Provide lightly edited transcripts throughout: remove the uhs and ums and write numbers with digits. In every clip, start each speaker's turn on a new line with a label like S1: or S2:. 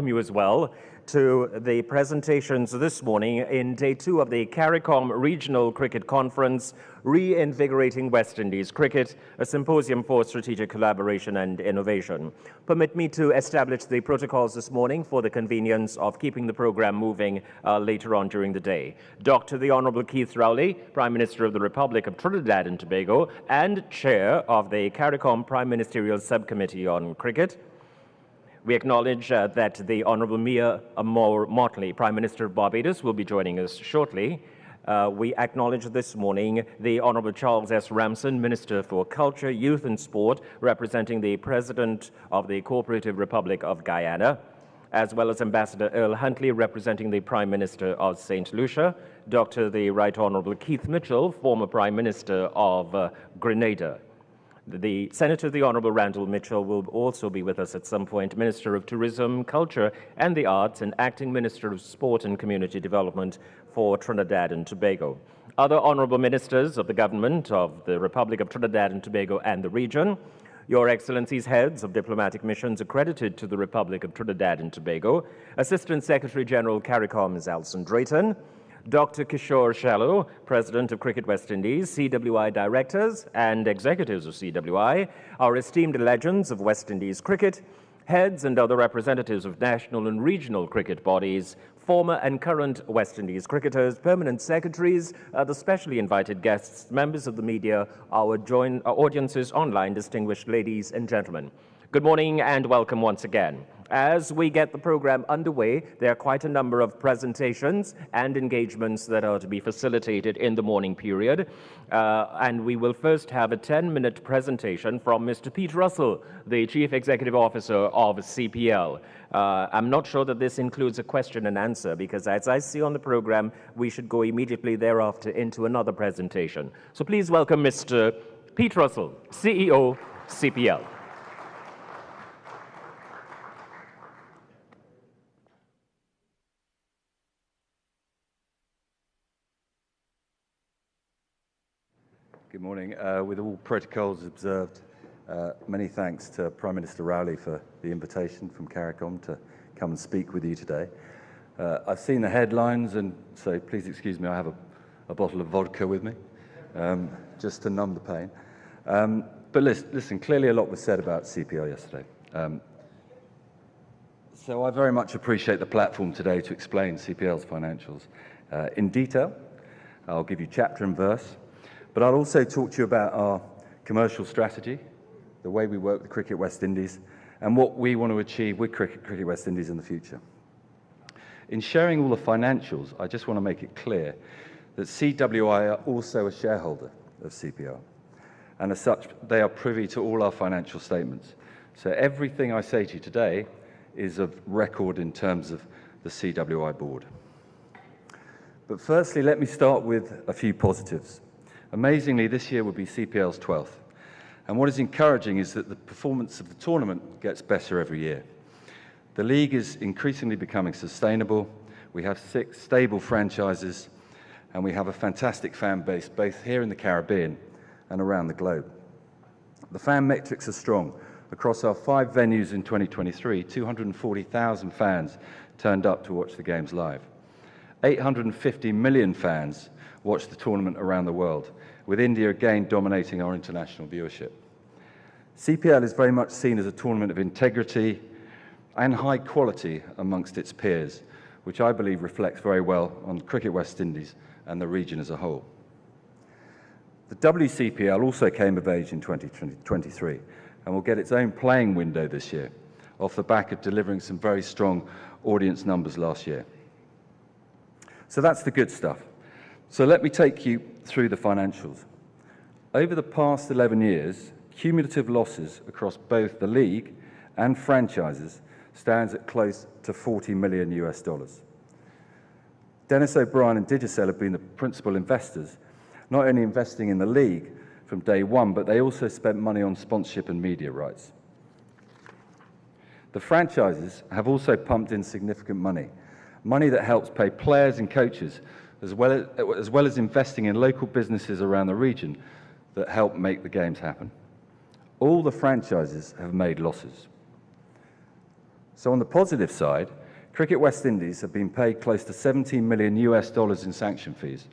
S1: welcome you as well to the presentations this morning in day 2 of the CARICOM Regional Cricket Conference, Reinvigorating West Indies Cricket, a symposium for strategic collaboration and innovation. Permit me to establish the protocols this morning for the convenience of keeping the program moving later on during the day. Dr. the Honorable Keith Rowley, Prime Minister of the Republic of Trinidad and Tobago and Chair of the CARICOM Prime Ministerial Subcommittee on Cricket. We acknowledge that the Honorable Mia Motley, Prime Minister of Barbados, will be joining us shortly. We acknowledge this morning the Honorable Charles S. Ramson, Minister for Culture, Youth and Sport, representing the President of the Cooperative Republic of Guyana, as well as Ambassador Earl Huntley, representing the Prime Minister of St. Lucia, Dr. the Right Honorable Keith Mitchell, former Prime Minister of Grenada. The Senator, the Honorable Randall Mitchell, will also be with us at some point, Minister of Tourism, Culture and the Arts, and Acting Minister of Sport and Community Development for Trinidad and Tobago. Other Honorable Ministers of the Government of the Republic of Trinidad and Tobago and the region, Your Excellencies, heads of diplomatic missions accredited to the Republic of Trinidad and Tobago, Assistant Secretary General CARICOM Ms. Alison Drayton, Dr. Kishore Shallow, President of Cricket West Indies, CWI Directors and Executives of CWI, our esteemed legends of West Indies cricket, heads and other representatives of national and regional cricket bodies, former and current West Indies cricketers, permanent secretaries, the specially invited guests, members of the media, our audiences online, distinguished ladies and gentlemen. Good morning and welcome once again. As we get the program underway, there are quite a number of presentations and engagements that are to be facilitated in the morning period. And we will first have a 10-minute presentation from Mr. Pete Russell, the Chief Executive Officer of CPL. I'm not sure that this includes a question and answer, because as I see on the program, we should go immediately thereafter into another presentation. So please welcome Mr. Pete Russell, CEO, CPL.
S2: Good morning. With all protocols observed, many thanks to Prime Minister Rowley for the invitation from CARICOM to come and speak with you today. I've seen the headlines, and so please excuse me, I have a bottle of vodka with me, just to numb the pain. But listen, clearly a lot was said about CPL yesterday. So I very much appreciate the platform today to explain CPL's financials in detail. I'll give you chapter and verse. But I'll also talk to you about our commercial strategy, the way we work with Cricket West Indies, and what we want to achieve with Cricket West Indies in the future. In sharing all the financials, I just want to make it clear that CWI are also a shareholder of CPL, and as such, they are privy to all our financial statements. So everything I say to you today is of record in terms of the CWI board. But firstly, let me start with a few positives. Amazingly, this year will be CPL's 12th. And what is encouraging is that the performance of the tournament gets better every year. The league is increasingly becoming sustainable. We have 6 stable franchises, and we have a fantastic fan base, both here in the Caribbean and around the globe. The fan metrics are strong. Across our 5 venues in 2023, 240,000 fans turned up to watch the games live. 850 million fans watched the tournament around the world, with India again dominating our international viewership. CPL is very much seen as a tournament of integrity and high quality amongst its peers, which I believe reflects very well on Cricket West Indies and the region as a whole. The WCPL also came of age in 2023 and will get its own playing window this year, off the back of delivering some very strong audience numbers last year. So that's the good stuff. So let me take you through the financials. Over the past 11 years, cumulative losses across both the league and franchises stands at close to $40 million US. Dennis O'Brien and Digicel have been the principal investors, not only investing in the league from day one, but they also spent money on sponsorship and media rights. The franchises have also pumped in significant money that helps pay players and coaches, as well as investing in local businesses around the region that help make the games happen. All the franchises have made losses. So on the positive side, Cricket West Indies have been paid close to $17 million in sanction fees.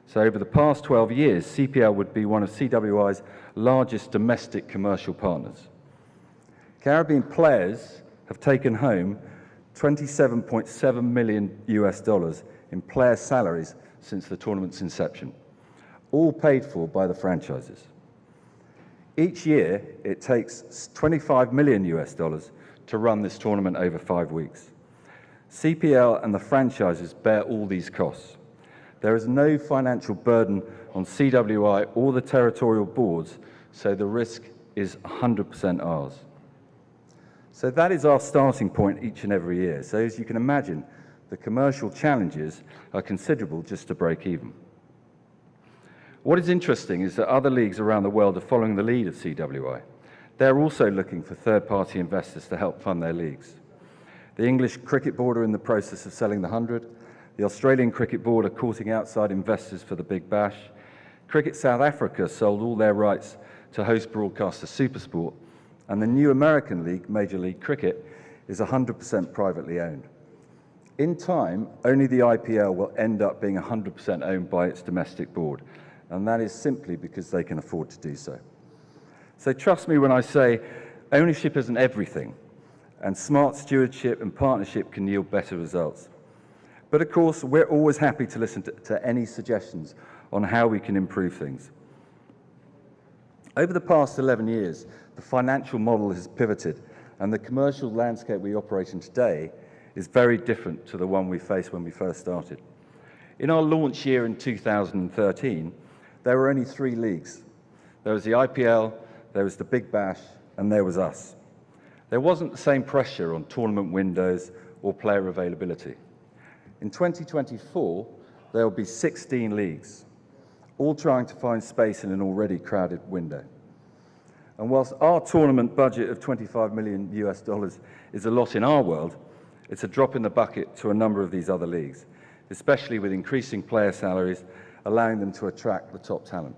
S2: So over the past 12 years, CPL would be one of CWI's largest domestic commercial partners. Caribbean players have taken home $27.7 million in player salaries since the tournament's inception, all paid for by the franchises. Each year, it takes $25 million to run this tournament over 5 weeks. CPL and the franchises bear all these costs. There is no financial burden on CWI or the territorial boards, so the risk is 100% ours. So that is our starting point each and every year. So as you can imagine, the commercial challenges are considerable just to break even. What is interesting is that other leagues around the world are following the lead of CWI. They're also looking for third-party investors to help fund their leagues. The English Cricket Board are in the process of selling the 100. The Australian Cricket Board are courting outside investors for the Big Bash. Cricket South Africa sold all their rights to host broadcaster SuperSport. And the new American league, Major League Cricket, is 100% privately owned. In time, only the IPL will end up being 100% owned by its domestic board, and that is simply because they can afford to do so. So trust me when I say ownership isn't everything, and smart stewardship and partnership can yield better results. But of course, we're always happy to listen to any suggestions on how we can improve things. Over the past 11 years, the financial model has pivoted, and the commercial landscape we operate in today is very different to the one we faced when we first started. In our launch year in 2013, there were only 3 leagues. There was the IPL, there was the Big Bash, and there was us. There wasn't the same pressure on tournament windows or player availability. In 2024, there will be 16 leagues, all trying to find space in an already crowded window. And whilst our tournament budget of $25 million is a lot in our world, it's a drop in the bucket to a number of these other leagues, especially with increasing player salaries, allowing them to attract the top talent.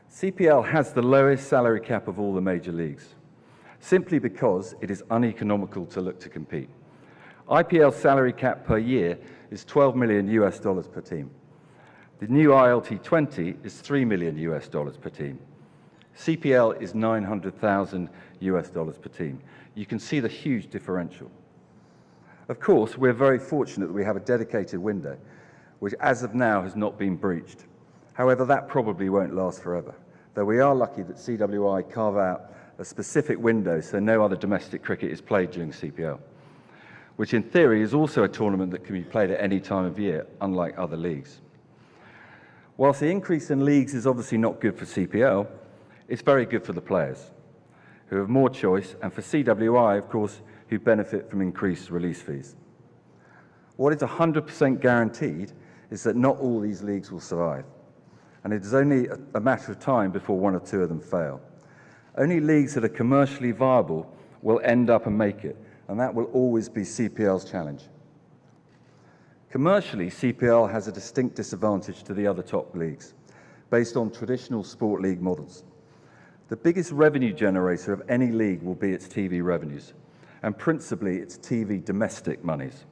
S2: CPL has the lowest salary cap of all the major leagues, simply because it is uneconomical to look to compete. IPL salary cap per year is $12 million per team. The new ILT20 is $3 million per team. CPL is $900,000 per team. You can see the huge differential. Of course, we're very fortunate that we have a dedicated window, which as of now has not been breached. However, that probably won't last forever, though we are lucky that CWI carve out a specific window so no other domestic cricket is played during CPL, which in theory is also a tournament that can be played at any time of year, unlike other leagues. Whilst the increase in leagues is obviously not good for CPL, it's very good for the players, who have more choice, and for CWI, of course, who benefit from increased release fees. What is 100% guaranteed is that not all these leagues will survive, and it is only a matter of time before 1 or 2 of them fail. Only leagues that are commercially viable will end up and make it, and that will always be CPL's challenge. Commercially, CPL has a distinct disadvantage to the other top leagues, based on traditional sport league models. The biggest revenue generator of any league will be its TV revenues, and principally its TV domestic monies.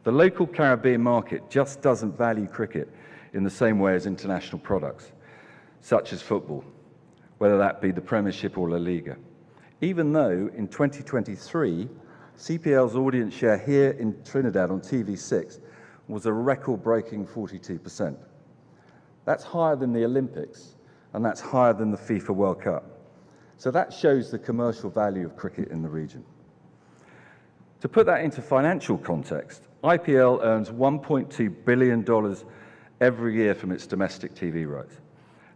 S2: The local Caribbean market just doesn't value cricket in the same way as international products, such as football, whether that be the Premiership or La Liga. Even though in 2023, CPL's audience share here in Trinidad on TV6 was a record-breaking 42%. That's higher than the Olympics, and that's higher than the FIFA World Cup. So that shows the commercial value of cricket in the region. To put that into financial context, IPL earns $1.2 billion every year from its domestic TV rights.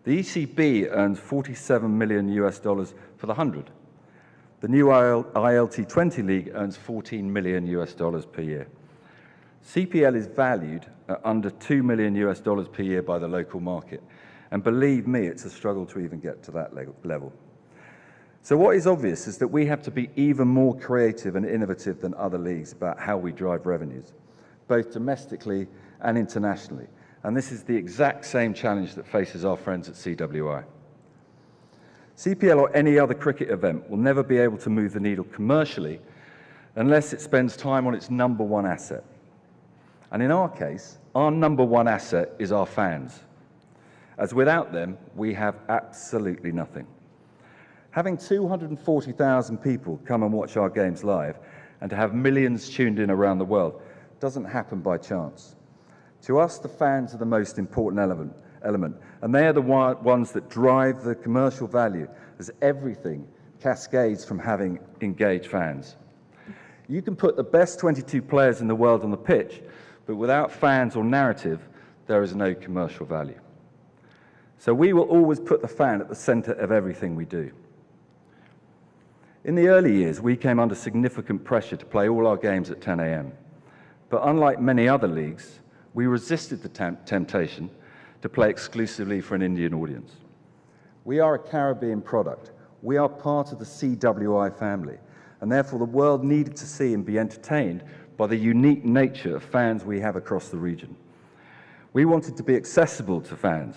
S2: The ECB earns $47 million for the 100. The new ILT20 league earns $14 million per year. CPL is valued at under $2 million per year by the local market. And believe me, it's a struggle to even get to that level. So what is obvious is that we have to be even more creative and innovative than other leagues about how we drive revenues, both domestically and internationally. And this is the exact same challenge that faces our friends at CWI. CPL or any other cricket event will never be able to move the needle commercially unless it spends time on its number one asset. And in our case, our number one asset is our fans, as without them, we have absolutely nothing. Having 240,000 people come and watch our games live and to have millions tuned in around the world doesn't happen by chance. To us, the fans are the most important element, and they are the ones that drive the commercial value as everything cascades from having engaged fans. You can put the best 22 players in the world on the pitch, but without fans or narrative, there is no commercial value. So we will always put the fan at the center of everything we do. In the early years, we came under significant pressure to play all our games at 10 a.m. But unlike many other leagues, we resisted the temptation to play exclusively for an Indian audience. We are a Caribbean product. We are part of the CWI family, and therefore the world needed to see and be entertained by the unique nature of fans we have across the region. We wanted to be accessible to fans.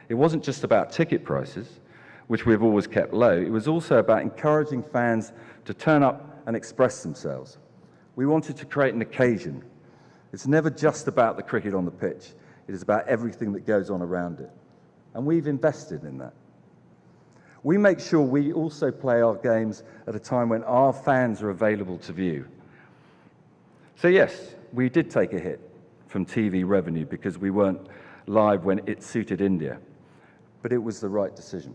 S2: It wasn't just about ticket prices, which we've always kept low. It was also about encouraging fans to turn up and express themselves. We wanted to create an occasion. It's never just about the cricket on the pitch. It is about everything that goes on around it. And we've invested in that. We make sure we also play our games at a time when our fans are available to view. So yes, we did take a hit from TV revenue because we weren't live when it suited India, but it was the right decision.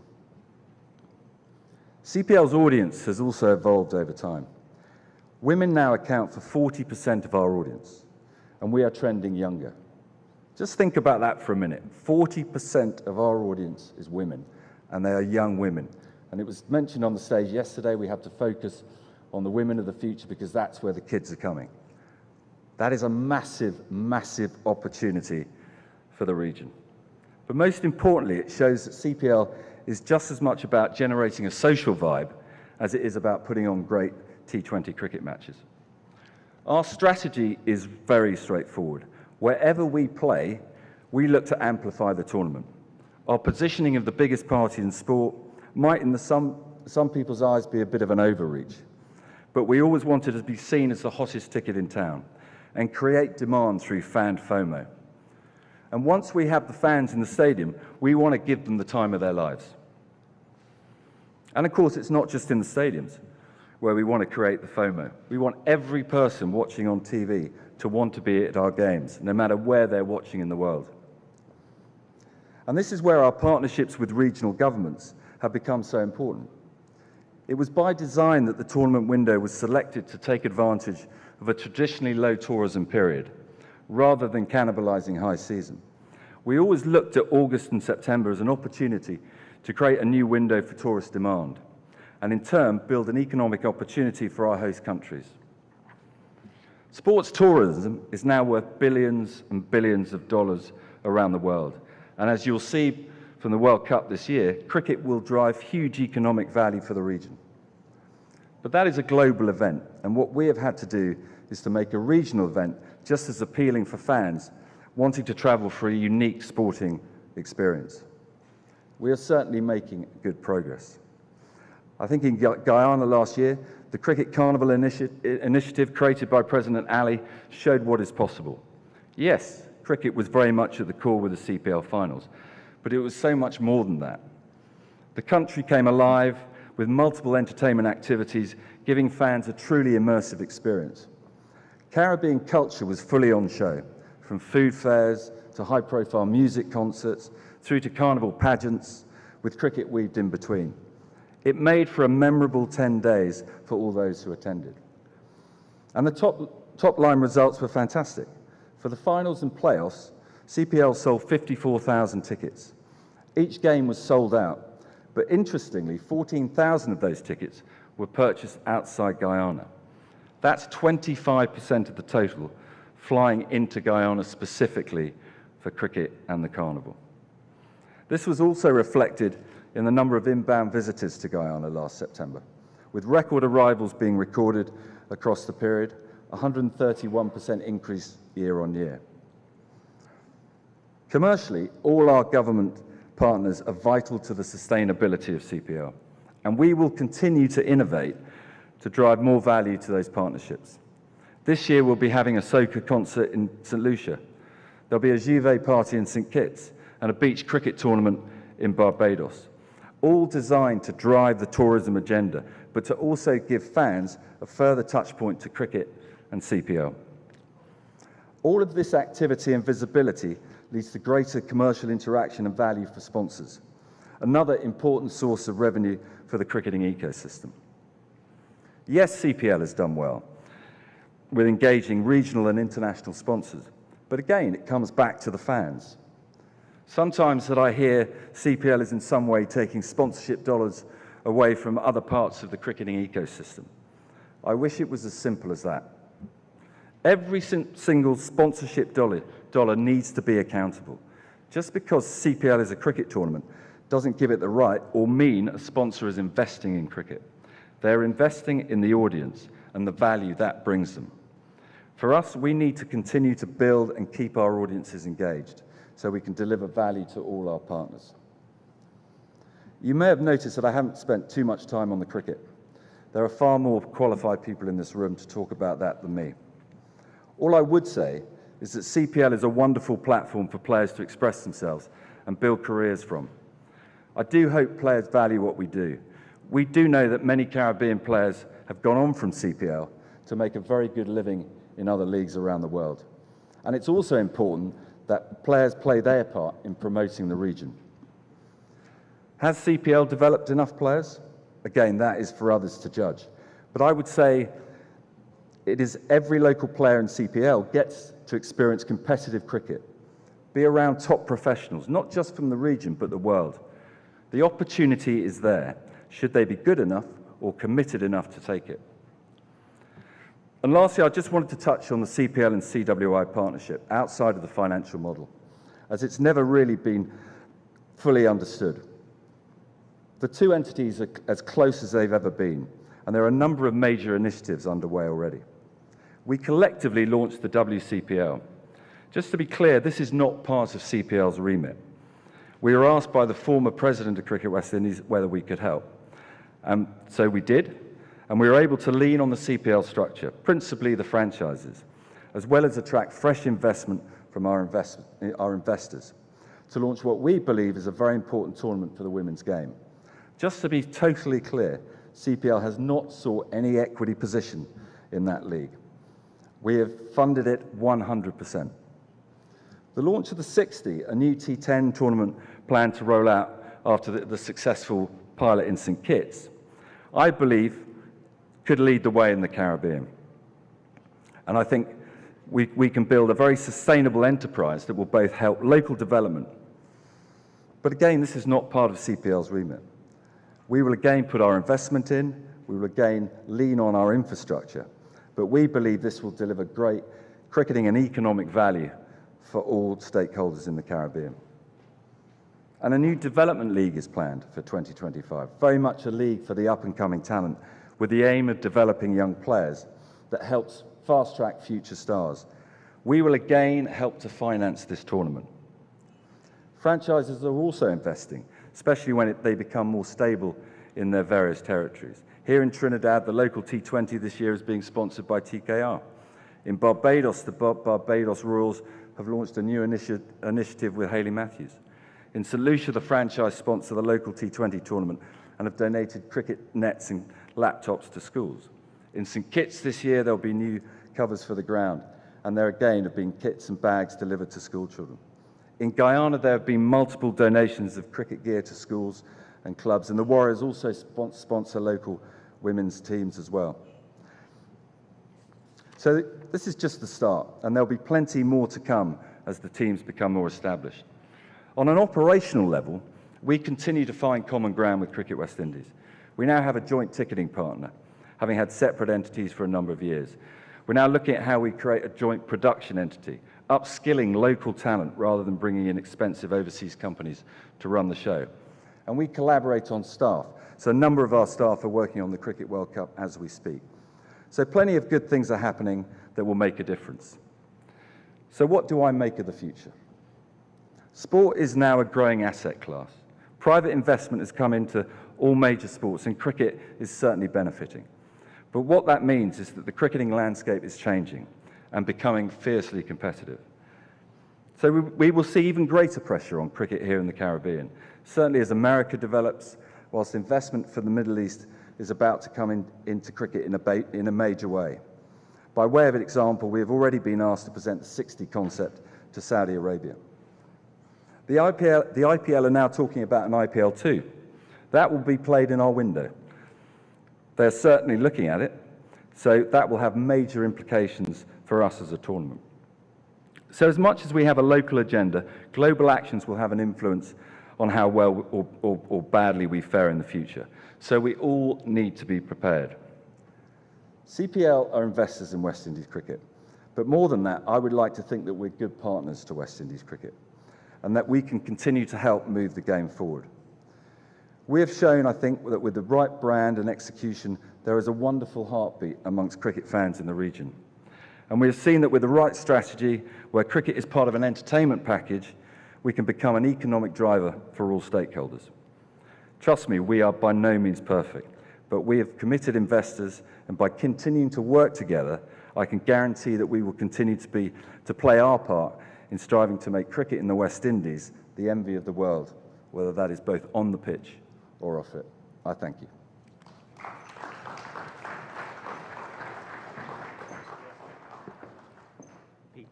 S2: CPL's audience has also evolved over time. Women now account for 40% of our audience, and we are trending younger. Just think about that for a minute. 40% of our audience is women, and they are young women. And it was mentioned on the stage yesterday, we have to focus on the women of the future because that's where the kids are coming. That is a massive, massive opportunity for the region. But most importantly, it shows that CPL is just as much about generating a social vibe as it is about putting on great T20 cricket matches. Our strategy is very straightforward. Wherever we play, we look to amplify the tournament. Our positioning of the biggest party in sport might, in some people's eyes, be a bit of an overreach. But we always wanted to be seen as the hottest ticket in town and create demand through fan FOMO. And once we have the fans in the stadium, we want to give them the time of their lives. And of course, it's not just in the stadiums where we want to create the FOMO. We want every person watching on TV to want to be at our games, no matter where they're watching in the world. And this is where our partnerships with regional governments have become so important. It was by design that the tournament window was selected to take advantage of a traditionally low tourism period, rather than cannibalizing high season. We always looked at August and September as an opportunity to create a new window for tourist demand, and in turn build an economic opportunity for our host countries. Sports tourism is now worth billions and billions of dollars around the world, and as you'll see from the World Cup this year, cricket will drive huge economic value for the region. But that is a global event, and what we have had to do is to make a regional event just as appealing for fans wanting to travel for a unique sporting experience. We are certainly making good progress. I think in Guyana last year, the Cricket Carnival initiative created by President Ali showed what is possible. Yes, cricket was very much at the core with the CPL finals, but it was so much more than that. The country came alive with multiple entertainment activities, giving fans a truly immersive experience. Caribbean culture was fully on show, from food fairs to high-profile music concerts, through to carnival pageants, with cricket weaved in between. It made for a memorable 10 days for all those who attended. And the top-line results were fantastic. For the finals and playoffs, CPL sold 54,000 tickets. Each game was sold out, but interestingly, 14,000 of those tickets were purchased outside Guyana. That's 25% of the total flying into Guyana specifically for cricket and the carnival. This was also reflected in the number of inbound visitors to Guyana last September, with record arrivals being recorded across the period, 131% increase year on year. Commercially, all our government partners are vital to the sustainability of CPL, and we will continue to innovate to drive more value to those partnerships. This year we'll be having a soca concert in St. Lucia. There'll be a Juve party in St. Kitts and a beach cricket tournament in Barbados, all designed to drive the tourism agenda, but to also give fans a further touch point to cricket and CPL. All of this activity and visibility leads to greater commercial interaction and value for sponsors, another important source of revenue for the cricketing ecosystem. Yes, CPL has done well with engaging regional and international sponsors, but again, it comes back to the fans. Sometimes that I hear CPL is in some way taking sponsorship dollars away from other parts of the cricketing ecosystem. I wish it was as simple as that. Every single sponsorship dollar needs to be accountable. Just because CPL is a cricket tournament doesn't give it the right or mean a sponsor is investing in cricket. They're investing in the audience and the value that brings them. For us, we need to continue to build and keep our audiences engaged so we can deliver value to all our partners. You may have noticed that I haven't spent too much time on the cricket. There are far more qualified people in this room to talk about that than me. All I would say is that CPL is a wonderful platform for players to express themselves and build careers from. I do hope players value what we do. We do know that many Caribbean players have gone on from CPL to make a very good living in other leagues around the world. And it's also important that players play their part in promoting the region. Has CPL developed enough players? Again, that is for others to judge. But I would say it is every local player in CPL gets to experience competitive cricket, be around top professionals, not just from the region, but the world. The opportunity is there, should they be good enough or committed enough to take it. And lastly, I just wanted to touch on the CPL and CWI partnership outside of the financial model, as it's never really been fully understood. The two entities are as close as they've ever been, and there are a number of major initiatives underway already. We collectively launched the WCPL. Just to be clear, this is not part of CPL's remit. We were asked by the former president of Cricket West Indies whether we could help. So we did, and we were able to lean on the CPL structure, principally the franchises, as well as attract fresh investment from our investors to launch what we believe is a very important tournament for the women's game. Just to be totally clear, CPL has not sought any equity position in that league. We have funded it 100%. The launch of the 60, a new T10 tournament planned to roll out after the successful pilot in St. Kitts, I believe could lead the way in the Caribbean. And I think we can build a very sustainable enterprise that will both help local development. But again, this is not part of CPL's remit. We will again put our investment in, we will again lean on our infrastructure, but we believe this will deliver great cricketing and economic value for all stakeholders in the Caribbean. And a new development league is planned for 2025, very much a league for the up-and-coming talent with the aim of developing young players that helps fast-track future stars. We will again help to finance this tournament. Franchises are also investing, especially when they become more stable in their various territories. Here in Trinidad, the local T20 this year is being sponsored by TKR. In Barbados, the Barbados Royals have launched a new initiative with Hayley Matthews. In St. Lucia, the franchise sponsor the local T20 tournament and have donated cricket nets and laptops to schools. In St. Kitts this year, there'll be new covers for the ground, and there again have been kits and bags delivered to school children. In Guyana, there have been multiple donations of cricket gear to schools and clubs, and the Warriors also sponsor local women's teams as well. So this is just the start, and there'll be plenty more to come as the teams become more established. On an operational level, we continue to find common ground with Cricket West Indies. We now have a joint ticketing partner, having had separate entities for a number of years. We're now looking at how we create a joint production entity, upskilling local talent rather than bringing in expensive overseas companies to run the show. And we collaborate on staff. So a number of our staff are working on the Cricket World Cup as we speak. So plenty of good things are happening that will make a difference. So what do I make of the future? Sport is now a growing asset class. Private investment has come into all major sports, and cricket is certainly benefiting. But what that means is that the cricketing landscape is changing and becoming fiercely competitive. So we will see even greater pressure on cricket here in the Caribbean, certainly as America develops, whilst investment for the Middle East is about to come into cricket in a major way. By way of an example, we have already been asked to present the 60 concept to Saudi Arabia. The IPL are now talking about an IPL 2. That will be played in our window. They're certainly looking at it, so that will have major implications for us as a tournament. So as much as we have a local agenda, global actions will have an influence on how well or badly we fare in the future. So we all need to be prepared. CPL are investors in West Indies cricket, but more than that, I would like to think that we're good partners to West Indies cricket and that we can continue to help move the game forward. We have shown, I think, that with the right brand and execution, there is a wonderful heartbeat amongst cricket fans in the region. And we have seen that with the right strategy, where cricket is part of an entertainment package, we can become an economic driver for all stakeholders. Trust me, we are by no means perfect, but we have committed investors, and by continuing to work together, I can guarantee that we will continue to play our part in striving to make cricket in the West Indies the envy of the world, whether that is both on the pitch or off it. I thank you.
S1: Pete.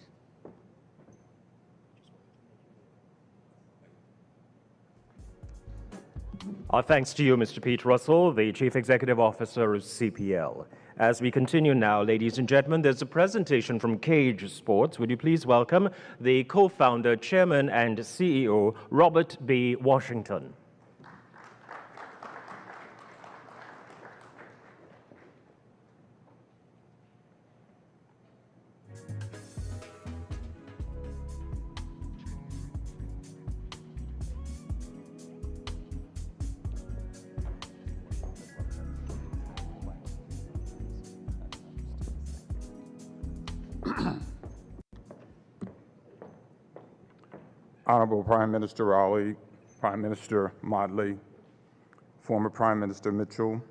S1: Our thanks to you, Mr. Pete Russell, the Chief Executive Officer of CPL. As we continue now, ladies and gentlemen, there's a presentation from Cage Sports. Would you please welcome the co-founder, chairman, and CEO, Robert B. Washington.
S3: Honorable Prime Minister Ali, Prime Minister Modley, former Prime Minister Mitchell,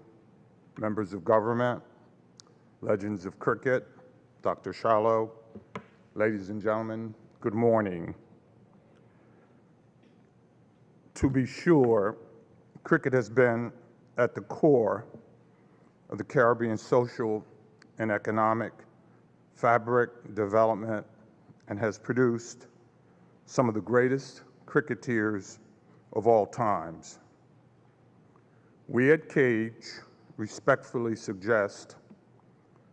S3: members of government, legends of cricket, Dr. Shallow, ladies and gentlemen, good morning. To be sure, cricket has been at the core of the Caribbean social and economic fabric development and has produced some of the greatest cricketers of all times. We at Cage respectfully suggest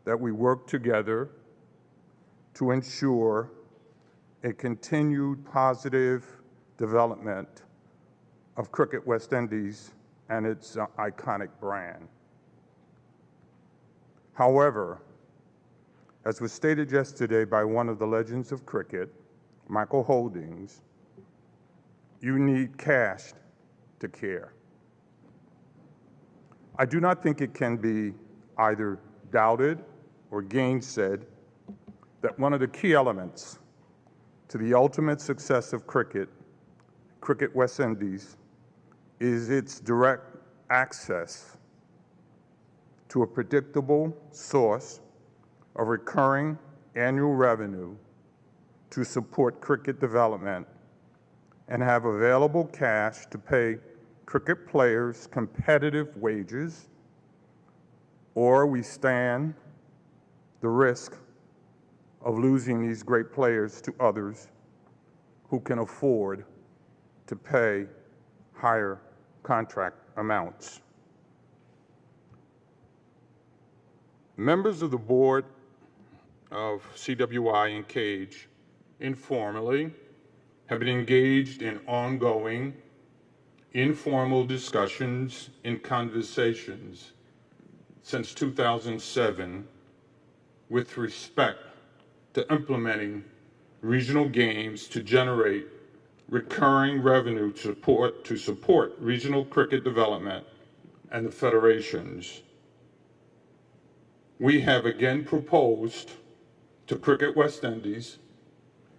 S3: that we work together to ensure a continued positive development of Cricket West Indies and its iconic brand. However, as was stated yesterday by one of the legends of cricket, Michael Holdings, you need cash to care. I do not think it can be either doubted or gainsaid that one of the key elements to the ultimate success of Cricket West Indies, is its direct access to a predictable source of recurring annual revenue to support cricket development and have available cash to pay cricket players competitive wages, or we stand the risk of losing these great players to others who can afford to pay higher contract amounts. Members of the board of CWI and Cage informally have been engaged in ongoing informal discussions and conversations since 2007 with respect to implementing regional games to generate recurring revenue to support regional cricket development and the federations. We have again proposed to Cricket West Indies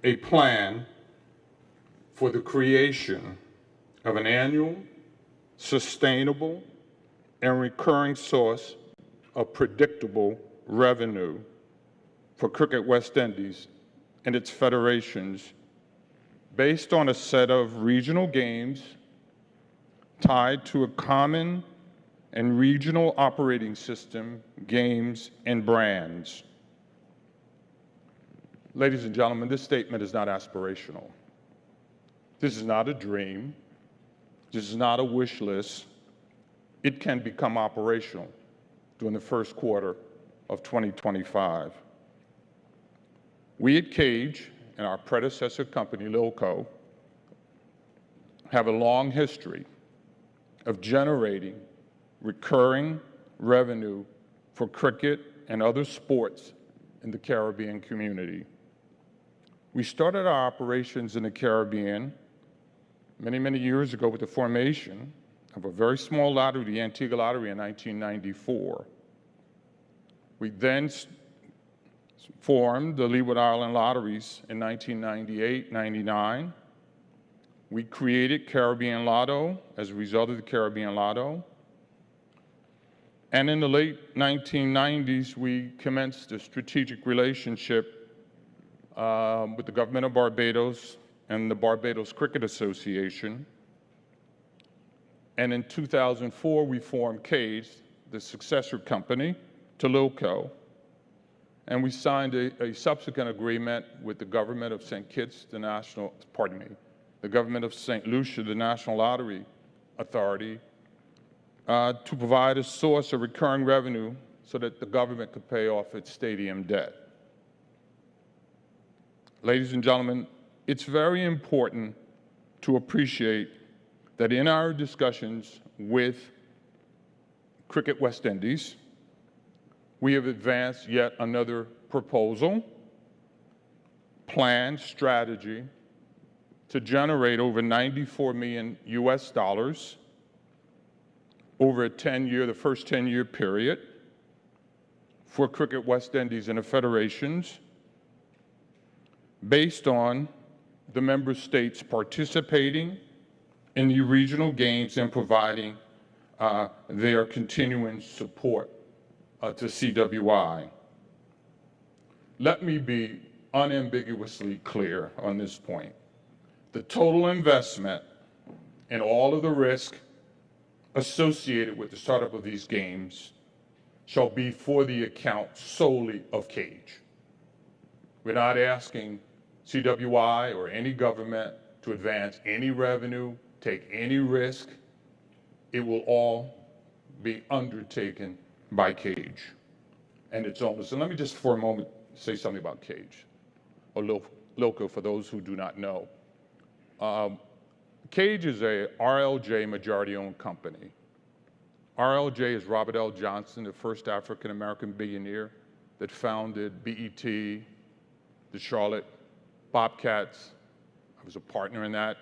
S3: a plan for the creation of an annual, sustainable, and recurring source of predictable revenue for Cricket West Indies and its federations based on a set of regional games tied to a common and regional operating system, games, and brands. Ladies and gentlemen, this statement is not aspirational. This is not a dream. This is not a wish list. It can become operational during the first quarter of 2025. We at Cage and our predecessor company, Lilco, have a long history of generating recurring revenue for cricket and other sports in the Caribbean community. We started our operations in the Caribbean many, many years ago with the formation of a very small lottery, the Antigua Lottery, in 1994. We then formed the Leeward Island Lotteries in 1998-99. We created Caribbean Lotto as a result of the Caribbean Lotto. And in the late 1990s, we commenced a strategic relationship with the government of Barbados and the Barbados Cricket Association. And in 2004, we formed Cage, the successor company to Lilco. And we signed a subsequent agreement with the government of St. Kitts, the government of St. Lucia, the National Lottery Authority, to provide a source of recurring revenue so that the government could pay off its stadium debt. Ladies and gentlemen, it's very important to appreciate that in our discussions with Cricket West Indies, we have advanced yet another proposal, plan, strategy to generate over $94 million US over the first 10-year period for Cricket West Indies and the federations based on the member states participating in the regional games and providing their continuing support to CWI. Let me be unambiguously clear on this point. The total investment and all of the risk associated with the startup of these games shall be for the account solely of Cage. We're not asking CWI or any government to advance any revenue, take any risk. It will all be undertaken by Cage and its owners. And let me just for a moment say something about Cage, or Lilco for those who do not know. Cage is a RLJ majority-owned company. RLJ is Robert L. Johnson, the first African-American billionaire that founded BET, the Charlotte Bobcats. I was a partner in that.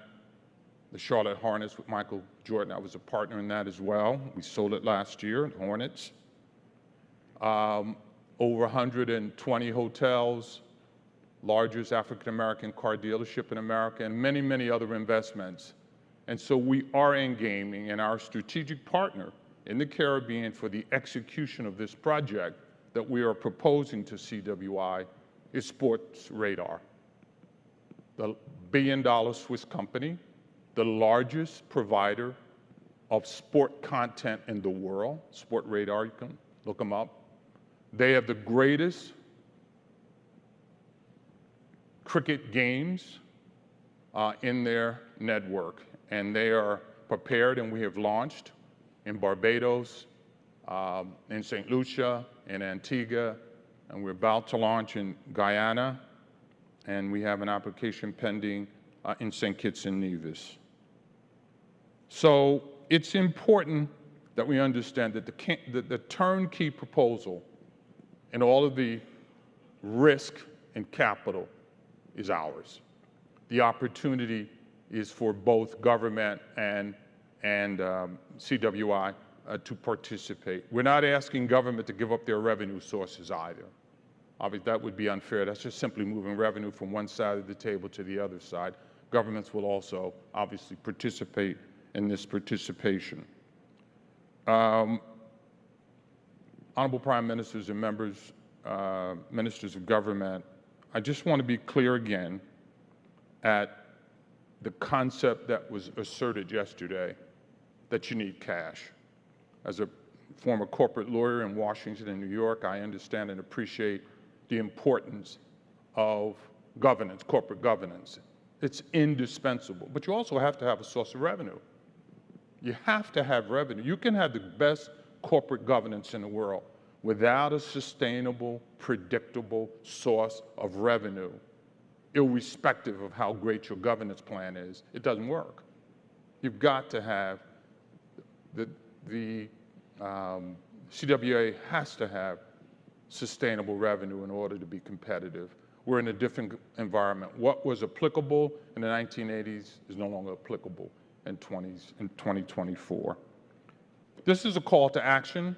S3: The Charlotte Hornets with Michael Jordan, I was a partner in that as well. We sold it last year, the Hornets. Over 120 hotels, largest African-American car dealership in America, and many, many other investments. And so we are in gaming, and our strategic partner in the Caribbean for the execution of this project that we are proposing to CWI is Sports Radar, the billion-dollar Swiss company, the largest provider of sport content in the world. Sport Radar, you can look them up. They have the greatest cricket games in their network, and they are prepared, and we have launched in Barbados, in St. Lucia, in Antigua, and we're about to launch in Guyana, and we have an application pending in St. Kitts and Nevis. So it's important that we understand that the turnkey proposal and all of the risk and capital is ours. The opportunity is for both government and CWI to participate. We're not asking government to give up their revenue sources either. Obviously, that would be unfair. That's just simply moving revenue from one side of the table to the other side. Governments will also obviously participate in this participation. Honorable Prime Ministers and members, ministers of government, I just want to be clear again at the concept that was asserted yesterday that you need cash. As a former corporate lawyer in Washington and New York, I understand and appreciate the importance of governance, corporate governance. It's indispensable, but you also have to have a source of revenue. You have to have revenue. You can have the best corporate governance in the world without a sustainable, predictable source of revenue, irrespective of how great your governance plan is. It doesn't work. You've got to have the CWA has to have sustainable revenue in order to be competitive. We're in a different environment. What was applicable in the 1980s is no longer applicable in 2024. This is a call to action,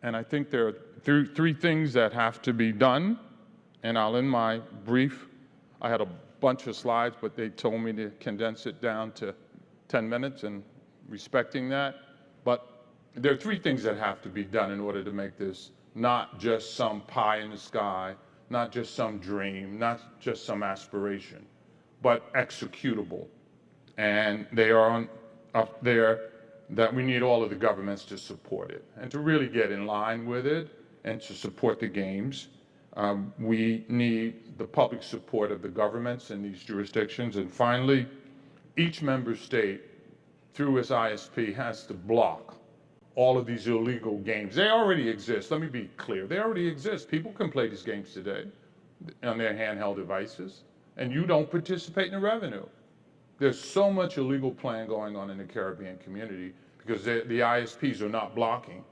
S3: and I think there are three things that have to be done, and I'll end my brief. I had a bunch of slides, but they told me to condense it down to 10 minutes, and respecting that. But there are three things that have to be done in order to make this not just some pie in the sky, not just some dream, not just some aspiration, but executable. And they are up there that we need all of the governments to support it and to really get in line with it and to support the games. We need the public support of the governments in these jurisdictions. And finally, each member state, through its ISP, has to block all of these illegal games. They already exist. Let me be clear. They already exist. People can play these games today on their handheld devices, and you don't participate in the revenue. There's so much illegal playing going on in the Caribbean community because the ISPs are not blocking.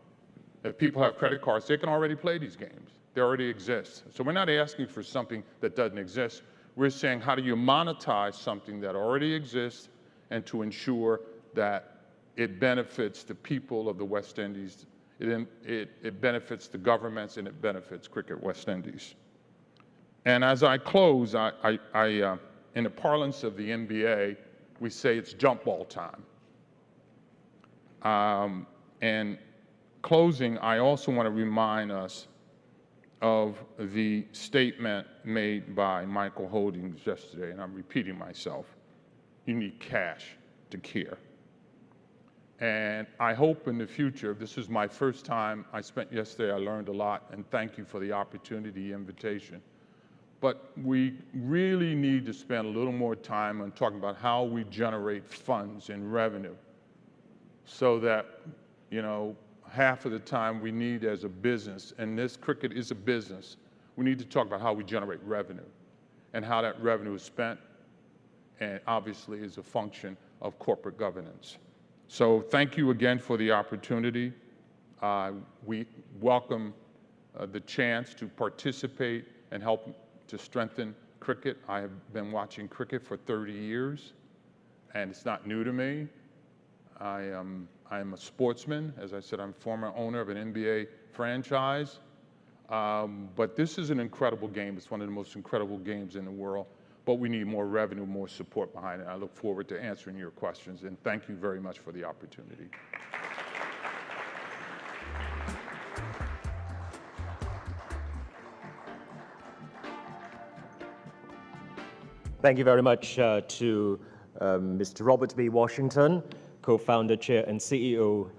S3: If people have credit cards, they can already play these games. They already exist. So we're not asking for something that doesn't exist. We're saying, how do you monetize something that already exists and to ensure that it benefits the people of the West Indies, it benefits the governments, and it benefits Cricket West Indies. And as I close, in the parlance of the NBA, we say it's jump ball time. And closing, I also want to remind us of the statement made by Michael Holdings yesterday, and I'm repeating myself. You need cash to care. And I hope in the future, this is my first time I spent yesterday, I learned a lot, and thank you for the opportunity, invitation. But we really need to spend a little more time on talking about how we generate funds and revenue so that, you know, half of the time we need as a business, and this cricket is a business, we need to talk about how we generate revenue and how that revenue is spent, and obviously is a function of corporate governance. So thank you again for the opportunity. We welcome the chance to participate and help to strengthen cricket. I have been watching cricket for 30 years, and it's not new to me. I am a sportsman. As I said, I'm former owner of an NBA franchise. But this is an incredible game. It's one of the most incredible games in the world. But we need more revenue, more support behind it. I look forward to answering your questions, and thank you very much for the opportunity.
S1: Thank you very much to Mr. Robert B. Washington, co-founder, chair, and CEO,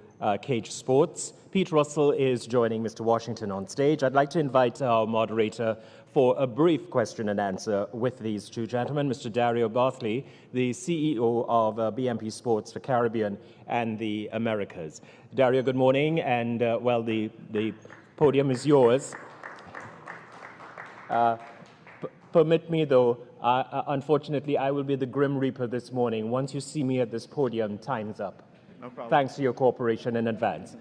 S1: Cage Sports. Pete Russell is joining Mr. Washington on stage. I'd like to invite our moderator for a brief question and answer with these two gentlemen, Mr. Dario Bartley, the CEO of BMP Sports for Caribbean and the Americas. Dario, good morning, and well, the podium is yours. Permit me, though, unfortunately, I will be the Grim Reaper this morning. Once you see me at this podium, time's up.
S4: No problem.
S1: Thanks for your cooperation in advance.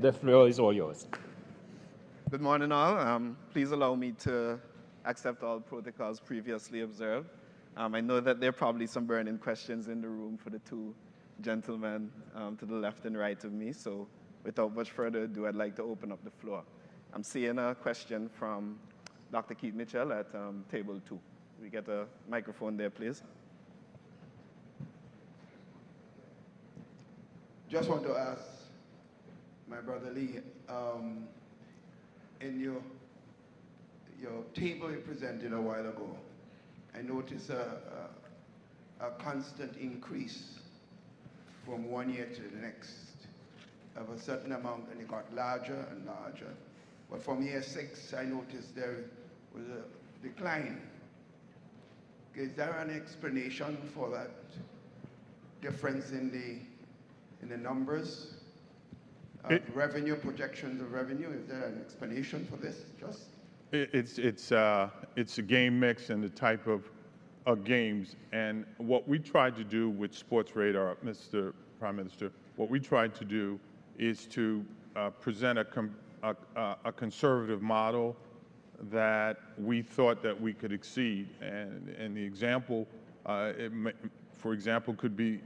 S1: The floor is all yours.
S4: Good morning, all. Please allow me to accept all protocols previously observed. I know that there are probably some burning questions in the room for the two gentlemen to the left and right of me, so without much further ado, I'd like to open up the floor. I'm seeing a question from Dr. Keith Mitchell at table 2. We get a microphone there, please.
S5: Just want to ask my brother Lee, in your table you presented a while ago, I noticed a constant increase from one year to the next of a certain amount, and it got larger and larger. But from year 6, I noticed there was a decline. Is there an explanation for that difference in the numbers? Revenue, projections of revenue, is there an explanation for this?
S3: It's a game mix and the type of games. And what we tried to do with Sports Radar, Mr. Prime Minister, what we tried to do is to present a conservative model that we thought that we could exceed. And the example, for example, could be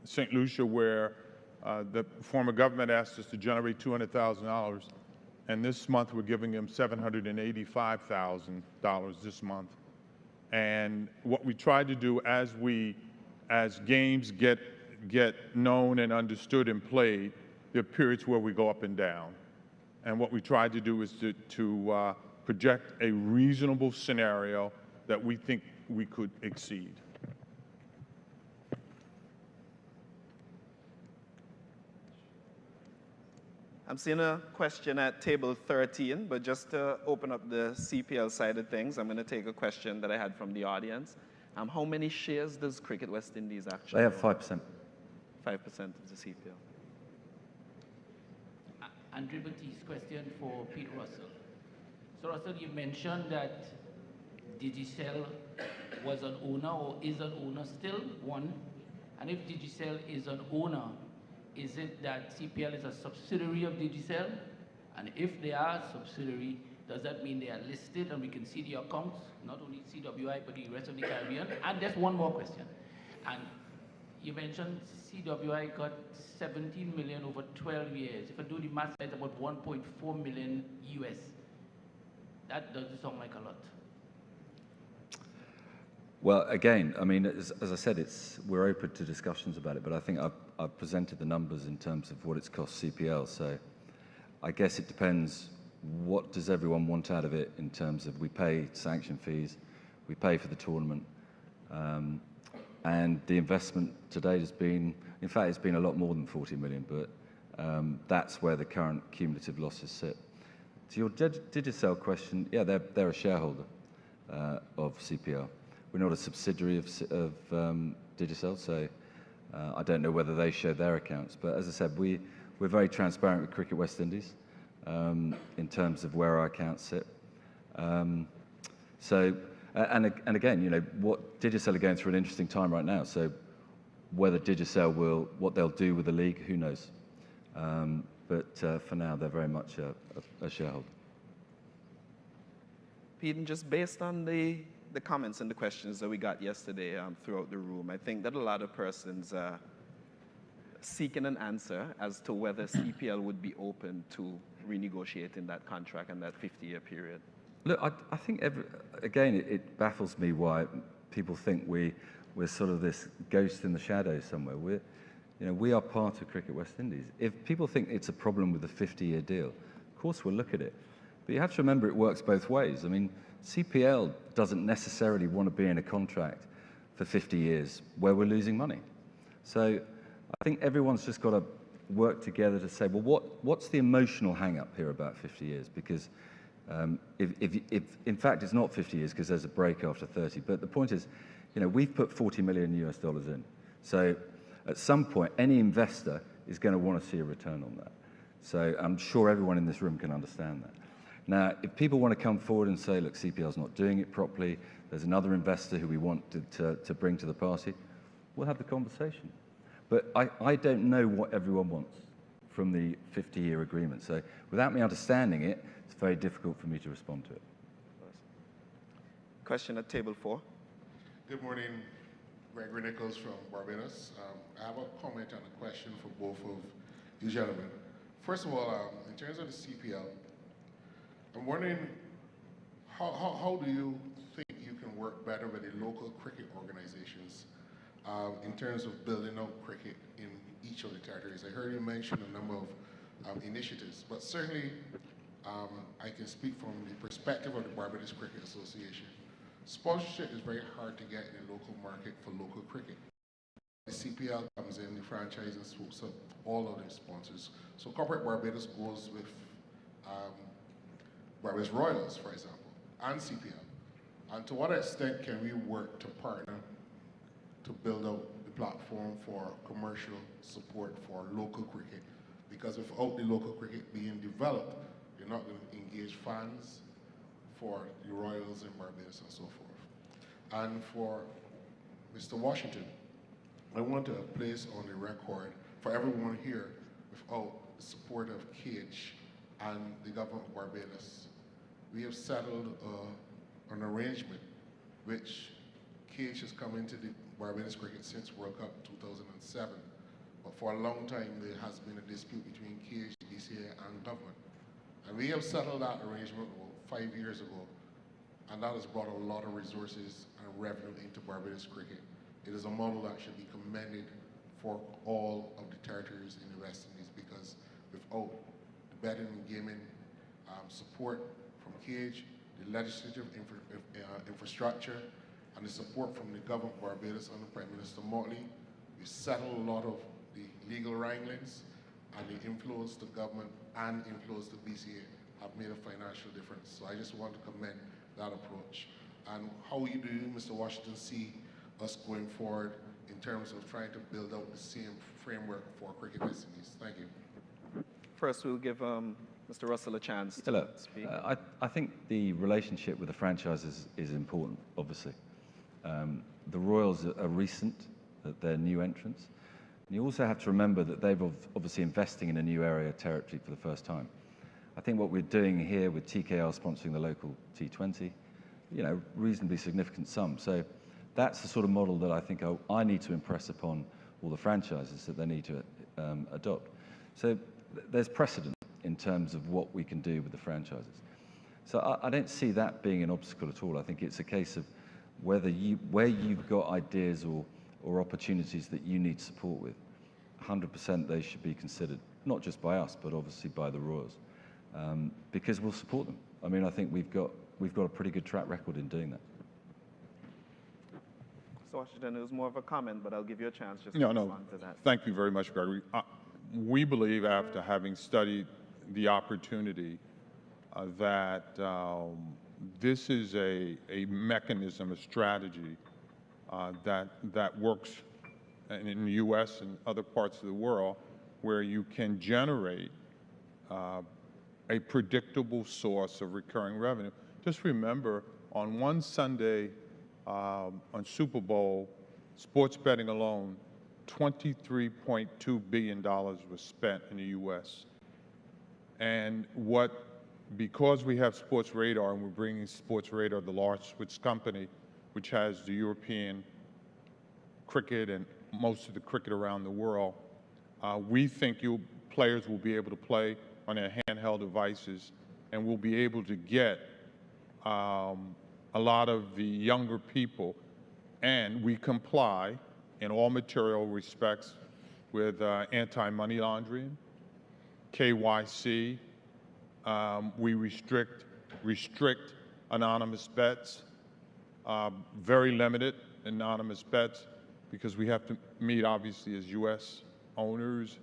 S3: St. Lucia, where the former government asked us to generate $200,000, and this month we're giving them $785,000 this month. And what we tried to do as games get known and understood and played, there are periods where we go up and down. And what we tried to do is to project a reasonable scenario that we think we could exceed.
S4: I'm seeing a question at table 13, but just to open up the CPL side of things, I'm going to take a question that I had from the audience. How many shares does Cricket West Indies actually
S2: They have
S4: own?
S2: 5%.
S4: 5% of the CPL.
S6: Andrew Batiste question for Pete Russell. So Russell, you mentioned that Digicel was an owner or is an owner still, one. And if Digicel is an owner, is it that CPL is a subsidiary of Digicel? And if they are a subsidiary, does that mean they are listed and we can see the accounts, not only CWI, but the rest of the Caribbean? And there's one more question. And you mentioned CWI got 17 million over 12 years. If I do the math, it's about 1.4 million US. That doesn't sound like a lot.
S2: Well, again, I mean, as I said, we're open to discussions about it, but I think I've presented the numbers in terms of what it's cost CPL. So I guess it depends, what does everyone want out of it in terms of, we pay sanction fees, we pay for the tournament, and the investment to date has been, in fact, it's been a lot more than 40 million, but that's where the current cumulative losses sit. To your Digicel question, yeah, they're a shareholder of CPL. We're not a subsidiary of Digicel, so I don't know whether they share their accounts. But as I said, we're very transparent with Cricket West Indies in terms of where our accounts sit. And again, you know, what Digicel are going through an interesting time right now. So whether Digicel what they'll do with the league, who knows? But for now, they're very much a shareholder.
S4: Pete, just based on the comments and the questions that we got yesterday throughout the room, I think that a lot of persons are seeking an answer as to whether CPL would be open to renegotiating that contract and that 50-year period.
S2: Look, I think, again, it baffles me why people think we're sort of this ghost in the shadows somewhere. We are part of Cricket West Indies. If people think it's a problem with the 50-year deal, of course we'll look at it. But you have to remember it works both ways. I mean, CPL doesn't necessarily want to be in a contract for 50 years where we're losing money. So I think everyone's just got to work together to say, well, what's the emotional hang-up here about 50 years? Because if in fact it's not 50 years because there's a break after 30. But the point is, you know, we've put $40 million in. So at some point, any investor is going to want to see a return on that. So I'm sure everyone in this room can understand that. Now, if people want to come forward and say, look, CPL's not doing it properly, there's another investor who we want to bring to the party, we'll have the conversation. But I don't know what everyone wants from the 50-year agreement. So without me understanding it, it's very difficult for me to respond to it.
S4: Question at table 4.
S7: Good morning, Gregory Nichols from Barbados. I have a comment and a question for both of you gentlemen. First of all, in terms of the CPL, I'm wondering how do you think you can work better with the local cricket organizations in terms of building out cricket in each of the territories? I heard you mention a number of initiatives, but certainly I can speak from the perspective of the Barbados Cricket Association. Sponsorship is very hard to get in the local market for local cricket. The CPL comes in, the franchise, and swoops up all of the sponsors. So Corporate Barbados goes with Barbados Royals, for example, and CPL. And to what extent can we work to partner to build out the platform for commercial support for local cricket? Because without the local cricket being developed, you're not going to engage fans for the Royals in Barbados and so forth. And for Mr. Washington, I want to place on the record for everyone here, without the support of CAGE and the government of Barbados, we have settled an arrangement which CAGE has come into the Barbados cricket since World Cup 2007. But for a long time, there has been a dispute between CAGE, BCA, and government. And we have settled that arrangement about 5 years ago, and that has brought a lot of resources and revenue into Barbados cricket. It is a model that should be commended for all of the territories in the West Indies, because without the betting and gaming support from CAGE, the legislative infrastructure, and the support from the government of Barbados under Prime Minister Motley, we settled a lot of the legal wranglings, and the inflows to government and inflows to BCA have made a financial difference. So I just want to commend that approach. And how do you, Mr. Washington, see us going forward in terms of trying to build out the same framework for cricket West Indies? Thank you.
S4: First, we'll give Mr. Russell a chance to speak.
S2: I think the relationship with the franchises is important, obviously. The Royals are recent, that they're new entrants. And you also have to remember that they've obviously investing in a new area of territory for the first time. I think what we're doing here with TKR sponsoring the local T20, reasonably significant sum. So that's the sort of model that I think I need to impress upon all the franchises that they need to adopt. So there's precedent in terms of what we can do with the franchises. So I don't see that being an obstacle at all. I think it's a case of where you've got ideas or opportunities that you need support with, 100% they should be considered, not just by us, but obviously by the Royals, because we'll support them. I mean, I think we've got a pretty good track record in doing that.
S4: So Washington, it was more of a comment, but I'll give you a chance just to respond to that.
S3: Thank you very much, Gregory. We believe, after having studied the opportunity, that this is a mechanism, a strategy that works in the U.S. and other parts of the world, where you can generate a predictable source of recurring revenue. Just remember, on one Sunday on Super Bowl, sports betting alone, $23.2 billion was spent in the U.S. And because we have Sports Radar, and we're bringing Sports Radar, the large Swiss company, which has the European cricket and most of the cricket around the world, we think players will be able to play on their handheld devices, and we'll be able to get a lot of the younger people, and we comply in all material respects with anti-money laundering, KYC. We restrict anonymous bets, very limited anonymous bets, because we have to meet, obviously, as U.S. owners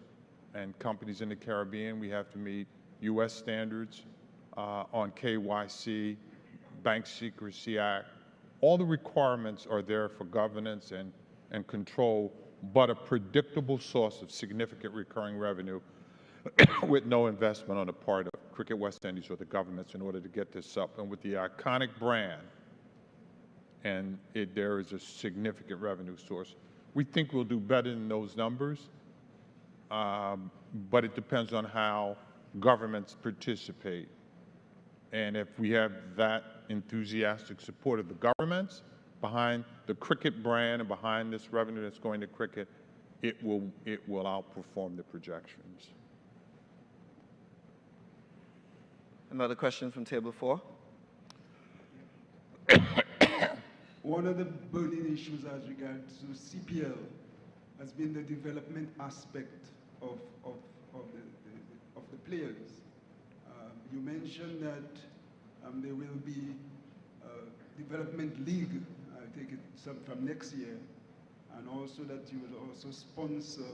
S3: and companies in the Caribbean, we have to meet U.S. standards on KYC, Bank Secrecy Act. All the requirements are there for governance and control, but a predictable source of significant recurring revenue with no investment on the part of Cricket West Indies or the governments in order to get this up. And with the iconic brand, and there is a significant revenue source. We think we'll do better than those numbers, but it depends on how governments participate. And if we have that enthusiastic support of the governments behind the cricket brand and behind this revenue that's going to cricket, it will outperform the projections.
S4: Another question from table 4.
S8: One of the burning issues as regards to CPL has been the development aspect of the players. You mentioned that there will be a development league, I take it from next year, and also that you will also sponsor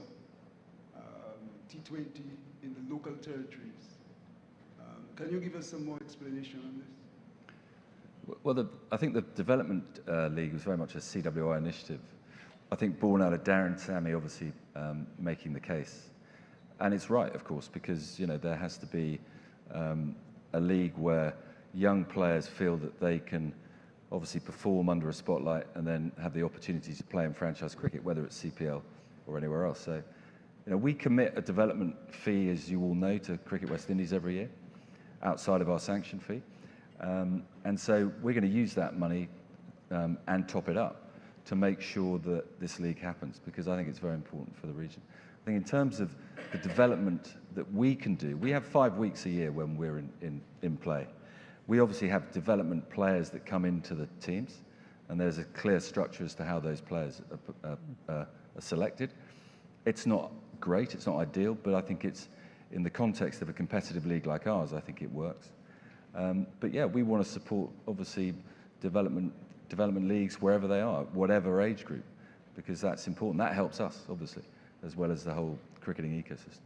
S8: T20 in the local territories. Can you give us some more explanation on this?
S2: Well, I think the Development League was very much a CWI initiative. I think born out of Darren Sammy obviously making the case. And it's right, of course, because there has to be a league where young players feel that they can obviously perform under a spotlight and then have the opportunity to play in franchise cricket, whether it's CPL or anywhere else. So, we commit a development fee, as you all know, to Cricket West Indies every year, outside of our sanction fee. And so we're going to use that money and top it up to make sure that this league happens, because I think it's very important for the region. I think in terms of the development that we can do, we have 5 weeks a year when we're in play. We obviously have development players that come into the teams, and there's a clear structure as to how those players are selected. It's not great, it's not ideal, but I think it's, in the context of a competitive league like ours, I think it works. But yeah, we want to support, obviously, development leagues wherever they are, whatever age group, because that's important. That helps us, obviously, as well as the whole cricketing ecosystem.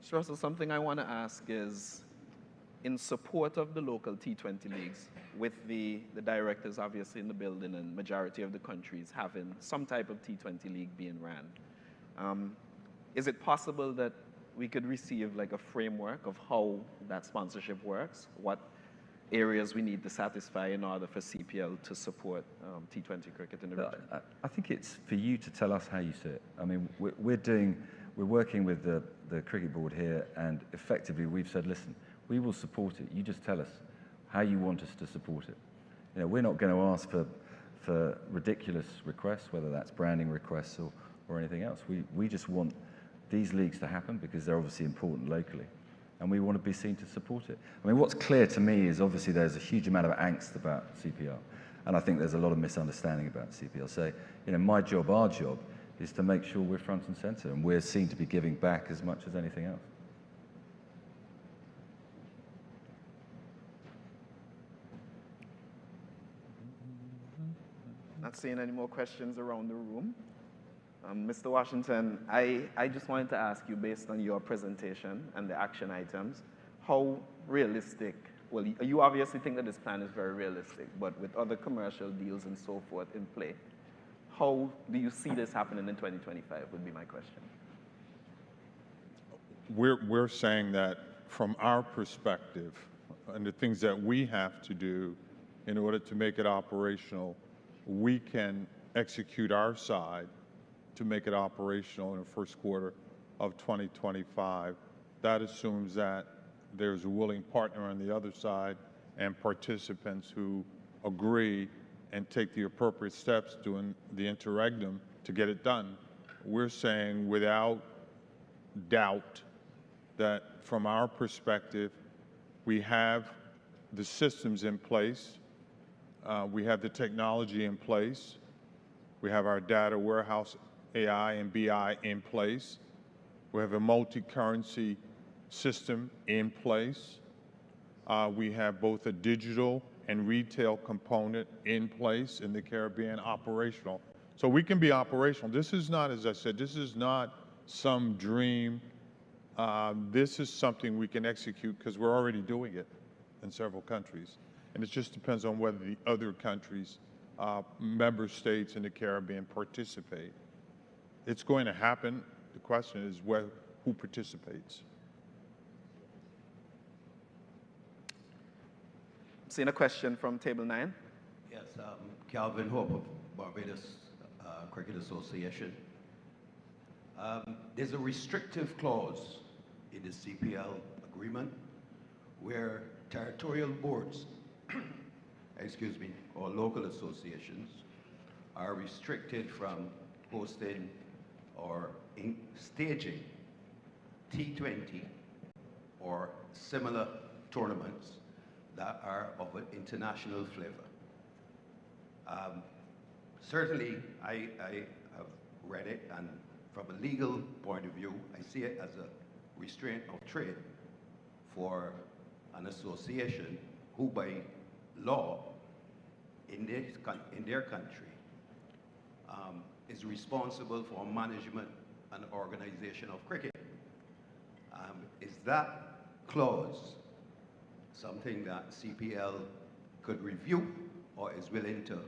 S4: Sure, so something I want to ask is, in support of the local T20 leagues, with the directors obviously in the building and majority of the countries having some type of T20 league being ran, is it possible that we could receive like a framework of how that sponsorship works, what areas we need to satisfy in order for CPL to support T20 cricket in the region?
S2: I think it's for you to tell us how you see it. I mean, we're working with the cricket board here, and effectively we've said, listen, we will support it. You just tell us how you want us to support it. We're not going to ask for ridiculous requests, whether that's branding requests or anything else. We just want these leagues to happen because they're obviously important locally, and we want to be seen to support it. I mean, what's clear to me is obviously there's a huge amount of angst about CPL, and I think there's a lot of misunderstanding about CPL. So, my job, our job, is to make sure we're front and center and we're seen to be giving back as much as anything else.
S4: Not seeing any more questions around the room. Mr. Washington, I just wanted to ask you, based on your presentation and the action items, how realistic, well, you obviously think that this plan is very realistic, but with other commercial deals and so forth in play, how do you see this happening in 2025 would be my question.
S3: We're saying that from our perspective, and the things that we have to do in order to make it operational, we can execute our side to make it operational in the first quarter of 2025. That assumes that there's a willing partner on the other side and participants who agree and take the appropriate steps during the interregnum to get it done. We're saying without doubt that from our perspective, we have the systems in place, we have the technology in place, we have our data warehouse, AI and BI in place, we have a multi-currency system in place, we have both a digital and retail component in place in the Caribbean, operational. So we can be operational. This is not, as I said, this is not some dream. This is something we can execute because we're already doing it in several countries. And it just depends on whether the other countries, member states in the Caribbean, participate. It's going to happen. The question is who participates.
S4: Seeing a question from Table 9.
S9: Yes, Calvin Hope of Barbados Cricket Association. There's a restrictive clause in the CPL agreement where territorial boards, excuse me, or local associations are restricted from hosting or staging T20 or similar tournaments that are of an international flavor. Certainly, I have read it, and from a legal point of view, I see it as a restraint of trade for an association who by law in their country is responsible for management and organization of cricket. Is that clause something that CPL could review or is willing to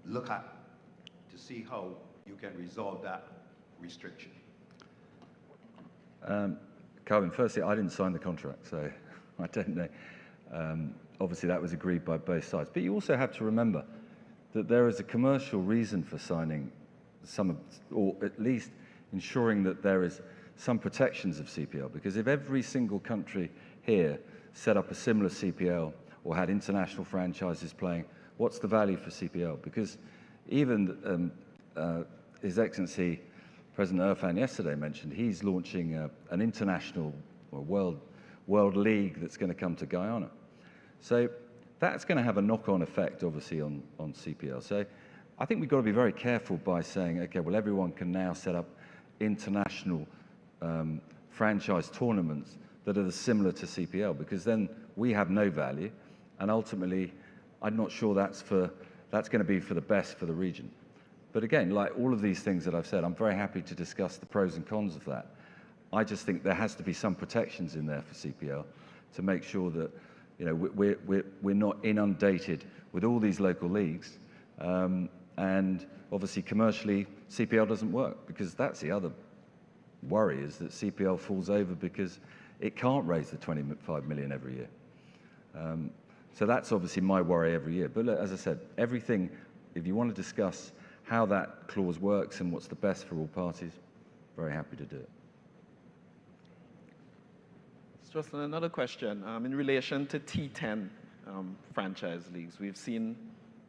S9: look at to see how you can resolve that restriction?
S2: Calvin, firstly, I didn't sign the contract, so I don't know. Obviously, that was agreed by both sides. But you also have to remember that there is a commercial reason for signing or at least ensuring that there is some protections of CPL, because if every single country here set up a similar CPL or had international franchises playing, what's the value for CPL? Because even His Excellency President Irfan yesterday mentioned he's launching an international or world league that's going to come to Guyana. So that's going to have a knock-on effect, obviously, on CPL. So I think we've got to be very careful by saying, okay, well, everyone can now set up international franchise tournaments that are similar to CPL, because then we have no value, and ultimately, I'm not sure that's going to be for the best for the region. But again, like all of these things that I've said, I'm very happy to discuss the pros and cons of that. I just think there has to be some protections in there for CPL to make sure that we're not inundated with all these local leagues, and obviously commercially CPL doesn't work, because that's the other worry, is that CPL falls over because it can't raise the 25 million every year. So that's obviously my worry every year. But look, as I said, everything, if you want to discuss how that clause works and what's the best for all parties, very happy to do it.
S4: Just another question. In relation to T10 franchise leagues, we've seen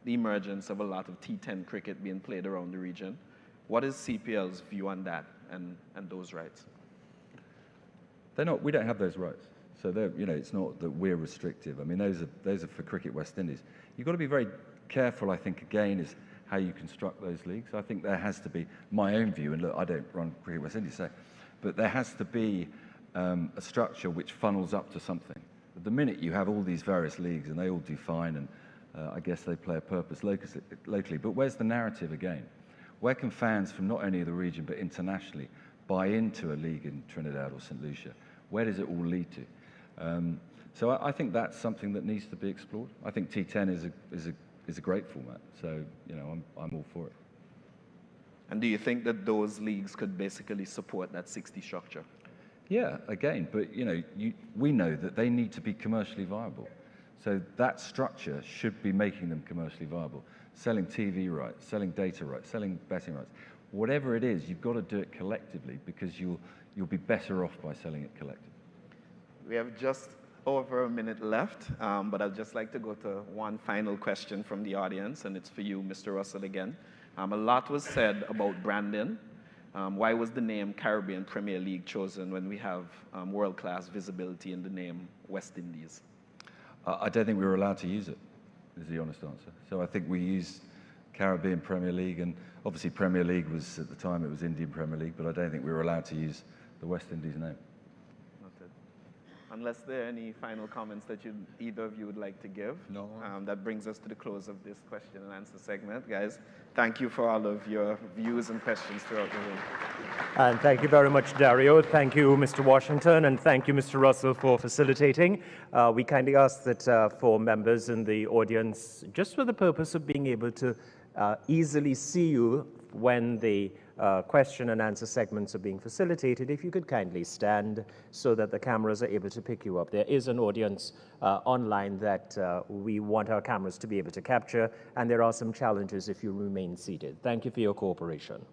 S4: the emergence of a lot of T10 cricket being played around the region. What is CPL's view on that and those rights?
S2: We don't have those rights. So it's not that we're restrictive. I mean, those are for Cricket West Indies. You've got to be very careful, I think, again, is how you construct those leagues. I think there has to be, my own view, and look, I don't run Cricket West Indies, but there has to be a structure which funnels up to something. At the minute, you have all these various leagues, and they all do fine, and I guess they play a purpose locally. But where's the narrative again? Where can fans from not only the region, but internationally, buy into a league in Trinidad or St. Lucia? Where does it all lead to? So I think that's something that needs to be explored. I think T10 is a great format, so I'm all for it.
S4: And do you think that those leagues could basically support that 60 structure?
S2: Yeah, again, but we know that they need to be commercially viable. So that structure should be making them commercially viable. Selling TV rights, selling data rights, selling betting rights. Whatever it is, you've got to do it collectively, because you'll be better off by selling it collectively.
S4: We have just over a minute left, but I'd just like to go to one final question from the audience, and it's for you, Mr. Russell, again. A lot was said about branding. Why was the name Caribbean Premier League chosen when we have world-class visibility in the name West Indies?
S2: I don't think we were allowed to use it, is the honest answer. So I think we used Caribbean Premier League, and obviously Premier League was, at the time, it was Indian Premier League, but I don't think we were allowed to use the West Indies name.
S4: Noted. Unless there are any final comments that either of you would like to give.
S3: No.
S4: That brings us to the close of this question and answer segment. Guys, thank you for all of your views and questions throughout the room.
S1: And thank you very much, Dario. Thank you, Mr. Washington, and thank you, Mr. Russell, for facilitating. We kindly ask that for members in the audience, just for the purpose of being able to easily see you when the question and answer segments are being facilitated, if you could kindly stand so that the cameras are able to pick you up. There is an audience online that we want our cameras to be able to capture, and there are some challenges if you remain seated. Thank you for your cooperation.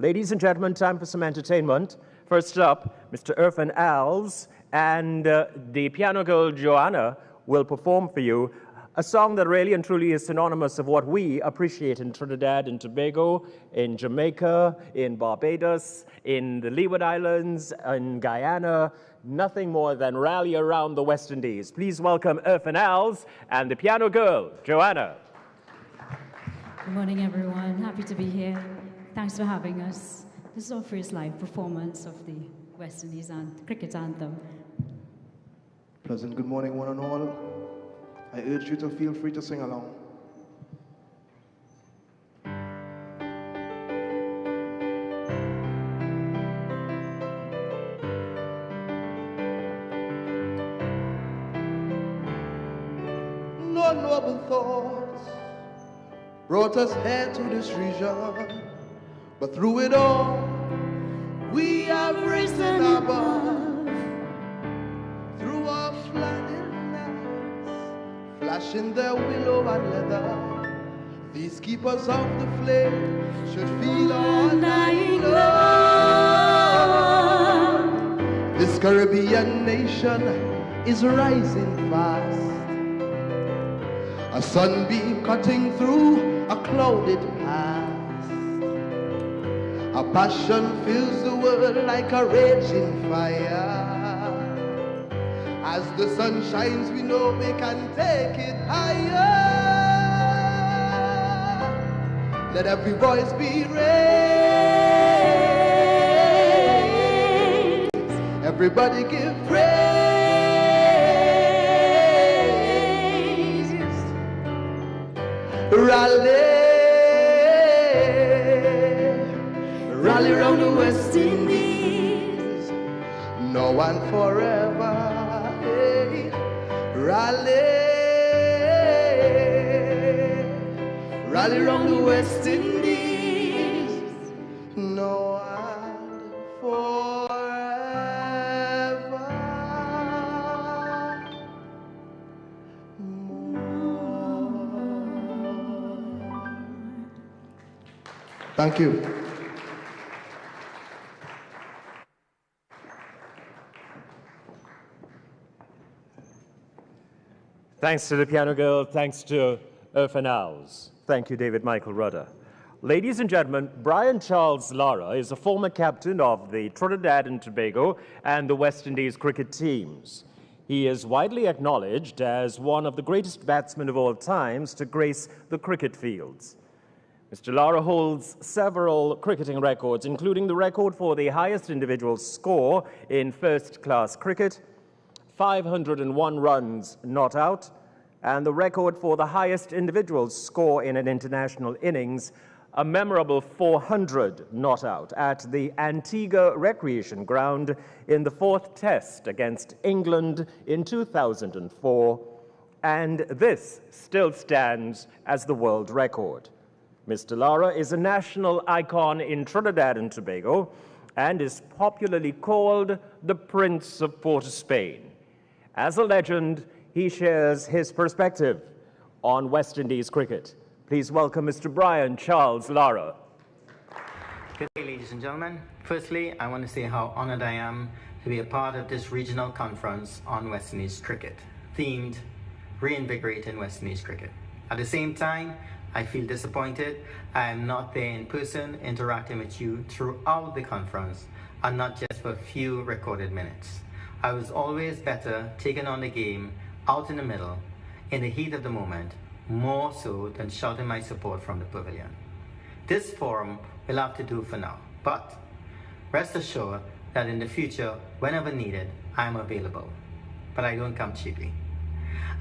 S1: Ladies and gentlemen, time for some entertainment. First up, Mr. Irfan Alves and the piano girl Joanna will perform for you a song that really and truly is synonymous of what we appreciate in Trinidad and Tobago, in Jamaica, in Barbados, in the Leeward Islands, in Guyana, nothing more than rally around the West Indies. Please welcome Irfan Alves and the piano girl, Joanna.
S10: Good morning, everyone. Happy to be here. Thanks for having us. This is our first live performance of the West Indies cricket anthem.
S11: Pleasant good morning, one and all. I urge you to feel free to sing along. No noble thoughts brought us here to this region, but through it all, we have risen above. Through our flying nights, flashing their willow and leather, these keepers of the flame should feel all night long. This Caribbean nation is rising fast, a sunbeam cutting through a clouded past. A passion fills the world like a raging fire. As the sun shines, we know we can take it higher. Let every voice be raised. Everybody give praise. Rally, rally round the West Indies, now and forever. Hey. Rally, rally round the West Indies, now and forever. Thank you.
S1: Thanks to the piano girl, thanks to Fanals. Thank you, David Michael Rudder. Ladies and gentlemen, Brian Charles Lara is a former captain of the Trinidad and Tobago and the West Indies cricket teams. He is widely acknowledged as one of the greatest batsmen of all times to grace the cricket fields. Mr. Lara holds several cricketing records, including the record for the highest individual score in first-class cricket, 501 runs not out, and the record for the highest individual score in an international innings, a memorable 400 not out at the Antigua Recreation Ground in the fourth test against England in 2004, and this still stands as the world record. Mr. Lara is a national icon in Trinidad and Tobago and is popularly called the Prince of Port of Spain. As a legend, he shares his perspective on West Indies cricket. Please welcome Mr. Brian Charles Lara.
S12: Good day, ladies and gentlemen. Firstly, I want to say how honored I am to be a part of this regional conference on West Indies cricket, themed Reinvigorating West Indies Cricket. At the same time, I feel disappointed I am not there in person interacting with you throughout the conference and not just for a few recorded minutes. I was always better taking on the game out in the middle, in the heat of the moment, more so than shouting my support from the pavilion. This forum will have to do for now, but rest assured that in the future, whenever needed, I am available. But I don't come cheaply.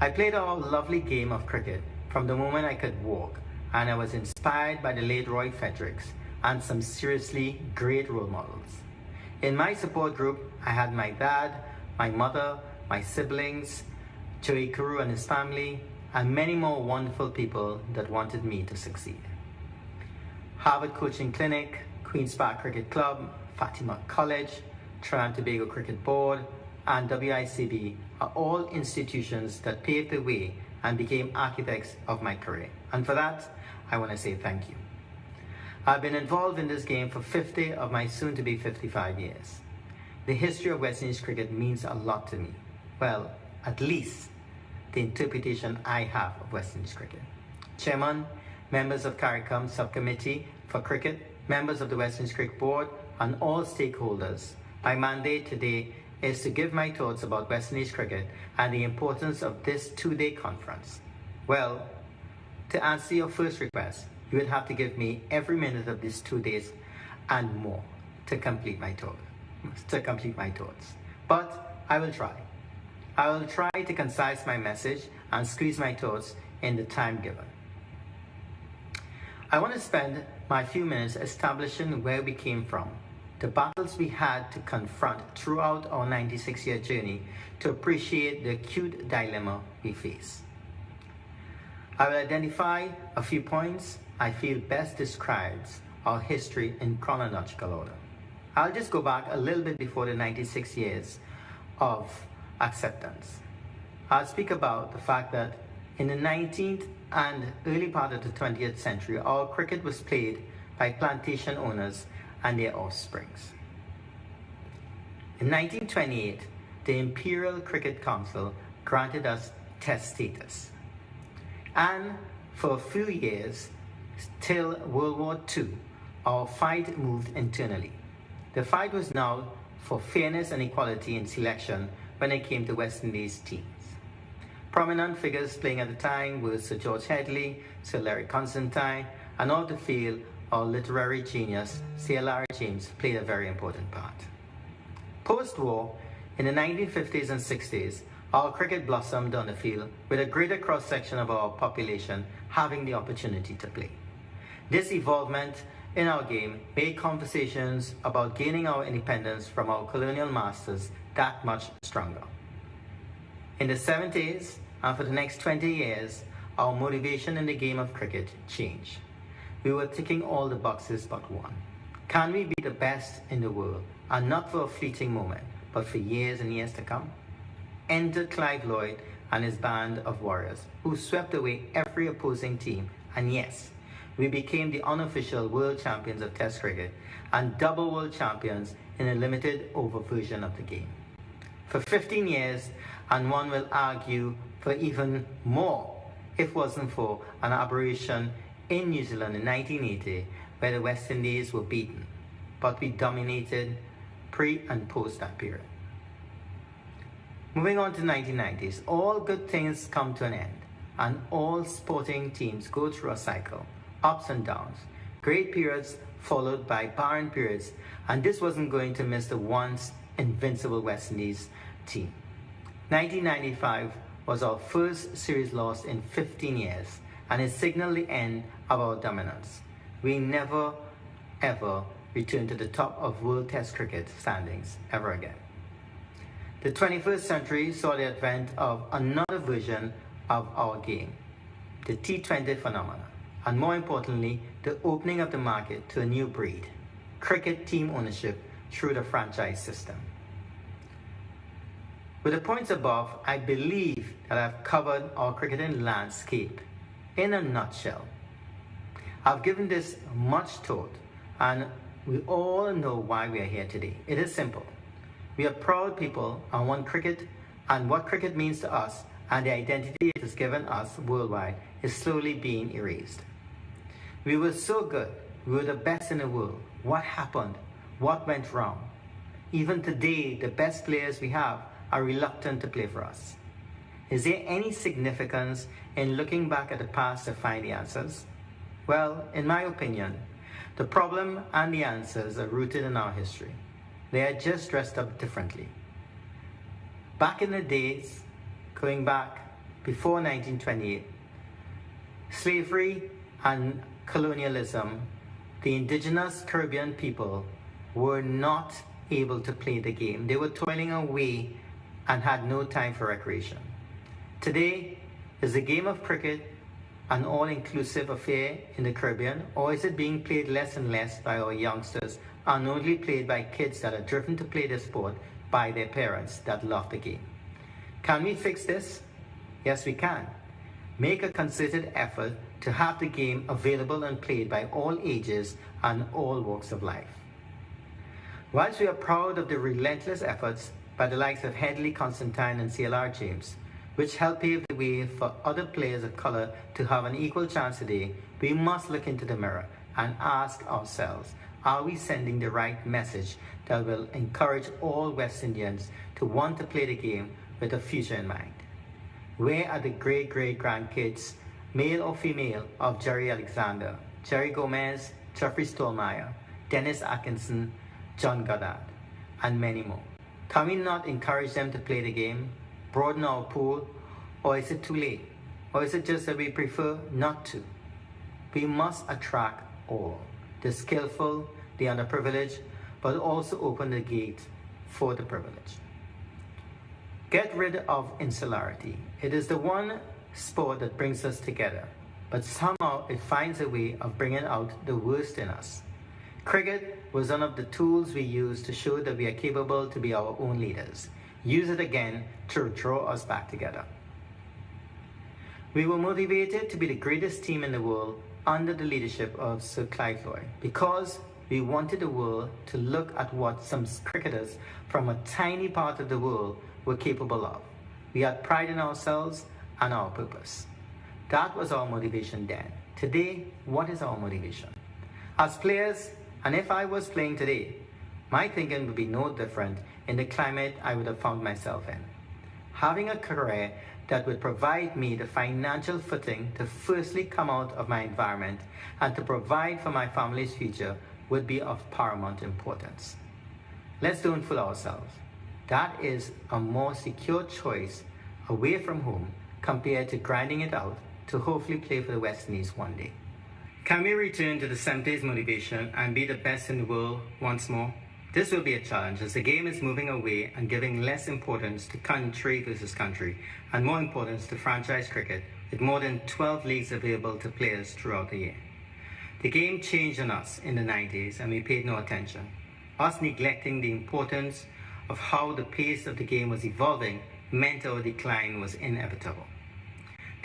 S12: I played a lovely game of cricket from the moment I could walk, and I was inspired by the late Roy Fredericks and some seriously great role models. In my support group, I had my dad, my mother, my siblings, Joey Kuru and his family, and many more wonderful people that wanted me to succeed. Harvard Coaching Clinic, Queen's Park Cricket Club, Fatima College, Trinidad and Tobago Cricket Board, and WICB are all institutions that paved the way and became architects of my career. And for that, I want to say thank you. I've been involved in this game for 50 of my soon-to-be 55 years. The history of West Indies cricket means a lot to me. Well, at least the interpretation I have of West Indies cricket. Chairman, members of CARICOM Subcommittee for Cricket, members of the West Indies Cricket Board, and all stakeholders, my mandate today is to give my thoughts about West Indies cricket and the importance of this two-day conference. Well, to answer your first request, you would have to give me every minute of these 2 days and more to complete my talk. to complete my thoughts. But I will try. I will try to concise my message and squeeze my thoughts in the time given. I want to spend my few minutes establishing where we came from, the battles we had to confront throughout our 96-year journey to appreciate the acute dilemma we face. I will identify a few points I feel best describes our history in chronological order. I'll just go back a little bit before the 96 years of acceptance. I'll speak about the fact that in the 19th and early part of the 20th century, our cricket was played by plantation owners and their offsprings. In 1928, the Imperial Cricket Council granted us test status. And for a few years, till World War II, our fight moved internally. The fight was now for fairness and equality in selection when it came to West Indies teams. Prominent figures playing at the time were Sir George Headley, Sir Larry Constantine, and all the field, our literary genius, Sir Lara James, played a very important part. Post-war, in the 1950s and 60s, our cricket blossomed on the field with a greater cross-section of our population having the opportunity to play. This evolvement in our game made conversations about gaining our independence from our colonial masters that much stronger. In the 70s, and for the next 20 years, our motivation in the game of cricket changed. We were ticking all the boxes but one. Can we be the best in the world, and not for a fleeting moment, but for years and years to come? Enter Clive Lloyd and his band of warriors, who swept away every opposing team, and yes, we became the unofficial world champions of Test cricket and double world champions in a limited over version of the game. For 15 years, and one will argue for even more, if it wasn't for an aberration in New Zealand in 1980, where the West Indies were beaten, but we dominated pre and post that period. Moving on to the 1990s, all good things come to an end, and all sporting teams go through a cycle, ups and downs, great periods followed by barren periods, and this wasn't going to miss the once invincible West Indies team. 1995 was our first series loss in 15 years, and it signaled the end of our dominance. We never, ever returned to the top of World Test cricket standings ever again. The 21st century saw the advent of another version of our game, the T20 phenomenon, and more importantly, the opening of the market to a new breed, cricket team ownership through the franchise system. With the points above, I believe that I've covered our cricketing landscape in a nutshell. I've given this much thought, and we all know why we are here today. It is simple. We are proud people and want cricket, and what cricket means to us and the identity it has given us worldwide is slowly being erased. We were so good. We were the best in the world. What happened? What went wrong? Even today, the best players we have are reluctant to play for us. Is there any significance in looking back at the past to find the answers? Well, in my opinion, the problem and the answers are rooted in our history. They are just dressed up differently. Back in the days, going back before 1928, slavery and colonialism, the indigenous Caribbean people were not able to play the game. They were toiling away and had no time for recreation. Today, is the game of cricket an all-inclusive affair in the Caribbean, or is it being played less and less by our youngsters and only played by kids that are driven to play the sport by their parents that love the game? Can we fix this? Yes, we can. Make a concerted effort to have the game available and played by all ages and all walks of life. Whilst we are proud of the relentless efforts by the likes of Headley, Constantine and Sir Lara James, which helped pave the way for other players of colour to have an equal chance today, we must look into the mirror and ask ourselves, are we sending the right message that will encourage all West Indians to want to play the game with a future in mind? Where are the great-great-grandkids, male or female, of Jerry Alexander, Jerry Gomez, Jeffrey Stolmeyer, Dennis Atkinson, John Goddard? and many more. Can we not encourage them to play the game, broaden our pool, or is it too late? Or is it just that we prefer not to? We must attract all, the skillful, the underprivileged, but also open the gate for the privileged. Get rid of insularity. It is the one sport that brings us together, but somehow it finds a way of bringing out the worst in us. Cricket was one of the tools we used to show that we are capable to be our own leaders. Use it again to draw us back together. We were motivated to be the greatest team in the world under the leadership of Sir Clive Lloyd because we wanted the world to look at what some cricketers from a tiny part of the world were capable of. We had pride in ourselves and our purpose. That was our motivation then. Today, what is our motivation? As players, and if I was playing today, my thinking would be no different in the climate I would have found myself in. Having a career that would provide me the financial footing to firstly come out of my environment and to provide for my family's future would be of paramount importance. Let's don't fool ourselves. That is a more secure choice away from home compared to grinding it out to hopefully play for the West Indies one day. Can we return to the 70s motivation and be the best in the world once more? This will be a challenge as the game is moving away and giving less importance to country versus country and more importance to franchise cricket with more than 12 leagues available to players throughout the year. The game changed on us in the 90s and we paid no attention. Us neglecting the importance of how the pace of the game was evolving meant our decline was inevitable.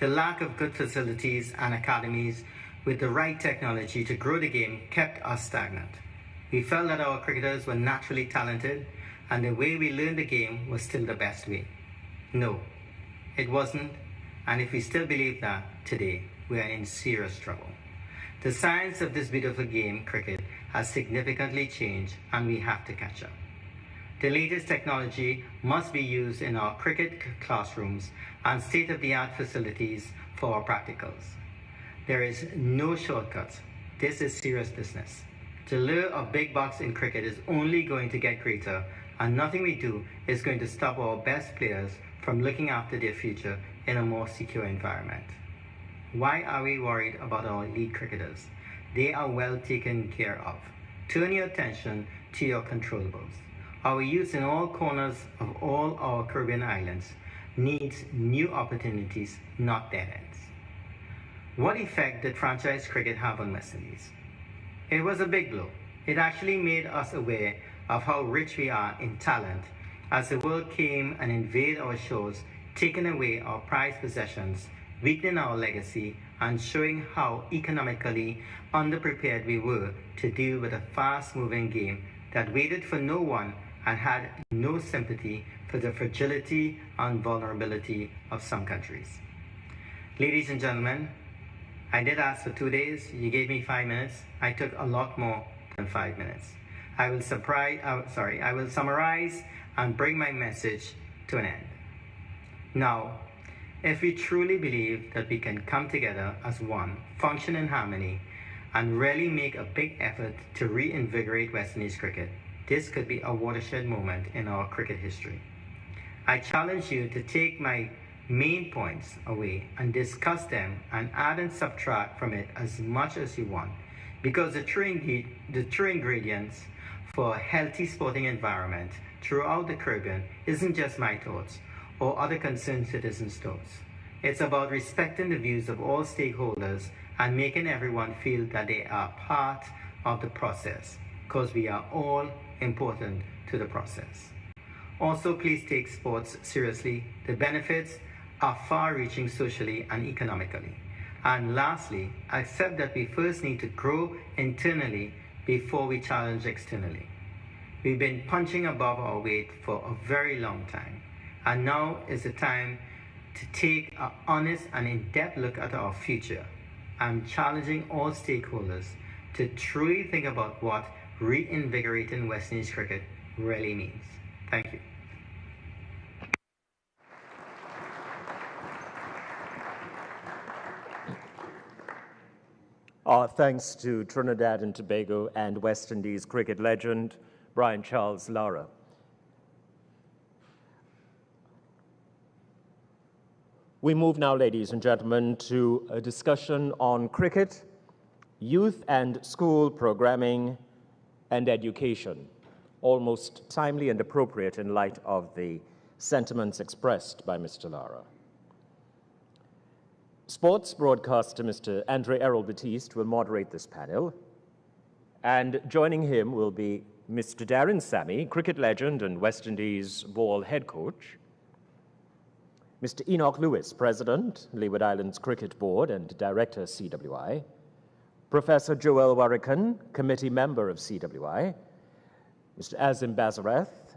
S12: The lack of good facilities and academies with the right technology to grow the game kept us stagnant. We felt that our cricketers were naturally talented and the way we learned the game was still the best way. No, it wasn't, and if we still believe that today, we are in serious trouble. The science of this beautiful game, cricket, has significantly changed and we have to catch up. The latest technology must be used in our cricket classrooms and state-of-the-art facilities for our practicals. There is no shortcut. This is serious business. The lure of big bucks in cricket is only going to get greater, and nothing we do is going to stop our best players from looking after their future in a more secure environment. Why are we worried about our elite cricketers? They are well taken care of. Turn your attention to your controllables. Our youth in all corners of all our Caribbean islands needs new opportunities, not dead ends. What effect did franchise cricket have on West Indies? It was a big blow. It actually made us aware of how rich we are in talent as the world came and invaded our shores, taking away our prized possessions, weakening our legacy, and showing how economically underprepared we were to deal with a fast-moving game that waited for no one and had no sympathy for the fragility and vulnerability of some countries. Ladies and gentlemen, I did ask for 2 days. You gave me 5 minutes. I took a lot more than 5 minutes. I will summarize and bring my message to an end. Now, if we truly believe that we can come together as one, function in harmony, and really make a big effort to reinvigorate West Indies cricket, this could be a watershed moment in our cricket history. I challenge you to take my main points away and discuss them and add and subtract from it as much as you want, because the true ingredients for a healthy sporting environment throughout the Caribbean isn't just my thoughts or other concerned citizens' thoughts. It's about respecting the views of all stakeholders and making everyone feel that they are part of the process, because we are all important to the process. Also, please take sports seriously. The benefits are far-reaching socially and economically. And lastly, accept that we first need to grow internally before we challenge externally. We've been punching above our weight for a very long time, and now is the time to take an honest and in-depth look at our future. I'm challenging all stakeholders to truly think about what reinvigorating West Indies cricket really means. Thank you.
S1: Our thanks to Trinidad and Tobago and West Indies cricket legend, Brian Charles Lara. We move now, ladies and gentlemen, to a discussion on cricket, youth and school programming, and education, almost timely and appropriate in light of the sentiments expressed by Mr. Lara. Sports broadcaster Mr. Andre Errol Batiste will moderate this panel, and joining him will be Mr. Darren Sammy, cricket legend and West Indies ball head coach, Mr. Enoch Lewis, President, Leeward Islands Cricket Board and Director, CWI, Professor Joel Warrican, Committee Member of CWI, Mr. Azim Bazareth,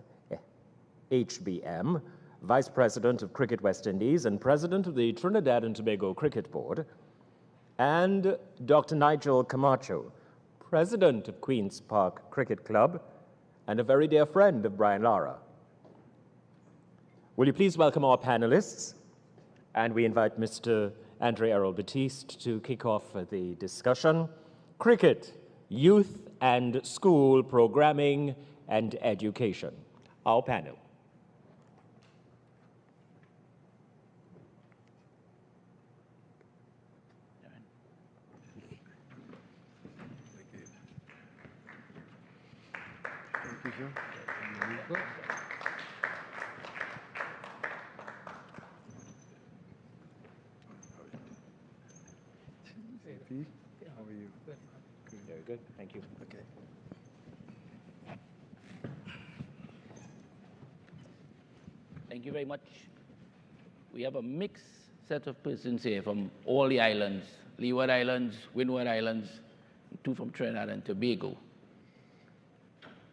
S1: HBM, Vice President of Cricket West Indies and President of the Trinidad and Tobago Cricket Board, and Dr. Nigel Camacho, President of Queen's Park Cricket Club and a very dear friend of Brian Lara. Will you please welcome our panelists? And we invite Mr. Andre Errol Batiste to kick off the discussion. Cricket, youth and school programming and education. Our panel.
S13: How are you? Good.
S1: Very good. Thank you.
S13: Okay.
S6: Thank you very much. We have a mixed set of persons here from all the islands, Leeward Islands, Windward Islands, two from Trinidad and Tobago.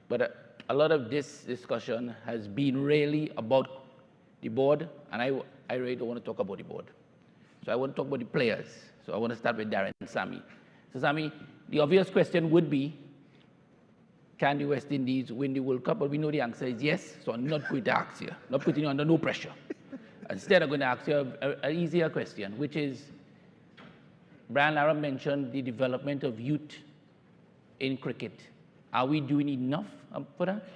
S6: But a lot of this discussion has been really about the board, and I really don't want to talk about the board. So I want to talk about the players. So I want to start with Darren Sammy. So Sammy, the obvious question would be, can the West Indies win the World Cup? But we know the answer is yes, so I'm not going to ask you, not putting you under no pressure. Instead, I'm going to ask you an easier question, which is, Brian Lara mentioned the development of youth in cricket. Are we doing enough for that?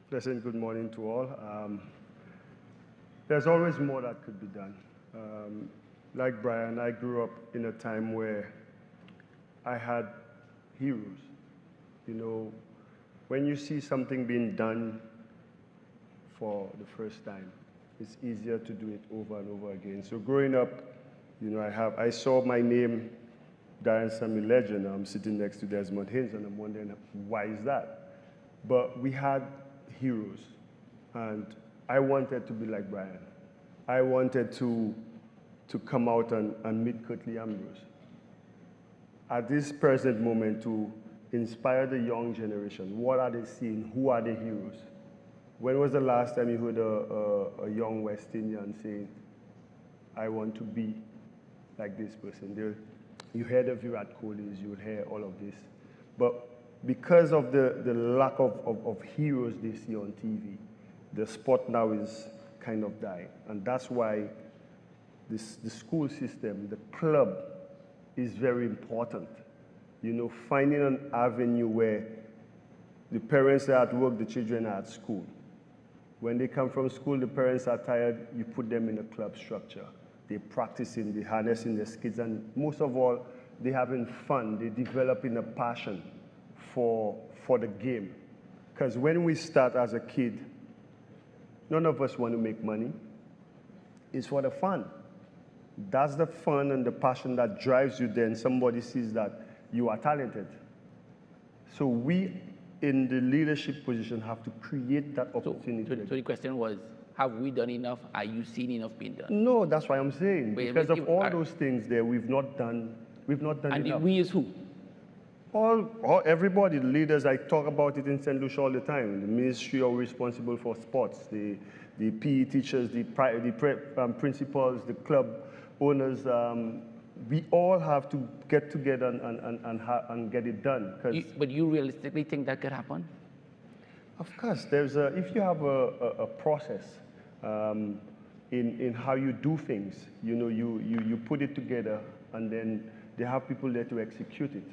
S13: Pleasant good morning to all. There's always more that could be done. Like Brian, I grew up in a time where I had heroes. You know, when you see something being done for the first time, it's easier to do it over and over again. So growing up, you know, I saw my name, Darren Sammy Legend. I'm sitting next to Desmond Haynes, and I'm wondering, why is that? But we had heroes, and I wanted to be like Brian. I wanted to come out and meet Curtly Ambrose. At this present moment, to inspire the young generation, what are they seeing? Who are the heroes? When was the last time you heard a young West Indian saying, I want to be like this person? You hear the Virat Kohlis, you hear all of this. But because of the lack of heroes they see on TV, the sport now is kind of dying. And that's why the school system, the club, is very important. You know, finding an avenue where the parents are at work, the children are at school. When they come from school, the parents are tired, you put them in a club structure. They're practicing, they're harnessing their skills, and most of all, they're having fun. They're developing a passion for the game. Because when we start as a kid, none of us want to make money. It's for the fun. That's the fun and the passion that drives you then. Somebody sees that you are talented. So we, in the leadership position, have to create that opportunity.
S6: So the question was, have we done enough? Are you seeing enough being done?
S13: No, that's why I'm saying. Because of all those things there, we've not done enough.
S6: And we is who?
S13: Everybody, the leaders, I talk about it in St. Lucia all the time. The ministry are responsible for sports, the PE teachers, the principals, the club owners. We all have to get together and get it done.
S6: But you realistically think that could happen?
S13: Of course. If you have a process in how you do things, you know, you put it together, and then they have people there to execute it.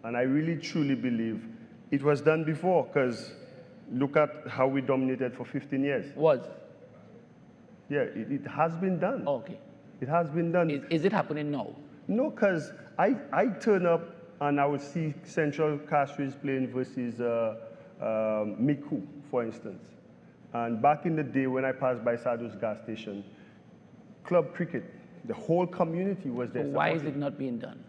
S13: And I really, truly believe it was done before, because look at how we dominated for 15 years. Yeah, it has been done.
S6: Oh, okay.
S13: It has been done.
S6: Is it happening now?
S13: No, because I turn up and I would see Central Castries playing versus Miku, for instance. And back in the day when I passed by Sado's gas station, club cricket, the whole community was there.
S6: So why is it not being done?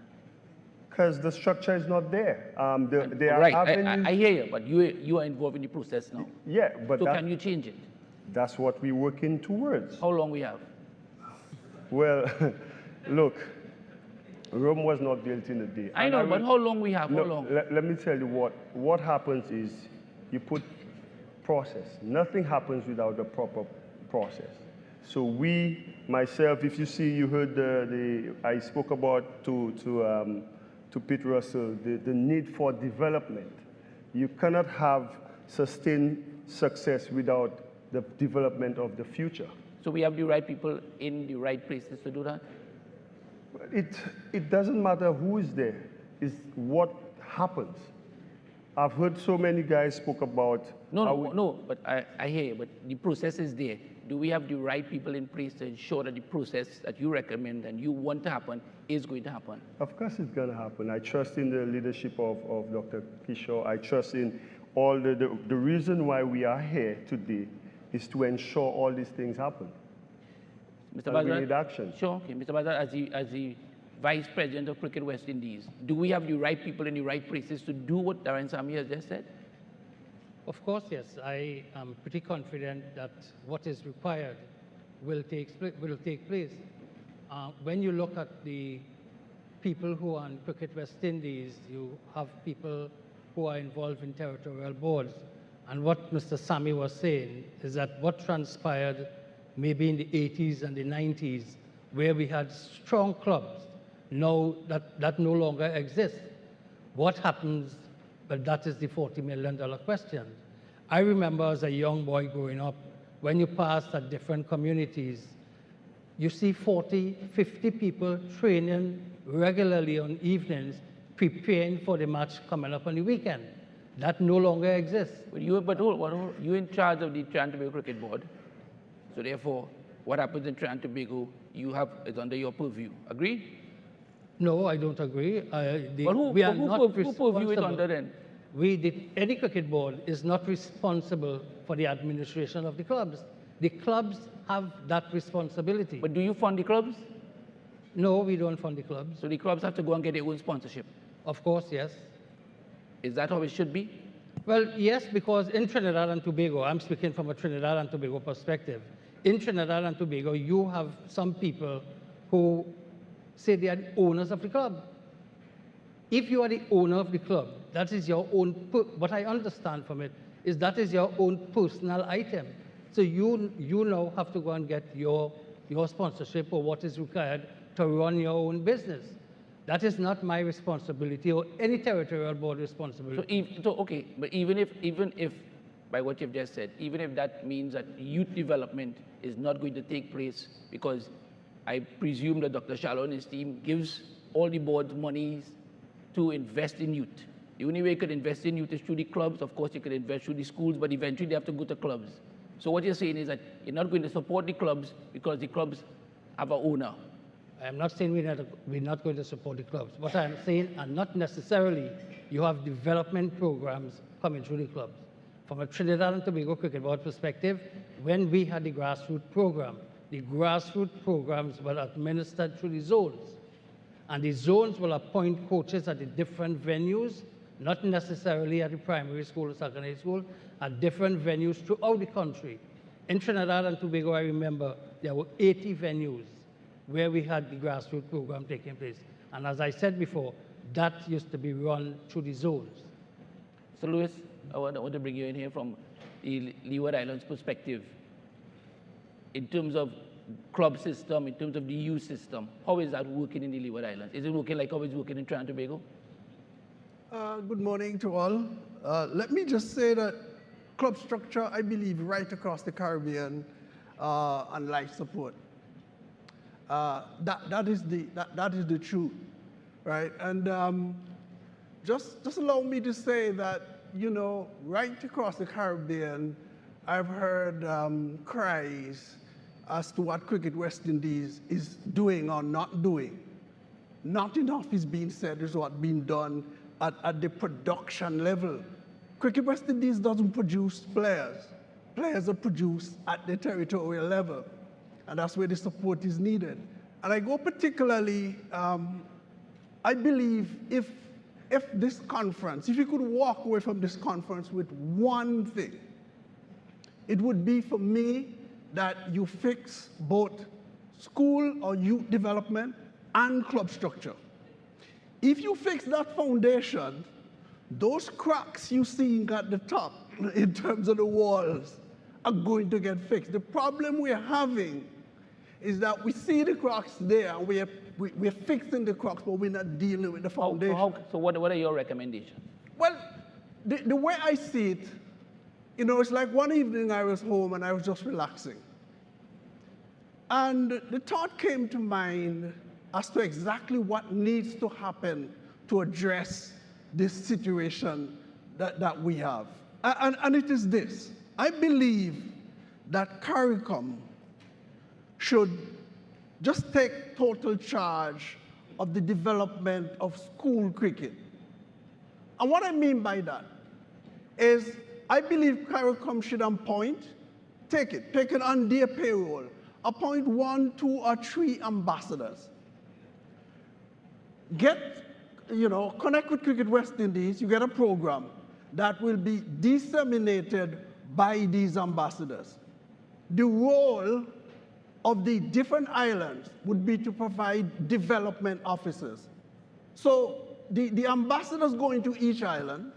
S13: Because the structure is not there. There are
S6: right,
S13: avenues.
S6: I hear you, but you are involved in the process now.
S13: Yeah, but
S6: so can you change it?
S13: That's what we're working towards.
S6: How long we have?
S13: Well, look, Rome was not built in a day.
S6: I know, but how long we have?
S13: No,
S6: how long?
S13: Let me tell you what happens is you put process. Nothing happens without the proper process. So myself, if you see, you heard I spoke about to Pete Russell, the need for development. You cannot have sustained success without the development of the future.
S6: So we have the right people in the right places to do that?
S13: It doesn't matter who is there, it's what happens. I've heard so many guys spoke about...
S6: No, but I hear you, but the process is there. Do we have the right people in place to ensure that the process that you recommend and you want to happen is going to happen?
S13: Of course it's going to happen. I trust in the leadership of Dr. Kishore. I trust in all the reason why we are here today is to ensure all these things happen.
S6: Mr. Bazar,
S13: we need action.
S6: Sure, okay. Mr. Bazar, as the Vice President of Cricket West Indies, do we have the right people in the right places to do what Darren Sami has just said?
S14: Of course, yes. I am pretty confident that what is required will take place. When you look at the people who are in Cricket West Indies, you have people who are involved in territorial boards. And what Mr. Sami was saying is that what transpired maybe in the 80s and the 90s, where we had strong clubs, now that no longer exists. What happens? But that is the $40 million question. I remember as a young boy growing up, when you passed at different communities, you see 40, 50 people training regularly on evenings, preparing for the match coming up on the weekend. That no longer exists.
S6: But you're in charge of the Trinidad and Tobago Cricket Board, so therefore, what happens in Trinidad and Tobago, is under your purview. Agree?
S14: No, I don't agree.
S6: Who purview it under then?
S14: Any cricket board is not responsible for the administration of the clubs. The clubs have that responsibility.
S6: But do you fund the clubs?
S14: No, we don't fund the clubs.
S6: So the clubs have to go and get their own sponsorship?
S14: Of course, yes.
S6: Is that how it should be?
S14: Well, yes, because in Trinidad and Tobago, I'm speaking from a Trinidad and Tobago perspective. In Trinidad and Tobago, you have some people who say they are the owners of the club. If you are the owner of the club, that is your own, what I understand from it is that is your own personal item. So you now have to go and get your sponsorship or what is required to run your own business. That is not my responsibility or any territorial board responsibility.
S6: Okay, but even if, by what you've just said, even if that means that youth development is not going to take place, because I presume that Dr. Shallow and his team gives all the boards monies to invest in youth. The only way you could invest in youth is through the clubs. Of course, you could invest through the schools, but eventually they have to go to clubs. So what you're saying is that you're not going to support the clubs because the clubs have an owner.
S14: I'm not saying we're not going to support the clubs. What I'm saying, and not necessarily, you have development programs coming through the clubs. From a Trinidad and Tobago Cricket Board perspective, when we had the grassroots programs were administered through the zones. And the zones will appoint coaches at the different venues, not necessarily at the primary school or secondary school, at different venues throughout the country. In Trinidad and Tobago, I remember there were 80 venues where we had the grassroots program taking place. And as I said before, that used to be run through the zones.
S6: So Louis, I want to bring you in here from the Leeward Islands perspective. In terms of club system, in terms of the youth system, how is that working in the Leeward Islands? Is it working like how it's working in Trinidad and Tobago?
S15: Good morning to all. Let me just say that club structure, I believe, right across the Caribbean and life support. That is the truth, right? And just allow me to say that, you know, right across the Caribbean, I've heard cries as to what Cricket West Indies is doing or not doing. Not enough is being said is what's being done at the production level. Cricket West Indies doesn't produce players. Players are produced at the territorial level, and that's where the support is needed. And I go particularly, I believe if this conference, if you could walk away from this conference with one thing, it would be for me that you fix both school or youth development and club structure. If you fix that foundation, those cracks you see at the top in terms of the walls are going to get fixed. The problem we're having is that we see the cracks there, and we're fixing the cracks, but we're not dealing with the foundation.
S6: So what are your recommendations?
S15: Well, the way I see it, you know, it's like one evening I was home and I was just relaxing. And the thought came to mind as to exactly what needs to happen to address this situation that we have. And it is this. I believe that CARICOM should just take total charge of the development of school cricket. And what I mean by that is I believe CARICOM should appoint, take it on their payroll, appoint 1, 2, or 3 ambassadors. Connect with Cricket West Indies, you get a program that will be disseminated by these ambassadors. The role of the different islands would be to provide development officers. So the ambassadors go into each island,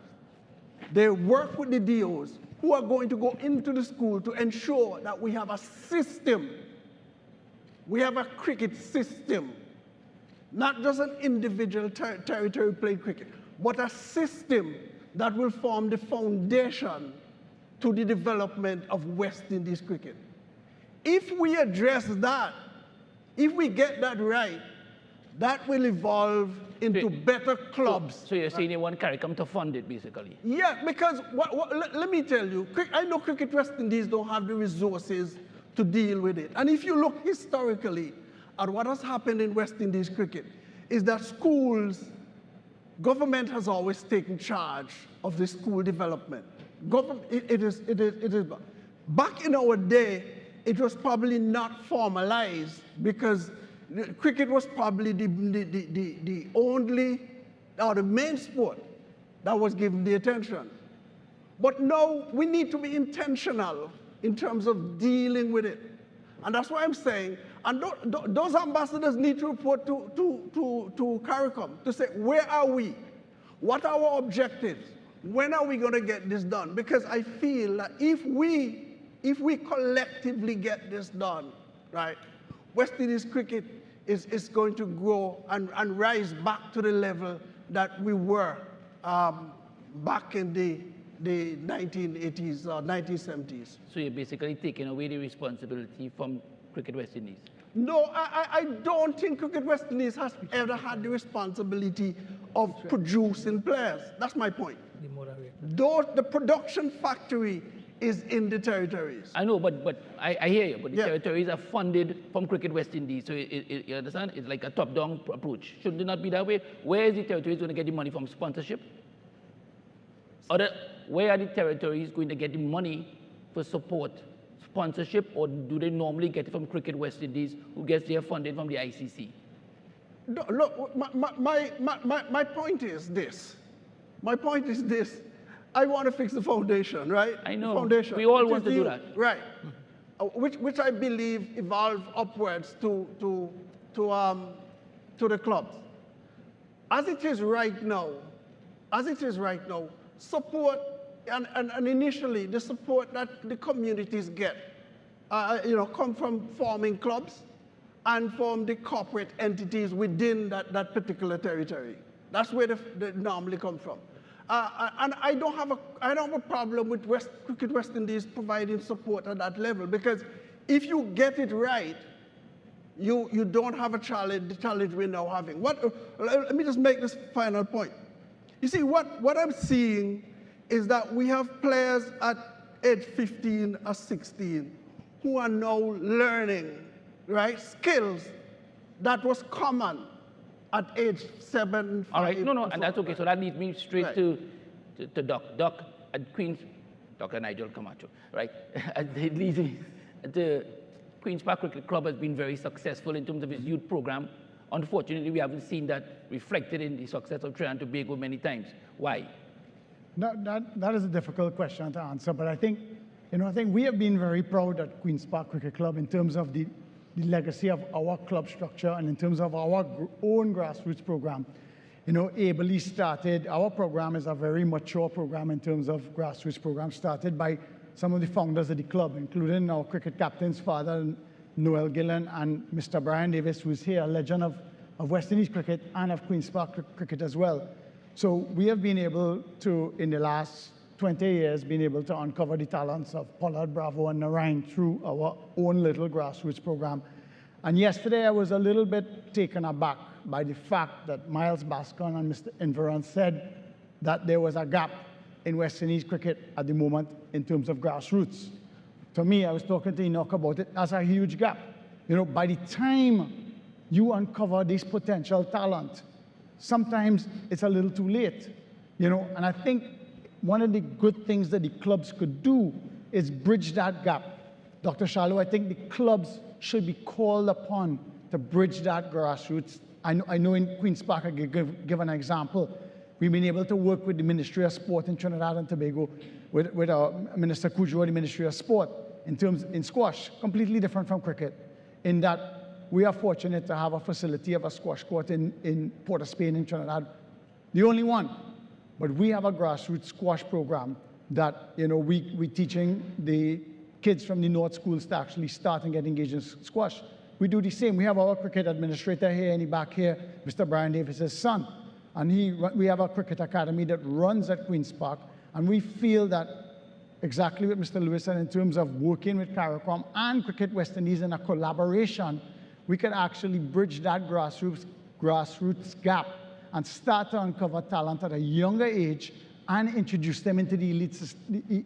S15: they work with the DOs who are going to go into the school to ensure that we have a system. We have a cricket system, not just an individual territory played cricket, but a system that will form the foundation to the development of West Indies cricket. If we address that, if we get that right, that will evolve into better clubs.
S6: So you're saying you want CARICOM to fund it, basically?
S15: Yeah, because let me tell you, I know Cricket West Indies don't have the resources to deal with it. And if you look historically at what has happened in West Indies cricket, is that schools, government has always taken charge of the school development. It is. Back in our day, it was probably not formalized because cricket was probably the only, or the main sport that was given the attention. But now we need to be intentional in terms of dealing with it. And that's why I'm saying, and those ambassadors need to report to CARICOM to say, where are we? What are our objectives? When are we going to get this done? Because I feel that if we collectively get this done, right, West Indies cricket is going to grow and rise back to the level that we were back in the 1980s or 1970s.
S6: So you're basically taking away the responsibility from Cricket West Indies?
S15: No, I don't think Cricket West Indies has ever had the responsibility of producing players. That's my point. The production factory is in the territories.
S6: I know, but I hear you, but the territories are funded from Cricket West Indies, so you understand? It's like a top-down approach. Shouldn't it not be that way? Where is the territories going to get the money from? Sponsorship? Where are the territories going to get the money for support? Sponsorship, or do they normally get it from Cricket West Indies, who gets their funding from the ICC?
S15: No, look, my point is this. My point is this. I want to fix the foundation, right?
S6: I know.
S15: Foundation.
S6: We all want to do that.
S15: Right. Which I believe evolve upwards to the clubs. As it is right now, support, and initially the support that the communities get, come from forming clubs and from the corporate entities within that particular territory. That's where they normally come from. And I don't have a problem with Cricket West Indies providing support at that level, because if you get it right, you don't have the challenge we're now having. Let me just make this final point. You see, what I'm seeing is that we have players at age 15 or 16 who are now learning, right, skills that was common at age 7, 5.
S6: All right, no, and that's okay. So that leads me straight
S15: Right.
S6: to Doc at Queens, Dr. Nigel Camacho, right? It leads me to Queens Park Cricket Club has been very successful in terms of its youth program. Unfortunately, we haven't seen that reflected in the success of Trinidad and Tobago many times. Why?
S16: That is a difficult question to answer, but I think we have been very proud at Queen's Park Cricket Club in terms of the legacy of our club structure and in terms of our own grassroots program. Ably started, our program is a very mature program in terms of grassroots program, started by some of the founders of the club, including our cricket captain's father, Noel Gillen, and Mr. Brian Davis, who's here, a legend of West Indies cricket and of Queen's Park cricket as well. So we have been able to, in the last 20 years, been able to uncover the talents of Pollard, Bravo, and Narayan through our own little grassroots program. And yesterday I was a little bit taken aback by the fact that Miles Bascon and Mr. Inveron said that there was a gap in West Indies cricket at the moment in terms of grassroots. To me, I was talking to Enoch about it, that's a huge gap. By the time you uncover this potential talent, sometimes it's a little too late. And I think one of the good things that the clubs could do is bridge that gap. Dr. Shallow, I think the clubs should be called upon to bridge that grassroots. I know in Queen's Park, I could give an example. We've been able to work with the Ministry of Sport in Trinidad and Tobago, with our Minister Kudrow, the Ministry of Sport, in squash, completely different from cricket, in that we are fortunate to have a facility of a squash court in Port of Spain in Trinidad, the only one. But we have a grassroots squash program that we're teaching the kids from the North schools to actually start and get engaged in squash. We do the same. We have our cricket administrator here in the back here, Mr. Brian Davis' son. And we have a cricket academy that runs at Queen's Park. And we feel that exactly what Mr. Lewis said in terms of working with CARICOM and Cricket West Indies in a collaboration, we can actually bridge that grassroots gap and start to uncover talent at a younger age and introduce them into the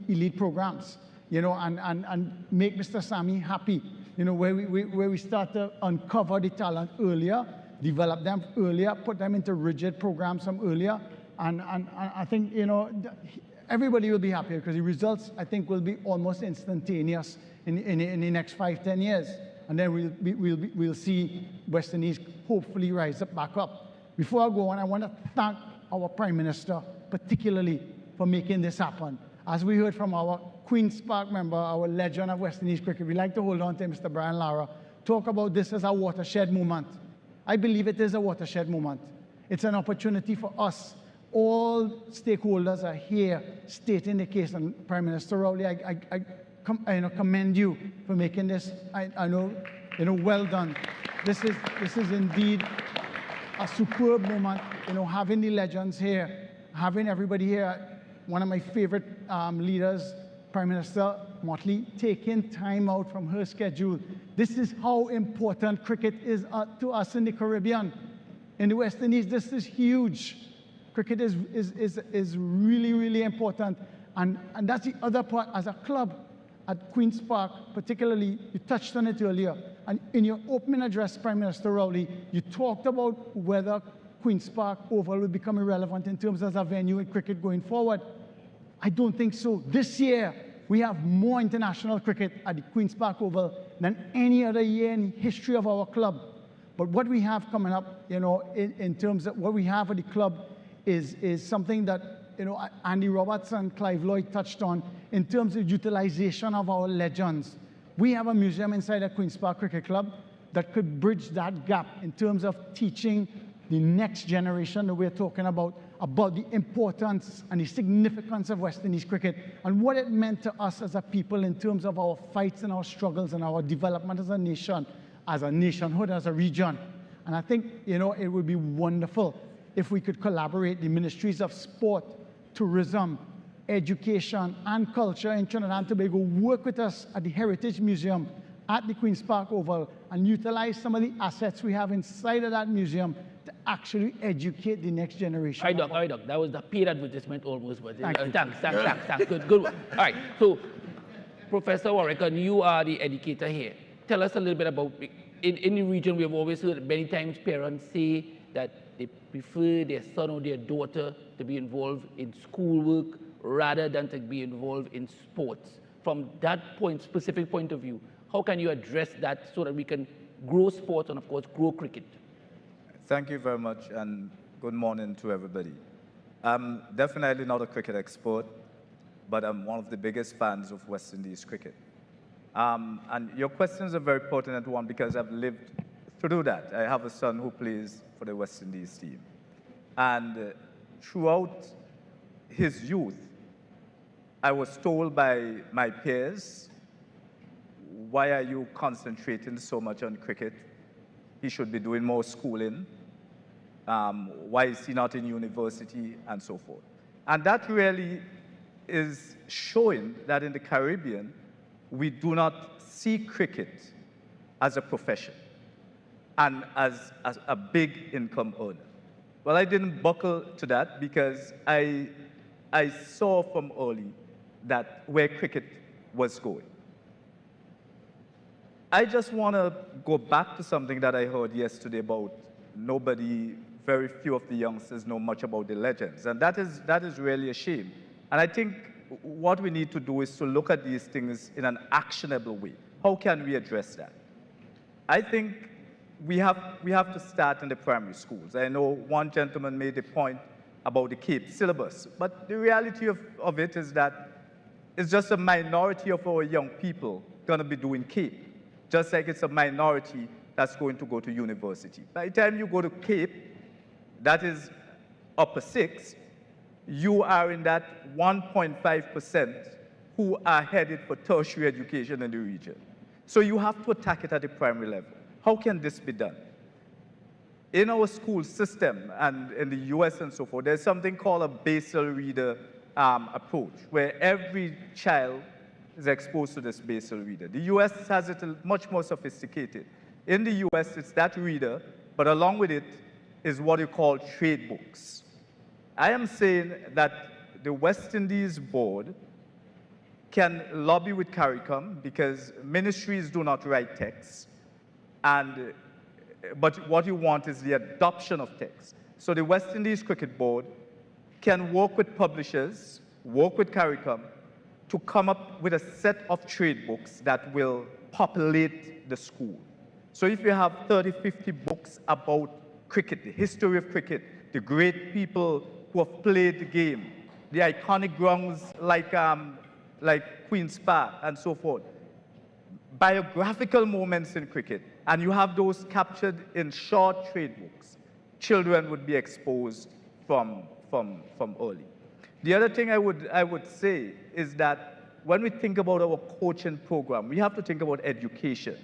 S16: elite programs, and make Mr. Sami happy, where we start to uncover the talent earlier, develop them earlier, put them into rigid programs from earlier, and I think, everybody will be happy because the results, I think, will be almost instantaneous in the next 5-10 years. And then we'll see West Indies hopefully rise back up. Before I go on, I want to thank our Prime Minister particularly for making this happen. As we heard from our Queen's Park member, our legend of West Indies cricket, we like to hold on to Mr. Brian Lara, talk about this as a watershed moment. I believe it is a watershed moment. It's an opportunity for us. All stakeholders are here stating the case, and Prime Minister Rowley, I commend you for making this. I know, well done. This is indeed a superb moment. Having the legends here, having everybody here. One of my favorite leaders, Prime Minister Motley, taking time out from her schedule. This is how important cricket is to us in the Caribbean. In the West Indies, this is huge. Cricket is really, really important. And that's the other part as a club at Queen's Park, particularly, you touched on it earlier. And in your opening address, Prime Minister Rowley, you talked about whether Queen's Park Oval will become irrelevant in terms of a venue in cricket going forward. I don't think so. This year, we have more international cricket at the Queen's Park Oval than any other year in the history of our club. But what we have coming up, in terms of what we have at the club is something that, Andy Roberts and Clive Lloyd touched on in terms of utilization of our legends. We have a museum inside the Queen's Park Cricket Club that could bridge that gap in terms of teaching the next generation that we're talking about the importance and the significance of West Indies cricket and what it meant to us as a people in terms of our fights and our struggles and our development as a nation, as a nationhood, as a region. And I think, it would be wonderful if we could collaborate, the ministries of sport, tourism, education, and culture in Trinidad and Tobago, work with us at the Heritage Museum at the Queen's Park Oval and utilize some of the assets we have inside of that museum to actually educate the next generation.
S6: All right, Doc. That was the paid advertisement almost, but
S16: Thank you.
S6: Thanks. Good one. All right, so Professor Warwick, and you are the educator here. Tell us a little bit about, in the region, we've always heard many times parents say that they prefer their son or their daughter to be involved in schoolwork rather than to be involved in sports. From that specific point of view, how can you address that so that we can grow sports and, of course, grow cricket?
S17: Thank you very much, and good morning to everybody. I'm definitely not a cricket expert, but I'm one of the biggest fans of West Indies cricket. And your question is a very pertinent one because I've lived through that. I have a son who plays for the West Indies team. And throughout his youth, I was told by my peers, why are you concentrating so much on cricket? He should be doing more schooling. Why is he not in university, and so forth. And that really is showing that in the Caribbean, we do not see cricket as a profession and as a big income earner. Well, I didn't buckle to that because I saw from early that where cricket was going. I just want to go back to something that I heard yesterday about very few of the youngsters know much about the legends, and that is really a shame. And I think what we need to do is to look at these things in an actionable way. How can we address that? I think we have to start in the primary schools. I know one gentleman made a point about the CAPE syllabus, but the reality of it is that it's just a minority of our young people going to be doing CAPE, just like it's a minority that's going to go to university. By the time you go to CAPE, that is upper six, you are in that 1.5% who are headed for tertiary education in the region. So you have to attack it at the primary level. How can this be done? In our school system and in the US and so forth, there's something called a basal reader approach, where every child is exposed to this basal reader. The US has it much more sophisticated. In the US, it's that reader, but along with it is what you call trade books. I am saying that the West Indies board can lobby with CARICOM because ministries do not write texts, but what you want is the adoption of text. So the West Indies Cricket Board can work with publishers, work with CARICOM, to come up with a set of trade books that will populate the school. So if you have 30, 50 books about cricket, the history of cricket, the great people who have played the game, the iconic grounds like Queen's Park and so forth, biographical moments in cricket, and you have those captured in short trade books, children would be exposed from early. The other thing I would say is that when we think about our coaching program, we have to think about education.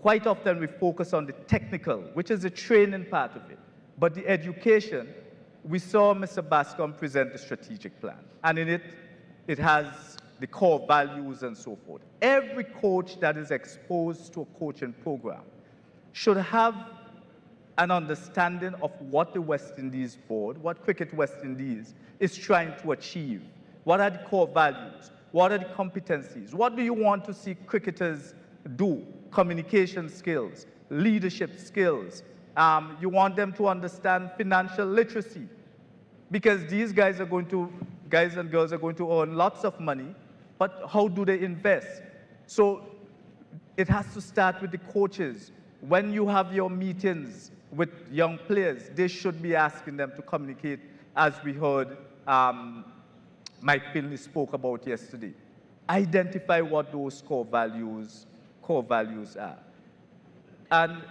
S17: Quite often we focus on the technical, which is the training part of it. But the education, we saw Mr. Bascom present the strategic plan. And in it, it has the core values and so forth. Every coach that is exposed to a coaching program should have an understanding of what the West Indies board, what Cricket West Indies is trying to achieve. What are the core values? What are the competencies? What do you want to see cricketers do? Communication skills, leadership skills. You want them to understand financial literacy, because these guys and girls are going to earn lots of money, but how do they invest? So it has to start with the coaches. When you have your meetings with young players, they should be asking them to communicate, as we heard Mike Finley spoke about yesterday. Identify what those core values are. And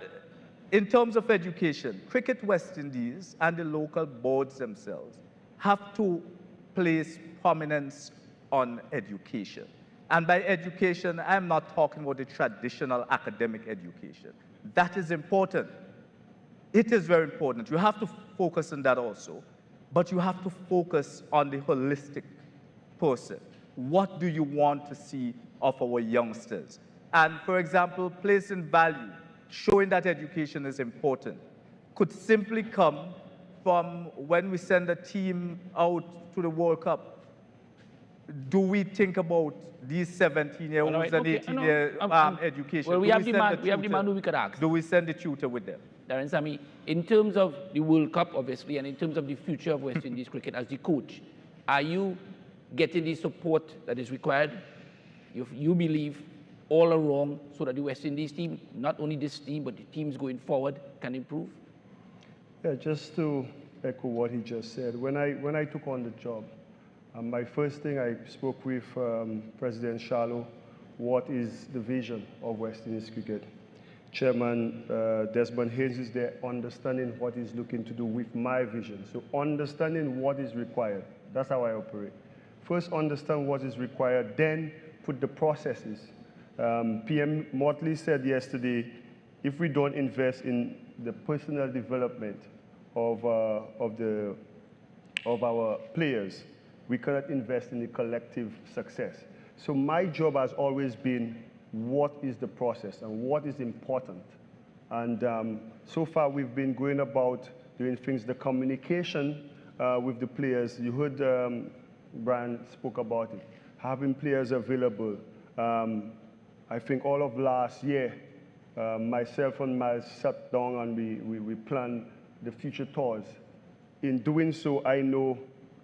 S17: in terms of education, Cricket West Indies and the local boards themselves have to place prominence on education. And by education, I'm not talking about the traditional academic education. That is important. It is very important. You have to focus on that also, but you have to focus on the holistic person. What do you want to see of our youngsters? And for example, placing value, showing that education is important, could simply come from when we send a team out to the World Cup. do we think about these 17-year-olds and 18-year education?
S6: Well, we have the man who we could ask.
S17: Do we send the tutor with them?
S6: Darren Sammy, in terms of the World Cup, obviously, and in terms of the future of West Indies cricket as the coach, are you getting the support that is required? You believe all along so that the West Indies team, not only this team, but the teams going forward, can improve?
S13: Yeah, just to echo what he just said, when I took on the job, my first thing I spoke with President Shallow, what is the vision of West Indies cricket? Chairman Desmond Hayes is there understanding what he's looking to do with my vision. So understanding what is required, that's how I operate. First understand what is required, then put the processes. PM Motley said yesterday, if we don't invest in the personal development of our players, we cannot invest in the collective success. So my job has always been, what is the process and what is important? And so far we've been going about doing things, the communication with the players. You heard Brian spoke about it, having players available. I think all of last year, myself and Miles sat down and we planned the future tours. In doing so, I know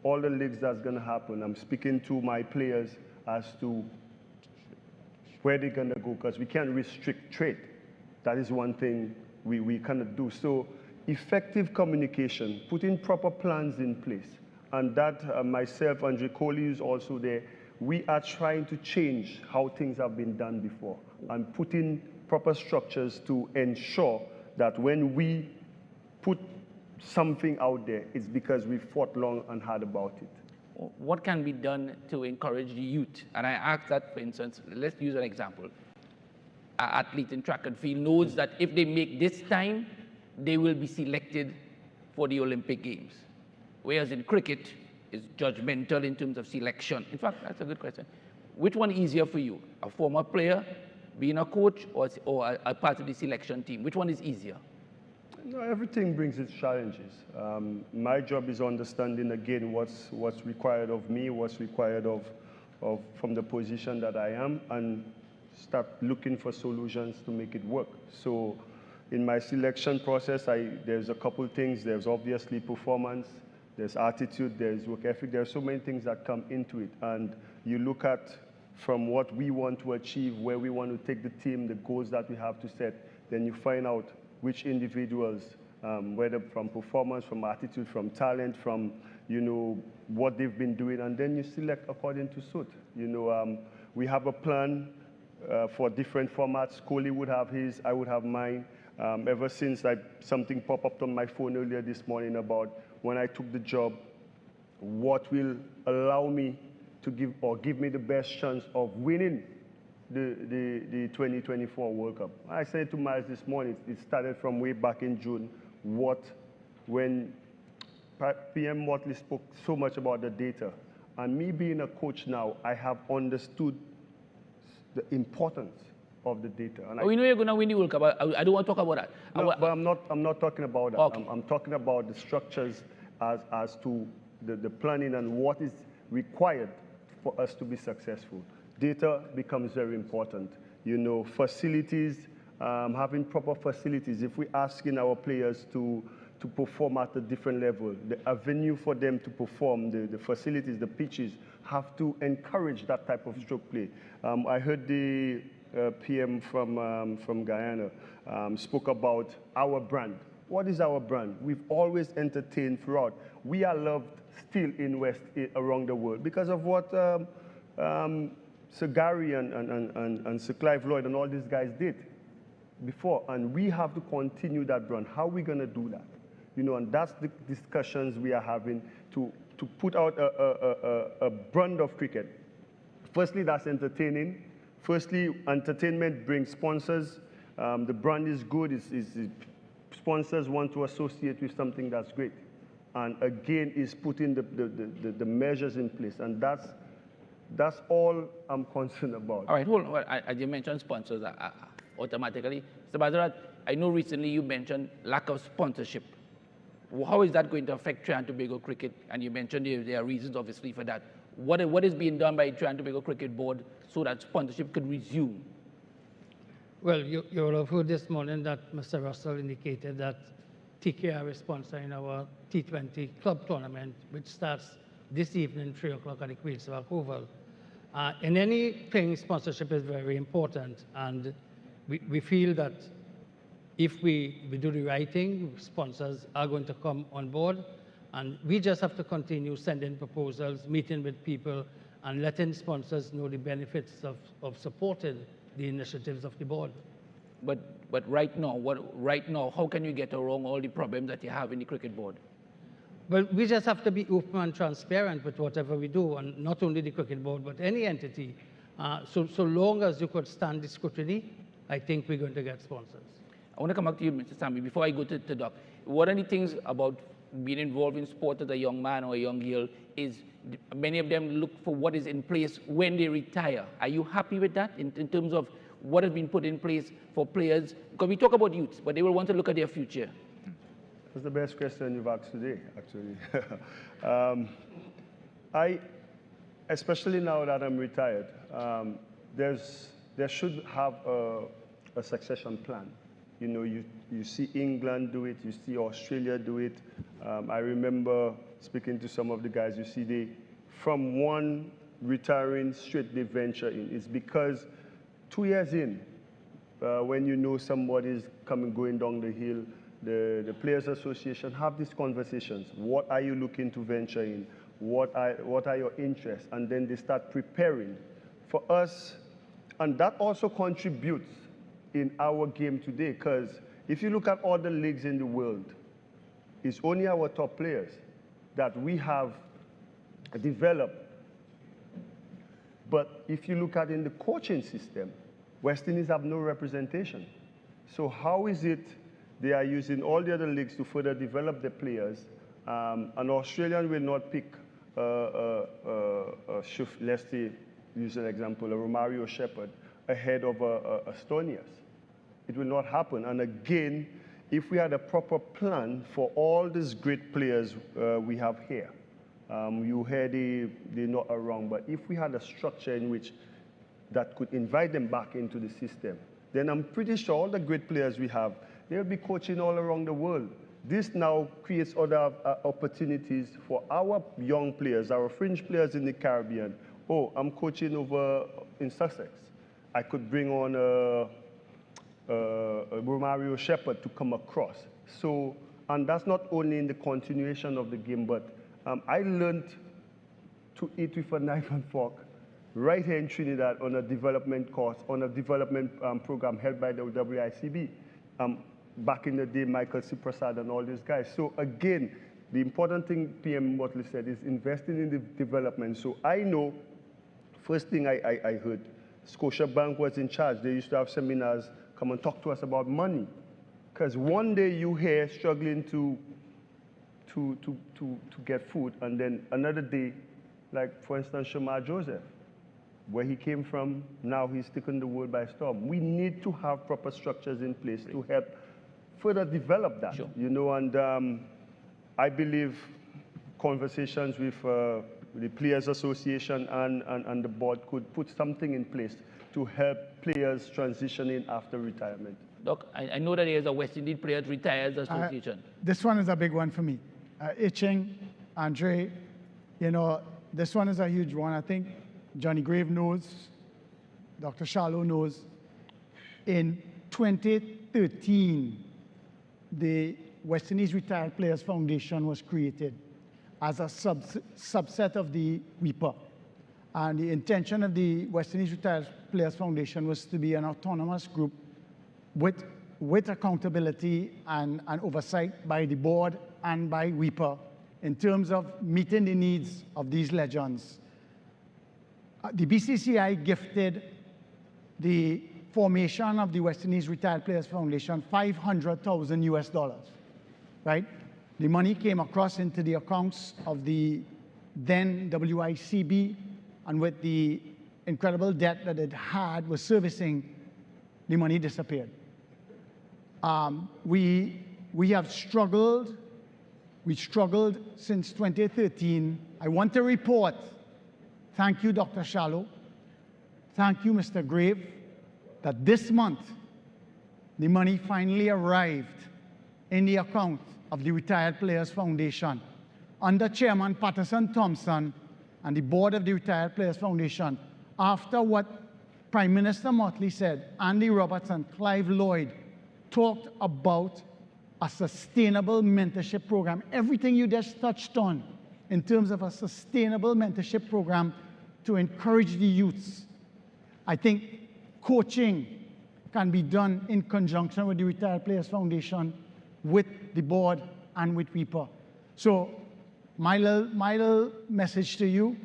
S13: all the leagues that's going to happen. I'm speaking to my players as to where they're going to go, because we can't restrict trade. That is one thing we cannot do. So effective communication, putting proper plans in place. And that myself, Andre Coley is also there. We are trying to change how things have been done before and putting proper structures to ensure that when we put something out there, it's because we fought long and hard about it.
S6: What can be done to encourage the youth? And I ask that, for instance, let's use an example. An athlete in track and field knows that if they make this time, they will be selected for the Olympic Games. Whereas in cricket, it's judgmental in terms of selection. In fact, that's a good question. Which one easier for you? A former player, being a coach, or a part of the selection team? Which one is easier?
S13: No, everything brings its challenges. My job is understanding, again, what's required of me, what's required from the position that I am, and start looking for solutions to make it work. So in my selection process, there's a couple things. There's obviously performance, there's attitude, there's work ethic. There are so many things that come into it. And you look at from what we want to achieve, where we want to take the team, the goals that we have to set, then you find out which individuals, whether from performance, from attitude, from talent, from what they've been doing, and then you select according to suit. We have a plan for different formats. Coley would have his, I would have mine. Ever since something popped up on my phone earlier this morning about when I took the job, what will allow me to give me the best chance of winning the 2024 World Cup. I said to Miles this morning, it started from way back in June, when PM Motley spoke so much about the data. And me being a coach now, I have understood the importance of the data. And
S6: we know you're going to win the World Cup. I don't want to talk about that.
S13: No, but I'm not talking about that.
S6: Okay.
S13: I'm talking about the structures as to the planning and what is required for us to be successful. Data becomes very important. Facilities, having proper facilities. If we're asking our players to perform at a different level, the avenue for them to perform, the facilities, the pitches, have to encourage that type of stroke play. I heard the PM from Guyana spoke about our brand. What is our brand? We've always entertained throughout. We are loved still in West around the world because of what Sir Gary and Sir Clive Lloyd and all these guys did before. And we have to continue that brand. How are we going to do that? And that's the discussions we are having to put out a brand of cricket. Firstly, that's entertaining. Firstly, entertainment brings sponsors. The brand is good. Sponsors want to associate with something that's great. And again, is putting the measures in place. And that's all I'm concerned about.
S6: All right, hold on. As you mentioned sponsors automatically. Mr. Bazarat, I know recently you mentioned lack of sponsorship. How is that going to affect Trinidad and Tobago cricket? And you mentioned there are reasons, obviously, for that. what is being done by Trinidad and Tobago Cricket Board so that sponsorship could resume?
S14: Well, you will have heard this morning that Mr. Russell indicated that TKR is sponsoring our T20 club tournament, which starts this evening, 3 o'clock at the Queen's Park Oval. In anything, sponsorship is very important, and we feel that if we do the right thing, sponsors are going to come on board, and we just have to continue sending proposals, meeting with people, and letting sponsors know the benefits of supporting the initiatives of the board.
S6: But right now, how can you get around all the problems that you have in the cricket board?
S14: Well, we just have to be open and transparent with whatever we do, and not only the cricket board, but any entity. So long as you could stand the scrutiny, I think we're going to get sponsors.
S6: I want to come back to you, Mr. Sammy, before I go to Doc. One of the things about being involved in sport as a young man or a young girl is many of them look for what is in place when they retire. Are you happy with that in terms of what has been put in place for players? Because we talk about youth, but they will want to look at their future.
S13: That's the best question you've asked today, actually. Especially now that I'm retired, there should have a succession plan. You know, you see England do it, you see Australia do it. I remember speaking to some of the guys, you see from one retiring straight they venture in. It's because 2 years in, when you know somebody's going down the hill, the Players Association have these conversations. What are you looking to venture in? What are your interests? And then they start preparing. For us, and that also contributes in our game today, because if you look at all the leagues in the world, it's only our top players that we have developed. But if you look at in the coaching system, West Indies have no representation. So how is it they are using all the other leagues to further develop the players? An Australian will not pick, let's say, use an example, a Romario Shepherd ahead of Estonia's. It will not happen. And again, if we had a proper plan for all these great players we have here, you hear they're not around, but if we had a structure in which that could invite them back into the system, then I'm pretty sure all the great players we have, they'll be coaching all around the world. This now creates other opportunities for our young players, our fringe players in the Caribbean. Oh, I'm coaching over in Sussex. I could bring on Romario Shepherd to come across. So, and that's not only in the continuation of the game, but I learned to eat with a knife and fork right here in Trinidad on a development course, on a development program held by the WICB. Back in the day, Michael C. Prasad and all these guys. So again, the important thing PM Motley said is investing in the development. So I know, first thing I heard, Scotiabank was in charge. They used to have seminars, come and talk to us about money. Because one day you hear struggling to get food, and then another day, like for instance, Shamar Joseph, where he came from, now he's taken the world by storm. We need to have proper structures in place to help further develop that, you know, and I believe conversations with the Players Association and the board could put something in place to help players transitioning after retirement.
S6: Doc, I know that there is a West Indies Players Retired Association.
S16: This one is a big one for me. Itching, Andre, you know, this one is a huge one. I think Johnny Grave knows, Dr. Shallow knows. In 2013, the West Indies Retired Players Foundation was created as a subset of the WIPA. And the intention of the West Indies Retired Players Foundation was to be an autonomous group with accountability and oversight by the board and by WIPA in terms of meeting the needs of these legends. The BCCI gifted the formation of the West Indies Retired Players Foundation $500,000 US, right? The money came across into the accounts of the then WICB, and with the incredible debt that it had was servicing, the money disappeared. We have struggled. We struggled since 2013. I want to report Thank you, Dr. Shallow. Thank you, Mr. Grave, that this month, the money finally arrived in the account of the Retired Players Foundation under Chairman Patterson Thompson and the board of the Retired Players Foundation. After what Prime Minister Motley said, Andy Roberts and Clive Lloyd talked about a sustainable mentorship program. Everything you just touched on in terms of a sustainable mentorship program to encourage the youths. I think coaching can be done in conjunction with the Retired Players Foundation, with the board, and with people. So my little message to you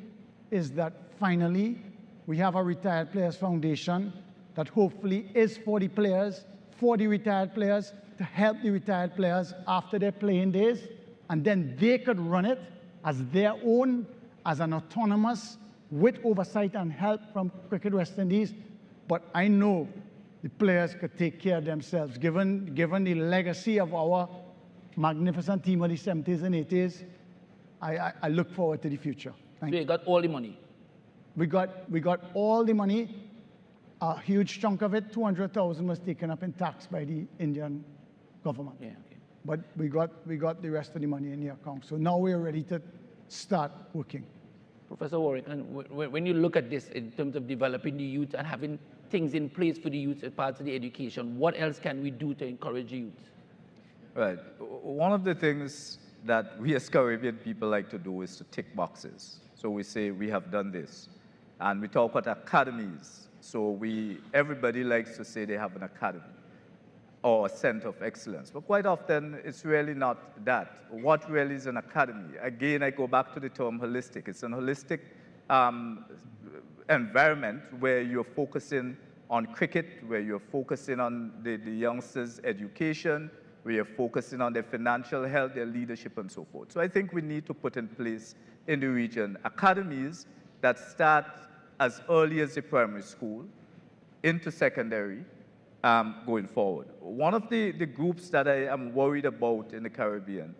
S16: is that finally we have a Retired Players Foundation that hopefully is for the players, for the retired players, to help the retired players after their playing days, and then they could run it as their own, as an autonomous, with oversight and help from Cricket West Indies. But I know the players could take care of themselves, given the legacy of our magnificent team of the 70s and 80s. I look forward to the future. Thank you.
S6: So you got all the money?
S16: We got all the money. A huge chunk of it, 200,000, was taken up in tax by the Indian government.
S6: Yeah, okay.
S16: But we got the rest of the money in the account. So now we're ready to start working.
S6: Professor Warwick, and when you look at this in terms of developing the youth and having things in place for the youth as part of the education, what else can we do to encourage the youth?
S17: Right. One of the things that we as Caribbean people like to do is to tick boxes. So we say we have done this. And we talk about academies. So everybody likes to say they have an academy or a center of excellence. But quite often, it's really not that. What really is an academy? Again, I go back to the term holistic. It's an holistic environment where you're focusing on cricket, where you're focusing on the youngsters' education, where you're focusing on their financial health, their leadership, and so forth. So I think we need to put in place in the region academies that start as early as the primary school into secondary, going forward. One of the groups that I am worried about in the Caribbean,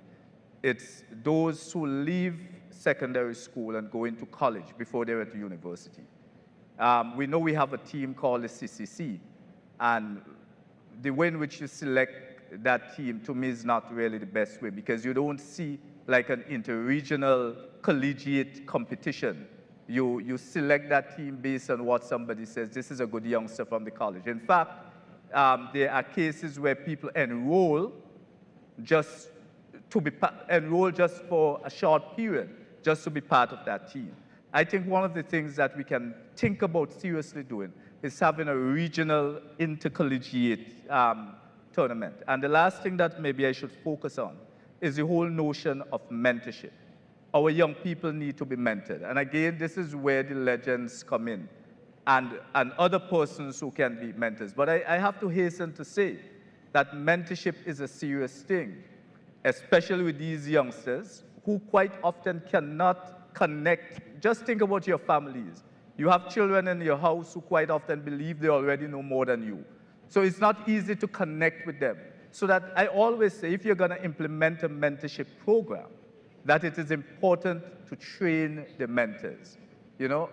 S17: it's those who leave secondary school and go into college before they're at university. We know we have a team called the CCC, and the way in which you select that team, to me, is not really the best way, because you don't see like an interregional collegiate competition. You select that team based on what somebody says, this is a good youngster from the college. In fact, there are cases where people enroll just for a short period, just to be part of that team. I think one of the things that we can think about seriously doing is having a regional intercollegiate tournament. And the last thing that maybe I should focus on is the whole notion of mentorship. Our young people need to be mentored. And again, this is where the legends come in, and other persons who can be mentors. But I have to hasten to say that mentorship is a serious thing, especially with these youngsters who quite often cannot connect. Just think about your families. You have children in your house who quite often believe they already know more than you. So it's not easy to connect with them. So that I always say, if you're going to implement a mentorship program, that it is important to train the mentors.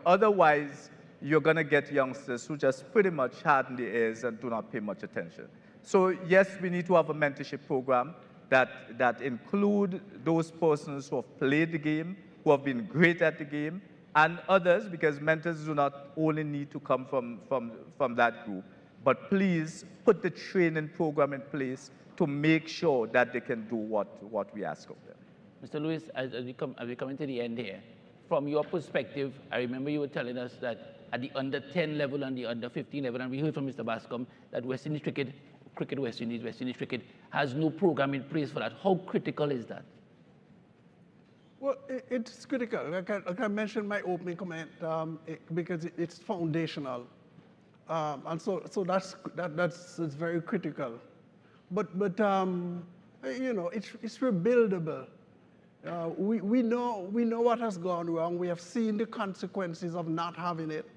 S17: Otherwise, you're going to get youngsters who just pretty much harden their ears and do not pay much attention. So yes, we need to have a mentorship program that include those persons who have played the game, who have been great at the game, and others, because mentors do not only need to come from that group, but please put the training program in place to make sure that they can do what we ask of them.
S6: Mr. Lewis, as we come to the end here, from your perspective, I remember you were telling us that at the under 10 level and the under 15 level, and we heard from Mr. Bascom that West Indies Cricket West Indies Cricket has no program in place for that. How critical is that?
S15: Well, it's critical. Like I mentioned in my opening comment, because it's foundational, and so that's very critical. But it's rebuildable. We know what has gone wrong. We have seen the consequences of not having it,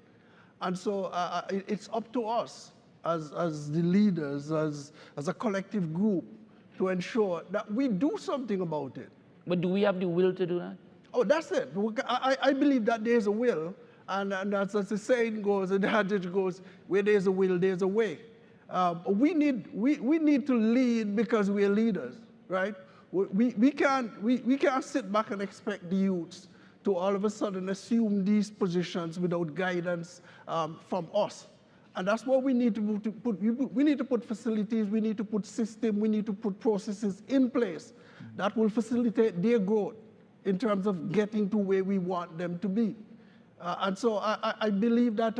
S15: and so it's up to us as the leaders, as a collective group, to ensure that we do something about it.
S6: But do we have the will to do that?
S15: Oh, that's it. I believe that there's a will, And as the saying goes, the adage goes, where there's a will, there's a way. We need to lead because we're leaders, right? We can't sit back and expect the youths to all of a sudden assume these positions without guidance from us. And that's what we need to put. We need to put facilities, we need to put systems, we need to put processes in place that will facilitate their growth in terms of getting to where we want them to be. And so I believe that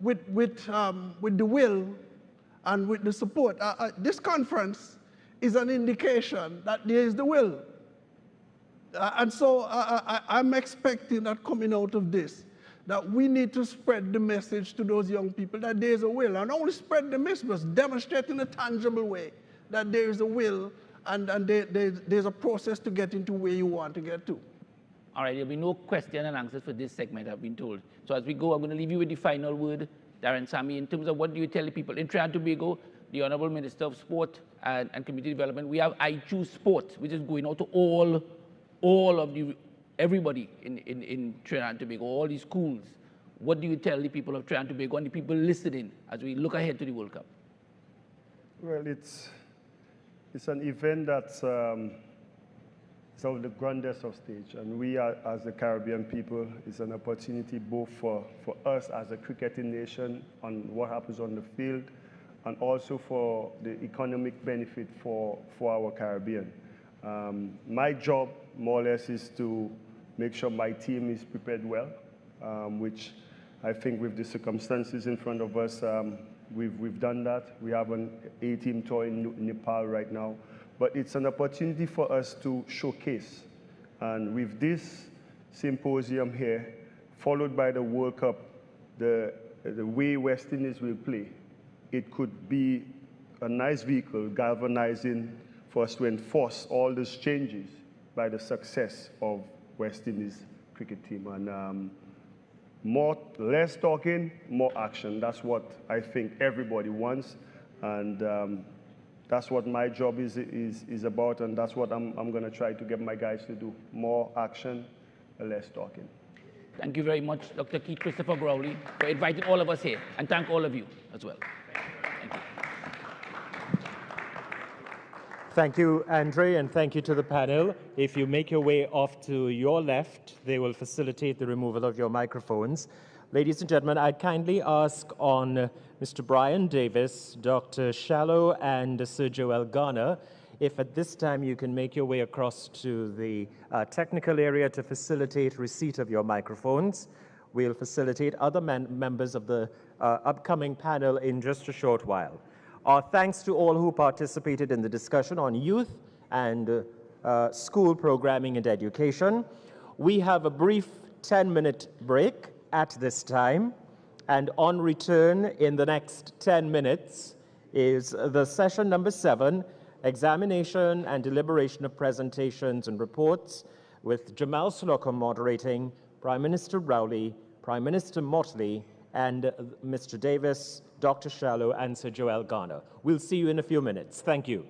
S15: with the will and with the support, this conference is an indication that there is the will. And so I'm expecting that coming out of this, that we need to spread the message to those young people that there is a will. And not only spread the message, but demonstrate in a tangible way that there is a will and there's a process to get into where you want to get to.
S6: All right, there'll be no question and answers for this segment, I've been told. So as we go, I'm going to leave you with the final word, Darren Sammy, in terms of what do you tell the people in Trinidad and Tobago, the Honorable Minister of Sport and Community Development. We have I Choose Sport, which is going out to all of everybody in Trinidad and Tobago, all these schools. What do you tell the people of Trinidad and Tobago and the people listening as we look ahead to the World Cup?
S13: Well, it's an event that's it's of the grandest of stage, and we are, as the Caribbean people, it's an opportunity both for us as a cricketing nation on what happens on the field, and also for the economic benefit for our Caribbean. My job, more or less, is to make sure my team is prepared well, which I think with the circumstances in front of us, we've done that. We have an A-team tour in Nepal right now. But it's an opportunity for us to showcase. And with this symposium here, followed by the World Cup, the way West Indies will play, it could be a nice vehicle galvanizing for us to enforce all these changes by the success of West Indies cricket team. And less talking, more action. That's what I think everybody wants. And that's what my job is about, and that's what I'm going to try to get my guys to do. More action, less talking.
S6: Thank you very much, Dr. Keith Christopher Growley, for inviting all of us here, and thank all of you as well. Thank you.
S1: Thank you, Andre, and thank you to the panel. If you make your way off to your left, they will facilitate the removal of your microphones. Ladies and gentlemen, I kindly ask on Mr. Brian Davis, Dr. Shallow, and Sir Joel Garner, if at this time you can make your way across to the technical area to facilitate receipt of your microphones. We'll facilitate other members of the upcoming panel in just a short while. Our thanks to all who participated in the discussion on youth and school programming and education. We have a brief 10-minute break at this time, and on return in the next 10 minutes is the session number 7, examination and deliberation of presentations and reports, with Jamal Slocum moderating, Prime Minister Rowley, Prime Minister Motley, and Mr. Davis, Dr. Shallow, and Sir Joel Garner. We'll see you in a few minutes. Thank you.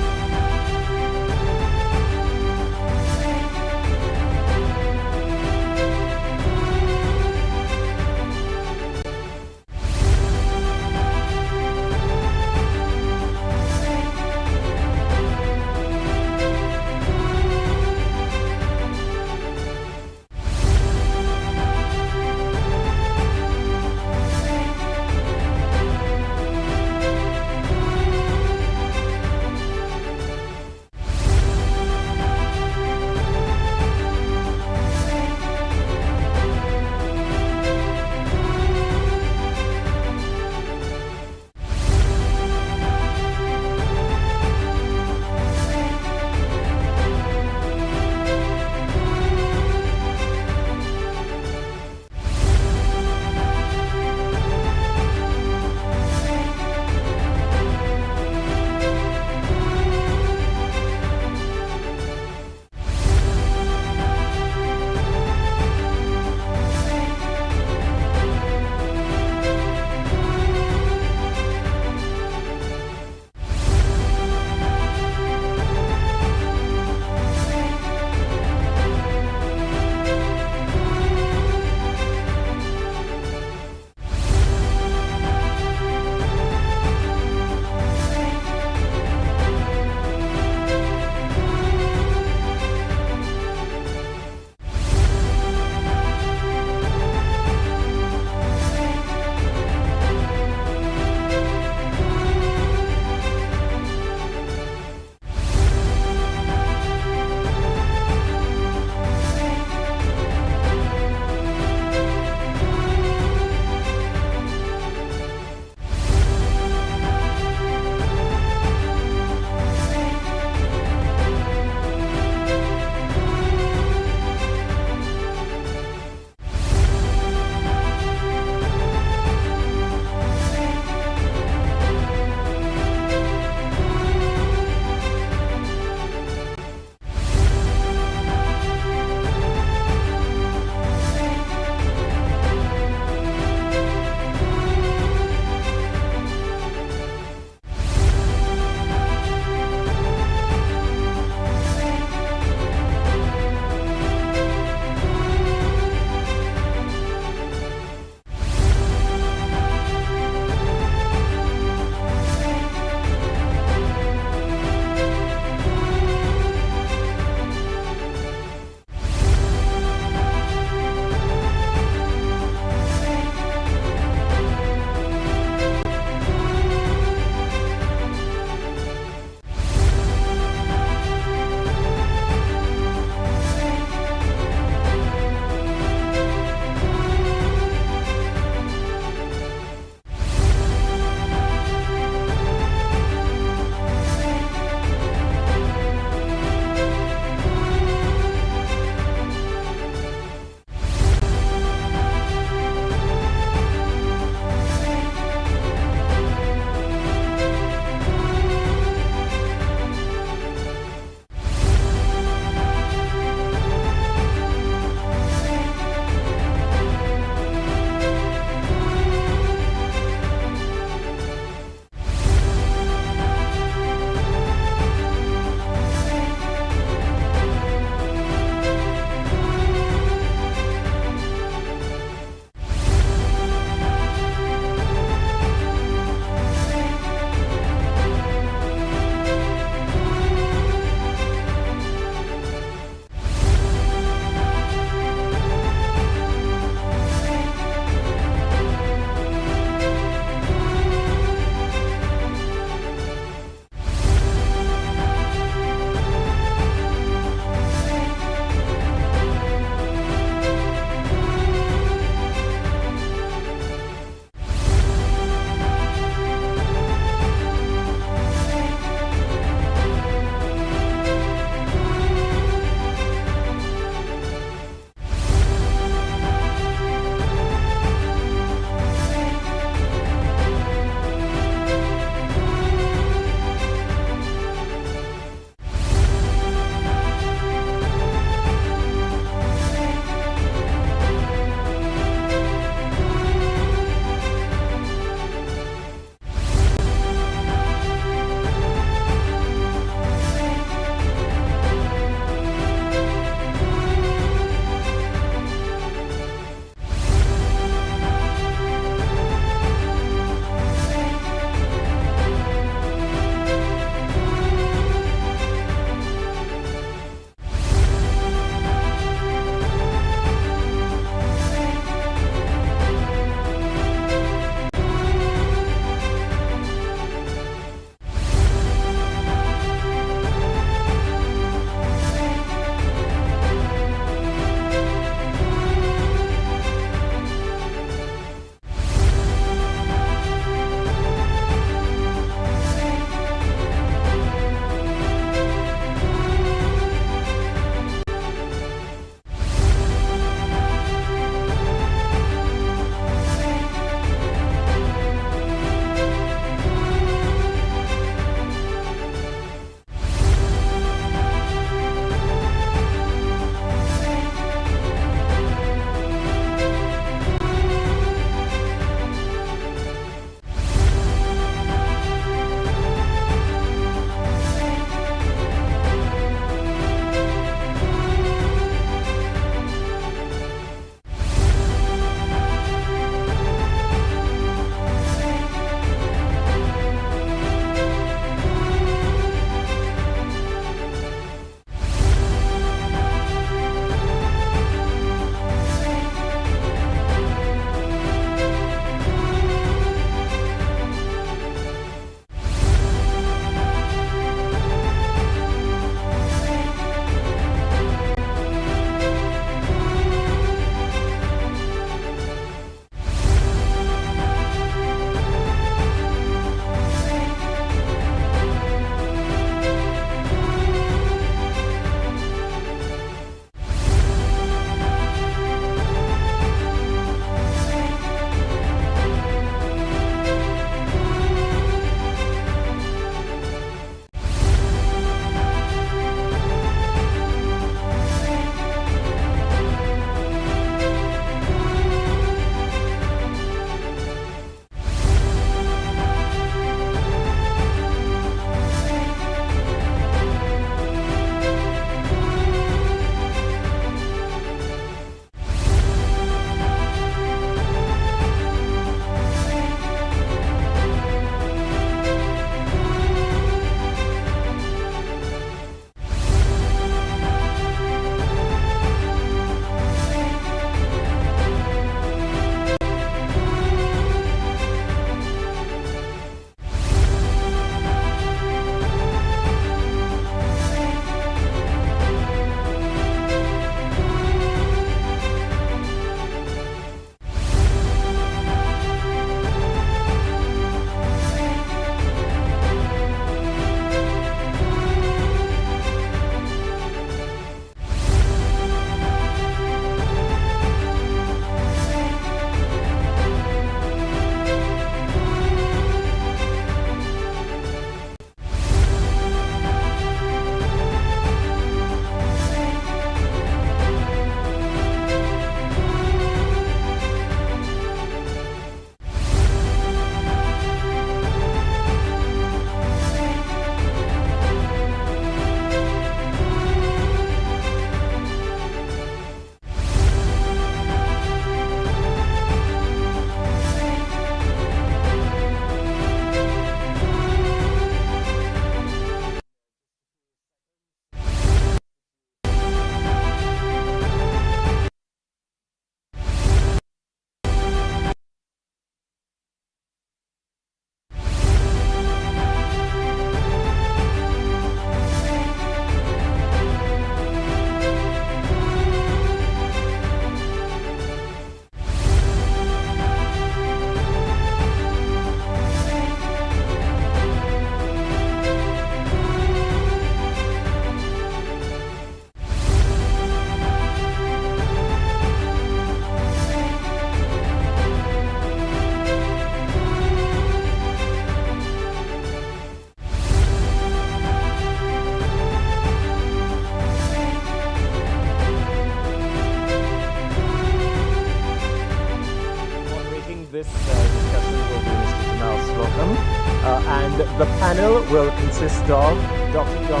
S1: And the panel will consist of Dr. John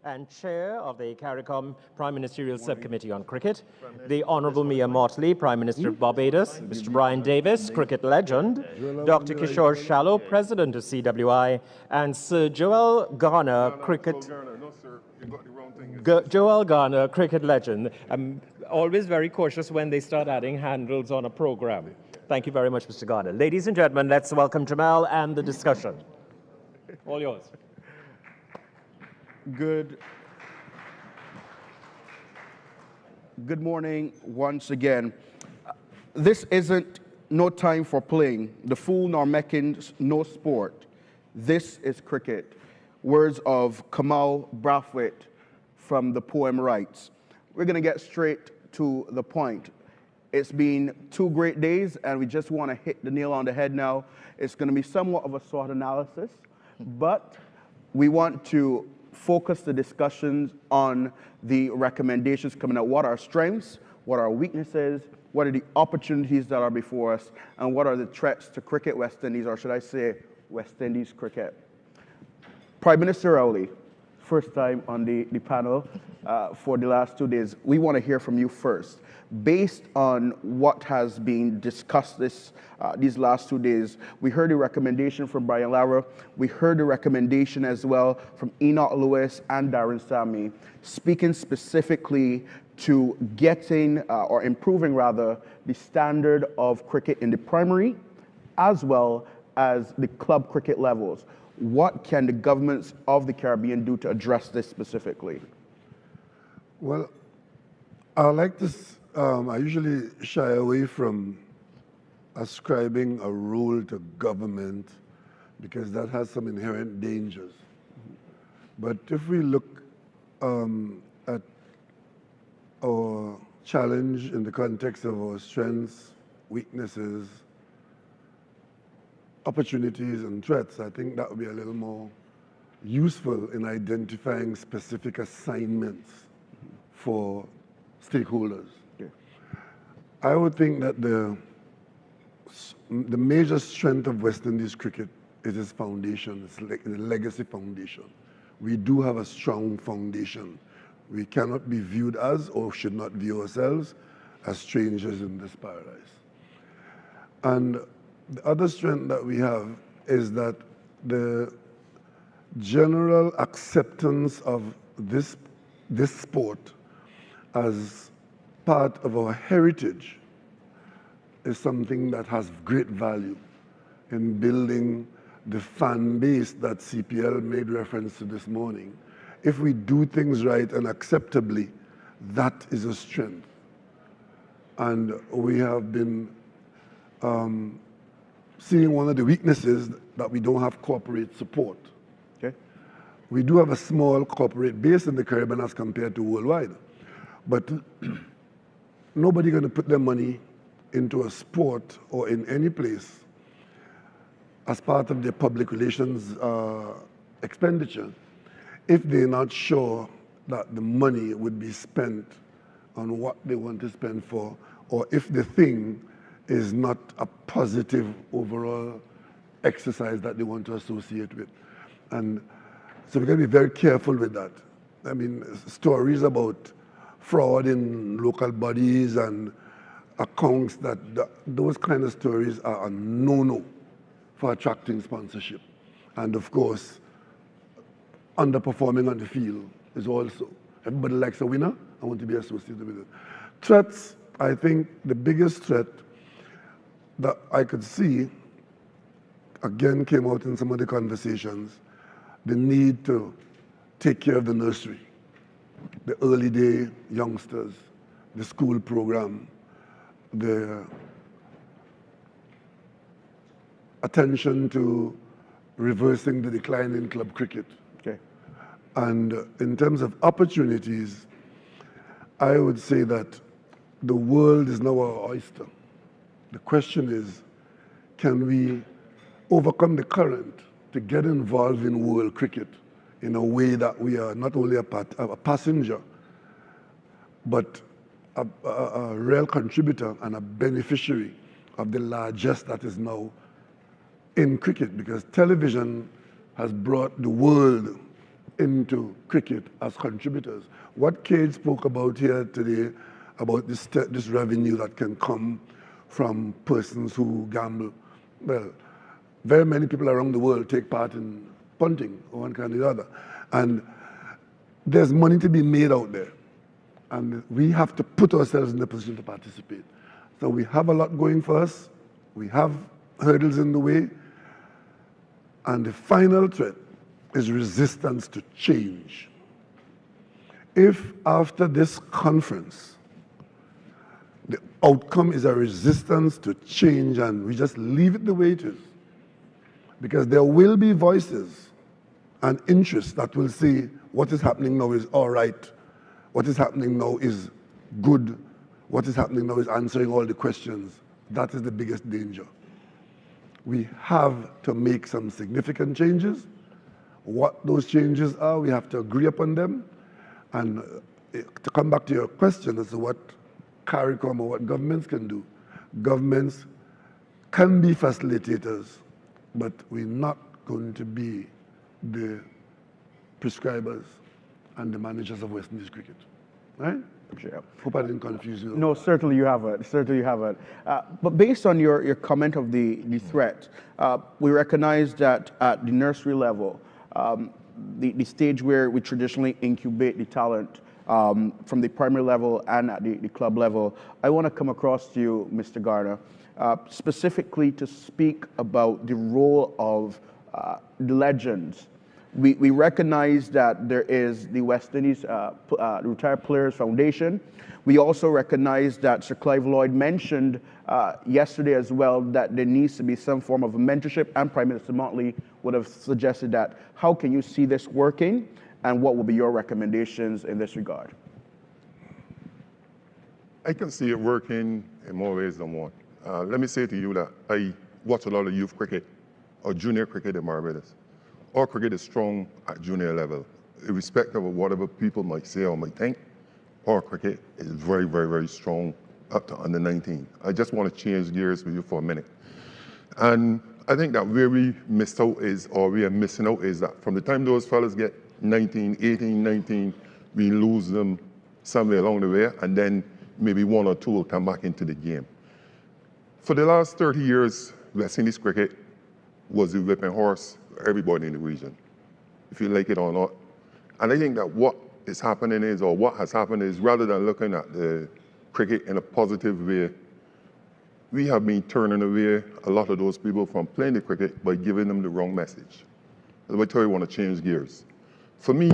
S1: and Chair of the CARICOM Prime Ministerial Subcommittee on Cricket, the Honourable Mia Motley, Prime Minister of Barbados, Mr. Brian Davis, cricket legend, Dr. Kishore Shallow, President of CWI, and Sir Joel Garner, cricket... Joel Garner, cricket legend. I'm always very cautious when they start adding handles on a program. Thank you very much, Mr. Garner. Ladies and gentlemen, let's welcome Jamal and the discussion. All yours.
S18: Good morning once again. This isn't no time for playing. The fool nor making no sport. This is cricket. Words of Kamal Brathwaite from the poem Rights. We're going to get straight to the point. It's been 2 great days, and we just want to hit the nail on the head now. It's going to be somewhat of a SWOT analysis, but we want to focus the discussions on the recommendations coming out. What are our strengths? What are our weaknesses? What are the opportunities that are before us? And what are the threats to cricket West Indies, or should I say West Indies cricket? Prime Minister Rowley, first time on the panel for the last 2 days. We want to hear from you first. Based on what has been discussed these last 2 days, we heard a recommendation from Brian Lara. We heard a recommendation as well from Enoch Lewis and Darren Sammy, speaking specifically to getting, or improving rather, the standard of cricket in the primary as well as the club cricket levels. What can the governments of the Caribbean do to address this specifically?
S19: Well, I like this. I usually shy away from ascribing a role to government because that has some inherent dangers. But if we look at our challenge in the context of our strengths, weaknesses, opportunities, and threats, I think that would be a little more useful in identifying specific assignments for stakeholders. I would think that the major strength of West Indies cricket is its foundation, it's like a legacy foundation. We do have a strong foundation. We cannot be viewed as, or should not view ourselves as strangers in this paradise. And the other strength that we have is that the general acceptance of this sport as part of our heritage is something that has great value in building the fan base that CPL made reference to this morning. If we do things right and acceptably, that is a strength. And we have been seeing one of the weaknesses that we don't have corporate support. Okay? We do have a small corporate base in the Caribbean as compared to worldwide. But nobody going to put their money into a sport or in any place as part of their public relations expenditure if they're not sure that the money would be spent on what they want to spend for, or if the thing is not a positive overall exercise that they want to associate with. And so we're going to be very careful with that. I mean, stories about fraud in local bodies and accounts, those kind of stories are a no-no for attracting sponsorship. And of course, underperforming on the field is also. Everybody likes a winner. I want to be associated with it. Threats, I think the biggest threat that I could see, again, came out in some of the conversations, the need to take care of the nursery, the early day youngsters, the school program, the attention to reversing the decline in club cricket. Okay. And in terms of opportunities, I would say that the world is now our oyster. The question is, can we overcome the current to get involved in world cricket in a way that we are not only a passenger, but a real contributor and a beneficiary of the largesse that is now in cricket, because television has brought the world into cricket as contributors. What Cade spoke about here today, about this revenue that can come from persons who gamble. Well, very many people around the world take part in punting or one kind or the other. And there's money to be made out there. And we have to put ourselves in the position to participate. So we have a lot going for us. We have hurdles in the way. And the final threat is resistance to change. If after this conference, the outcome is a resistance to change and we just leave it the way it is, because there will be voices and interests that will say what is happening now is all right, what is happening now is good, what is happening now is answering all the questions. That is the biggest danger. We have to make some significant changes. What those changes are, we have to agree upon them. And to come back to your question as to what CARICOM or what governments can do, governments can be facilitators, but we're not going to be the prescribers and the managers of West Indies cricket, right?
S18: Sure.
S19: Hope I didn't confuse you.
S18: No, certainly you haven't. Certainly you haven't. But based on your comment of the threat, we recognize that at the nursery level, the stage where we traditionally incubate the talent from the primary level and at the club level, I want to come across to you, Mr. Garner, specifically to speak about the role of the legends. We recognize that there is the West Indies Retired Players Foundation. We also recognize that Sir Clive Lloyd mentioned yesterday as well that there needs to be some form of a mentorship, and Prime Minister Motley would have suggested that. How can you see this working, and what will be your recommendations in this regard?
S20: I can see it working in more ways than one. Let me say to you that I watch a lot of youth cricket or junior cricket in Barbados. Our cricket is strong at junior level. Irrespective of whatever people might say or might think, our cricket is very, very, very strong up to under 19. I just want to change gears with you for a minute. And I think that where we missed out is, or we are missing out is that from the time those fellas get 19, 18, 19, we lose them somewhere along the way, and then maybe one or two will come back into the game. For the last 30 years, West Indies cricket was the whipping horse for everybody in the region, if you like it or not. And I think that what is happening is, or what has happened is, rather than looking at the cricket in a positive way, we have been turning away a lot of those people from playing the cricket by giving them the wrong message. That's why I tell you, I want to change gears. For me,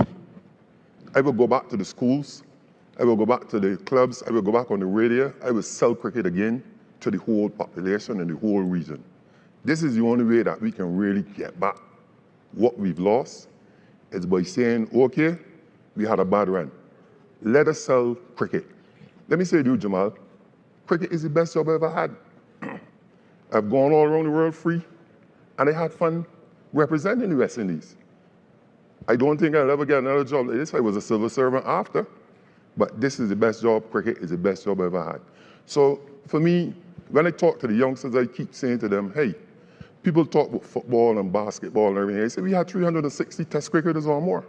S20: I will go back to the schools, I will go back to the clubs, I will go back on the radio, I will sell cricket again to the whole population and the whole region. This is the only way that we can really get back what we've lost, is by saying, okay, we had a bad run. Let us sell cricket. Let me say to you, Jamal, cricket is the best job I've ever had. I've gone all around the world free, and I had fun representing the West Indies. I don't think I'll ever get another job like this. I was a civil servant after, but this is the best job. Cricket is the best job I've ever had. So for me, when I talk to the youngsters, I keep saying to them, hey, people talk about football and basketball and everything. I say, we had 360 test cricketers or more.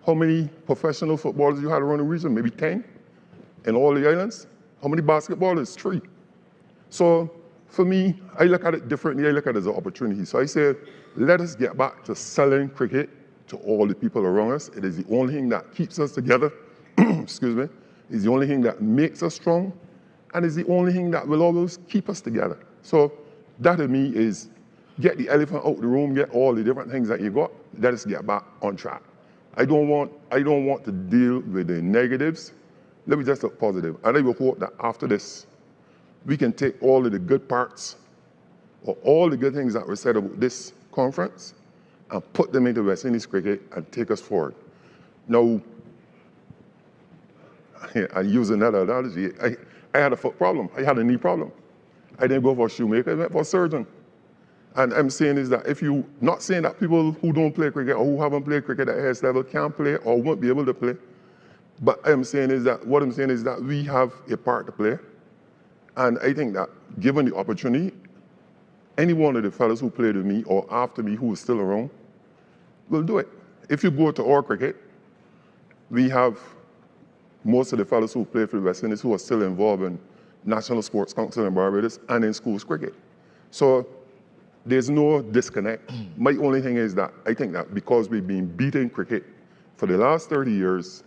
S20: How many professional footballers you had around the region? Maybe 10 in all the islands. How many basketballers? 3. So for me, I look at it differently. I look at it as an opportunity. So I said, let us get back to selling cricket to all the people around us. It is the only thing that keeps us together. Excuse me. It's the only thing that makes us strong, and it's the only thing that will always keep us together. So that to me is get the elephant out the room, get all the different things that you got. Let us get back on track. I don't want to deal with the negatives. Let me just look positive. And I will hope that after this, we can take all of the good parts or all the good things that were said about this conference and put them into West Indies cricket and take us forward. Now, I use another analogy. I had a foot problem. I had a knee problem. I didn't go for a shoemaker. I went for a surgeon. And I'm saying is that if you, not saying that people who don't play cricket or who haven't played cricket at highest level can't play or won't be able to play, but what I'm saying is that we have a part to play. And I think that given the opportunity, any one of the fellas who played with me or after me who is still around will do it. If you go to our cricket, we have most of the fellas who play for the West Indies who are still involved in National Sports Council in Barbados and in schools cricket. So there's no disconnect. My only thing is that I think that because we've been beating cricket for the last 30 years,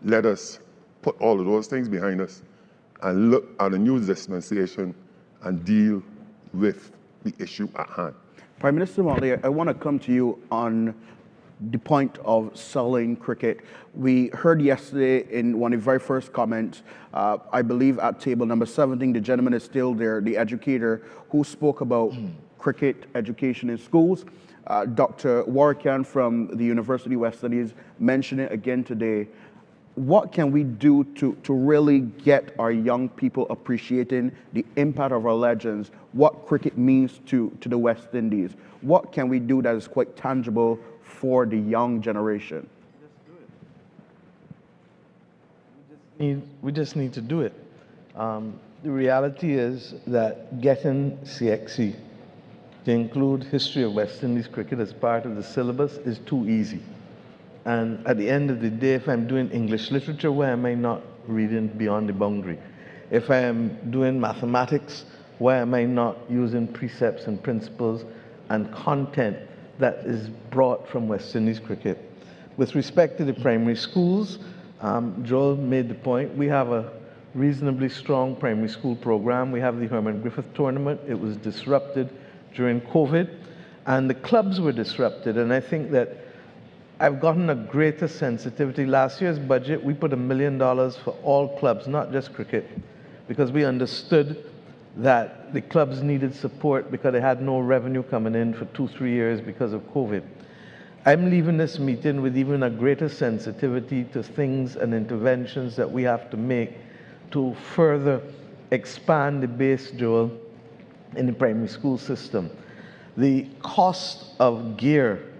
S20: let us put all of those things behind us and look at a new dispensation and deal with the issue at hand.
S18: Prime Minister Motley, I want to come to you on the point of selling cricket. We heard yesterday in one of the very first comments, I believe at table number 17, the gentleman is still there, the educator who spoke about cricket education in schools. Dr. Warrican from the University of West Indies mentioned it again today. What can we do to really get our young people appreciating the impact of our legends, what cricket means to the West Indies? What can we do that is quite tangible for the young generation?
S21: We just need to do it. The reality is that getting CXC to include history of West Indies cricket as part of the syllabus is too easy. And at the end of the day, if I'm doing English literature, why am I not reading beyond the boundary? If I am doing mathematics, why am I not using precepts and principles and content that is brought from West Indies cricket? With respect to the primary schools, Joel made the point, we have a reasonably strong primary school program. We have the Herman Griffith tournament. It was disrupted during COVID, and the clubs were disrupted. And I think that I've gotten a greater sensitivity. Last year's budget, we put $1 million for all clubs, not just cricket, because we understood that the clubs needed support because they had no revenue coming in for 2-3 years because of COVID. I'm leaving this meeting with even a greater sensitivity to things and interventions that we have to make to further expand the base, Joel, in the primary school system. The cost of gear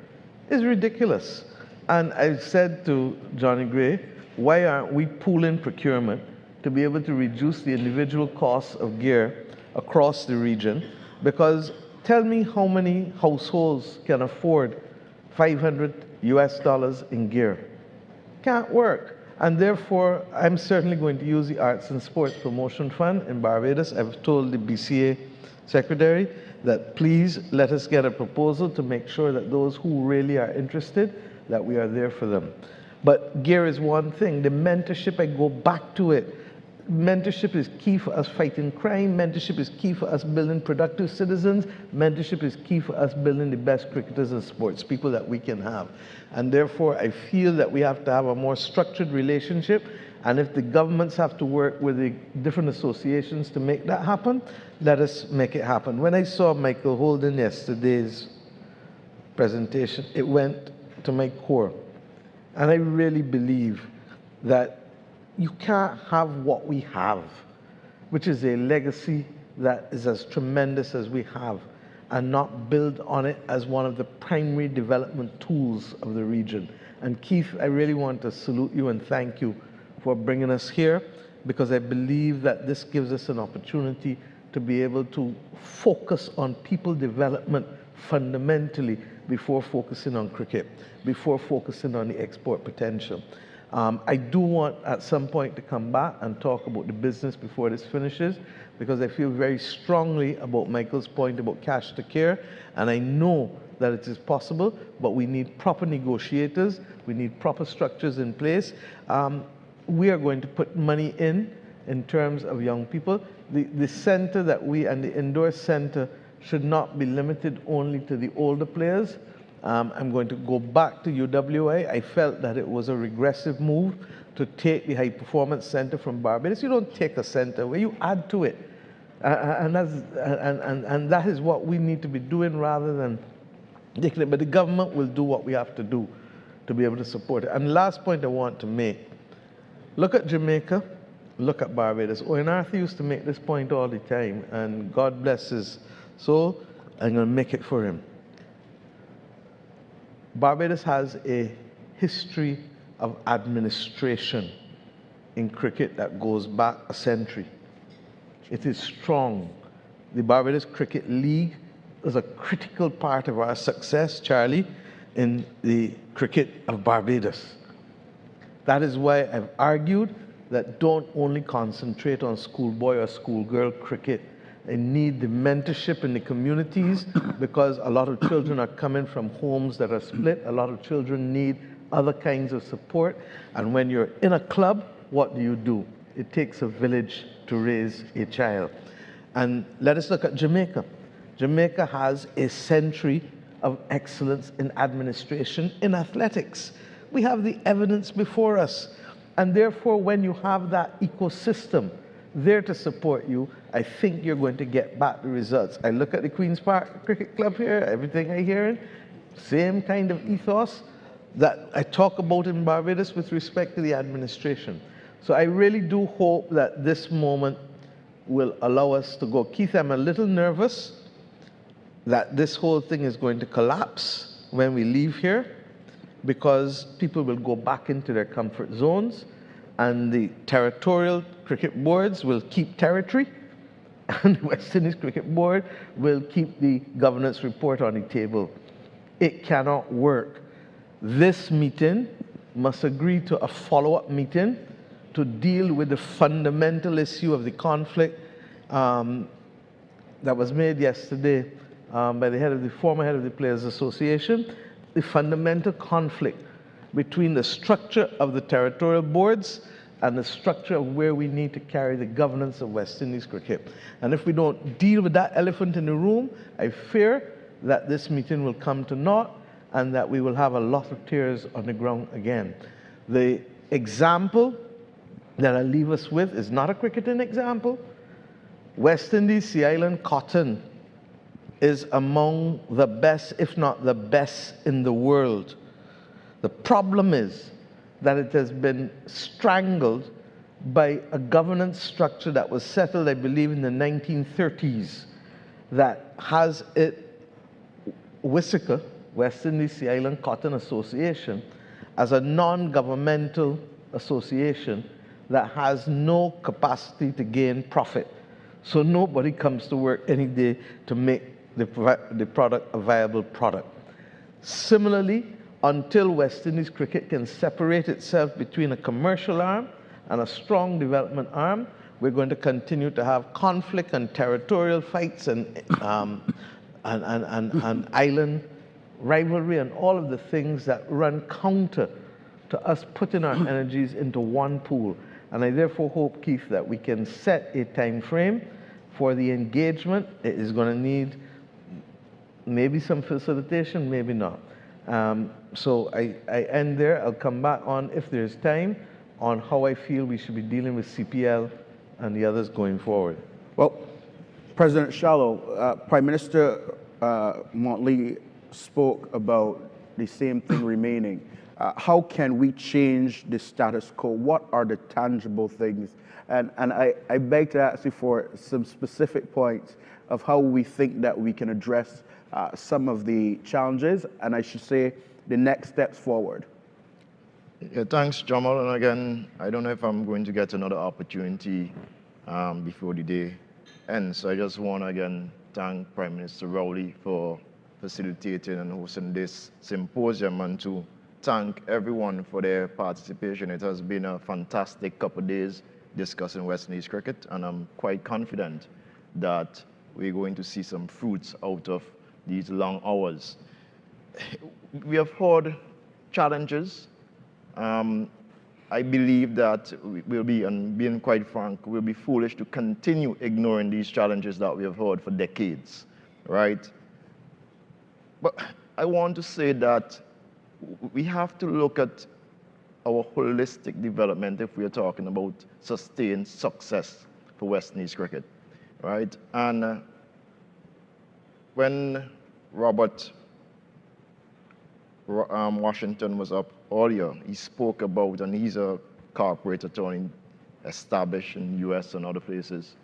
S21: is ridiculous. And I said to Johnny Gray, why aren't we pooling procurement to be able to reduce the individual costs of gear across the region? Because tell me how many households can afford $500 US in gear. Can't work. And therefore, I'm certainly going to use the Arts and Sports Promotion Fund in Barbados. I've told the BCA secretary that please let us get a proposal to make sure that those who really are interested, that we are there for them. But gear is one thing. The mentorship, I go back to it. Mentorship is key for us fighting crime. Mentorship is key for us building productive citizens. Mentorship is key for us building the best cricketers and sports people that we can have. And therefore, I feel that we have to have a more structured relationship. And if the governments have to work with the different associations to make that happen, let us make it happen. When I saw Michael Holden yesterday's presentation, it went to my core. And I really believe that you can't have what we have, which is a legacy that is as tremendous as we have, and not build on it as one of the primary development tools of the region. And Keith, I really want to salute you and thank you for bringing us here, because I believe that this gives us an opportunity to be able to focus on people development fundamentally before focusing on cricket, before focusing on the export potential. I do want at some point to come back and talk about the business before this finishes, because I feel very strongly about Michael's point about cash to care, and I know that it is possible, but we need proper negotiators, we need proper structures in place. We are going to put money in terms of young people. The center that and the indoor center should not be limited only to the older players. I'm going to go back to UWI. I felt that it was a regressive move to take the High Performance Center from Barbados. You don't take a center away, you add to it. And that is what we need to be doing rather than taking it. But the government will do what we have to do to be able to support it. And the last point I want to make, look at Jamaica, look at Barbados. Owen Arthur used to make this point all the time, and God bless his soul, I'm going to make it for him. Barbados has a history of administration in cricket that goes back a century. It is strong. The Barbados Cricket League is a critical part of our success, Charlie, in the cricket of Barbados. That is why I've argued that don't only concentrate on schoolboy or schoolgirl cricket. They need the mentorship in the communities because a lot of children are coming from homes that are split. A lot of children need other kinds of support. And when you're in a club, what do? It takes a village to raise a child. And let us look at Jamaica. Jamaica has a century of excellence in administration in athletics. We have the evidence before us. And therefore, when you have that ecosystem there to support you, I think you're going to get back the results. I look at the Queen's Park Cricket Club here, everything I hear, same kind of ethos that I talk about in Barbados with respect to the administration. So I really do hope that this moment will allow us to go. Keith, I'm a little nervous that this whole thing is going to collapse when we leave here, because people will go back into their comfort zones and the territorial cricket boards will keep territory and the West Indies Cricket Board will keep the governance report on the table. It cannot work. This meeting must agree to a follow-up meeting to deal with the fundamental issue of the conflict that was made yesterday by the former head of the Players Association, the fundamental conflict between the structure of the territorial boards and the structure of where we need to carry the governance of West Indies cricket. And if we don't deal with that elephant in the room, I fear that this meeting will come to naught and that we will have a lot of tears on the ground again. The example that I leave us with is not a cricketing example. West Indies Sea Island cotton is among the best, if not the best, in the world. The problem is that it has been strangled by a governance structure that was settled, I believe, in the 1930s, that has it, WISICA, West Indies Sea Island Cotton Association, as a non-governmental association that has no capacity to gain profit. So nobody comes to work any day to make the product a viable product. Similarly, until West Indies cricket can separate itself between a commercial arm and a strong development arm, we're going to continue to have conflict and territorial fights and island rivalry and all of the things that run counter to us putting our energies into one pool. And I therefore hope, Keith, that we can set a time frame for the engagement. It is going to need maybe some facilitation, maybe not. So I end there. I'll come back on, if there's time, on how I feel we should be dealing with CPL and the others going forward.
S18: Well, President Shallow, Prime Minister Motley spoke about the same thing remaining. How can we change the status quo? What are the tangible things? And I beg to ask you for some specific points of how we think that we can address some of the challenges, and I should say the next steps forward.
S5: Yeah, thanks, Jamal. And again, I don't know if I'm going to get another opportunity before the day ends. So I just want to again thank Prime Minister Rowley for facilitating and hosting this symposium, and to thank everyone for their participation. It has been a fantastic couple of days discussing West Indies cricket, and I'm quite confident that we're going to see some fruits out of these long hours. We have heard challenges. I believe that we'll be, and being quite frank, we'll be foolish to continue ignoring these challenges that we have heard for decades, right? But I want to say that we have to look at our holistic development if we are talking about sustained success for West Indies cricket, right? And when Robert Washington was up earlier, he spoke about, and he's a corporate attorney established in the US and other places,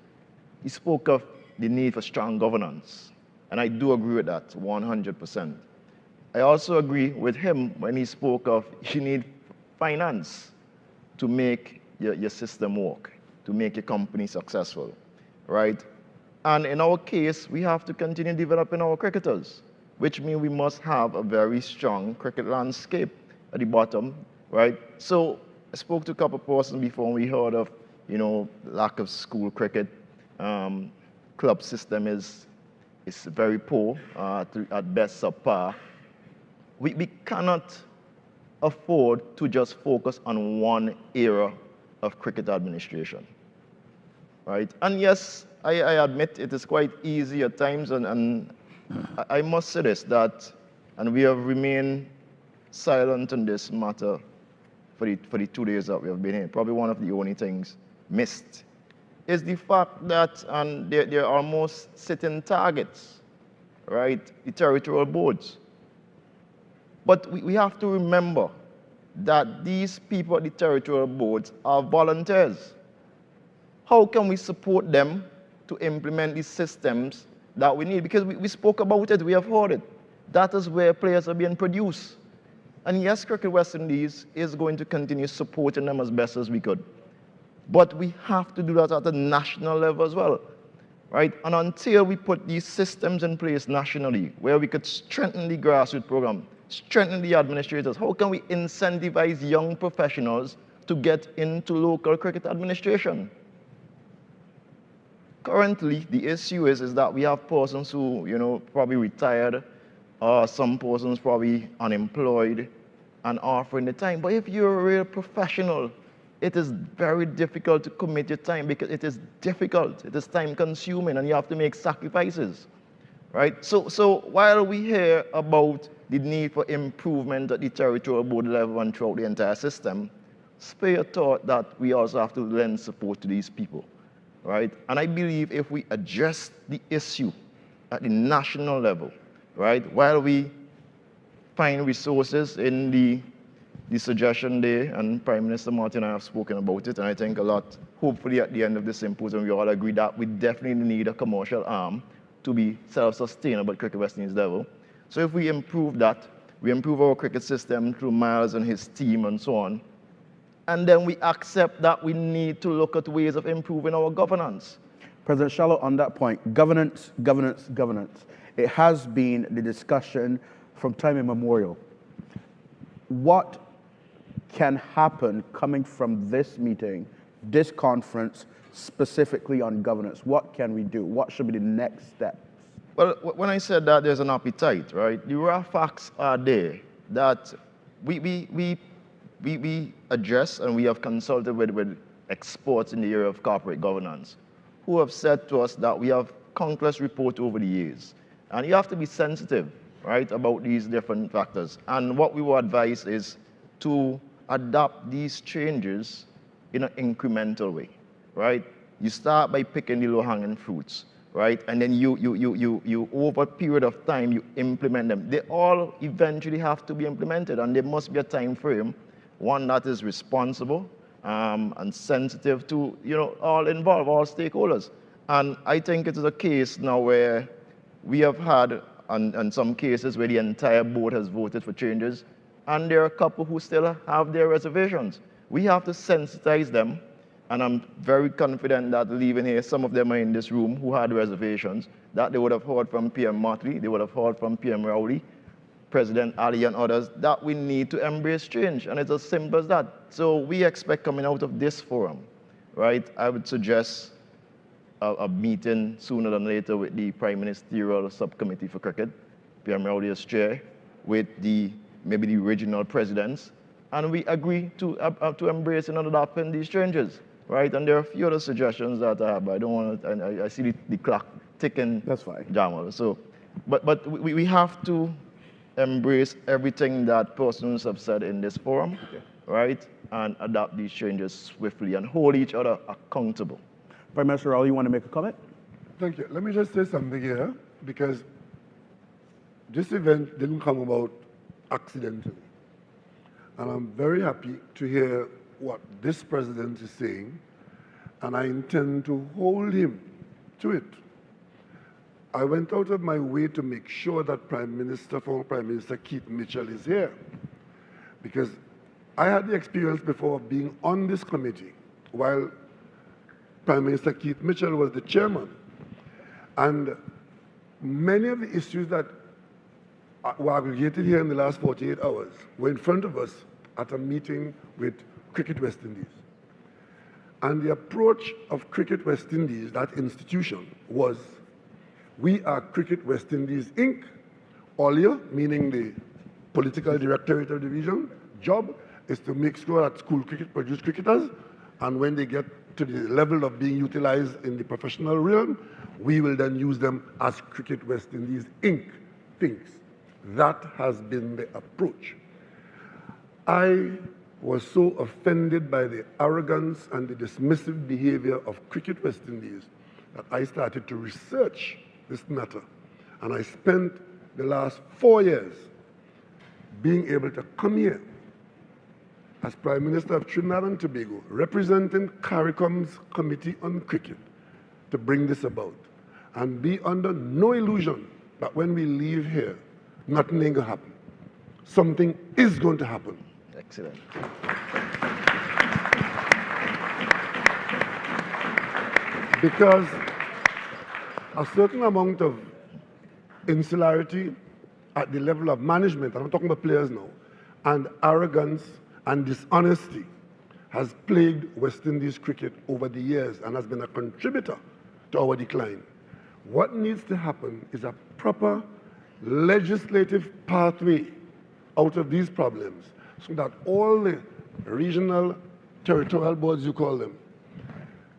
S5: he spoke of the need for strong governance. And I do agree with that 100%. I also agree with him when he spoke of you need finance to make your system work, to make your company successful, right? And in our case, we have to continue developing our cricketers, which means we must have a very strong cricket landscape at the bottom, right? So I spoke to a couple of persons before, and we heard of, lack of school cricket. Club system is very poor, at best subpar. We cannot afford to just focus on one area of cricket administration, right? And yes, I admit it is quite easy at times, and I must say this, and we have remained silent on this matter for the 2 days that we have been here. Probably one of the only things missed is the fact that, and they're almost sitting targets, right? The territorial boards. But we have to remember that these people at the territorial boards are volunteers. How can we support them to implement these systems that we need? Because we spoke about it, we have heard it. That is where players are being produced. And yes, Cricket West Indies is going to continue supporting them as best as we could. But we have to do that at the national level as well, right? And until we put these systems in place nationally, where we could strengthen the grassroots program, strengthen the administrators, how can we incentivize young professionals to get into local cricket administration? Currently, the issue is that we have persons who, probably retired, some persons probably unemployed and offering the time. But if you're a real professional, it is very difficult to commit your time because it is difficult, it is time consuming, and you have to make sacrifices, right? So while we hear about the need for improvement at the territorial board level and throughout the entire system, spare a thought that we also have to lend support to these people, right? And I believe if we address the issue at the national level, right, while we find resources in the suggestion there, and Prime Minister Martin and I have spoken about it, and I think a lot, hopefully at the end of the symposium, we all agree that we definitely need a commercial arm to be self-sustainable at Cricket West Indies level. So if we improve that, we improve our cricket system through Miles and his team and so on, and then we accept that we need to look at ways of improving our governance.
S18: President Shallow, on that point, governance. It has been the discussion from time immemorial. What can happen coming from this meeting, this conference, specifically on governance? What can we do? What should be the next steps?
S5: Well, when I said that there's an appetite, right, the raw facts are there that we address, and we have consulted with experts in the area of corporate governance who have said to us that we have countless reports over the years. And you have to be sensitive, right, about these different factors. And what we will advise is to adapt these changes in an incremental way, right? You start by picking the low-hanging fruits, right? And then you over a period of time, you implement them. They all eventually have to be implemented, and there must be a time frame, one that is responsible and sensitive to, all involved, all stakeholders. And I think it is a case now where we have had, and some cases where the entire board has voted for changes, and there are a couple who still have their reservations. We have to sensitize them, and I'm very confident that leaving here, some of them are in this room who had reservations, that they would have heard from PM Motley, they would have heard from PM Rowley, President Ali and others, that we need to embrace change, and it's as simple as that. So we expect coming out of this forum, right, I would suggest a meeting sooner than later with the Prime Ministerial Subcommittee for Cricket, PM Rowley as chair, with maybe the regional presidents, and we agree to embrace and adopt these changes, right? And there are a few other suggestions that I have, but I don't want to, I see the clock ticking.
S18: That's fine.
S5: Jamal. So, but we have to embrace everything that persons have said in this forum, right? And adopt these changes swiftly and hold each other accountable.
S18: Prime Minister Rowley, you want to make a comment?
S19: Thank you. Let me just say something here, because this event didn't come about accidentally. And I'm very happy to hear what this president is saying, and I intend to hold him to it. I went out of my way to make sure that former Prime Minister Keith Mitchell is here, because I had the experience before of being on this committee while Prime Minister Keith Mitchell was the chairman. And many of the issues that were aggregated here in the last 48 hours were in front of us at a meeting with Cricket West Indies. And the approach of Cricket West Indies, that institution, was, we are Cricket West Indies, Inc. OLIA, meaning the political directorate of the region, job is to make sure that school cricket produce cricketers, and when they get to the level of being utilized in the professional realm, we will then use them as Cricket West Indies, Inc. thinks. That has been the approach. I was so offended by the arrogance and the dismissive behavior of Cricket West Indies that I started to research this matter. And I spent the last 4 years being able to come here as Prime Minister of Trinidad and Tobago, representing CARICOM's Committee on Cricket, to bring this about. And be under no illusion that when we leave here, nothing ain't gonna happen. Something is going to happen.
S5: Excellent.
S19: Because a certain amount of insularity at the level of management, and I'm talking about players now, and arrogance and dishonesty has plagued West Indies cricket over the years and has been a contributor to our decline. What needs to happen is a proper legislative pathway out of these problems so that all the regional territorial boards, you call them,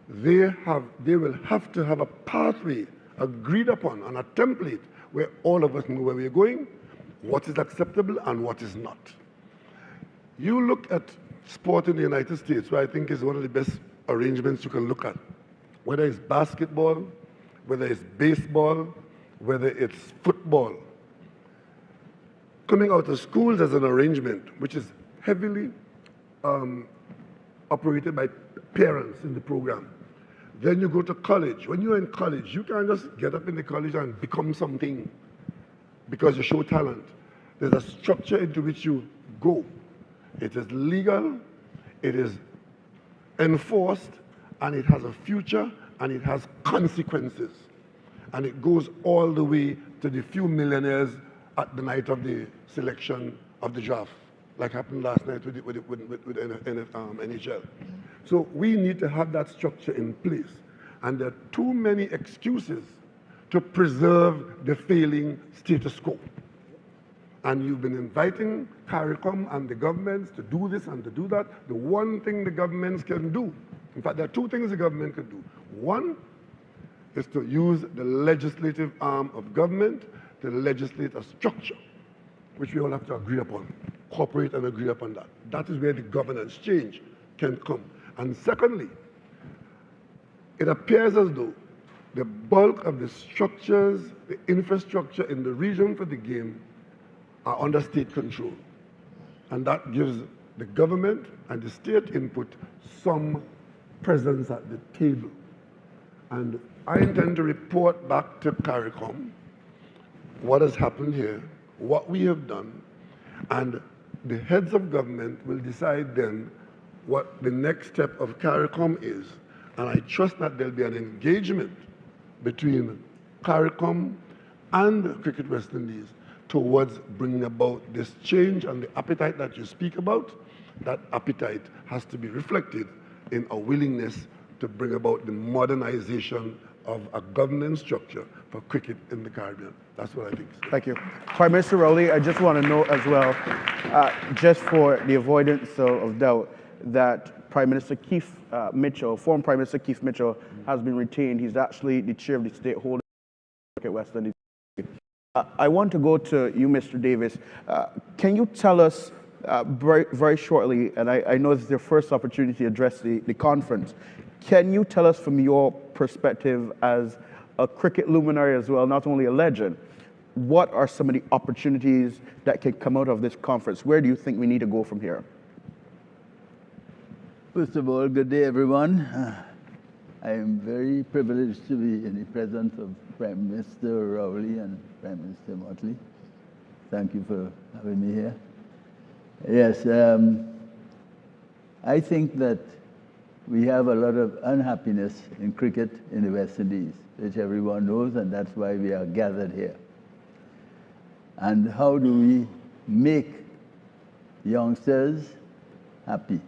S19: they will have to have a pathway agreed upon and a template where all of us know where we're going, what is acceptable and what is not. You look at sport in the United States, where I think is one of the best arrangements you can look at, whether it's basketball, whether it's baseball, whether it's football. Coming out of schools as an arrangement, which is heavily operated by parents in the program. Then you go to college. When you're in college, you can't just get up in the college and become something because you show talent. There's a structure into which you go. It is legal, it is enforced, and it has a future, and it has consequences. And it goes all the way to the few millionaires at the night of the selection of the draft, like happened last night with NHL. So we need to have that structure in place. And there are too many excuses to preserve the failing status quo. And you've been inviting CARICOM and the governments to do this and to do that. The one thing the governments can do, in fact, there are two things the government can do. One is to use the legislative arm of government to legislate a structure, which we all have to agree upon, cooperate and agree upon that. That is where the governance change can come. And secondly, it appears as though the bulk of the structures, the infrastructure in the region for the game are under state control. And that gives the government and the state input some presence at the table. And I intend to report back to CARICOM what has happened here, what we have done, and the heads of government will decide then what the next step of CARICOM is. And I trust that there'll be an engagement between CARICOM and Cricket West Indies towards bringing about this change, and the appetite that you speak about, that appetite has to be reflected in a willingness to bring about the modernization of a governance structure for cricket in the Caribbean. That's what I think.
S18: Thank you. Prime Minister Rowley, I just want to note as well, just for the avoidance of doubt, that Prime Minister Keith Mitchell, former Prime Minister Keith Mitchell, has been retained. He's actually the chair of the stakeholder at West Indies. I want to go to you, Mr. Davis. Can you tell us very shortly, and I know this is your first opportunity to address the conference, can you tell us from your perspective as a cricket luminary as well, not only a legend, what are some of the opportunities that can come out of this conference? Where do you think we need to go from here?
S7: First of all, good day, everyone. I am very privileged to be in the presence of Prime Minister Rowley and Prime Minister Motley. Thank you for having me here. Yes, I think that we have a lot of unhappiness in cricket in the West Indies, which everyone knows, and that's why we are gathered here. And how do we make youngsters happy?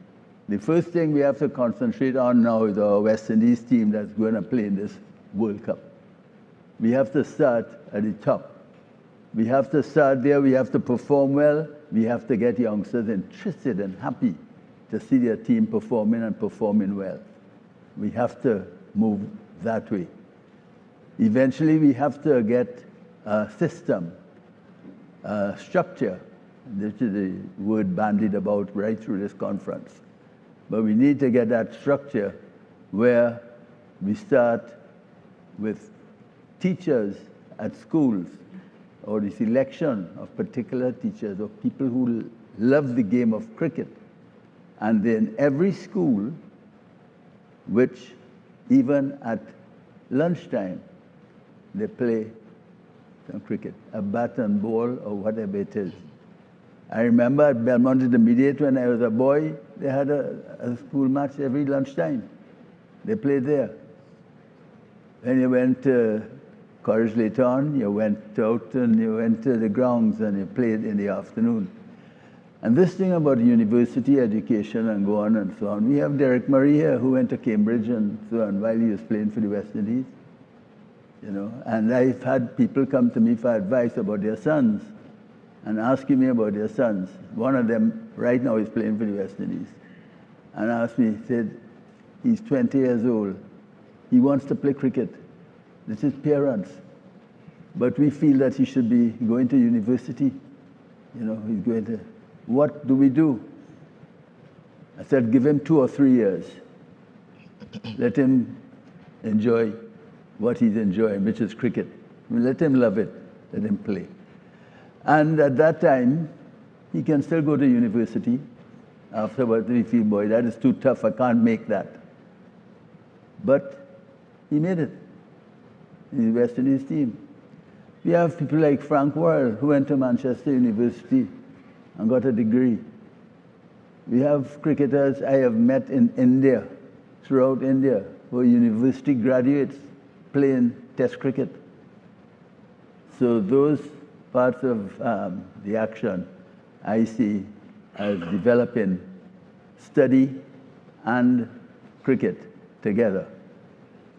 S7: The first thing we have to concentrate on now is our West Indies team that's going to play in this World Cup. We have to start at the top. We have to start there, we have to perform well, we have to get youngsters interested and happy to see their team performing and performing well. We have to move that way. Eventually, we have to get a system, a structure. This is the word bandied about right through this conference. But we need to get that structure where we start with teachers at schools, or the selection of particular teachers or people who love the game of cricket. And then every school, which even at lunchtime, they play some cricket, a bat and ball or whatever it is. I remember at Belmont Intermediate when I was a boy, they had a school match every lunchtime. They played there. When you went to college later on, you went out and you went to the grounds and you played in the afternoon. And this thing about university education and go on and so on, we have Derek Murray here who went to Cambridge and so on while he was playing for the West Indies. You know, and I've had people come to me for advice about their sons and asking me about their sons. One of them right now is playing for the West Indies. And asked me, he said, he's 20 years old. He wants to play cricket. This is parents. But we feel that he should be going to university. You know, he's going to, what do we do? I said, give him 2 or 3 years. Let him enjoy what he's enjoying, which is cricket. Let him love it. Let him play. And at that time, he can still go to university. Afterwards, we feel, boy, that is too tough. I can't make that. But he made it in the West Indies team. We have people like Frank Worrell, who went to Manchester University and got a degree. We have cricketers I have met in India, throughout India, who are university graduates playing Test cricket. So those parts of the action I see as developing study and cricket together.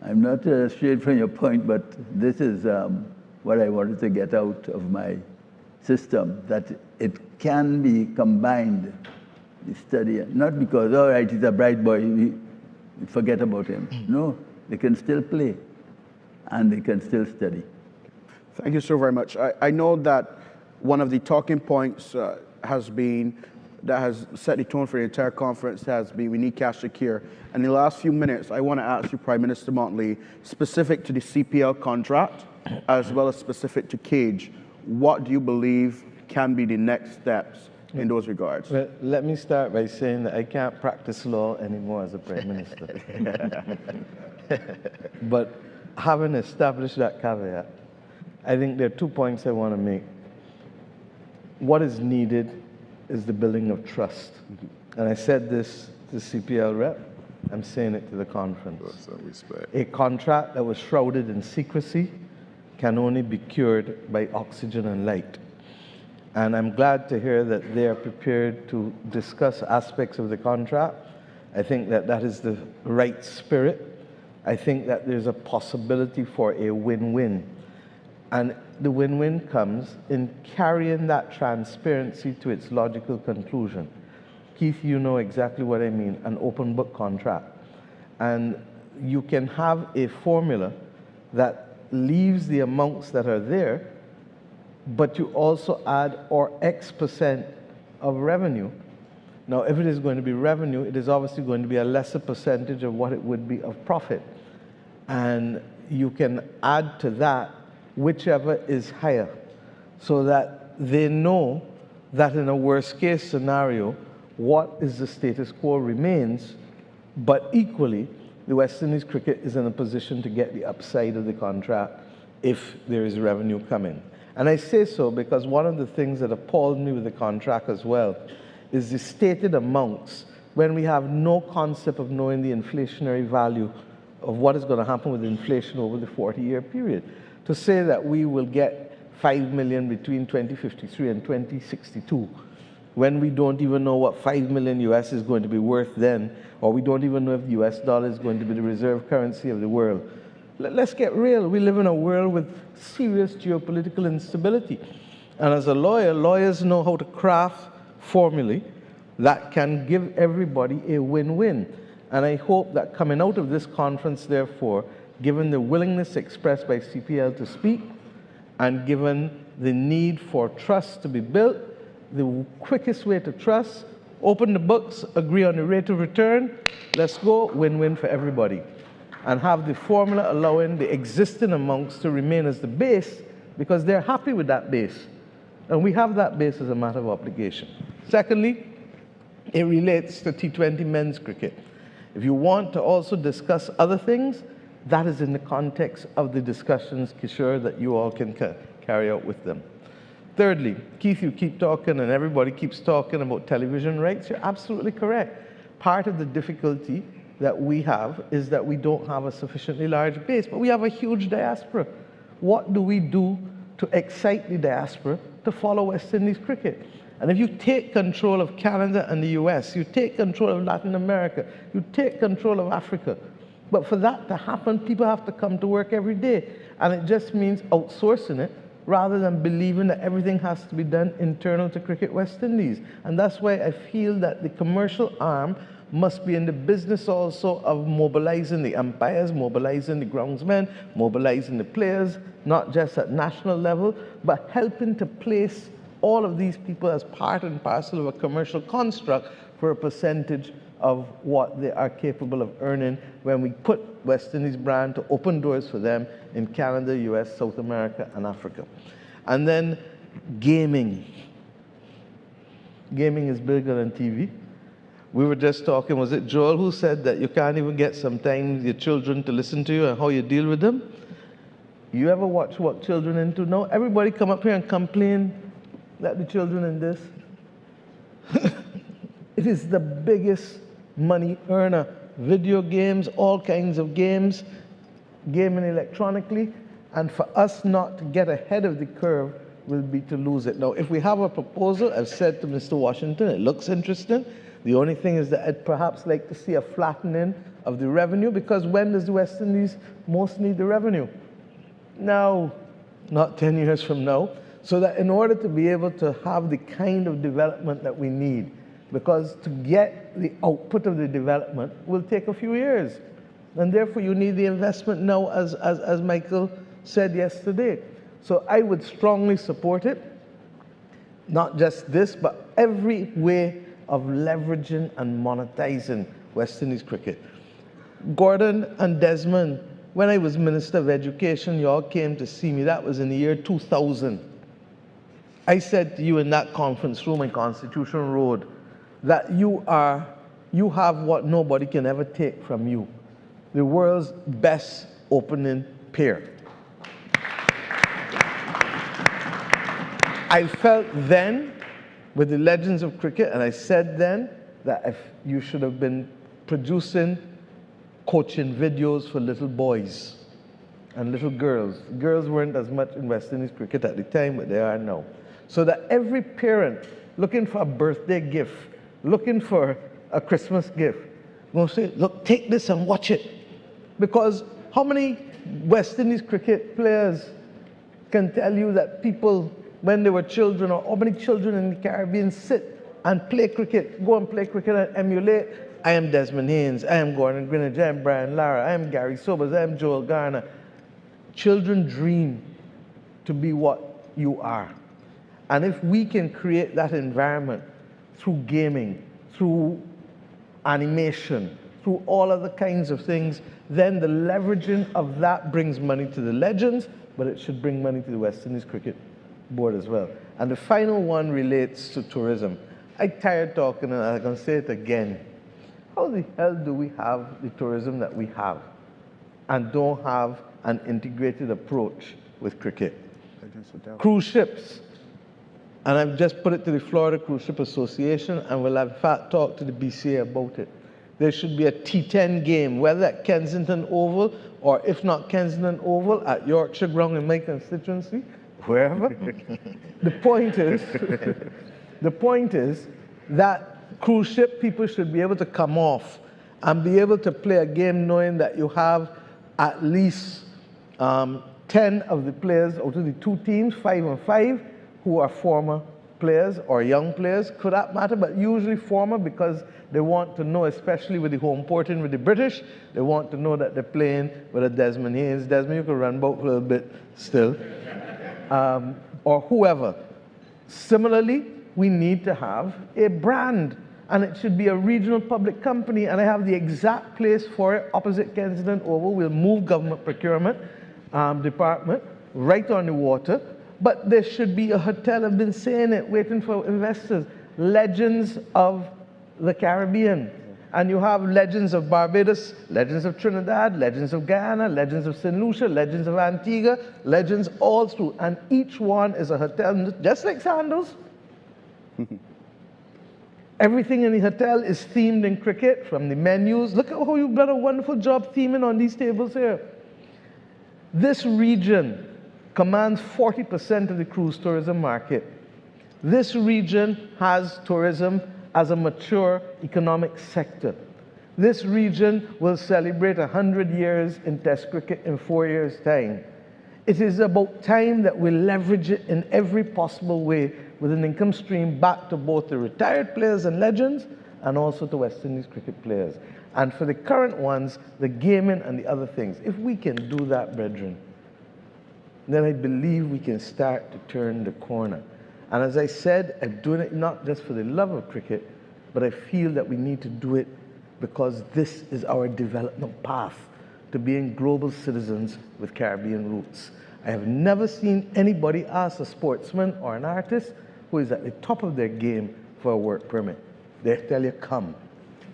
S7: I'm not straight from your point, but this is what I wanted to get out of my system, that it can be combined, the study, not because, all right, he's a bright boy, we forget about him. No, they can still play and they can still study.
S18: Thank you so very much. I know that one of the talking points has been, that has set the tone for the entire conference, has been we need cash secure. And in the last few minutes, I want to ask you, Prime Minister Motley, specific to the CPL contract, as well as specific to CAGE, what do you believe can be the next steps in those regards?
S21: Well, let me start by saying that I can't practice law anymore as a Prime Minister. But having established that caveat, I think there are 2 points I want to make. What is needed is the building of trust. And I said this to CPL rep, I'm saying it to the conference. A contract that was shrouded in secrecy can only be cured by oxygen and light. And I'm glad to hear that they are prepared to discuss aspects of the contract. I think that that is the right spirit. I think that there's a possibility for a win-win. And the win-win comes in carrying that transparency to its logical conclusion. Keith, you know exactly what I mean, an open book contract. And you can have a formula that leaves the amounts that are there, but you also add or X% of revenue. Now, if it is going to be revenue, it is obviously going to be a lesser percentage of what it would be of profit. And you can add to that whichever is higher, so that they know that in a worst case scenario, what is the status quo remains, but equally, the West Indies cricket is in a position to get the upside of the contract if there is revenue coming. And I say so because one of the things that appalled me with the contract as well is the stated amounts when we have no concept of knowing the inflationary value of what is going to happen with inflation over the 40-year period. To say that we will get 5 million between 2053 and 2062, when we don't even know what 5 million US is going to be worth then, or we don't even know if the US dollar is going to be the reserve currency of the world. Let's get real. We live in a world with serious geopolitical instability. And as a lawyer, lawyers know how to craft formulae that can give everybody a win-win. And I hope that coming out of this conference, therefore, given the willingness expressed by CPL to speak, and given the need for trust to be built, the quickest way to trust, open the books, agree on the rate of return, let's go, win-win for everybody. And have the formula allowing the existing amounts to remain as the base, because they're happy with that base. And we have that base as a matter of obligation. Secondly, it relates to T20 men's cricket. If you want to also discuss other things, that is in the context of the discussions, Kishore, that you all can carry out with them. Thirdly, Keith, you keep talking and everybody keeps talking about television rights. You're absolutely correct. Part of the difficulty that we have is that we don't have a sufficiently large base, but we have a huge diaspora. What do we do to excite the diaspora to follow West Indies cricket? And if you take control of Canada and the US, you take control of Latin America, you take control of Africa. But for that to happen, people have to come to work every day. And it just means outsourcing it rather than believing that everything has to be done internal to Cricket West Indies. And that's why I feel that the commercial arm must be in the business also of mobilizing the umpires, mobilizing the groundsmen, mobilizing the players, not just at national level, but helping to place all of these people as part and parcel of a commercial construct for a percentage of what they are capable of earning when we put West Indies brand to open doors for them in Canada, US, South America, and Africa. And then gaming. Gaming is bigger than TV. We were just talking, was it Joel who said that you can't even get sometimes your children to listen to you and how you deal with them? You ever watch what children into now? Everybody come up here and complain that the children in this. It is the biggest money earner. Video games, all kinds of games, gaming electronically, and for us not to get ahead of the curve will be to lose it. Now, if we have a proposal, I've said to Mr. Washington, it looks interesting. The only thing is that I'd perhaps like to see a flattening of the revenue, because when does the West Indies most need the revenue? Now, not 10 years from now. So that in order to be able to have the kind of development that we need, because to get the output of the development will take a few years. And therefore you need the investment now, as Michael said yesterday. So I would strongly support it. Not just this, but every way of leveraging and monetizing West Indies cricket. Gordon and Desmond, when I was Minister of Education, you all came to see me. That was in the year 2000. I said to you in that conference room in Constitution Road that you have what nobody can ever take from you, the world's best opening pair. I felt then, with the legends of cricket, and I said then that if you should have been producing coaching videos for little boys and little girls. Girls weren't as much in West Indies cricket at the time, but they are now. So that every parent looking for a birthday gift, looking for a Christmas gift, will say, look, take this and watch it. Because how many West Indies cricket players can tell you that people, when they were children, or how many children in the Caribbean sit and play cricket, go and play cricket and emulate? I am Desmond Haynes, I am Gordon Greenidge, I am Brian Lara, I am Gary Sobers, I am Joel Garner. Children dream to be what you are. And if we can create that environment through gaming, through animation, through all other kinds of things, then the leveraging of that brings money to the legends, but it should bring money to the West Indies Cricket Board as well. And the final one relates to tourism. I'm tired talking, and I'm going to say it again. How the hell do we have the tourism that we have and don't have an integrated approach with cricket? Cruise ships. and I've just put it to the Florida Cruise Ship Association, and will have talked to the BCA about it. There should be a T10 game, whether at Kensington Oval, or if not Kensington Oval, at Yorkshire Ground in my constituency, wherever. The point is that cruise ship people should be able to come off and be able to play a game knowing that you have at least 10 of the players out of the 2 teams, 5 and 5, who are former players or young players, for that matter, but usually former, because they want to know, especially with the home porting with the British, they want to know that they're playing with a Desmond Haynes. Desmond, you could run about for a little bit still. Or whoever. Similarly, we need to have a brand, and it should be a regional public company, and I have the exact place for it opposite Kensington Oval. We'll move government procurement department right on the water, but there should be a hotel. I've been saying it, waiting for investors. Legends of the Caribbean. And you have legends of Barbados, legends of Trinidad, legends of Guyana, legends of St. Lucia, legends of Antigua, legends all through. And each one is a hotel, just like Sandals. Everything in the hotel is themed in cricket, from the menus. Look at how you've done a wonderful job theming on these tables here. This region commands 40% of the cruise tourism market. This region has tourism as a mature economic sector. This region will celebrate 100 years in Test cricket in 4 years' time. It is about time that we leverage it in every possible way with an income stream back to both the retired players and legends and also to West Indies cricket players. And for the current ones, the gaming and the other things. If we can do that, brethren, then I believe we can start to turn the corner. And as I said, I'm doing it not just for the love of cricket, but I feel that we need to do it because this is our development path to being global citizens with Caribbean roots. I have never seen anybody ask a sportsman or an artist who is at the top of their game for a work permit. They tell you, come.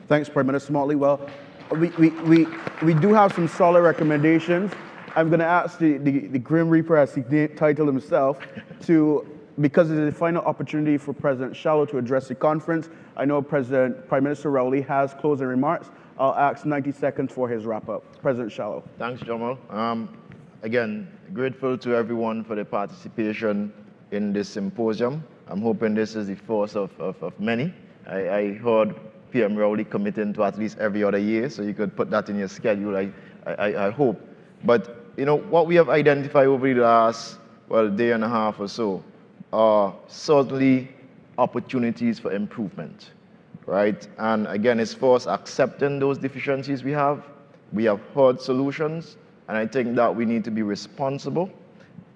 S18: Thanks, Prime Minister Motley. Well, we do have some solid recommendations. I'm going to ask the Grim Reaper, as he titled himself, to, because it is the final opportunity for President Shallow to address the conference. I know Prime Minister Rowley has closing remarks. I'll ask 90 seconds for his wrap-up. President Shallow.
S5: Thanks, Jamal. Again, grateful to everyone for their participation in this symposium. I'm hoping this is the first of many. I heard PM Rowley committing to at least every other year, so you could put that in your schedule, I hope. But, you know, what we have identified over the last, day and a half or so are certainly opportunities for improvement, right? And again, it's first accepting those deficiencies we have. We have heard solutions, and I think that we need to be responsible,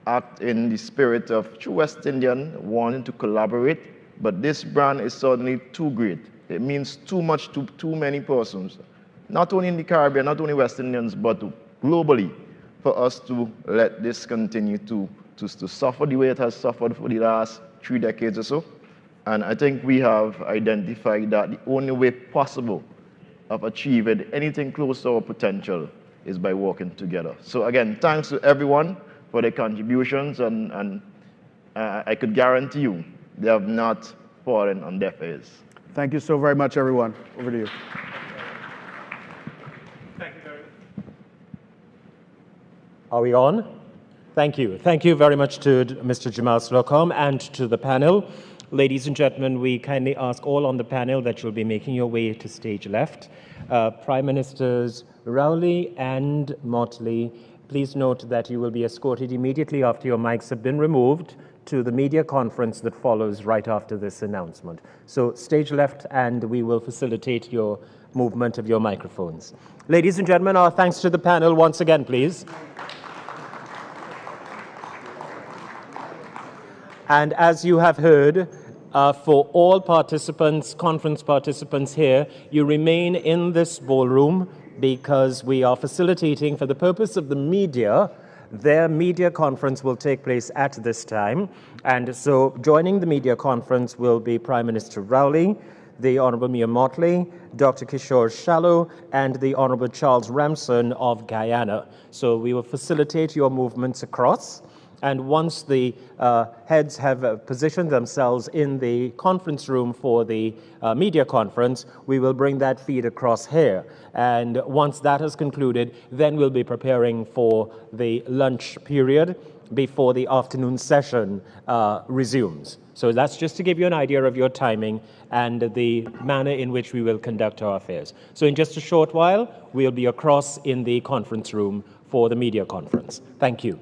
S5: act in the spirit of true West Indian, wanting to collaborate, but this brand is certainly too great. It means too much to too many persons, not only in the Caribbean, not only West Indians, but globally, for us to let this continue to suffer the way it has suffered for the last 3 decades or so. And I think we have identified that the only way possible of achieving anything close to our potential is by working together. So again, thanks to everyone for their contributions, and I could guarantee you they have not fallen on deaf ears.
S18: Thank you so very much, everyone. Over to you.
S1: Thank you very much. Are we on? Thank you. Thank you very much to Mr. Jamal Slocum and to the panel. Ladies and gentlemen, we kindly ask all on the panel that you'll be making your way to stage left. Prime Ministers Rowley and Motley, please note that you will be escorted immediately after your mics have been removed to the media conference that follows right after this announcement. So stage left, and we will facilitate your movement of your microphones. Ladies and gentlemen, our thanks to the panel once again, please. And as you have heard, for all participants, conference participants here, you remain in this ballroom because we are facilitating, for the purpose of the media, their media conference will take place at this time. And so joining the media conference will be Prime Minister Rowley, the Honourable Mia Motley, Dr. Kishore Shallow, and the Honourable Charles Ramson of Guyana. So we will facilitate your movements across. And once the heads have positioned themselves in the conference room for the media conference, we will bring that feed across here. And once that is concluded, then we'll be preparing for the lunch period before the afternoon session resumes. So that's just to give you an idea of your timing and the manner in which we will conduct our affairs. So in just a short while, we'll be across in the conference room for the media conference. Thank you.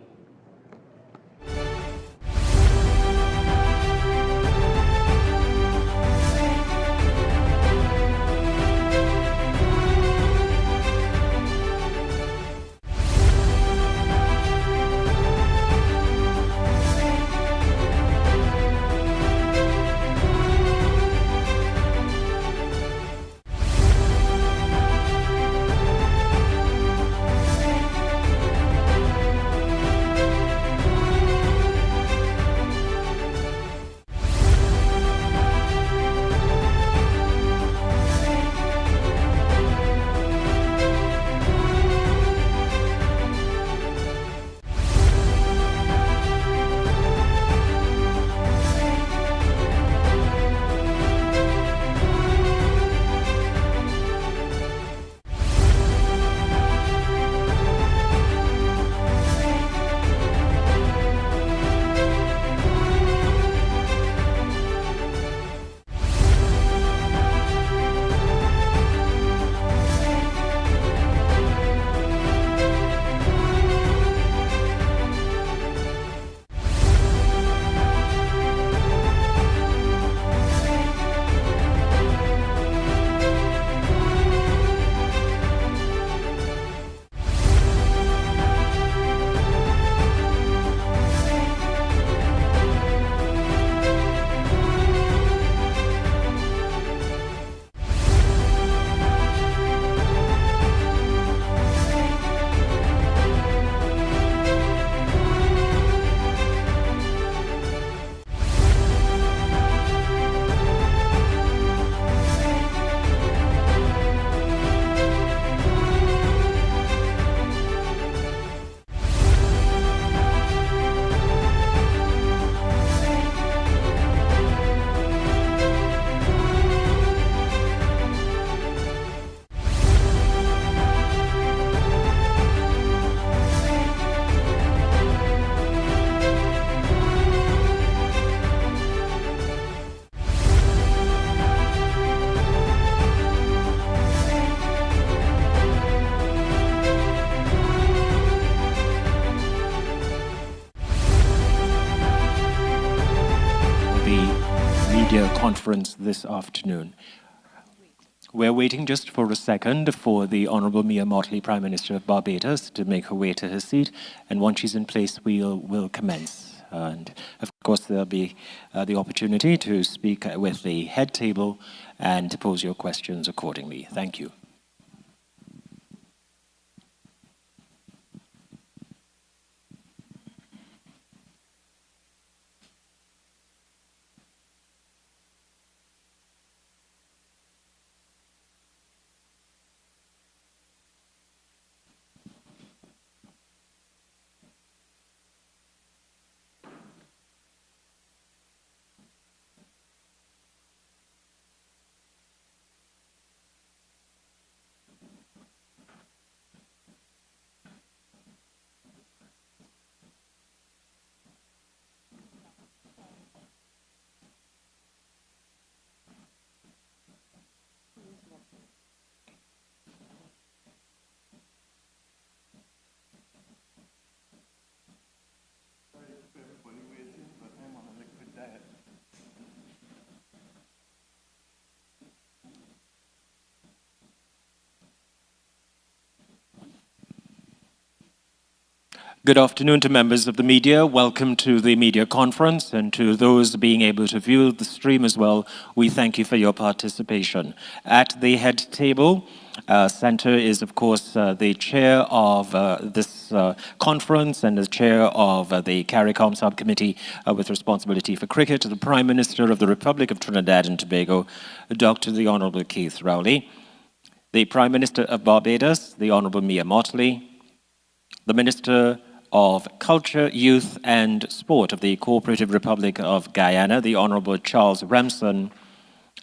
S1: Conference this afternoon. We're waiting just for a second for the Honourable Mia Mottley, Prime Minister of Barbados, to make her way to her seat, and once she's in place, we'll commence. And of course, there'll be the opportunity to speak with the head table and to pose your questions accordingly. Thank you. Good afternoon to members of the media. Welcome to the media conference, and to those being able to view the stream as well, we thank you for your participation. At the head table, center is, of course, the chair of this conference and the chair of the CARICOM subcommittee with responsibility for cricket, the Prime Minister of the Republic of Trinidad and Tobago, Dr. the Honourable Keith Rowley, the Prime Minister of Barbados, the Honourable Mia Mottley, the Minister of Culture, Youth and Sport of the Cooperative Republic of Guyana, the Honorable Charles Ramson,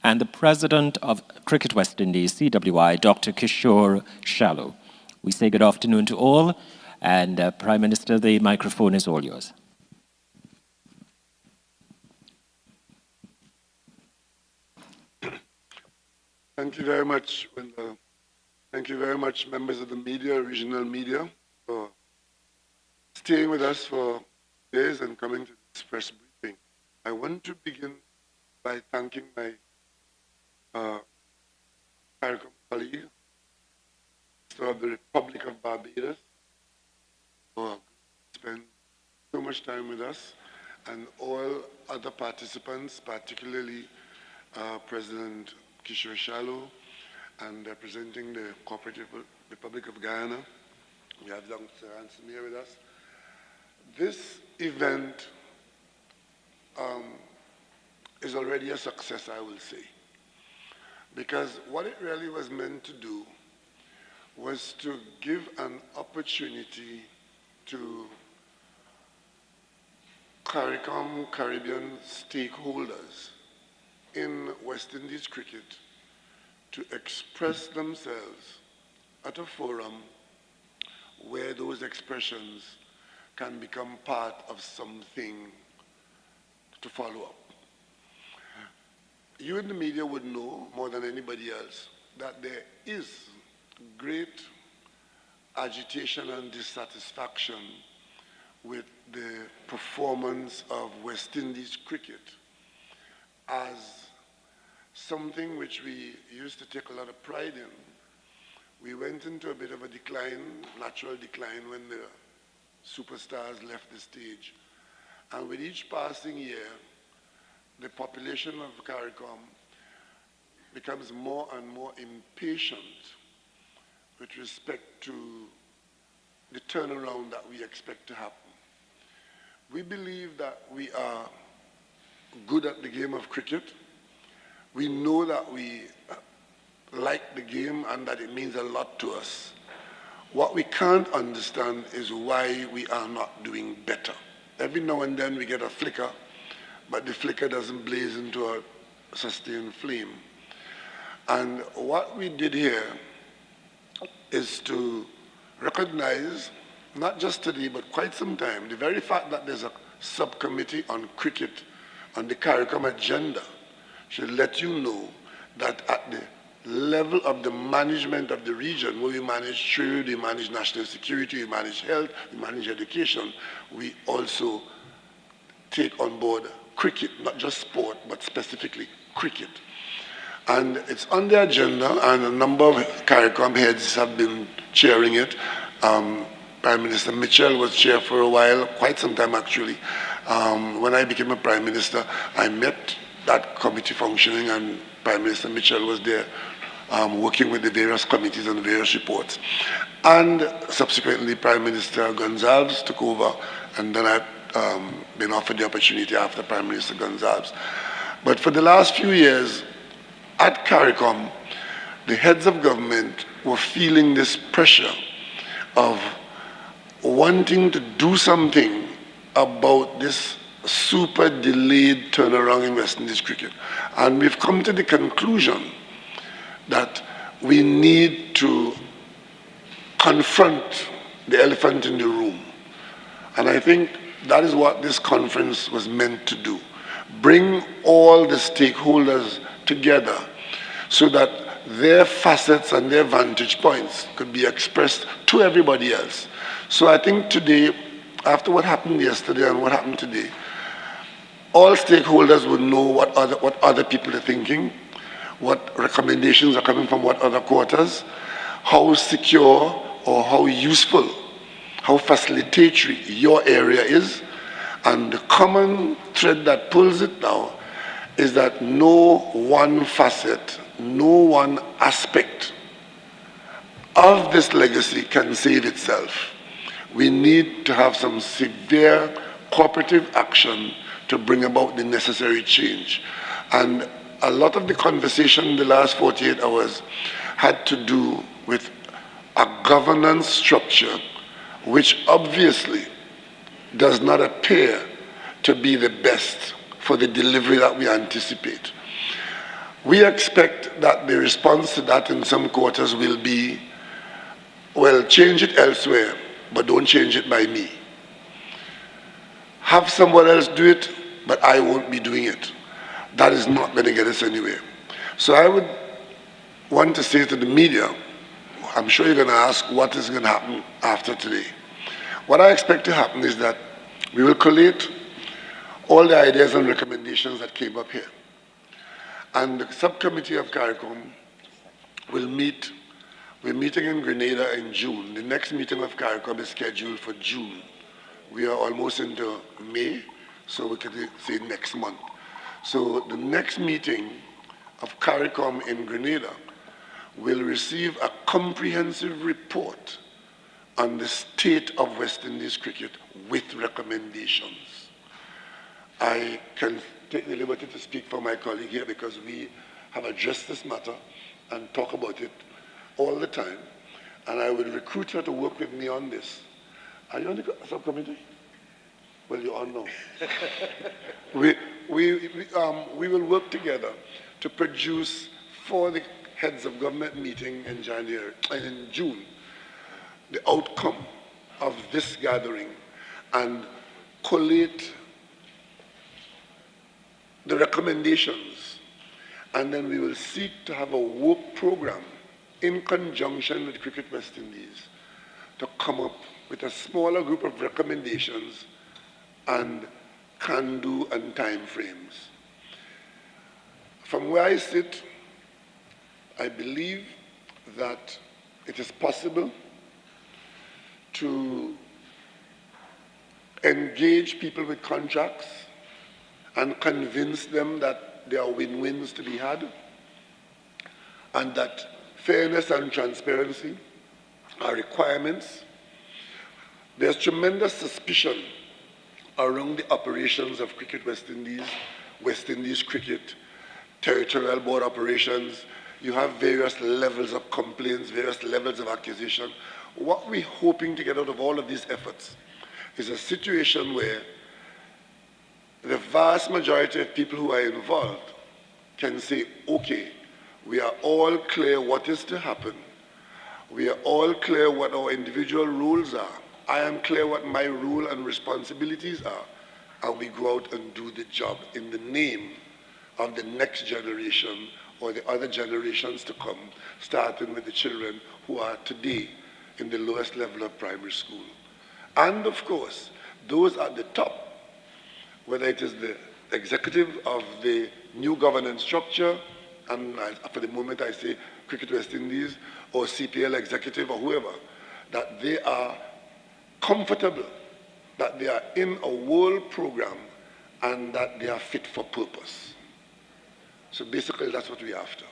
S1: and the President of Cricket West Indies, CWI, Dr. Kishore Shallow. We say good afternoon to all, and Prime Minister, the microphone is all yours.
S19: Thank you very much, Wendell. Thank you very much, members of the media, regional media, for staying with us for days and coming to this press briefing. I want to begin by thanking my CARICOM colleague, of the Republic of Barbados, for spending so much time with us, and all other participants, particularly President Kishore Shallow, and representing the Cooperative Republic of Guyana. We have Dr. Ransom here with us. This event is already a success, I will say, because what it really was meant to do was to give an opportunity to CARICOM Caribbean stakeholders in West Indies cricket to express themselves at a forum where those expressions can become part of something to follow up. You in the media would know more than anybody else that there is great agitation and dissatisfaction with the performance of West Indies cricket as something which we used to take a lot of pride in. We went into a bit of a decline, natural decline, when the superstars left the stage. And with each passing year, the population of CARICOM becomes more and more impatient with respect to the turnaround that we expect to happen. We believe that we are good at the game of cricket. We know that we like the game and that it means a lot to us. What we can't understand is why we are not doing better. Every now and then we get a flicker, but the flicker doesn't blaze into a sustained flame. And what we did here is to recognize, not just today, but quite some time, the very fact that there's a subcommittee on cricket on the CARICOM agenda should let you know that at the level of the management of the region, where we manage trade, we manage national security, we manage health, we manage education, we also take on board cricket, not just sport, but specifically cricket. And it's on the agenda, and a number of CARICOM heads have been chairing it. Prime Minister Mitchell was chair for a while, quite some time actually. When I became a Prime Minister, I met that committee functioning, and Prime Minister Mitchell was there working with the various committees and the various reports. And subsequently, Prime Minister Gonsalves took over, and then I've been offered the opportunity after Prime Minister Gonsalves. But for the last few years, at CARICOM, the heads of government were feeling this pressure of wanting to do something about this super delayed turnaround in West Indies cricket. And we've come to the conclusion that we need to confront the elephant in the room. And I think that is what this conference was meant to do. Bring all the stakeholders together so that their facets and their vantage points could be expressed to everybody else. So I think today, after what happened yesterday and what happened today, all stakeholders would know what other people are thinking, what recommendations are coming from what other quarters, how secure or how useful, how facilitatory your area is. And the common thread that pulls it now is that no one facet, no one aspect of this legacy can save itself. We need to have some severe cooperative action to bring about the necessary change. And a lot of the conversation in the last 48 hours had to do with a governance structure which obviously does not appear to be the best for the delivery that we anticipate. We expect that the response to that in some quarters will be, well, change it elsewhere, but don't change it by me. Have someone else do it, but I won't be doing it. That is not going to get us anywhere. So I would want to say to the media, I'm sure you're going to ask what is going to happen after today. What I expect to happen is that we will collate all the ideas and recommendations that came up here. And the subcommittee of CARICOM will meet. We're meeting in Grenada in June. The next meeting of CARICOM is scheduled for June. We are almost into May, so we can say next month. So the next meeting of CARICOM in Grenada will receive a comprehensive report on the state of West Indies cricket with recommendations. I can take the liberty to speak for my colleague here because we have addressed this matter and talk about it all the time. And I will recruit her to work with me on this. Are you on the subcommittee? Well, you're on now. we will work together to produce for the heads of government meeting in June, the outcome of this gathering and collate the recommendations. And then we will seek to have a work program in conjunction with Cricket West Indies to come up with a smaller group of recommendations and can-do and time frames. From where I sit, I believe that it is possible to engage people with contracts and convince them that there are win-wins to be had and that fairness and transparency are requirements. There's tremendous suspicion around the operations of Cricket West Indies cricket, territorial board operations. You have various levels of complaints, various levels of accusation. What we're hoping to get out of all of these efforts is a situation where the vast majority of people who are involved can say, okay, we are all clear what is to happen. We are all clear what our individual roles are. I am clear what my role and responsibilities are. And we go out and do the job in the name of the next generation or the other generations to come, starting with the children who are today in the lowest level of primary school. And of course, those at the top, whether it is the executive of the new governance structure, and for the moment I say Cricket West Indies, or CPL executive or whoever, that they are comfortable, that they are in a world program, and that they are fit for purpose. So basically that's what we're after.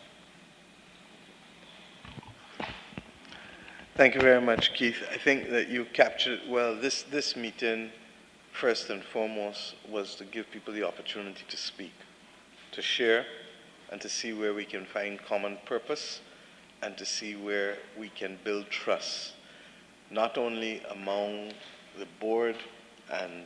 S8: Thank you very much, Keith. I think that you captured it well. This meeting, first and foremost, was to give people the opportunity to speak, to share, and to see where we can find common purpose, and to see where we can build trust, not only among the board and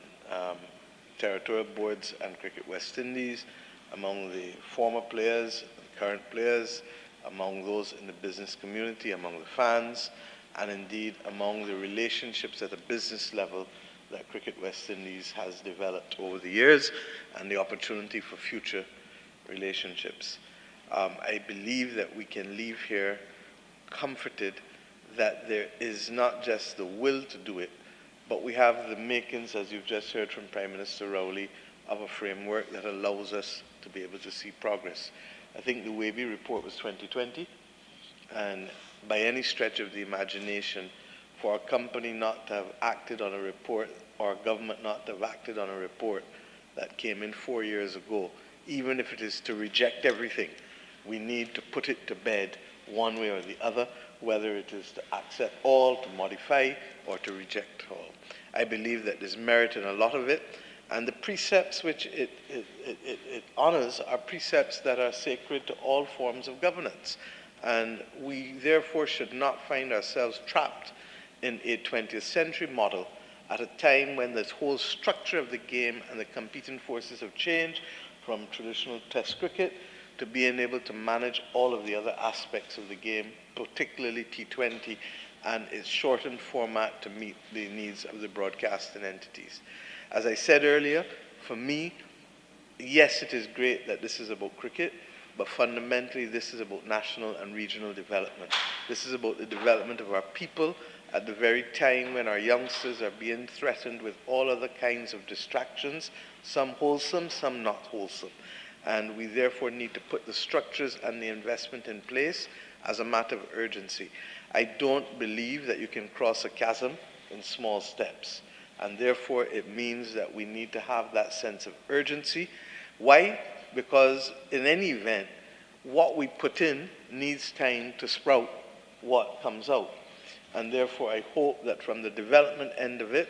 S8: territorial boards and Cricket West Indies, among the former players, the current players, among those in the business community, among the fans, and indeed among the relationships at a business level that Cricket West Indies has developed over the years, and the opportunity for future relationships. I believe that we can leave here comforted that there is not just the will to do it, but we have the makings, as you've just heard from Prime Minister Rowley, of a framework that allows us to be able to see progress. I think the Wavy report was 2020, and by any stretch of the imagination, for a company not to have acted on a report, or a government not to have acted on a report that came in 4 years ago, even if it is to reject everything, we need to put it to bed one way or the other, whether it is to accept all, to modify, or to reject all. I believe that there's merit in a lot of it, and the precepts which it honors are precepts that are sacred to all forms of governance. And we therefore should not find ourselves trapped in a 20th century model at a time when this whole structure of the game and the competing forces have changed from traditional test cricket to being able to manage all of the other aspects of the game, particularly T20 and its shortened format to meet the needs of the broadcasting entities. As I said earlier, for me, yes, it is great that this is about cricket, but fundamentally this is about national and regional development. This is about the development of our people at the very time when our youngsters are being threatened with all other kinds of distractions, some wholesome, some not wholesome. And we therefore need to put the structures and the investment in place as a matter of urgency. I don't believe that you can cross a chasm in small steps. And therefore, it means that we need to have that sense of urgency. Why? Because in any event, what we put in needs time to sprout what comes out. And therefore, I hope that from the development end of it,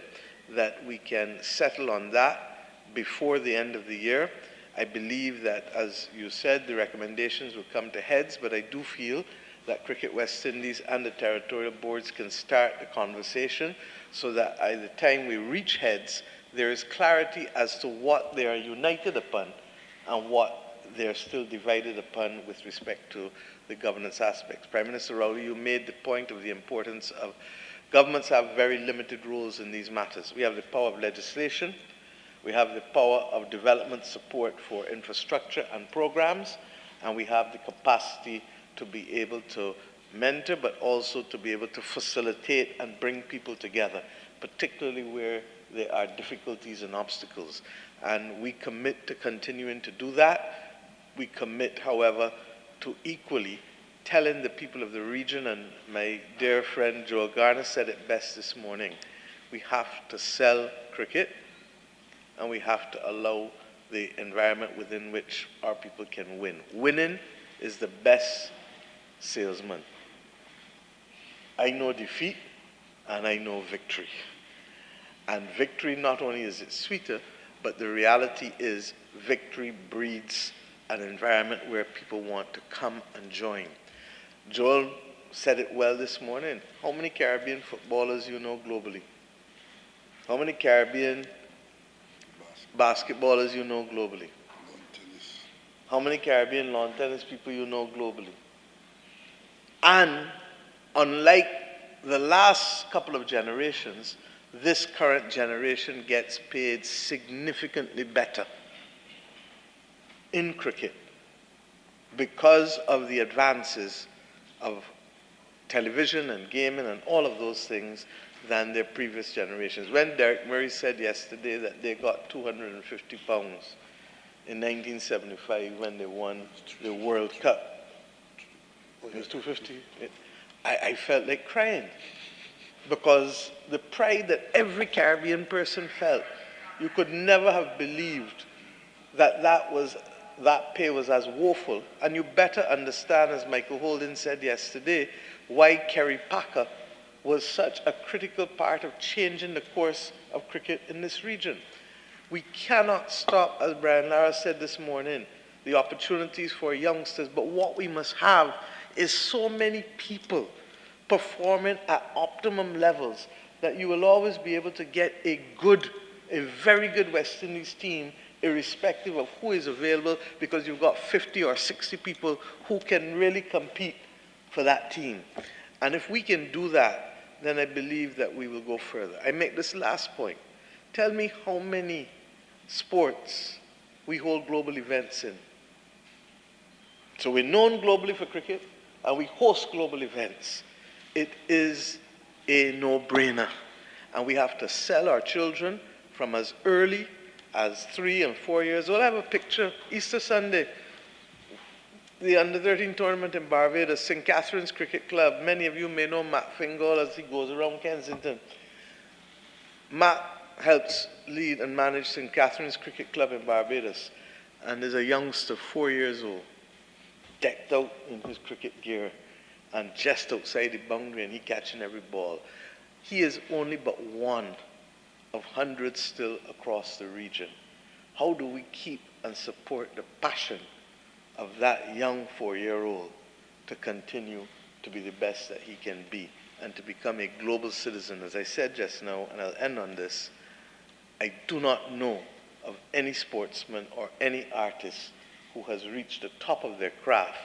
S8: that we can settle on that before the end of the year. I believe that, as you said, the recommendations will come to heads, but I do feel that Cricket West Indies and the territorial boards can start the conversation so that by the time we reach heads, there is clarity as to what they are united upon and what they're still divided upon with respect to the governance aspects. Prime Minister Rowley, you made the point of the importance of governments have very limited roles in these matters. We have the power of legislation, we have the power of development support for infrastructure and programs, and we have the capacity to be able to mentor, but also to be able to facilitate and bring people together, particularly where there are difficulties and obstacles. And we commit to continuing to do that. We commit, however, to equally telling the people of the region, and my dear friend Joel Garner said it best this morning, we have to sell cricket and we have to allow the environment within which our people can win. Winning is the best salesman. I know defeat and I know victory. And victory, not only is it sweeter, but the reality is victory breeds an environment where people want to come and join. Joel said it well this morning. How many Caribbean footballers you know globally? How many Caribbean basketballers you know globally? How many Caribbean lawn tennis people you know globally? And unlike the last couple of generations, this current generation gets paid significantly better in cricket because of the advances of television and gaming and all of those things than their previous generations. When Derek Murray said yesterday that they got £250 in 1975 when they won the World Cup, it was 250. I felt like crying because the pride that every Caribbean person felt, you could never have believed that that pay was as woeful. And you better understand, as Michael Holden said yesterday, why Kerry Packer was such a critical part of changing the course of cricket in this region. We cannot stop, as Brian Lara said this morning, the opportunities for youngsters, but what we must have is so many people performing at optimum levels that you will always be able to get a very good West Indies team irrespective of who is available, because you've got 50 or 60 people who can really compete for that team. And if we can do that, then I believe that we will go further. I make this last point. Tell me how many sports we hold global events in. So we're known globally for cricket, and we host global events. It is a no-brainer. And we have to sell our children from as early as 3 and 4 years old. I have a picture, Easter Sunday, the under-13 tournament in Barbados, St. Catherine's Cricket Club. Many of you may know Matt Fingal as he goes around Kensington. Matt helps lead and manage St. Catherine's Cricket Club in Barbados, and there's a youngster, 4 years old, decked out in his cricket gear and just outside the boundary, and he catching every ball. He is only but one of hundreds still across the region. How do we keep and support the passion of that young 4-year-old to continue to be the best that he can be? and to become a global citizen. As I said just now, and I'll end on this, I do not know of any sportsman or any artist who has reached the top of their craft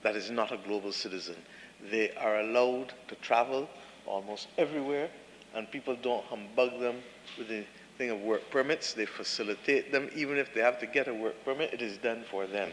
S8: that is not a global citizen. They are allowed to travel almost everywhere, and people don't humbug them with the thing of work permits. They facilitate them. Even if they have to get a work permit, it is done for them.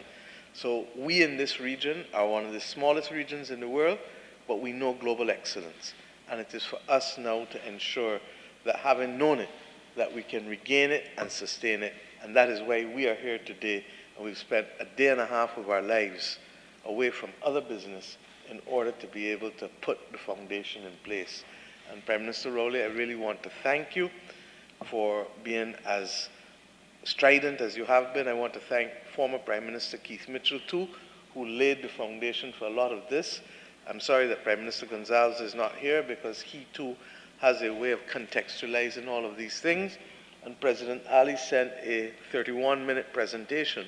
S8: So we in this region are one of the smallest regions in the world, but we know global excellence. And it is for us now to ensure that, having known it, that we can regain it and sustain it. And that is why we are here today, and we've spent a day and a half of our lives away from other business in order to be able to put the foundation in place. And Prime Minister Rowley, I really want to thank you for being as strident as you have been. I want to thank former Prime Minister Keith Mitchell too, who laid the foundation for a lot of this. I'm sorry that Prime Minister Gonzalez is not here, because he too has a way of contextualizing all of these things. And President Ali sent a 31-minute presentation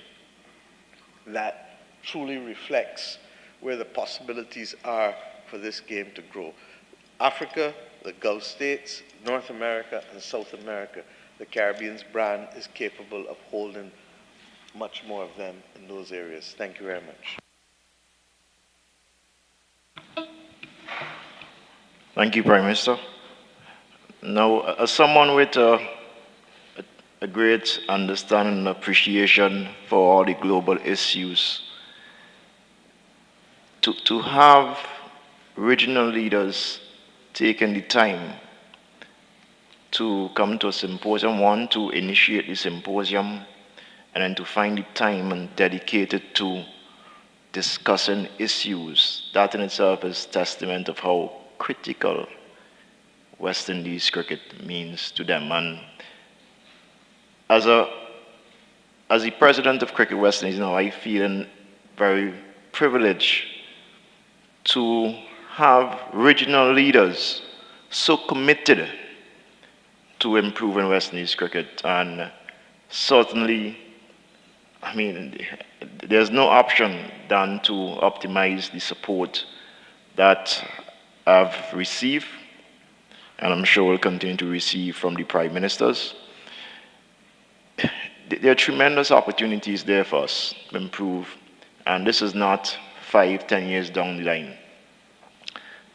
S8: that truly reflects where the possibilities are for this game to grow. Africa, the Gulf states, North America, and South America, the Caribbean's brand is capable of holding much more of them in those areas. Thank you very much.
S5: Thank you, Prime Minister. Now, as someone with a great understanding and appreciation for all the global issues, to have regional leaders taking the time to come to a symposium, one, to initiate the symposium, and then to find the time and dedicate it to discussing issues, that in itself is testament of how critical West Indies cricket means to them. And as the president of Cricket West Indies now, I feel very privileged to have regional leaders so committed to improving West Indies cricket. And certainly, I mean, there's no option than to optimize the support that I've received, and I'm sure will continue to receive from the Prime Ministers. There are tremendous opportunities there for us to improve, and this is not 5-10 years down the line.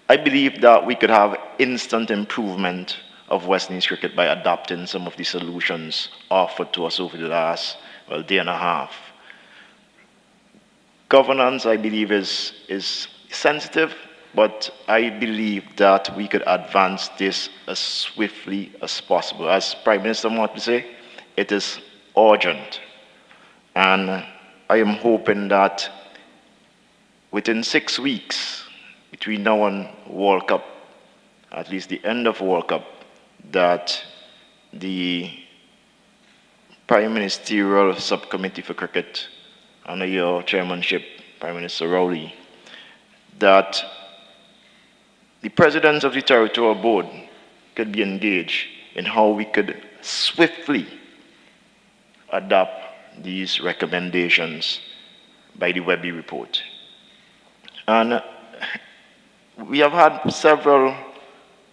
S5: I believe that we could have instant improvement of West Indies cricket by adopting some of the solutions offered to us over the last, day and a half. Governance, I believe, is sensitive, but I believe that we could advance this as swiftly as possible. As Prime Minister wanted to say, it is urgent. And I am hoping that within 6 weeks, between now and World Cup, at least the end of World Cup, that the Prime Ministerial Subcommittee for Cricket, under your chairmanship, Prime Minister Rowley, that the presidents of the territorial board could be engaged in how we could swiftly adopt these recommendations by the Webby report. And we have had several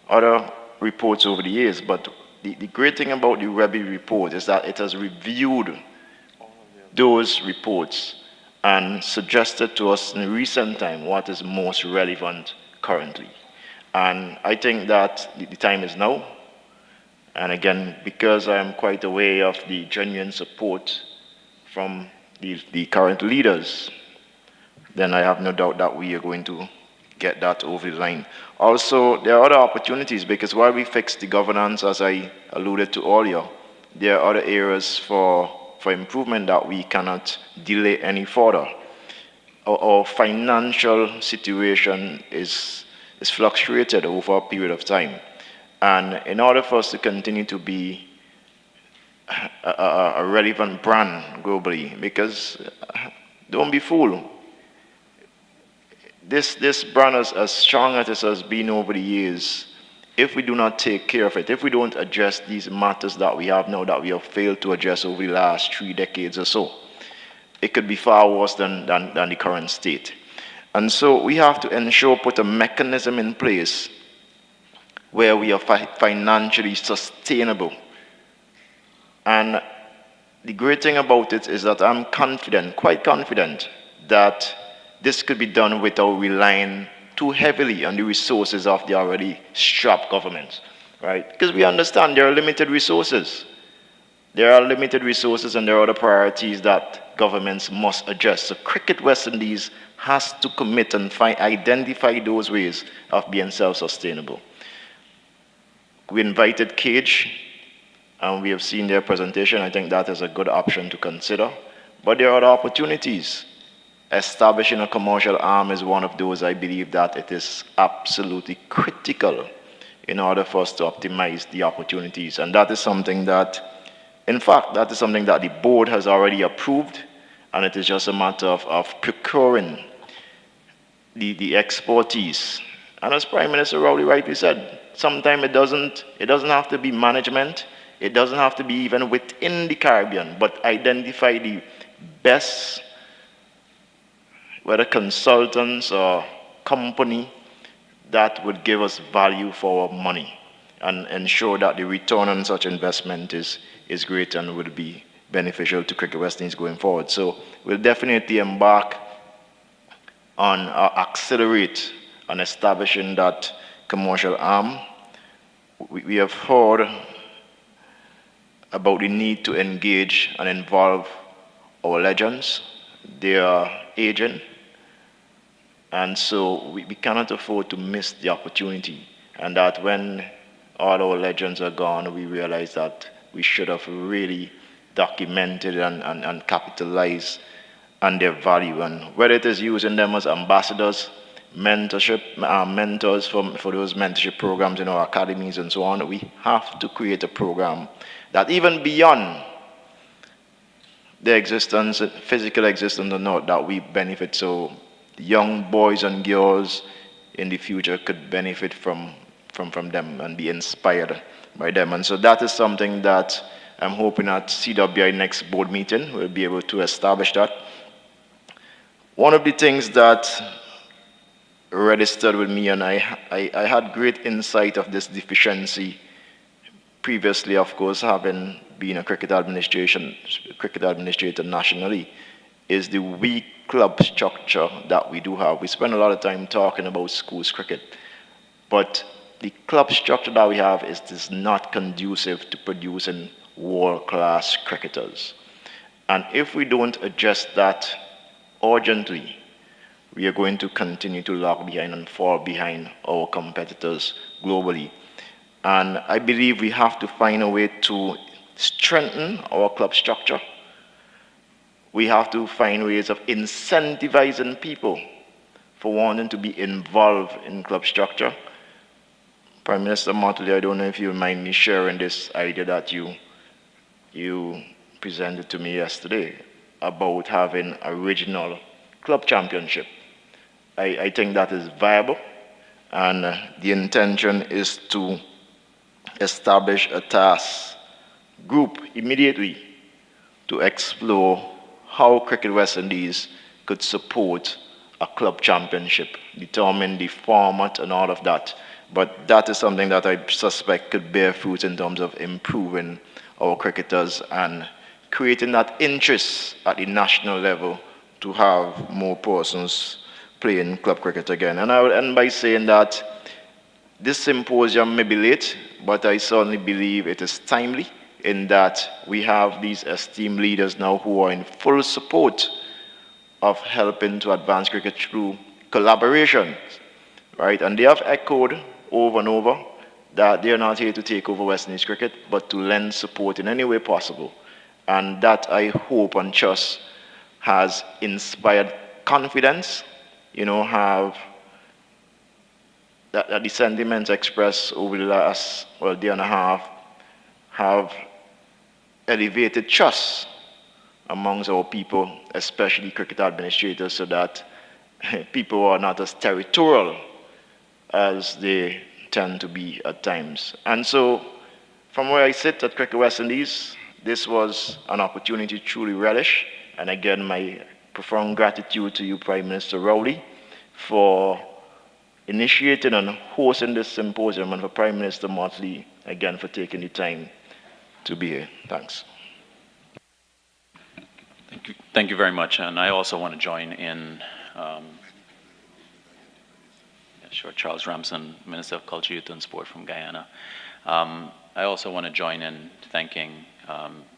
S5: other reports over the years, but the great thing about the Webby report is that it has reviewed those reports and suggested to us in recent time what is most relevant currently. And I think that the time is now. And again, because I am quite aware of the genuine support from the current leaders, then I have no doubt that we are going to get that over the line. Also, there are other opportunities, because while we fix the governance, as I alluded to earlier, there are other areas for improvement that we cannot delay any further. Our financial situation is fluctuated over a period of time. And in order for us to continue to be a relevant brand globally, because don't be fooled, this brand, as strong as it has been over the years, if we do not take care of it, if we don't address these matters that we have now, that we have failed to address over the last 3 decades or so, it could be far worse than the current state. And so we have to ensure, put a mechanism in place where we are financially sustainable. And the great thing about it is that I'm confident, quite confident, that this could be done without relying too heavily on the resources of the already strapped governments, right? Because we understand there are limited resources. There are limited resources and there are other priorities that governments must address. So Cricket West Indies has to commit and identify those ways of being self-sustainable. We invited Cage, and we have seen their presentation. I think that is a good option to consider. But there are other opportunities. Establishing a commercial arm is one of those. I believe that it is absolutely critical in order for us to optimize the opportunities. And that is something that, in fact, that is something that the board has already approved, and it is just a matter of procuring the expertise. And as Prime Minister Rowley rightly said, sometimes it doesn't have to be management, it doesn't have to be even within the Caribbean, but identify the best, whether consultants or company, that would give us value for our money and ensure that the return on such investment is great and will be beneficial to Cricket West Indies going forward. So we'll definitely embark on accelerate on establishing that commercial arm. We have heard about the need to engage and involve our legends. They are aging, and so we cannot afford to miss the opportunity. And that when all our legends are gone, we realize that we should have really documented and capitalized on their value. And whether it is using them as ambassadors, mentorship, mentors for those mentorship programs in our academies and so on, we have to create a program that even beyond their existence, physical existence or not, that we benefit. So the young boys and girls in the future could benefit from them and be inspired by them. And so that is something that I'm hoping at CWI next board meeting we'll be able to establish that. One of the things that registered with me, and I had great insight of this deficiency previously, of course, having been a cricket administrator nationally, is the weak club structure that we do have. We spend a lot of time talking about schools cricket, but the club structure that we have is not conducive to producing world-class cricketers. And if we don't address that urgently, we are going to continue to lag behind and fall behind our competitors globally. And I believe we have to find a way to strengthen our club structure. We have to find ways of incentivizing people for wanting to be involved in club structure. Prime Minister Motley, I don't know if you mind me sharing this idea that you presented to me yesterday about having a regional club championship. I think that is viable, and the intention is to establish a task group immediately to explore how Cricket West Indies could support a club championship, determine the format and all of that. But that is something that I suspect could bear fruit in terms of improving our cricketers and creating that interest at the national level to have more persons playing club cricket again. And I would end by saying that this symposium may be late, but I certainly believe it is timely in that we have these esteemed leaders now who are in full support of helping to advance cricket through collaboration, right? And they have echoed over and over that they are not here to take over West Indies cricket, but to lend support in any way possible. And that, I hope and trust, has inspired confidence, have that the sentiments expressed over the last day and a half have elevated trust amongst our people, especially cricket administrators, so that people are not as territorial as they tend to be at times. And so, from where I sit at Cricket West Indies, this was an opportunity to truly relish. And again, my profound gratitude to you, Prime Minister Rowley, for initiating and hosting this symposium, and for Prime Minister Motley, again, for taking the time to be here. Thanks.
S9: Thank you very much. And I also want to join in, Charles Ramson, Minister of Culture, Youth and Sport from Guyana. I also want to join in thanking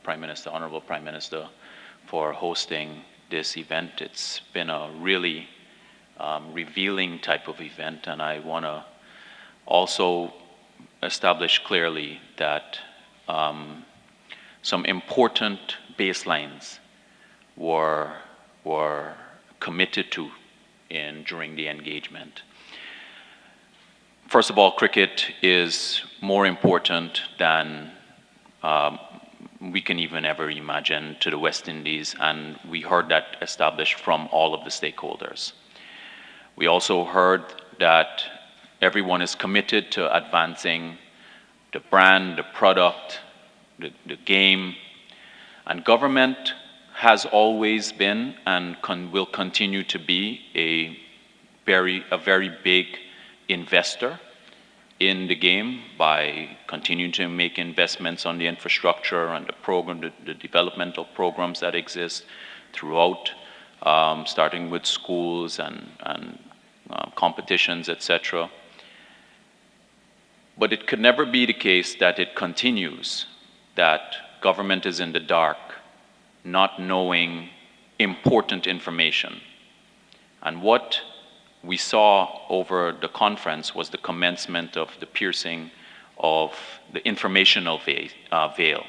S9: Prime Minister, Honorable Prime Minister, for hosting this event. It's been a really revealing type of event, and I want to also establish clearly that some important baselines were committed to during the engagement. First of all, cricket is more important than we can even ever imagine to the West Indies, and we heard that established from all of the stakeholders. We also heard that everyone is committed to advancing the brand, the product, the game, and government has always been and will continue to be a very big investor in the game by continuing to make investments on the infrastructure and the program, the developmental programs that exist throughout, starting with schools and competitions, etc. But it could never be the case that it continues, that government is in the dark, not knowing important information. And what we saw over the conference was the commencement of the piercing of the informational veil.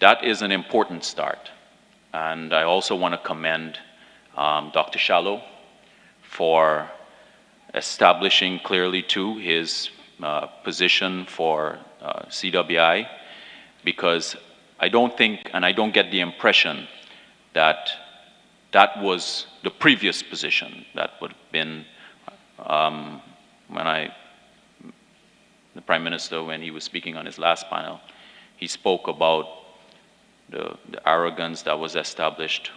S9: That is an important start. And I also want to commend Dr. Shallow for establishing clearly too his position for CWI, because I don't think, and I don't get the impression that that was the previous position. That would have been the Prime Minister, when he was speaking on his last panel, he spoke about the arrogance that was established,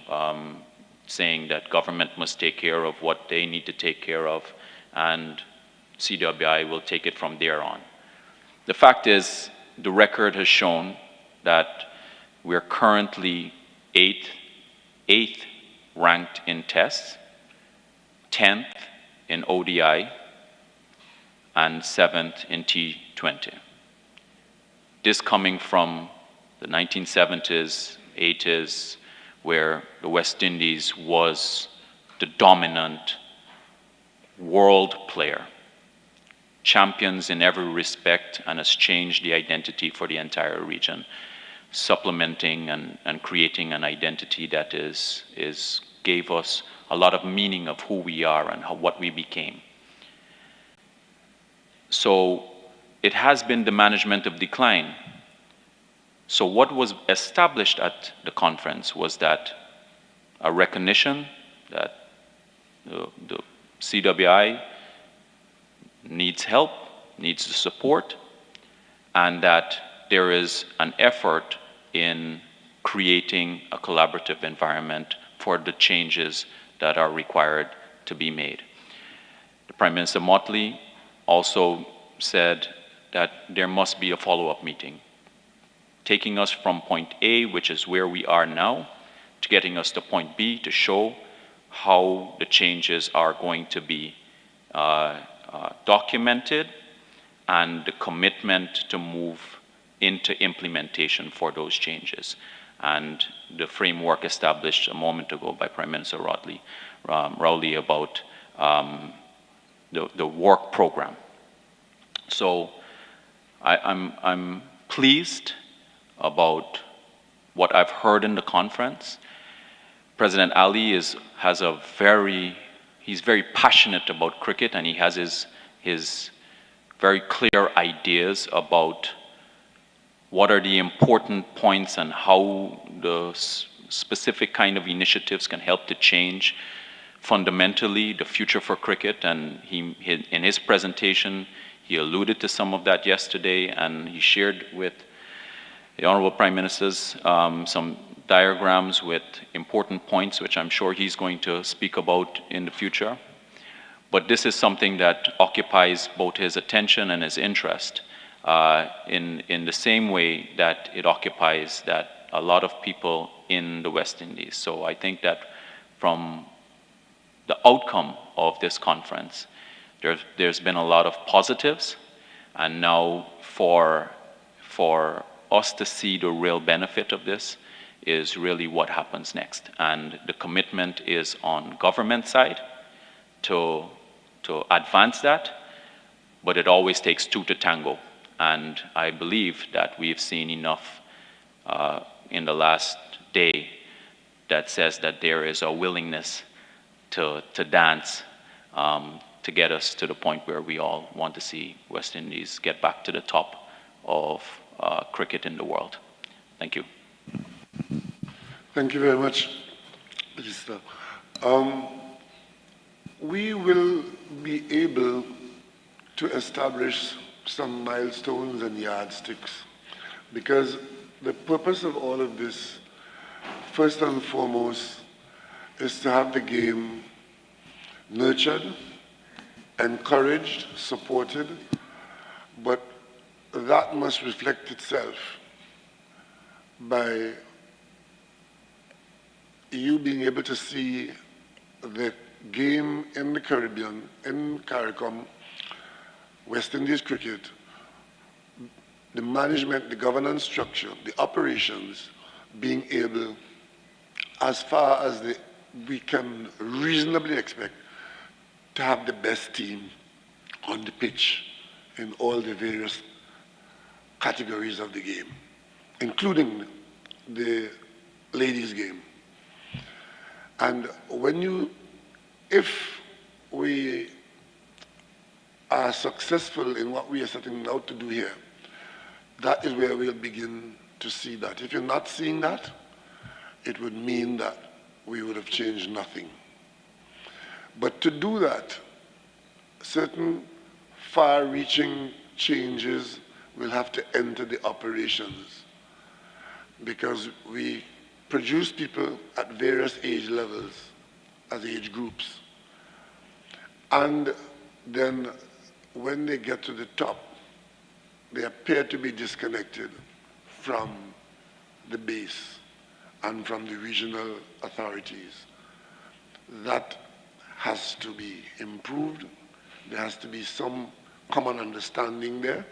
S9: saying that government must take care of what they need to take care of, and CWI will take it from there on. The fact is, the record has shown that we're currently eighth ranked in tests, 10th in ODI, and 7th in T20. This coming from the 1970s, 80s, where the West Indies was the dominant world player, champions in every respect, and has changed the identity for the entire region, supplementing and creating an identity that gave us a lot of meaning of who we are and what we became. So it has been the management of decline. So what was established at the conference was that a recognition that the CWI needs help, needs the support, and that there is an effort in creating a collaborative environment for the changes that are required to be made. The Prime Minister Motley also said that there must be a follow-up meeting, taking us from point A, which is where we are now, to getting us to point B to show how the changes are going to be documented and the commitment to move into implementation for those changes. And the framework established a moment ago by Prime Minister Rowley about the work program. So I'm pleased about what I've heard in the conference. President Ali he's very passionate about cricket, and he has his very clear ideas about what are the important points and how the specific kind of initiatives can help to change fundamentally the future for cricket. And in his presentation, he alluded to some of that yesterday, and he shared with the Honorable Prime Ministers some diagrams with important points, which I'm sure he's going to speak about in the future. But this is something that occupies both his attention and his interest in the same way that it occupies that a lot of people in the West Indies. So I think that from the outcome of this conference, there's been a lot of positives, and now for us to see the real benefit of this is really what happens next. And the commitment is on government side to advance that, but it always takes two to tango. And I believe that we've seen enough in the last day that says that there is a willingness to dance to get us to the point where we all want to see West Indies get back to the top of cricket in the world. Thank you.
S2: Thank you very much, Minister. We will be able to establish some milestones and yardsticks, because the purpose of all of this, first and foremost, is to have the game nurtured, encouraged, supported, but that must reflect itself by you being able to see the game in the Caribbean, in CARICOM, West Indies cricket, the management, the governance structure, the operations, being able, as far as we can reasonably expect, to have the best team on the pitch in all the various categories of the game, including the ladies' game. And if we are successful in what we are setting out to do here, that is where we'll begin to see that. If you're not seeing that, it would mean that we would have changed nothing. But to do that, certain far-reaching changes will have to enter the operations, because we produce people at various age levels, as age groups. And then when they get to the top, they appear to be disconnected from the base and from the regional authorities. That has to be improved. There has to be some common understanding there,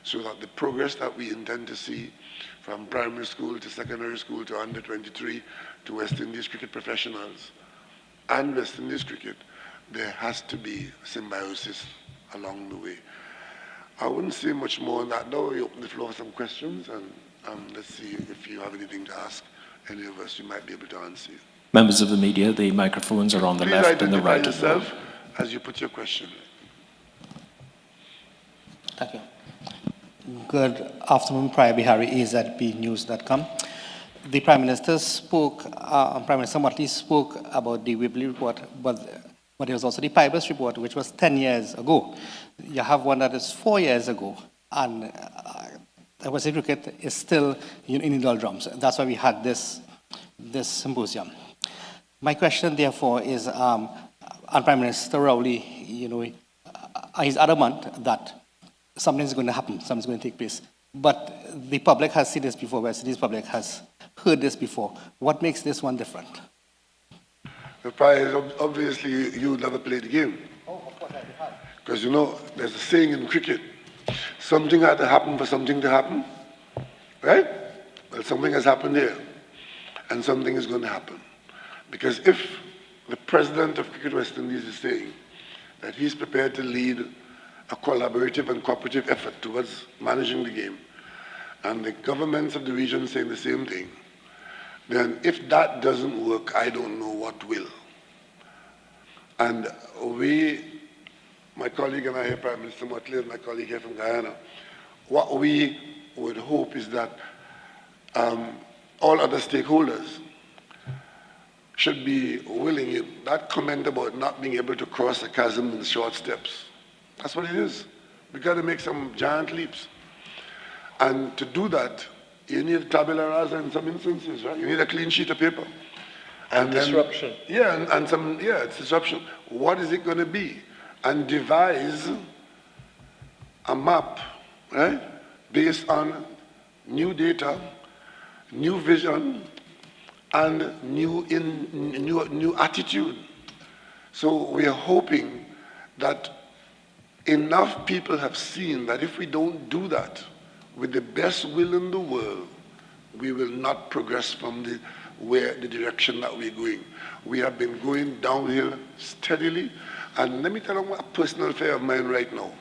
S2: so that the progress that we intend to see from primary school to secondary school to under 23 to West Indies cricket professionals and West Indies cricket, there has to be symbiosis along the way. I wouldn't say much more on that. Now we open the floor for some questions, and let's see if you have anything to ask any of us. You might be able to answer.
S1: Members of the media, the microphones are on the left and the right.
S2: Please identify yourself as you put your question.
S22: Thank you. Good afternoon, Priya Bihari, AZBnews.com. The Prime Minister spoke, Prime Minister Motley spoke about the Whibley report, but there was also the Pybus report, which was 10 years ago. You have one that is 4 years ago, and West Indies cricket is still in the doldrums. That's why we had this symposium. My question, therefore, is, and Prime Minister Rowley, he's adamant that something's going to happen, something's going to take place. But the public has seen this before, West Indies public has heard this before. What makes this one different?
S2: The prize, obviously, you never played the game.
S22: Oh, of course I have.
S2: Because there's a saying in cricket, something had to happen for something to happen, right? Well, something has happened here, and something is going to happen. Because if the president of Cricket West Indies is saying that he's prepared to lead a collaborative and cooperative effort towards managing the game, and the governments of the region saying the same thing, then if that doesn't work, I don't know what will. And my colleague and I here, Prime Minister Motley, and my colleague here from Guyana, what we would hope is that all other stakeholders should be willing. That comment about not being able to cross a chasm in short steps, that's what it is. We've got to make some giant leaps. And to do that, you need tabula rasa in some instances, right? You need a clean sheet of paper.
S18: And disruption.
S2: It's disruption. What is it going to be? and devise a map, right, based on new data, new vision, and new attitude. So we are hoping that enough people have seen that if we don't do that with the best will in the world, we will not progress from the direction that we're going. We have been going downhill steadily, and let me tell you a personal affair of mine right now.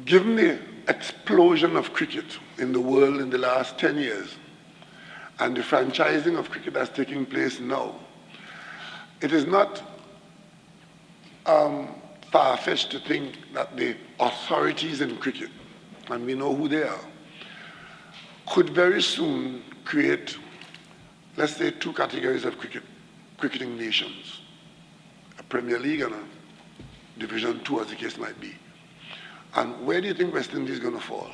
S2: Given the explosion of cricket in the world in the last 10 years, and the franchising of cricket that's taking place now, it is not far-fetched to think that the authorities in cricket, and we know who they are, could very soon create, let's say, two categories of cricketing nations, a Premier League and a Division II, as the case might be. And where do you think West Indies is going to fall?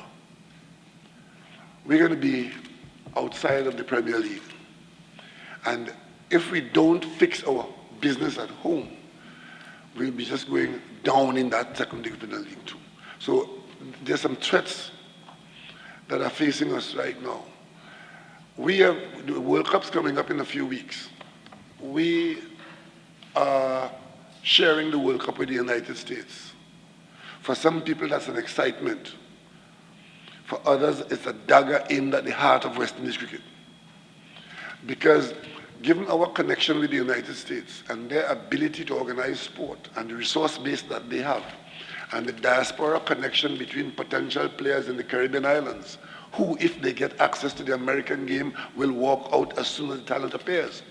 S2: We're going to be outside of the Premier League. And if we don't fix our business at home, we'll be just going down in that second division league too. So there's some threats that are facing us right now. We have the World Cup's coming up in a few weeks. We are sharing the World Cup with the United States. For some people, that's an excitement. For others, it's a dagger aimed at the heart of West Indies cricket. Because given our connection with the United States and their ability to organize sport and the resource base that they have, and the diaspora connection between potential players in the Caribbean islands, who, if they get access to the American game, will walk out as soon as the talent appears.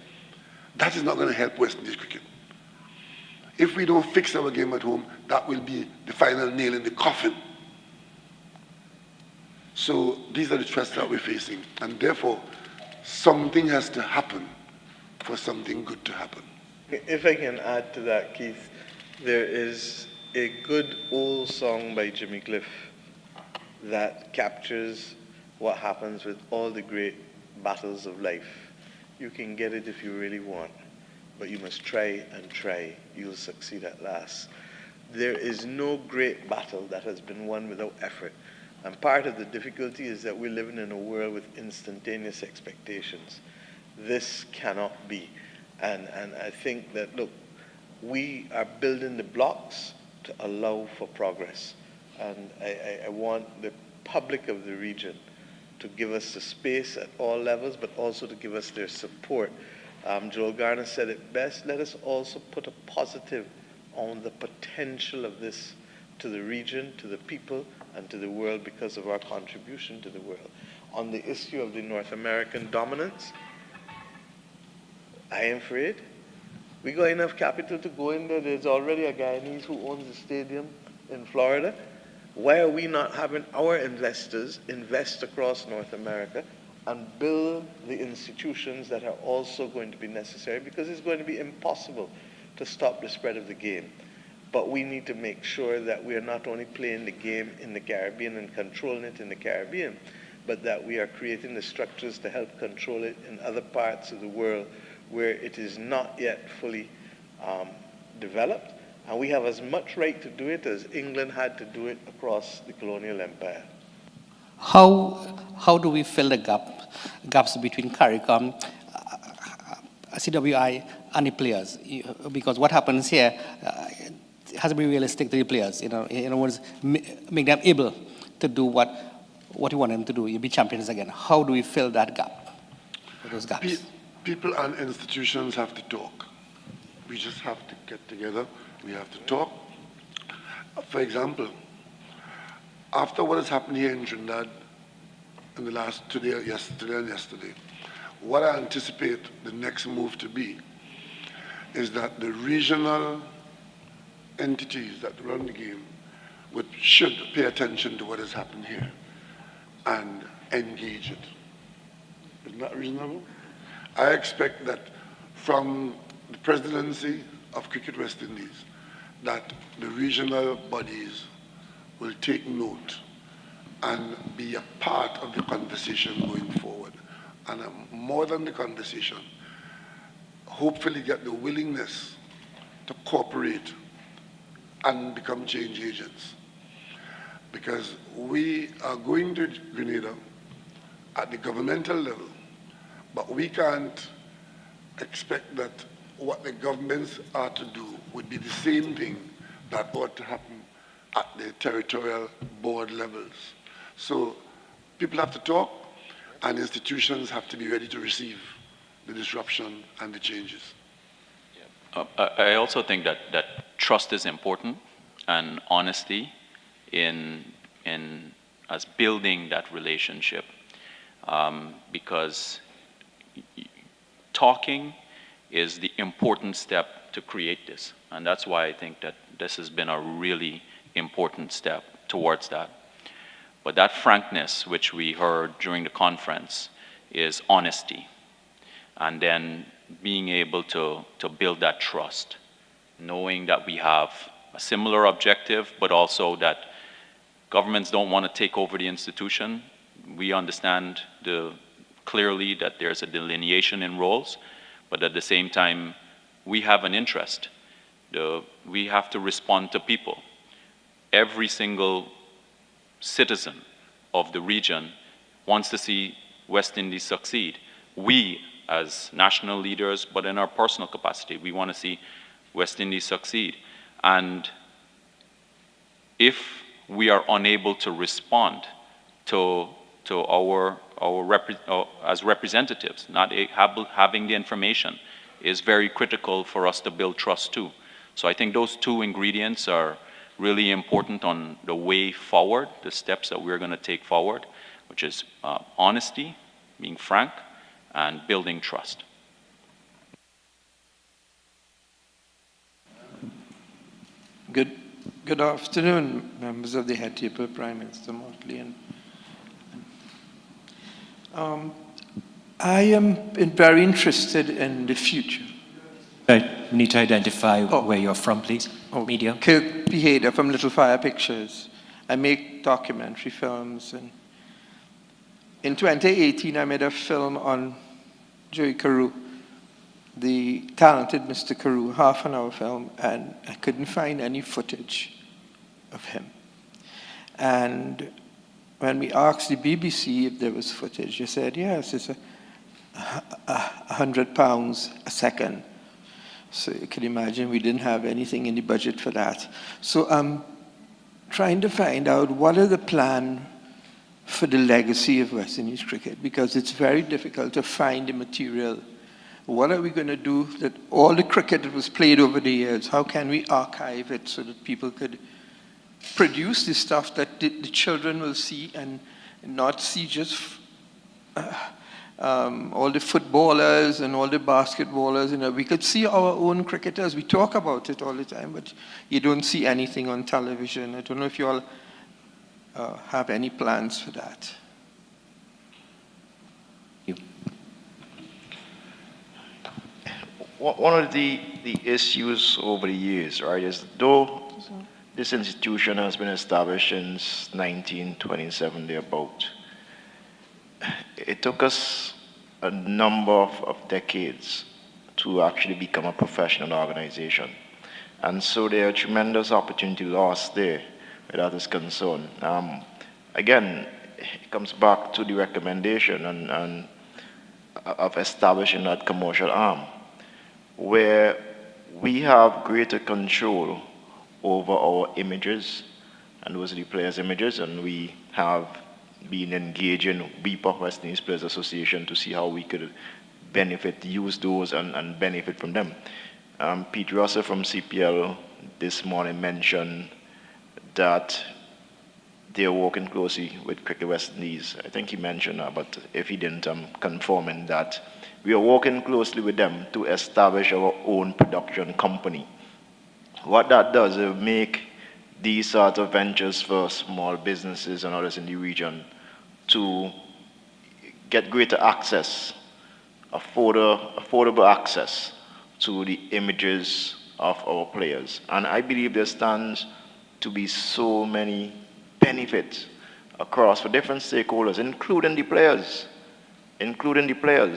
S2: That is not going to help West Indies cricket. If we don't fix our game at home, that will be the final nail in the coffin. So these are the threats that we're facing, and therefore, something has to happen for something good to happen.
S8: If I can add to that, Keith, there is a good old song by Jimmy Cliff that captures what happens with all the great battles of life. You can get it if you really want, but you must try and try. You'll succeed at last. There is no great battle that has been won without effort. And part of the difficulty is that we're living in a world with instantaneous expectations. This cannot be. And I think that, look, we are building the blocks to allow for progress. And I want the public of the region to give us the space at all levels, but also to give us their support. Joel Garner said it best, let us also put a positive on the potential of this to the region, to the people, and to the world because of our contribution to the world. On the issue of the North American dominance, I am afraid we got enough capital to go in there. There's already a Guyanese who owns the stadium in Florida. Why are we not having our investors invest across North America and build the institutions that are also going to be necessary? Because it's going to be impossible to stop the spread of the game. But we need to make sure that we are not only playing the game in the Caribbean and controlling it in the Caribbean, but that we are creating the structures to help control it in other parts of the world where it is not yet fully developed. And we have as much right to do it as England had to do it across the colonial empire.
S22: How do we fill the gaps between CARICOM, CWI, and the players? Because what happens here has to be realistic to the players. In other words, make them able to do what you want them to do. You be champions again. How do we fill that gap? Those gaps.
S2: People and institutions have to talk. We just have to get together. We have to talk. For example, after what has happened here in Trinidad in the last yesterday and yesterday, what I anticipate the next move to be is that the regional entities that run the game should pay attention to what has happened here and engage it. Isn't that reasonable? I expect that from the presidency of Cricket West Indies, that the regional bodies will take note and be a part of the conversation going forward. And more than the conversation, hopefully get the willingness to cooperate and become change agents. Because we are going to Grenada at the governmental level, but we can't expect that what the governments are to do would be the same thing that ought to happen at the territorial board levels. So people have to talk, and institutions have to be ready to receive the disruption and the changes.
S9: I also think that trust is important, and honesty in as building that relationship, because talking is the important step to create this, and that's why I think that this has been a really important step towards that. But that frankness, which we heard during the conference, is honesty, and then being able to build that trust, knowing that we have a similar objective, but also that governments don't want to take over the institution. We understand clearly that there's a delineation in roles, but at the same time, we have an interest. We have to respond to people. Every single citizen of the region wants to see West Indies succeed. We, as national leaders, but in our personal capacity, we want to see West Indies succeed. And if we are unable to respond to as representatives, not having the information, is very critical for us to build trust too. So I think those two ingredients are really important on the way forward, the steps that we're going to take forward, which is honesty, being frank, and building trust.
S3: Good afternoon, members of the head table, Prime Minister Motley. I am very interested in the future.
S4: We need to identify where you're from, please. Media.
S3: Kirk Behader from Little Fire Pictures. I make documentary films. And in 2018, I made a film on Joey Carew, the talented Mr. Carew, half-an-hour film, and I couldn't find any footage of him. And when we asked the BBC if there was footage, they said, yes, it's £100 a second. So you can imagine we didn't have anything in the budget for that. So I'm trying to find out what are the plans for the legacy of West Indies cricket, because it's very difficult to find the material. What are we going to do that all the cricket that was played over the years, how can we archive it so that people could produce the stuff that the children will see and not see just all the footballers and all the basketballers. You know, we could see our own cricketers. We talk about it all the time, but you don't see anything on television. I don't know if you all have any plans for that.
S5: One of the issues over the years, right, is though this institution has been established since 1927, thereabout, it took us a number of decades to actually become a professional organization. And so there are tremendous opportunity lost there where that is concerned. Again, it comes back to the recommendation of establishing that commercial arm, where we have greater control over our images, and those are the players' images, and we have been engaging WIPA, West Indies Players Association, to see how we could benefit, use those and benefit from them. Pete Russell from CPL this morning mentioned that they're working closely with Cricket West Indies. I think he mentioned that, but if he didn't, I'm confirming that we are working closely with them to establish our own production company. What that does is make these sort of ventures for small businesses and others in the region to get greater access, affordable access to the images of our players. And I believe there stands to be so many benefits across for different stakeholders, including the players.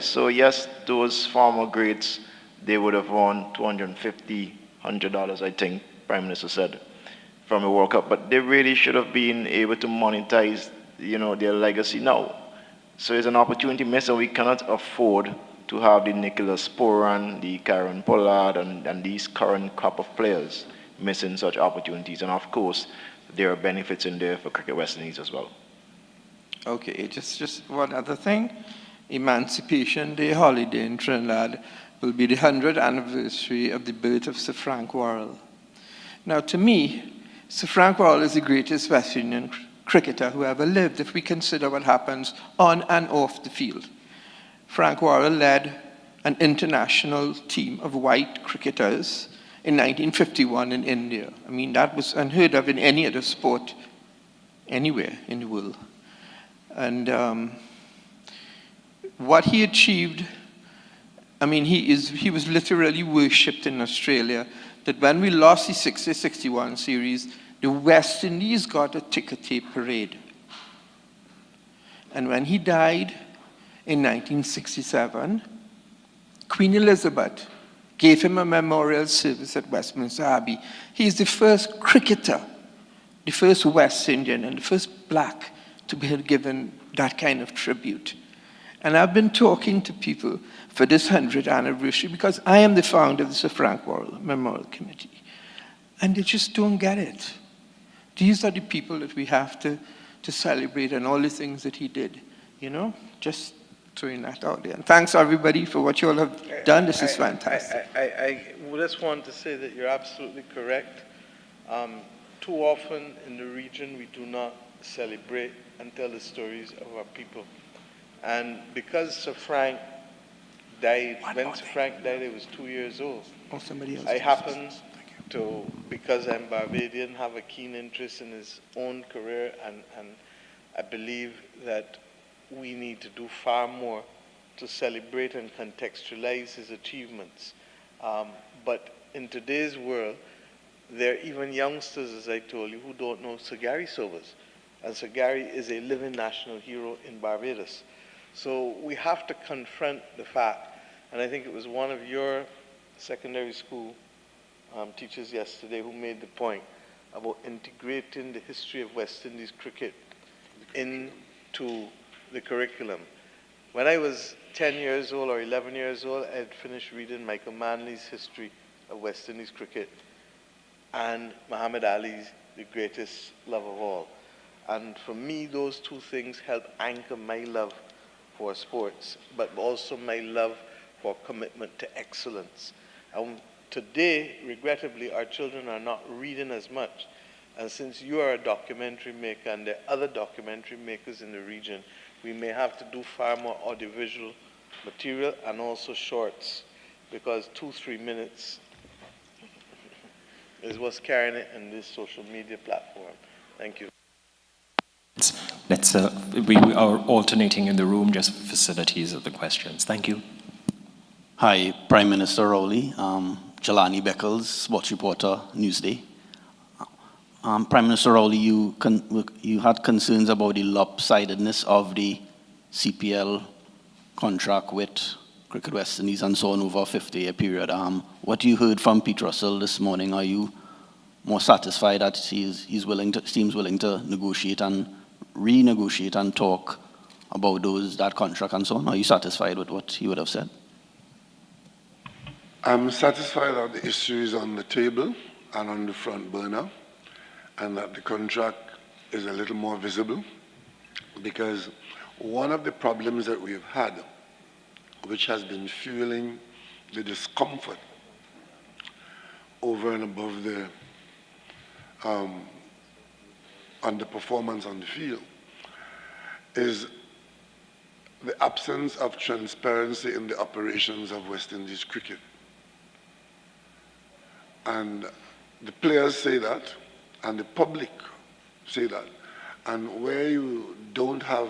S5: So yes, those former greats, they would have won $250, $100, I think Prime Minister said.
S10: from the World Cup, but they really should have been able to monetize, their legacy now. So it's an opportunity missed, and we cannot afford to have the Nicholas Sporan, the Karen Pollard, and these current crop of players missing such opportunities. And of course, there are benefits in there for Cricket West Indies as well.
S3: Okay, just one other thing. Emancipation Day holiday in Trinidad will be the 100th anniversary of the birth of Sir Frank Worrell. Now, to me, Sir Frank Worrell is the greatest West Indian cricketer who ever lived, if we consider what happens on and off the field. Frank Worrell led an international team of white cricketers in 1951 in India. I mean, that was unheard of in any other sport anywhere in the world. And what he achieved, I mean, he was literally worshipped in Australia, that when we lost the 60-61 series, the West Indies got a ticker tape parade. And when he died in 1967, Queen Elizabeth gave him a memorial service at Westminster Abbey. He's the first cricketer, the first West Indian, and the first black to be given that kind of tribute. And I've been talking to people for this 100th anniversary because I am the founder of the Sir Frank Worrell Memorial Committee. And they just don't get it. These are the people that we have to celebrate and all the things that he did, just throwing that out there. And thanks everybody for what you all have done. This is fantastic.
S8: I just want to say that you're absolutely correct. Too often in the region we do not celebrate and tell the stories of our people. And because Sir Frank died, when Sir Frank died, I was 2 years old.
S3: Oh, somebody else.
S8: I happened to, because I'm Barbadian, have a keen interest in his own career, and I believe that we need to do far more to celebrate and contextualize his achievements. But in today's world, there are even youngsters, as I told you, who don't know Sir Gary Sobers. And Sir Gary is a living national hero in Barbados. So we have to confront the fact, and I think it was one of your secondary school teachers yesterday who made the point about integrating the history of West Indies cricket into the curriculum. When I was 10 years old or 11 years old, I had finished reading Michael Manley's History of West Indies Cricket and Muhammad Ali's The Greatest Love of All. And for me, those two things help anchor my love for sports, but also my love for commitment to excellence. And today, regrettably, our children are not reading as much. And since you are a documentary maker and there are other documentary makers in the region, we may have to do far more audiovisual material and also shorts, because 2-3 minutes is what's carrying it in this social media platform. Thank you.
S4: We are alternating in the room just for facilities of the questions. Thank you.
S11: Hi, Prime Minister Rowley. Jelani Beckles, sports reporter, Newsday. Prime Minister Rowley, you had concerns about the lopsidedness of the CPL contract with Cricket West Indies and so on over a 50-year period. What you heard from Pete Russell this morning, are you more satisfied that seems willing to negotiate and renegotiate and talk about that contract and so on? Are you satisfied with what he would have said?
S2: I'm satisfied that the issue is on the table and on the front burner, and that the contract is a little more visible, because one of the problems that we've had, which has been fueling the discomfort over and above the underperformance on the field, is the absence of transparency in the operations of West Indies cricket. And the players say that, and the public say that. And where you don't have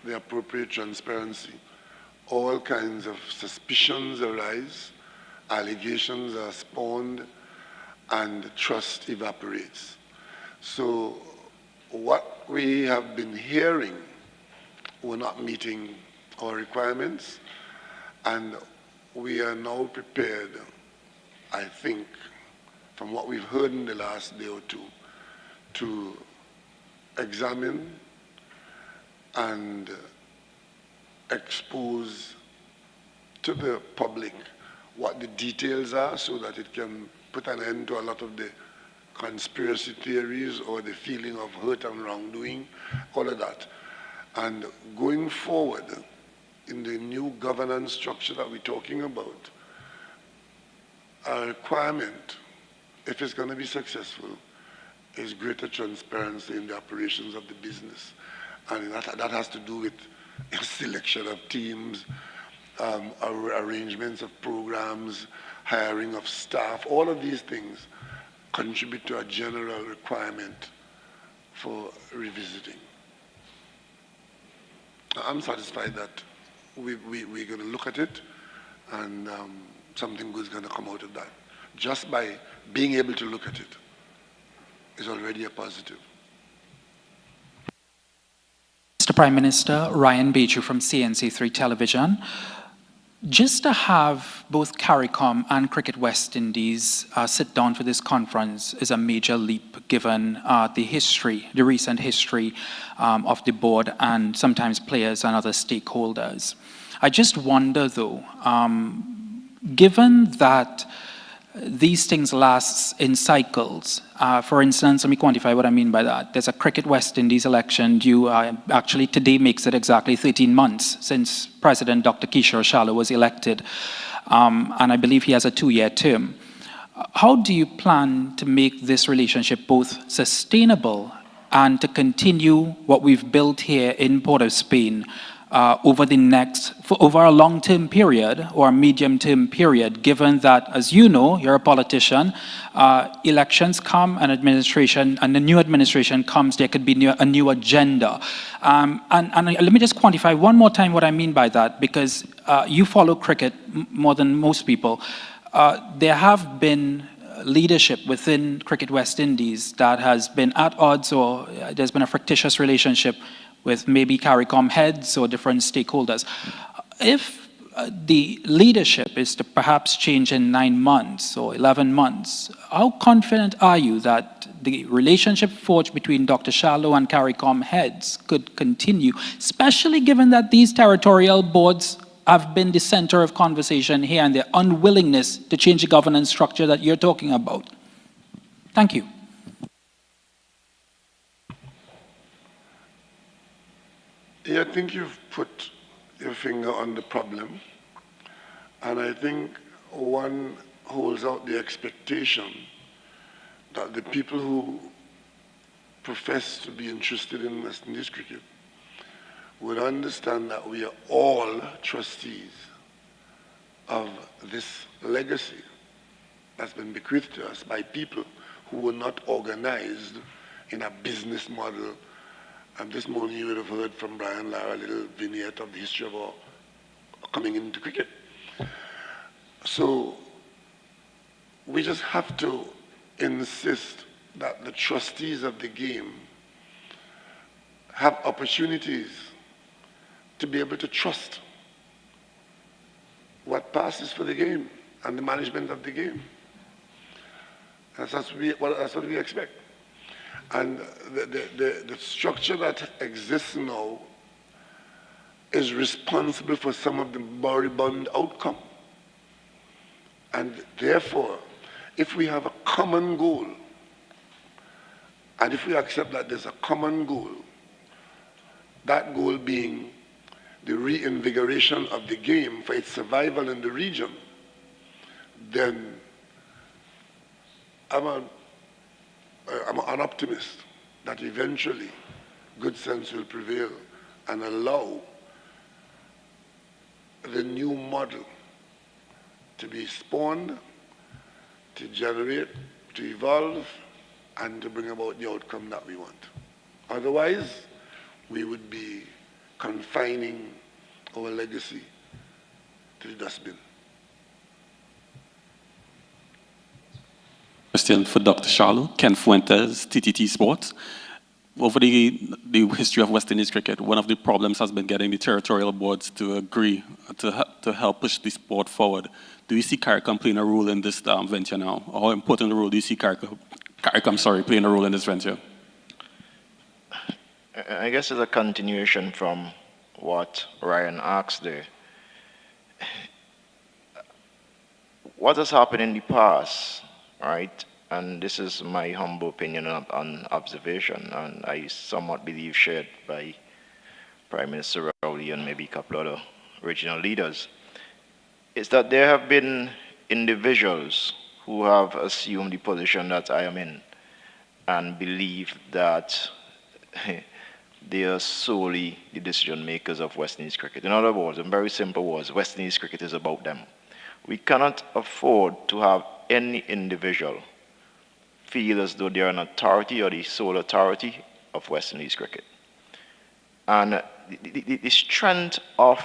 S2: the appropriate transparency, all kinds of suspicions arise, allegations are spawned, and trust evaporates. So what we have been hearing were not meeting our requirements, and we are now prepared, I think, from what we've heard in the last day or two, to examine and expose to the public what the details are so that it can put an end to a lot of the conspiracy theories or the feeling of hurt and wrongdoing, all of that. And going forward, in the new governance structure that we're talking about, a requirement, if it's going to be successful, is greater transparency in the operations of the business. And that has to do with selection of teams, arrangements of programs, hiring of staff. All of these things contribute to a general requirement for revisiting. I'm satisfied that we're going to look at it and something good is going to come out of that. Just by being able to look at it is already a positive.
S12: Mr. Prime Minister, Ryan Beecher from CNC3 Television. Just to have both CARICOM and Cricket West Indies sit down for this conference is a major leap given the recent history of the board and sometimes players and other stakeholders. I just wonder though, given that these things last in cycles. For instance, let me quantify what I mean by that. There's a Cricket West Indies election due, actually today makes it exactly 13 months since President Dr. Kishore Shallow was elected. And I believe he has a 2-year term. How do you plan to make this relationship both sustainable and to continue what we've built here in Port of Spain over a long-term period or a medium-term period, given that, as you know, you're a politician, elections come, and the new administration comes, there could be a new agenda. And let me just quantify one more time what I mean by that, because you follow cricket more than most people. There have been leadership within Cricket West Indies that has been at odds, or there's been a fractious relationship with maybe CARICOM heads or different stakeholders. If the leadership is to perhaps change in 9 months or 11 months, how confident are you that the relationship forged between Dr. Shallow and CARICOM heads could continue, especially given that these territorial boards have been the center of conversation here and their unwillingness to change the governance structure that you're talking about? Thank you.
S2: Yeah, I think you've put your finger on the problem. And I think one holds out the expectation that the people who profess to be interested in West Indies cricket would understand that we are all trustees of this legacy that's been bequeathed to us by people who were not organized in a business model. And this morning you would have heard from Brian Lara a little vignette of the history of our coming into cricket. So we just have to insist that the trustees of the game have opportunities to be able to trust what passes for the game and the management of the game. That's what we expect. And the structure that exists now is responsible for some of the moribund outcome. And therefore, if we have a common goal, and if we accept that there's a common goal, that goal being the reinvigoration of the game for its survival in the region, then I'm an optimist that eventually good sense will prevail and allow the new model to be spawned, to generate, to evolve, and to bring about the outcome that we want. Otherwise, we would be confining our legacy to the dustbin.
S14: Question for Dr. Shallow. Ken Fuentes, TTT Sports. over the history of West Indies cricket, one of the problems has been getting the territorial boards to agree to help push the sport forward. Do you see CARICOM playing a role in this venture now? Or how important a role do you see CARICOM playing a role in this venture?
S10: I guess it's a continuation from what Ryan asked there. What has happened in the past, right? And this is my humble opinion on observation, and I somewhat believe shared by Prime Minister Rowley and maybe a couple other regional leaders, is that there have been individuals who have assumed the position that I am in and believe that they are solely the decision makers of West Indies cricket. In other words, in very simple words, West Indies cricket is about them. We cannot afford to have any individual feel as though they are an authority or the sole authority of West Indies cricket. And the strength of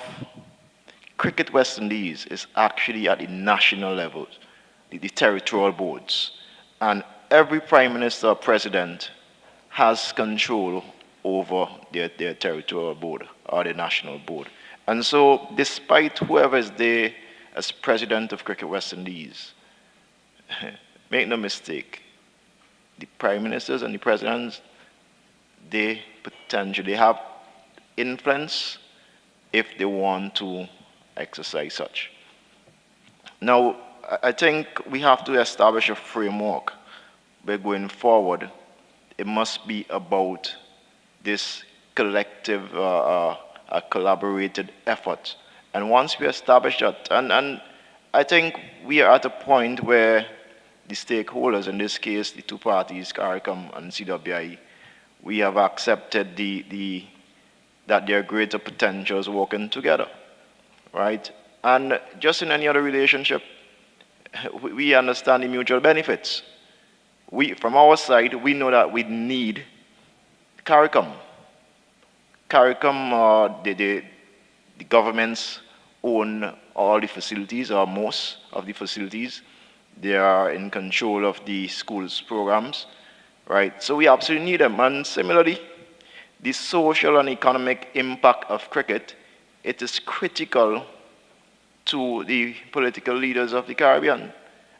S10: Cricket West Indies is actually at the national level, the territorial boards. And every Prime Minister or President has control over their territorial board or the national board. And so despite whoever is there as President of Cricket West Indies, make no mistake, the Prime Ministers and the Presidents, they potentially have influence if they want to exercise such. Now, I think we have to establish a framework where going forward, it must be about this collective, collaborated effort. And once we establish that, and I think we are at a point where the stakeholders, in this case, the two parties, CARICOM and CWI, we have accepted that there are greater potentials working together, right? And just in any other relationship, we understand the mutual benefits. From our side, we know that we need CARICOM. CARICOM, the governments own all the facilities, or most of the facilities. They are in control of the schools programs, right? So we absolutely need them. And similarly, the social and economic impact of cricket, it is critical to the political leaders of the Caribbean.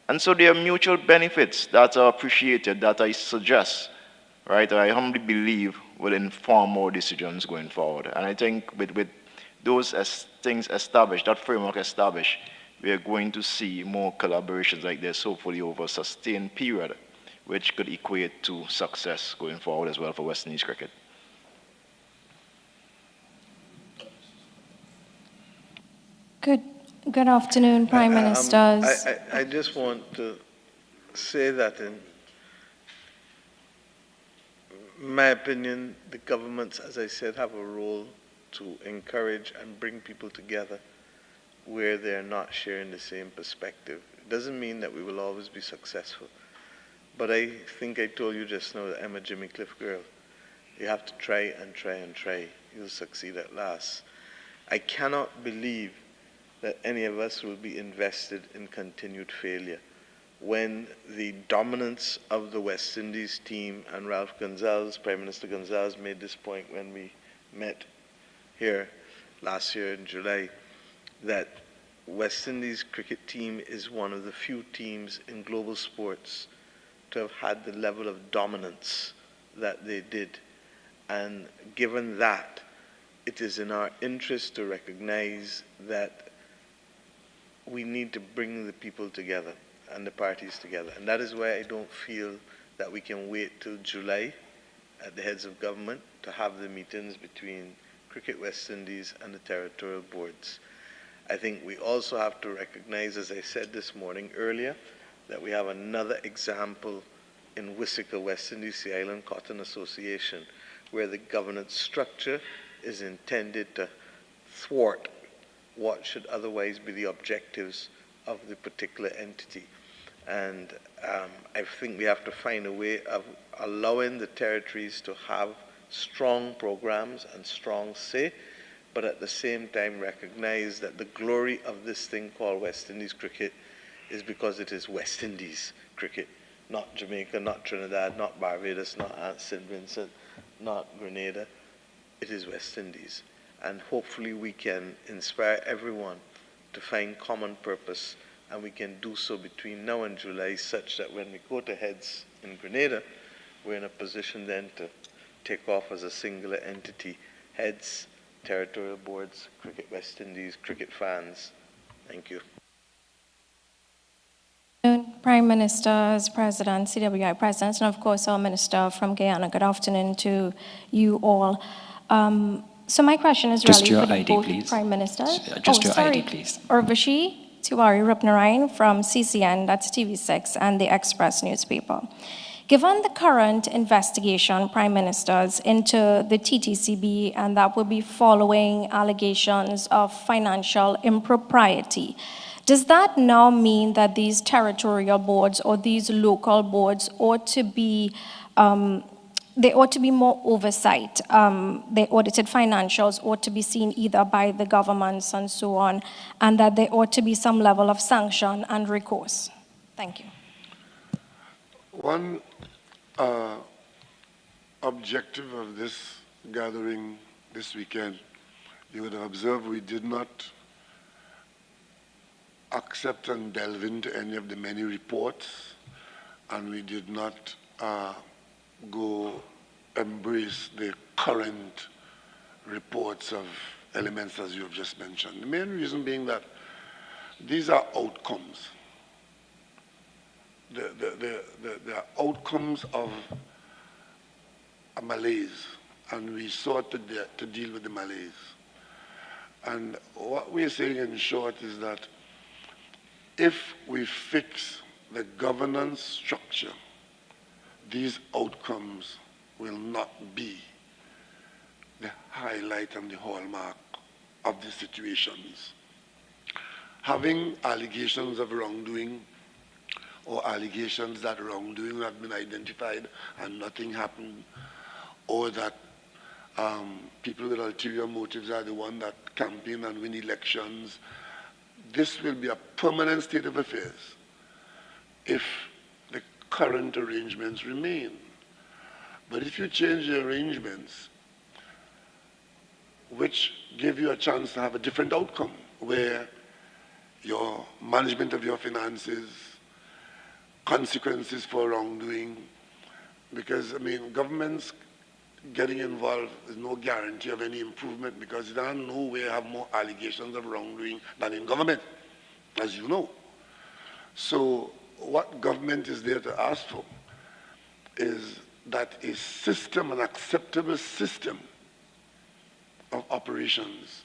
S10: And so there are mutual benefits that are appreciated, that I suggest, right, I humbly believe will inform our decisions going forward. And I think with those things established, that framework established, we are going to see more collaborations like this, hopefully over a sustained period, which could equate to success going forward as well for West Indies cricket.
S16: Good afternoon, Prime Ministers.
S8: I just want to say that in my opinion, the governments, as I said, have a role to encourage and bring people together where they're not sharing the same perspective. It doesn't mean that we will always be successful. But I think I told you just now that I'm a Jimmy Cliff girl. You have to try and try and try. You'll succeed at last. I cannot believe that any of us will be invested in continued failure when the dominance of the West Indies team, and Ralph Gonsalves, Prime Minister Gonsalves made this point when we met here last year in July, that West Indies cricket team is one of the few teams in global sports to have had the level of dominance that they did. And given that, it is in our interest to recognize that we need to bring the people together and the parties together. And that is why I don't feel that we can wait till July at the heads of government to have the meetings between Cricket West Indies and the territorial boards. I think we also have to recognize, as I said this morning earlier, that we have another example in Wissahickon, West Indies, the Island Cotton Association, where the governance structure is intended to thwart what should otherwise be the objectives of the particular entity. And I think we have to find a way of allowing the territories to have strong programs and strong say, but at the same time recognize that the glory of this thing called West Indies cricket is because it is West Indies cricket, not Jamaica, not Trinidad, not Barbados, not St. Vincent, not Grenada, it is West Indies. And hopefully we can inspire everyone to find common purpose, and we can do so between now and July such that when we go to heads in Grenada, we're in a position then to take off as a singular entity, heads, territorial boards, Cricket West Indies, cricket fans. Thank you.
S16: Prime Ministers, President, CWI President, and of course our Minister from Guyana. Good afternoon to you all. So my question is
S4: just
S16: really
S4: your
S16: for the
S4: ID,
S16: both
S4: please.
S16: Prime Ministers.
S4: Just your ID, please.
S16: Urvashi Tiwari Rupnarayan from CCN, that's TV6, and the Express newspaper. Given the current investigation, Prime Ministers, into the TTCB, and that will be following allegations of financial impropriety, does that now mean that these territorial boards or these local boards ought to be, they ought to be more oversight? The audited financials ought to be seen either by the governments and so on, and that there ought to be some level of sanction and recourse. Thank you.
S2: One objective of this gathering this weekend, you would have observed we did not accept and delve into any of the many reports, and we did not go embrace the current reports of elements as you have just mentioned. The main reason being that these are outcomes. The outcomes of a malaise, and we sought to deal with the malaise. And what we're saying in short is that if we fix the governance structure, these outcomes will not be the highlight and the hallmark of the situations. Having allegations of wrongdoing or allegations that wrongdoing have been identified and nothing happened, or that people with ulterior motives are the one that campaign and win elections, this will be a permanent state of affairs if the current arrangements remain. But if you change the arrangements, which give you a chance to have a different outcome, where your management of your finances, consequences for wrongdoing, because, I mean, governments getting involved is no guarantee of any improvement, because you don't nowhere have more allegations of wrongdoing than in government, as you know. So what government is there to ask for is that a system, an acceptable system of operations,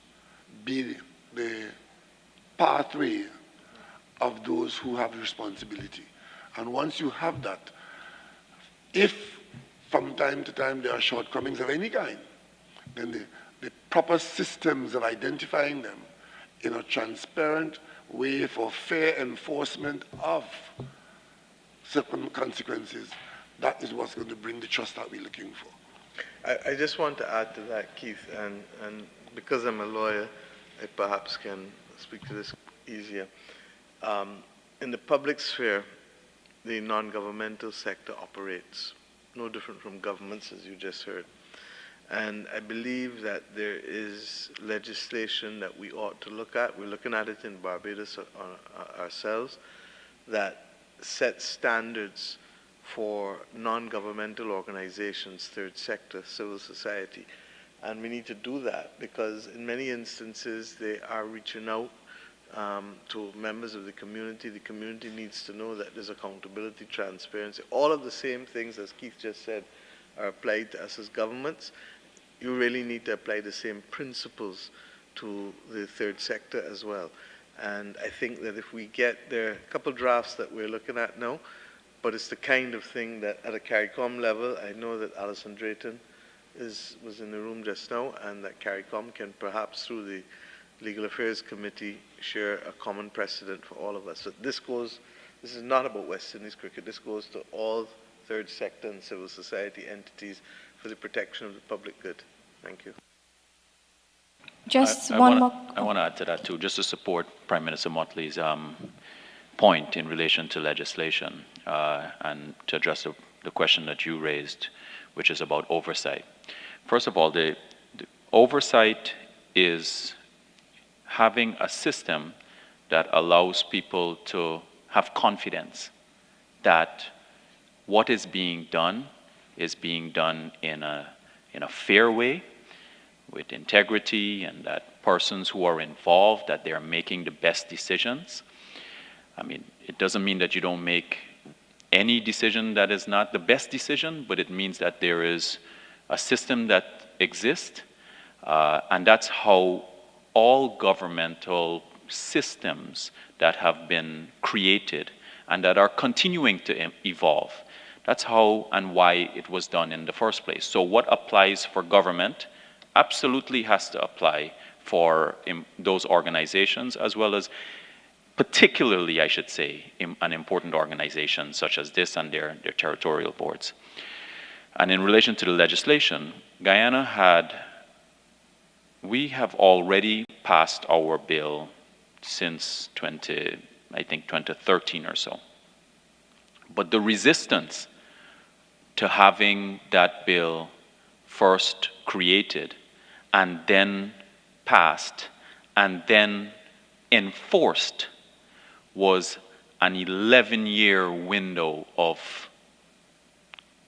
S2: be the pathway of those who have responsibility. And once you have that, if from time to time there are shortcomings of any kind, then the proper systems of identifying them in a transparent way for fair enforcement of certain consequences, that is what's going to bring the trust that we're looking for.
S8: I just want to add to that, Keith, and because I'm a lawyer, I perhaps can speak to this easier. In the public sphere, the non-governmental sector operates no different from governments, as you just heard. And I believe that there is legislation that we ought to look at. We're looking at it in Barbados ourselves, that sets standards for non-governmental organizations, third sector, civil society. And we need to do that because in many instances they are reaching out to members of the community. The community needs to know that there's accountability, transparency. All of the same things, as Keith just said, are applied to us as governments. You really need to apply the same principles to the third sector as well. And I think that if we get there, a couple drafts that we're looking at now, but it's the kind of thing that at a CARICOM level, I know that Alison Drayton was in the room just now, and that CARICOM can perhaps through the Legal Affairs Committee share a common precedent for all of us. So this is not about West Indies cricket, this goes to all third sector and civil society entities for the protection of the public good. Thank you.
S16: Just
S9: I
S16: one more.
S9: I want to add to that too, just to support Prime Minister Motley's point in relation to legislation and to address the question that you raised which is about oversight. First of all, the oversight is having a system that allows people to have confidence that what is being done in a fair way, with integrity, and that persons who are involved, that they're making the best decisions. I mean, it doesn't mean that you don't make any decision that is not the best decision, but it means that there is a system that exists, and that's how all governmental systems that have been created and that are continuing to evolve. That's how and why it was done in the first place. So what applies for government absolutely has to apply for those organizations, as well as particularly, I should say, an important organization such as this and their territorial boards. And in relation to the legislation, we have already passed our bill since 2013 or so. But the resistance to having that bill first created and then passed and then enforced was an 11-year window of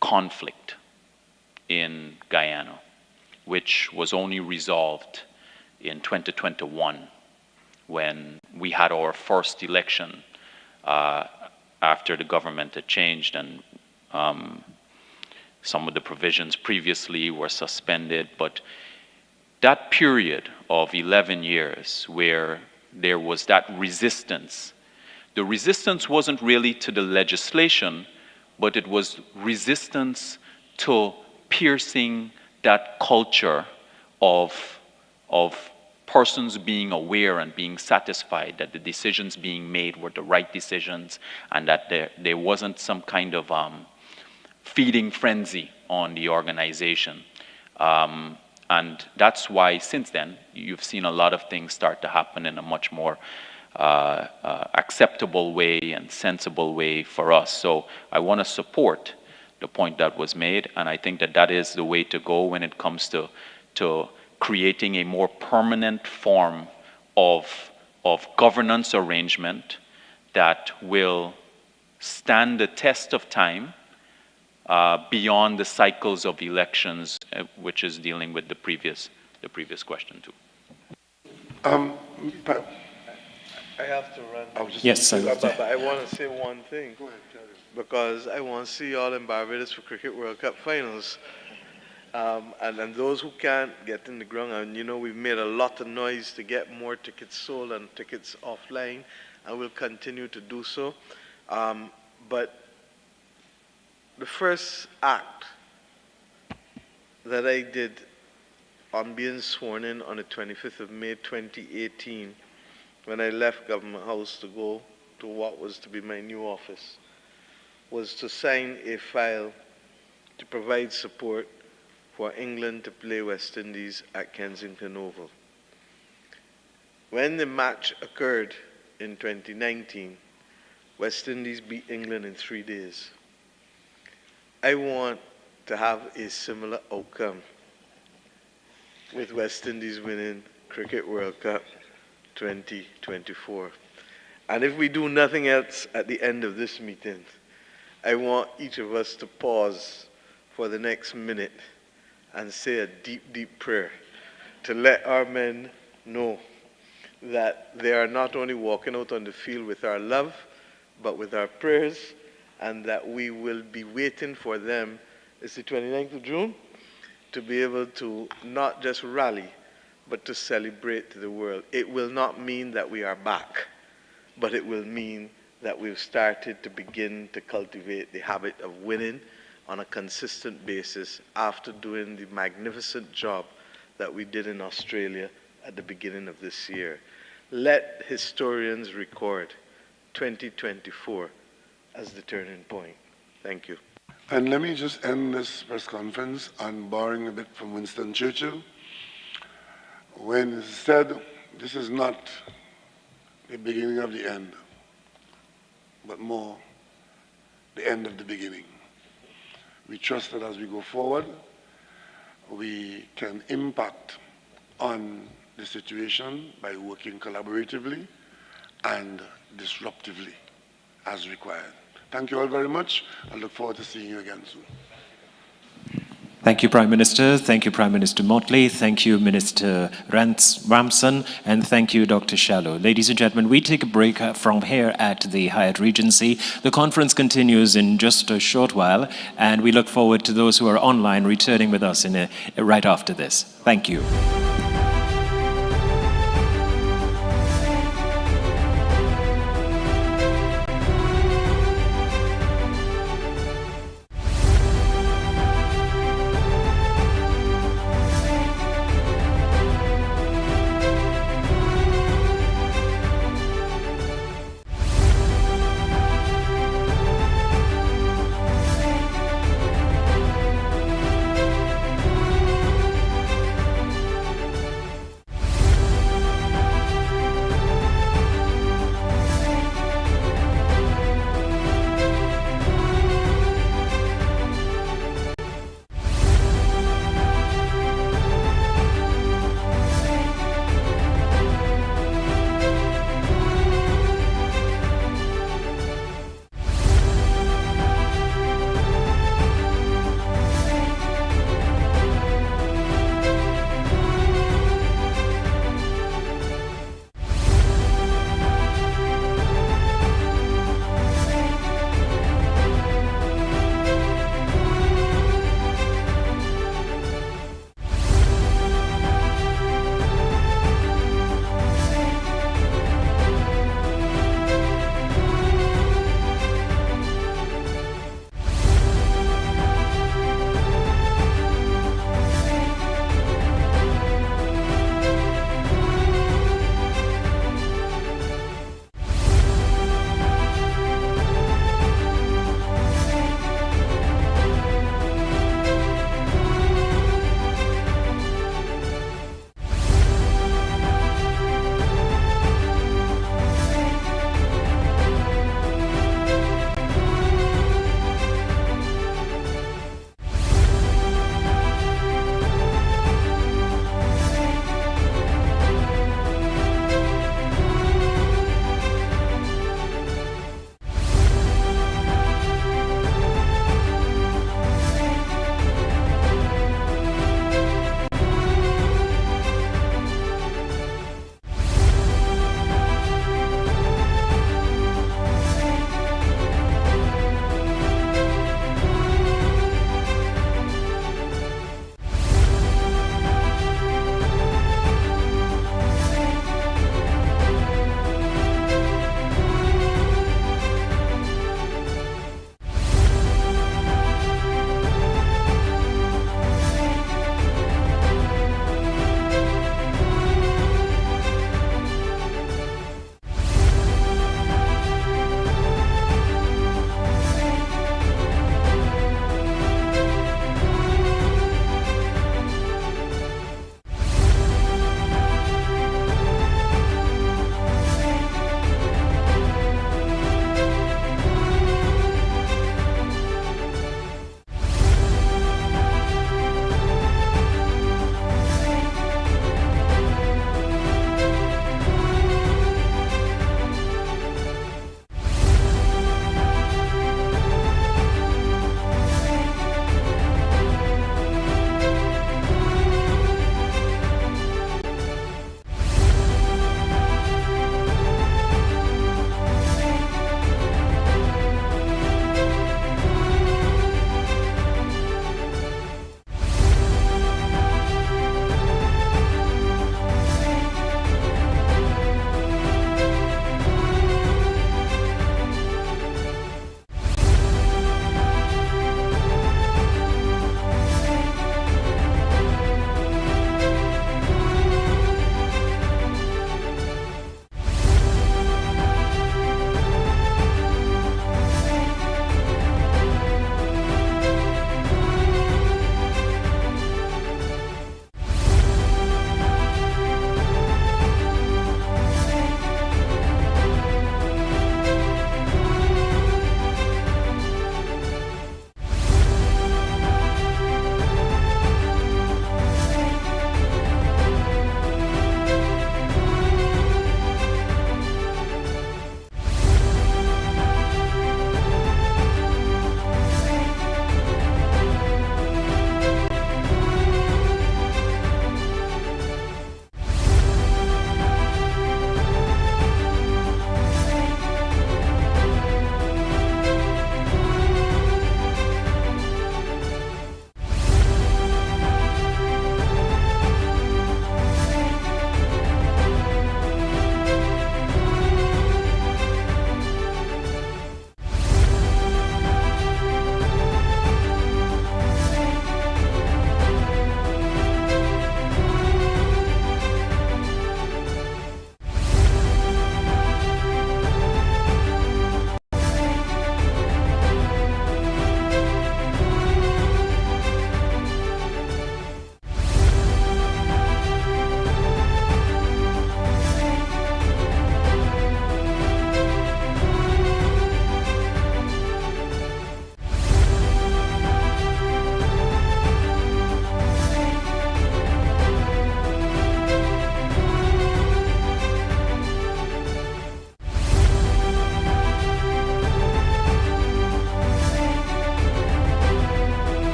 S9: conflict in Guyana, which was only resolved in 2021 when we had our first election after the government had changed, and some of the provisions previously were suspended. But that period of 11 years where there was that resistance, the resistance wasn't really to the legislation, but it was resistance to piercing that culture of persons being aware and being satisfied that the decisions being made were the right decisions, and that there wasn't some kind of feeding frenzy on the organization. And that's why since then, you've seen a lot of things start to happen in a much more acceptable way and sensible way for us. So I want to support the point that was made, and I think that that is the way to go when it comes to creating a more permanent form of governance arrangement that will stand the test of time beyond the cycles of elections, which is dealing with the previous question too.
S8: I have to run.
S4: Yes,
S8: but I want to say one thing. Go ahead, because I want to see y'all in Barbados for Cricket World Cup finals. And those who can't get in the ground, and you know, we've made a lot of noise to get more tickets sold and tickets offline, and we'll continue to do so. But the first act that I did on being sworn in on the 25th of May 2018, when I left Government House to go to what was to be my new office, was to sign a file to provide support for England to play West Indies at Kensington Oval. When the match occurred in 2019, West Indies beat England in 3 days. I want to have a similar outcome with West Indies winning Cricket World Cup 2024. And if we do nothing else at the end of this meeting, I want each of us to pause for the next minute and say a deep, deep prayer to let our men know that they are not only walking out on the field with our love, but with our prayers, and that we will be waiting for them, it's the 29th of June, to be able to not just rally, but to celebrate to the world. It will not mean that we are back, but it will mean that we've started to begin to cultivate the habit of winning on a consistent basis after doing the magnificent job that we did in Australia at the beginning of this year. Let historians record 2024 as the turning point. Thank you.
S2: And let me just end this press conference on borrowing a bit from Winston Churchill, when he said, this is not the beginning of the end, but more the end of the beginning. We trust that as we go forward, we can impact on the situation by working collaboratively and disruptively as required. Thank you all very much. I look forward to seeing you again soon.
S4: Thank you, Prime Minister. Thank you, Prime Minister Motley. Thank you, Minister Ramson. And thank you, Dr. Shallow. Ladies and gentlemen, we take a break from here at the Hyatt Regency. The conference continues in just a short while, and we look forward to those who are online returning with us right after this. Thank you.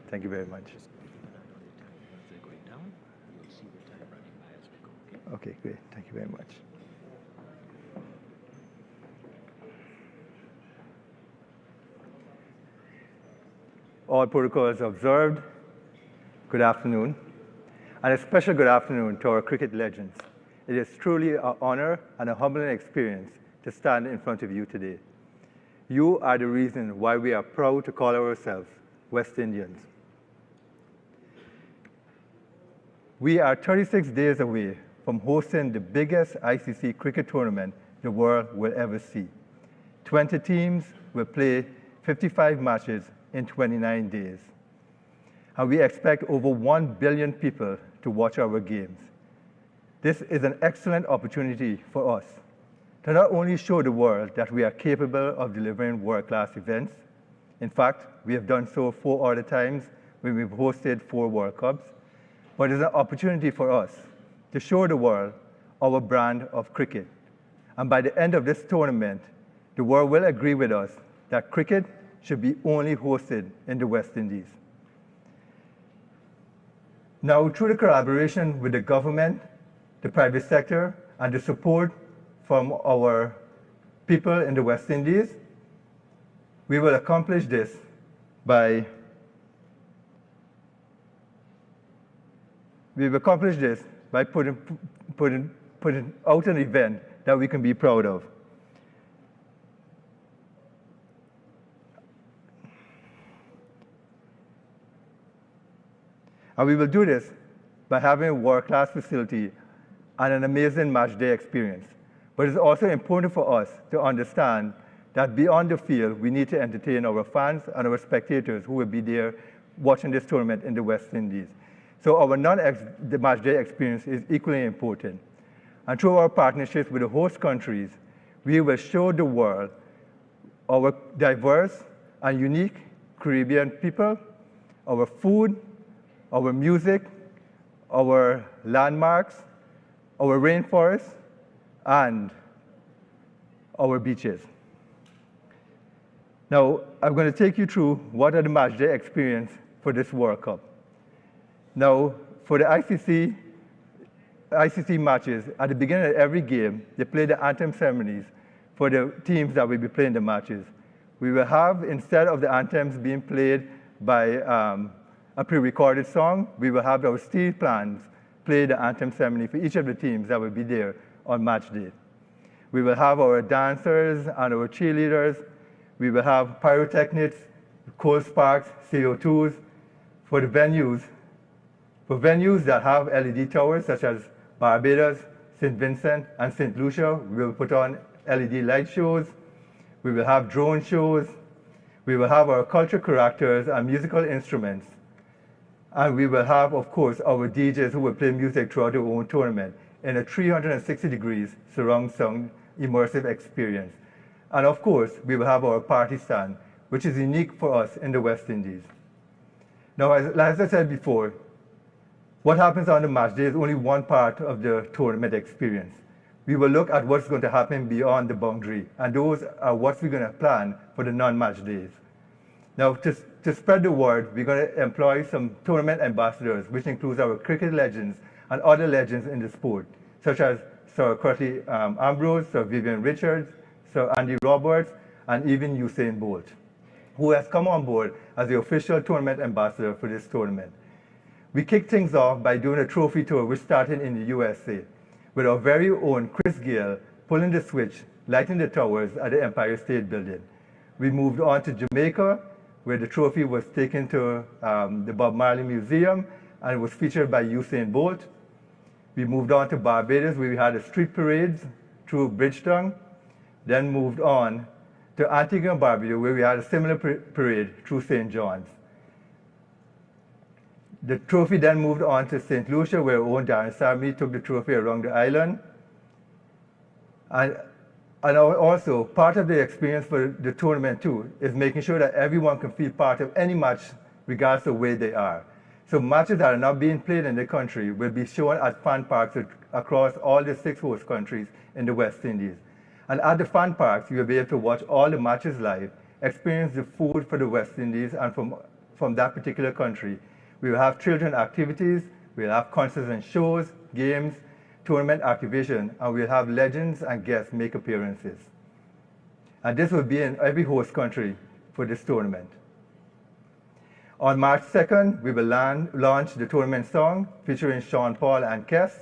S15: Thank you very much. Okay, great. Thank you very much. All protocols observed. Good afternoon. And a special good afternoon to our cricket legends. It is truly an honor and a humbling experience to stand in front of you today. You are the reason why we are proud to call ourselves West Indians. We are 36 days away from hosting the biggest ICC cricket tournament the world will ever see. 20 teams will play 55 matches in 29 days. And we expect over 1 billion people to watch our games. This is an excellent opportunity for us to not only show the world that we are capable of delivering world-class events. In fact, we have done so 4 other times when we've hosted 4 World Cups, but it's an opportunity for us to show the world our brand of cricket. And by the end of this tournament, the world will agree with us that cricket should be only hosted in the West Indies. Now, through the collaboration with the government, the private sector, and the support from our people in the West Indies, we will accomplish this by putting out an event that we can be proud of. And we will do this by having a world-class facility and an amazing match day experience. But it's also important for us to understand that beyond the field, we need to entertain our fans and our spectators who will be there watching this tournament in the West Indies. So our non-match day experience is equally important. And through our partnerships with the host countries, we will show the world our diverse and unique Caribbean people, our food, our music, our landmarks, our rainforests, and our beaches. Now, I'm going to take you through what are the match day experience for this World Cup. Now, for the ICC matches, at the beginning of every game, they play the anthem ceremonies for the teams that will be playing the matches. We will have, instead of the anthems being played by a pre-recorded song, we will have our steel plans play the anthem ceremony for each of the teams that will be there on match day. We will have our dancers and our cheerleaders. We will have pyrotechnics, coal sparks, CO2s. For the venues, for venues that have LED towers, such as Barbados, St. Vincent, and St. Lucia, we will put on LED light shows. We will have drone shows. We will have our cultural characters and musical instruments. And we will have, of course, our DJs who will play music throughout the whole tournament in a 360 degrees surround sound immersive experience. And of course, we will have our party stand, which is unique for us in the West Indies. Now, as I said before, what happens on the match day is only one part of the tournament experience. We will look at what's going to happen beyond the boundary, and those are what we're going to plan for the non-match days. Now, to spread the word, we're going to employ some tournament ambassadors, which includes our cricket legends and other legends in the sport, such as Sir Curtly Ambrose, Sir Vivian Richards, Sir Andy Roberts, and even Usain Bolt, who has come on board as the official tournament ambassador for this tournament. We kicked things off by doing a trophy tour, which started in the USA, with our very own Chris Gayle pulling the switch, lighting the towers at the Empire State Building. We moved on to Jamaica, where the trophy was taken to the Bob Marley Museum, and it was featured by Usain Bolt. We moved on to Barbados, where we had a street parades through Bridgetown, then moved on to Antigua and Barbuda, where we had a similar parade through St. John's. The trophy then moved on to St. Lucia, where our own Darren Sarmi took the trophy around the island. And also, part of the experience for the tournament too is making sure that everyone can feel part of any match, regardless of where they are. So matches that are not being played in the country will be shown at fan parks across all the 6 host countries in the West Indies. And at the fan parks, you'll be able to watch all the matches live, experience the food for the West Indies and from from that particular country. We will have children activities, we'll have concerts and shows, games, tournament activation, and we'll have legends and guests make appearances. And this will be in every host country for this tournament. On March 2nd, we will launch the tournament song featuring Sean Paul and Kess.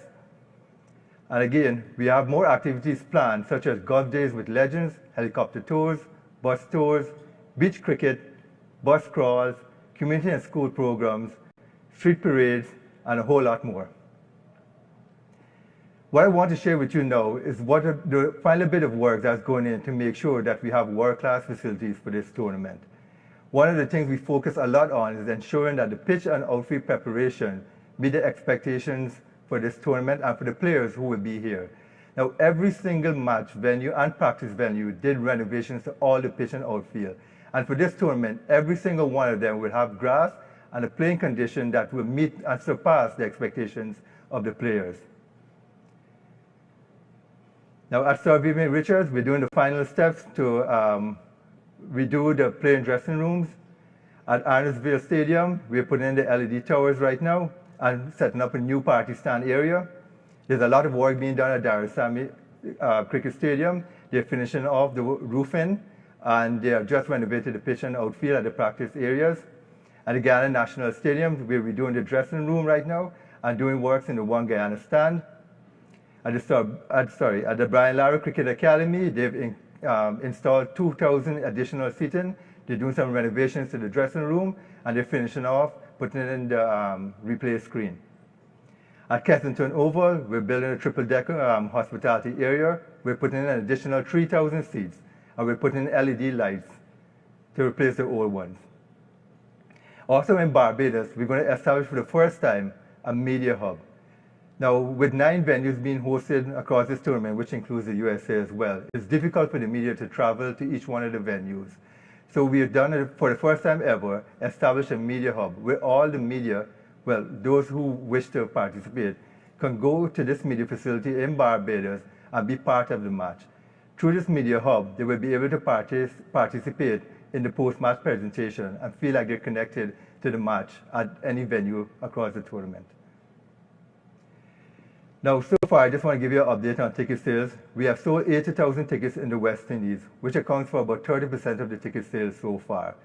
S15: And again, we have more activities planned, such as golf days with legends, helicopter tours, bus tours, beach cricket, bus crawls, community and school programs, street parades, and a whole lot more. What I want to share with you now is what the final bit of work that's going in to make sure that we have world-class facilities for this tournament. One of the things we focus a lot on is ensuring that the pitch and outfield preparation meet the expectations for this tournament and for the players who will be here. Now, every single match venue and practice venue did renovations to all the pitch and outfield. And for this tournament, every single one of them will have grass and a playing condition that will meet and surpass the expectations of the players. Now, at Sir Vivian Richards, we're doing the final steps to redo the playing dressing rooms. At Arnoldsville Stadium, we're putting in the LED towers right now and setting up a new party stand area. There's a lot of work being done at Darusami Cricket Stadium. They're finishing off the roofing, and they have just renovated the pitch and outfield at the practice areas. At the Guyana National Stadium, we're redoing the dressing room right now and doing works in the One Guyana stand. At the Brian Lara Cricket Academy, they've installed 2,000 additional seating. They're doing some renovations to the dressing room, and they're finishing off, putting in the replay screen. At Kensington Oval, we're building a triple-decker hospitality area. We're putting in an additional 3,000 seats, and we're putting in LED lights to replace the old ones. Also in Barbados, we're going to establish for the first time a media hub. Now, with 9 venues being hosted across this tournament, which includes the USA as well, it's difficult for the media to travel to each one of the venues. So we have done it for the first time ever, established a media hub where all the media, well, those who wish to participate, can go to this media facility in Barbados and be part of the match. Through this media hub, they will be able to participate in the post-match presentation and feel like they're connected to the match at any venue across the tournament. Now, so far, I just want to give you an update on ticket sales. We have sold 80,000 tickets in the West Indies, which accounts for about 30% of the ticket sales so far.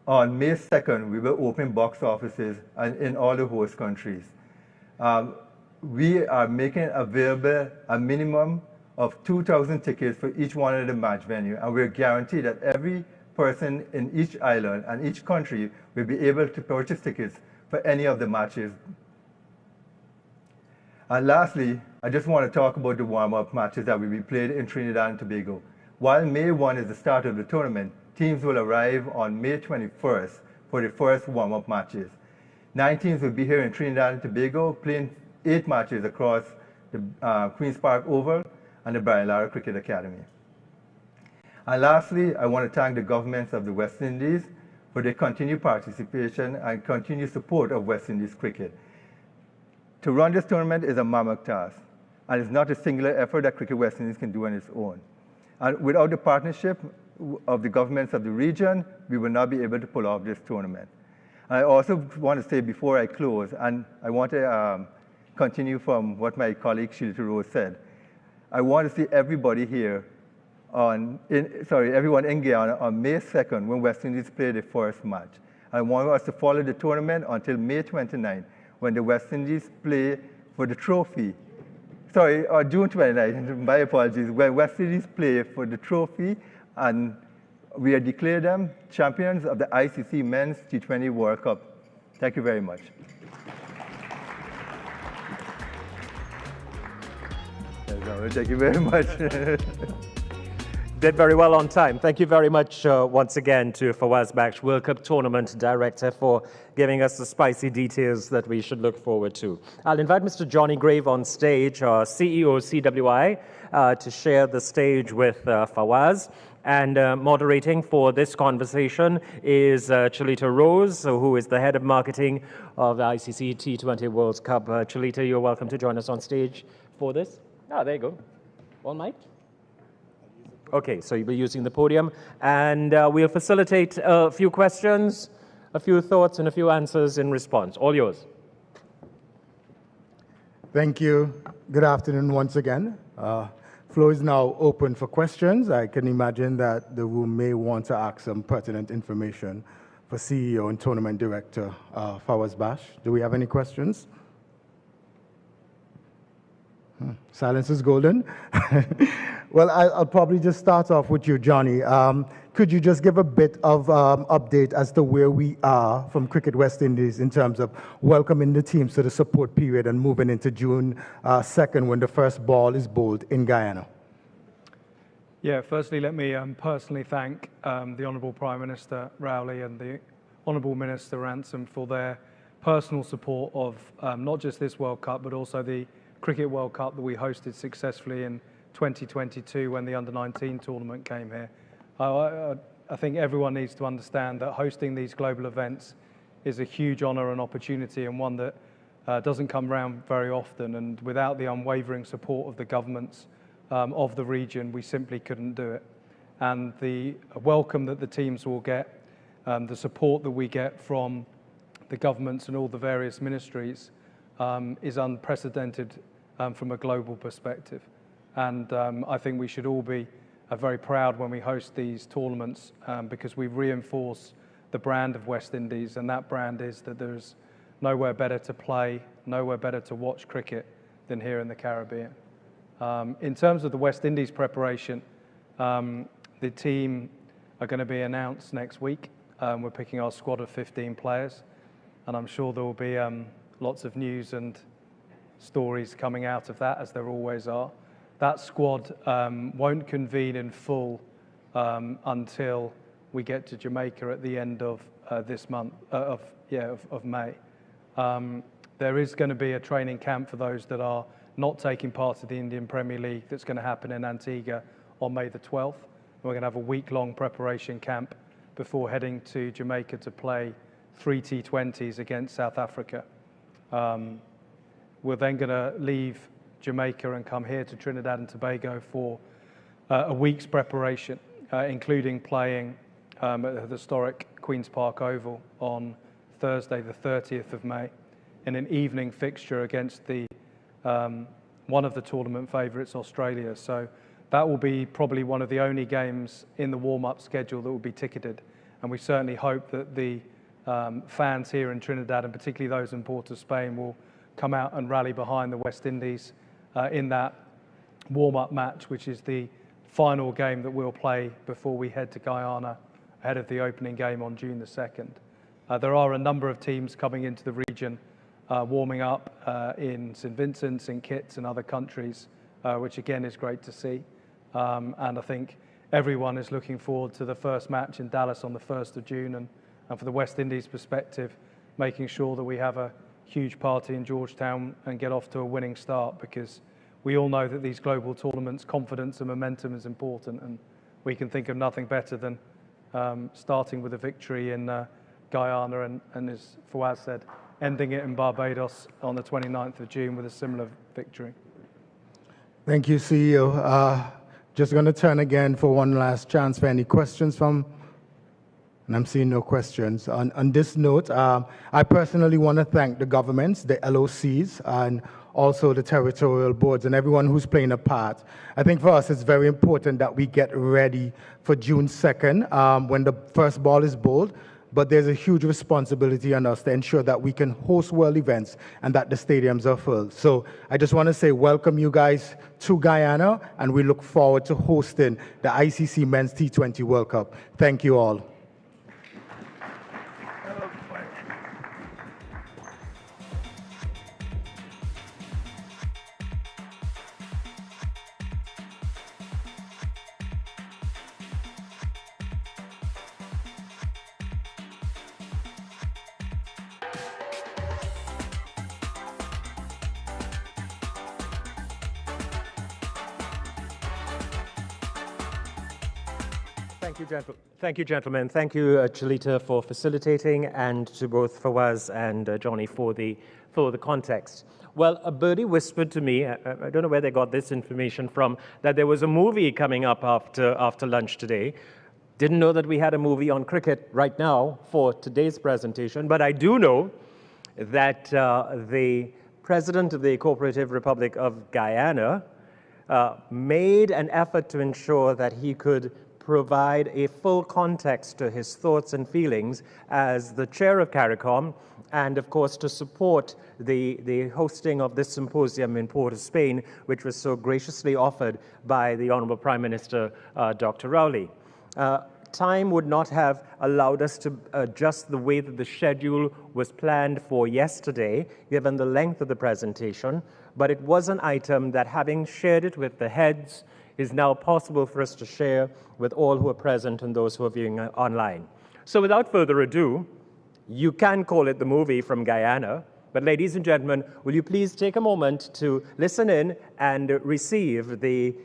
S15: On May 2nd, we will open box offices in all the host countries. We are making available a minimum of 2,000 tickets for each one of the match venues, and we're guaranteed that every person in each island and each country will be able to purchase tickets for any of the matches. And lastly, I just want to talk about the warm-up matches that will be played in Trinidad and Tobago. While May 1 is the start of the tournament, teams will arrive on May 21st for the first warm-up matches. 9 teams will be here in Trinidad and Tobago, playing 8 matches across the Queen's Park Oval and the Brian Lara Cricket Academy. And lastly, I want to thank the governments of the West Indies for their continued participation and continued support of West Indies cricket. To run this tournament is a mammoth task, and it's not a singular effort that Cricket West Indies can do on its own. And without the partnership of the governments of the region, we will not be able to pull off this tournament. And I also want to say before I close, and I want to continue from what my colleague Shilita Rose said, I want to see everybody here everyone in Guyana on May 2nd when West Indies play the first match. I want us to follow the tournament until May 29th when the West Indies play for the trophy. June 29th, my apologies, when West Indies play for the trophy, and we are declared them champions of the ICC Men's T20 World Cup. Thank you very much. Thank you very much.
S1: Did very well on time. Thank you very much once again to Fawaz Baksh, World Cup Tournament Director, for giving us the spicy details that we should look forward to. I'll invite Mr. Johnny Grave on stage, our CEO CWI, to share the stage with Fawaz. And moderating for this conversation is Chalita Rose, who is the head of marketing of the ICC T20 World Cup. Chalita, you're welcome to join us on stage for this. Ah, there you go. One mic. Okay, so you'll be using the podium, and we'll facilitate a few questions a few thoughts and a few answers in response. All yours.
S13: Thank you. Good afternoon once again. Floor is now open for questions. I can imagine that the room may want to ask some pertinent information for CEO and Tournament Director Fawaz Bash. Do we have any questions? Silence is golden. Well, I'll probably just start off with you, Johnny. Could you just give a bit of update as to where we are from Cricket West Indies in terms of welcoming the teams to the support period and moving into June 2nd when the first ball is bowled in Guyana?
S17: Yeah, firstly, let me personally thank the Honourable Prime Minister Rowley and the Honourable Minister Ransom for their personal support of not just this World Cup, but also the Cricket World Cup that we hosted successfully in 2022 when the Under-19 tournament came here. I think everyone needs to understand that hosting these global events is a huge honour and opportunity, and one that doesn't come around very often. And without the unwavering support of the governments of the region, we simply couldn't do it. And the welcome that the teams will get, the support that we get from the governments and all the various ministries is unprecedented from a global perspective. And I think we should all be very proud when we host these tournaments because we reinforce the brand of West Indies, and that brand is that there's nowhere better to play, nowhere better to watch cricket than here in the Caribbean. In terms of the West Indies preparation, the team are going to be announced next week. We're picking our squad of 15 players, and I'm sure there will be lots of news and stories coming out of that, as there always are. That squad won't convene in full until we get to Jamaica at the end of this month, of May. There is going to be a training camp for those that are not taking part of the Indian Premier League that's going to happen in Antigua on May the 12th. We're going to have a week-long preparation camp before heading to Jamaica to play 3 T20s against South Africa. We're then going to leave Jamaica and come here to Trinidad and Tobago for a week's preparation, including playing at the historic Queen's Park Oval on Thursday, the 30th of May, in an evening fixture against the one of the tournament favourites, Australia. So that will be probably one of the only games in the warm-up schedule that will be ticketed. And we certainly hope that the fans here in Trinidad, and particularly those in Port of Spain, will come out and rally behind the West Indies in that warm-up match, which is the final game that we'll play before we head to Guyana ahead of the opening game on June the 2nd. There are a number of teams coming into the region warming up in St. Vincent, St. Kitts and other countries, which again is great to see. And I think everyone is looking forward to the first match in Dallas on the 1st of June, and for the West Indies perspective, making sure that we have a huge party in Georgetown and get off to a winning start, because we all know that these global tournaments, confidence and momentum is important, and we can think of nothing better than starting with a victory in Guyana and as Fawaz said, ending it in Barbados on the 29th of June with a similar victory.
S13: Thank you, CEO. Just going to turn again for one last chance for any questions from, and I'm seeing no questions. On this note, I personally want to thank the governments, the LOCs, and also the territorial boards and everyone who's playing a part. I think for us it's very important that we get ready for June 2nd when the first ball is bowled, but there's a huge responsibility on us to ensure that we can host world events and that the stadiums are full. So I just want to say welcome you guys to Guyana, and we look forward to hosting the ICC Men's T20 World Cup. Thank you all.
S1: Thank you, gentlemen. Thank you, Chalita, for facilitating, and to both Fawaz and Johnny for the context. Well, a birdie whispered to me, I don't know where they got this information from, that there was a movie coming up after lunch today. Didn't know that we had a movie on cricket right now for today's presentation, but I do know that the President of the Cooperative Republic of Guyana made an effort to ensure that he could provide a full context to his thoughts and feelings as the chair of CARICOM, and of course to support the hosting of this symposium in Port of Spain, which was so graciously offered by the Honorable Prime Minister, Dr. Rowley. Time would not have allowed us to adjust the way that the schedule was planned for yesterday, given the length of the presentation, but it was an item that, having shared it with the heads, is now possible for us to share with all who are present and those who are viewing online. So without further ado, you can call it the movie from Guyana, but ladies and gentlemen, will you please take a moment to listen in and receive the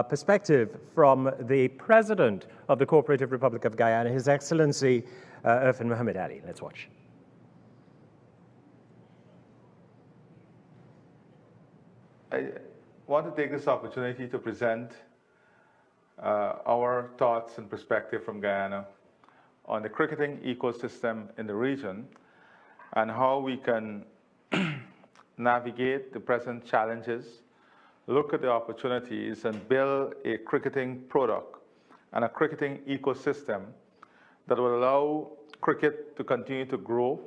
S1: perspective from the President of the Cooperative Republic of Guyana, His Excellency Irfan Muhammad Ali. Let's watch.
S6: I want to take this opportunity to present our thoughts and perspective from Guyana on the cricketing ecosystem in the region and how we can navigate the present challenges, look at the opportunities, and build a cricketing product and a cricketing ecosystem that will allow cricket to continue to grow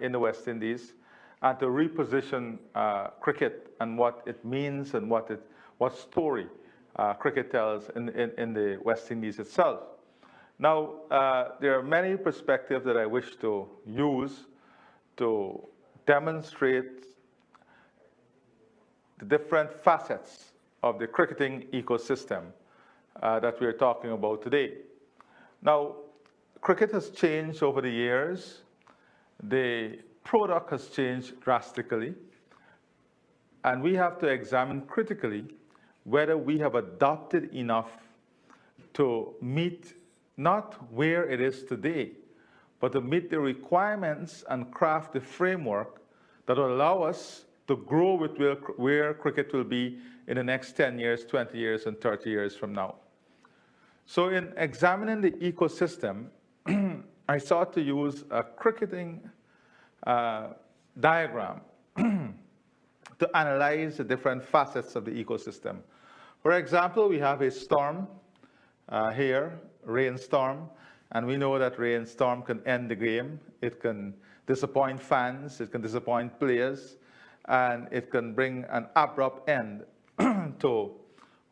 S6: in the West Indies and to reposition cricket and what it means and what story cricket tells in the West Indies itself. Now, there are many perspectives that I wish to use to demonstrate the different facets of the cricketing ecosystem that we're talking about today. Now, cricket has changed over the years. The product has changed drastically. And we have to examine critically whether we have adopted enough to meet not where it is today, but to meet the requirements and craft the framework that will allow us to grow with where cricket will be in the next 10 years, 20 years, and 30 years from now. So in examining the ecosystem, I sought to use a cricketing diagram to analyze the different facets of the ecosystem. For example, we have a storm here, rainstorm, and we know that rainstorm can end the game. It can disappoint fans, it can disappoint players, and it can bring an abrupt end to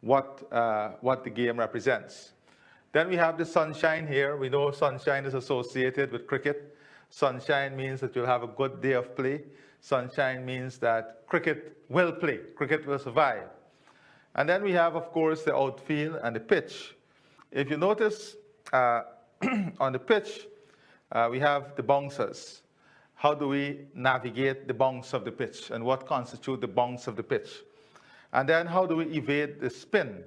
S6: what the game represents. Then we have the sunshine here. We know sunshine is associated with cricket. Sunshine means that you'll have a good day of play. Sunshine means that cricket will play, cricket will survive. And then we have, of course, the outfield and the pitch. If you notice on the pitch, we have the bouncers. How do we navigate the bounce of the pitch and what constitutes the bounce of the pitch? And then how do we evade the spin?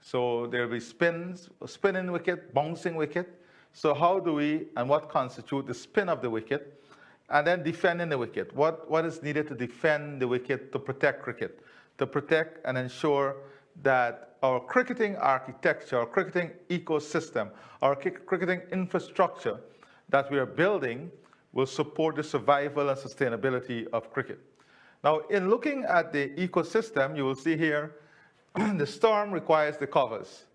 S6: So there will be spins, spinning wicket, bouncing wicket. So how do we, and what constitutes the spin of the wicket? And then defending the wicket. What is needed to defend the wicket to protect cricket? To protect and ensure that our cricketing architecture, our cricketing ecosystem, our cricketing infrastructure that we are building will support the survival and sustainability of cricket. Now, in looking at the ecosystem, you will see here, the storm requires the covers.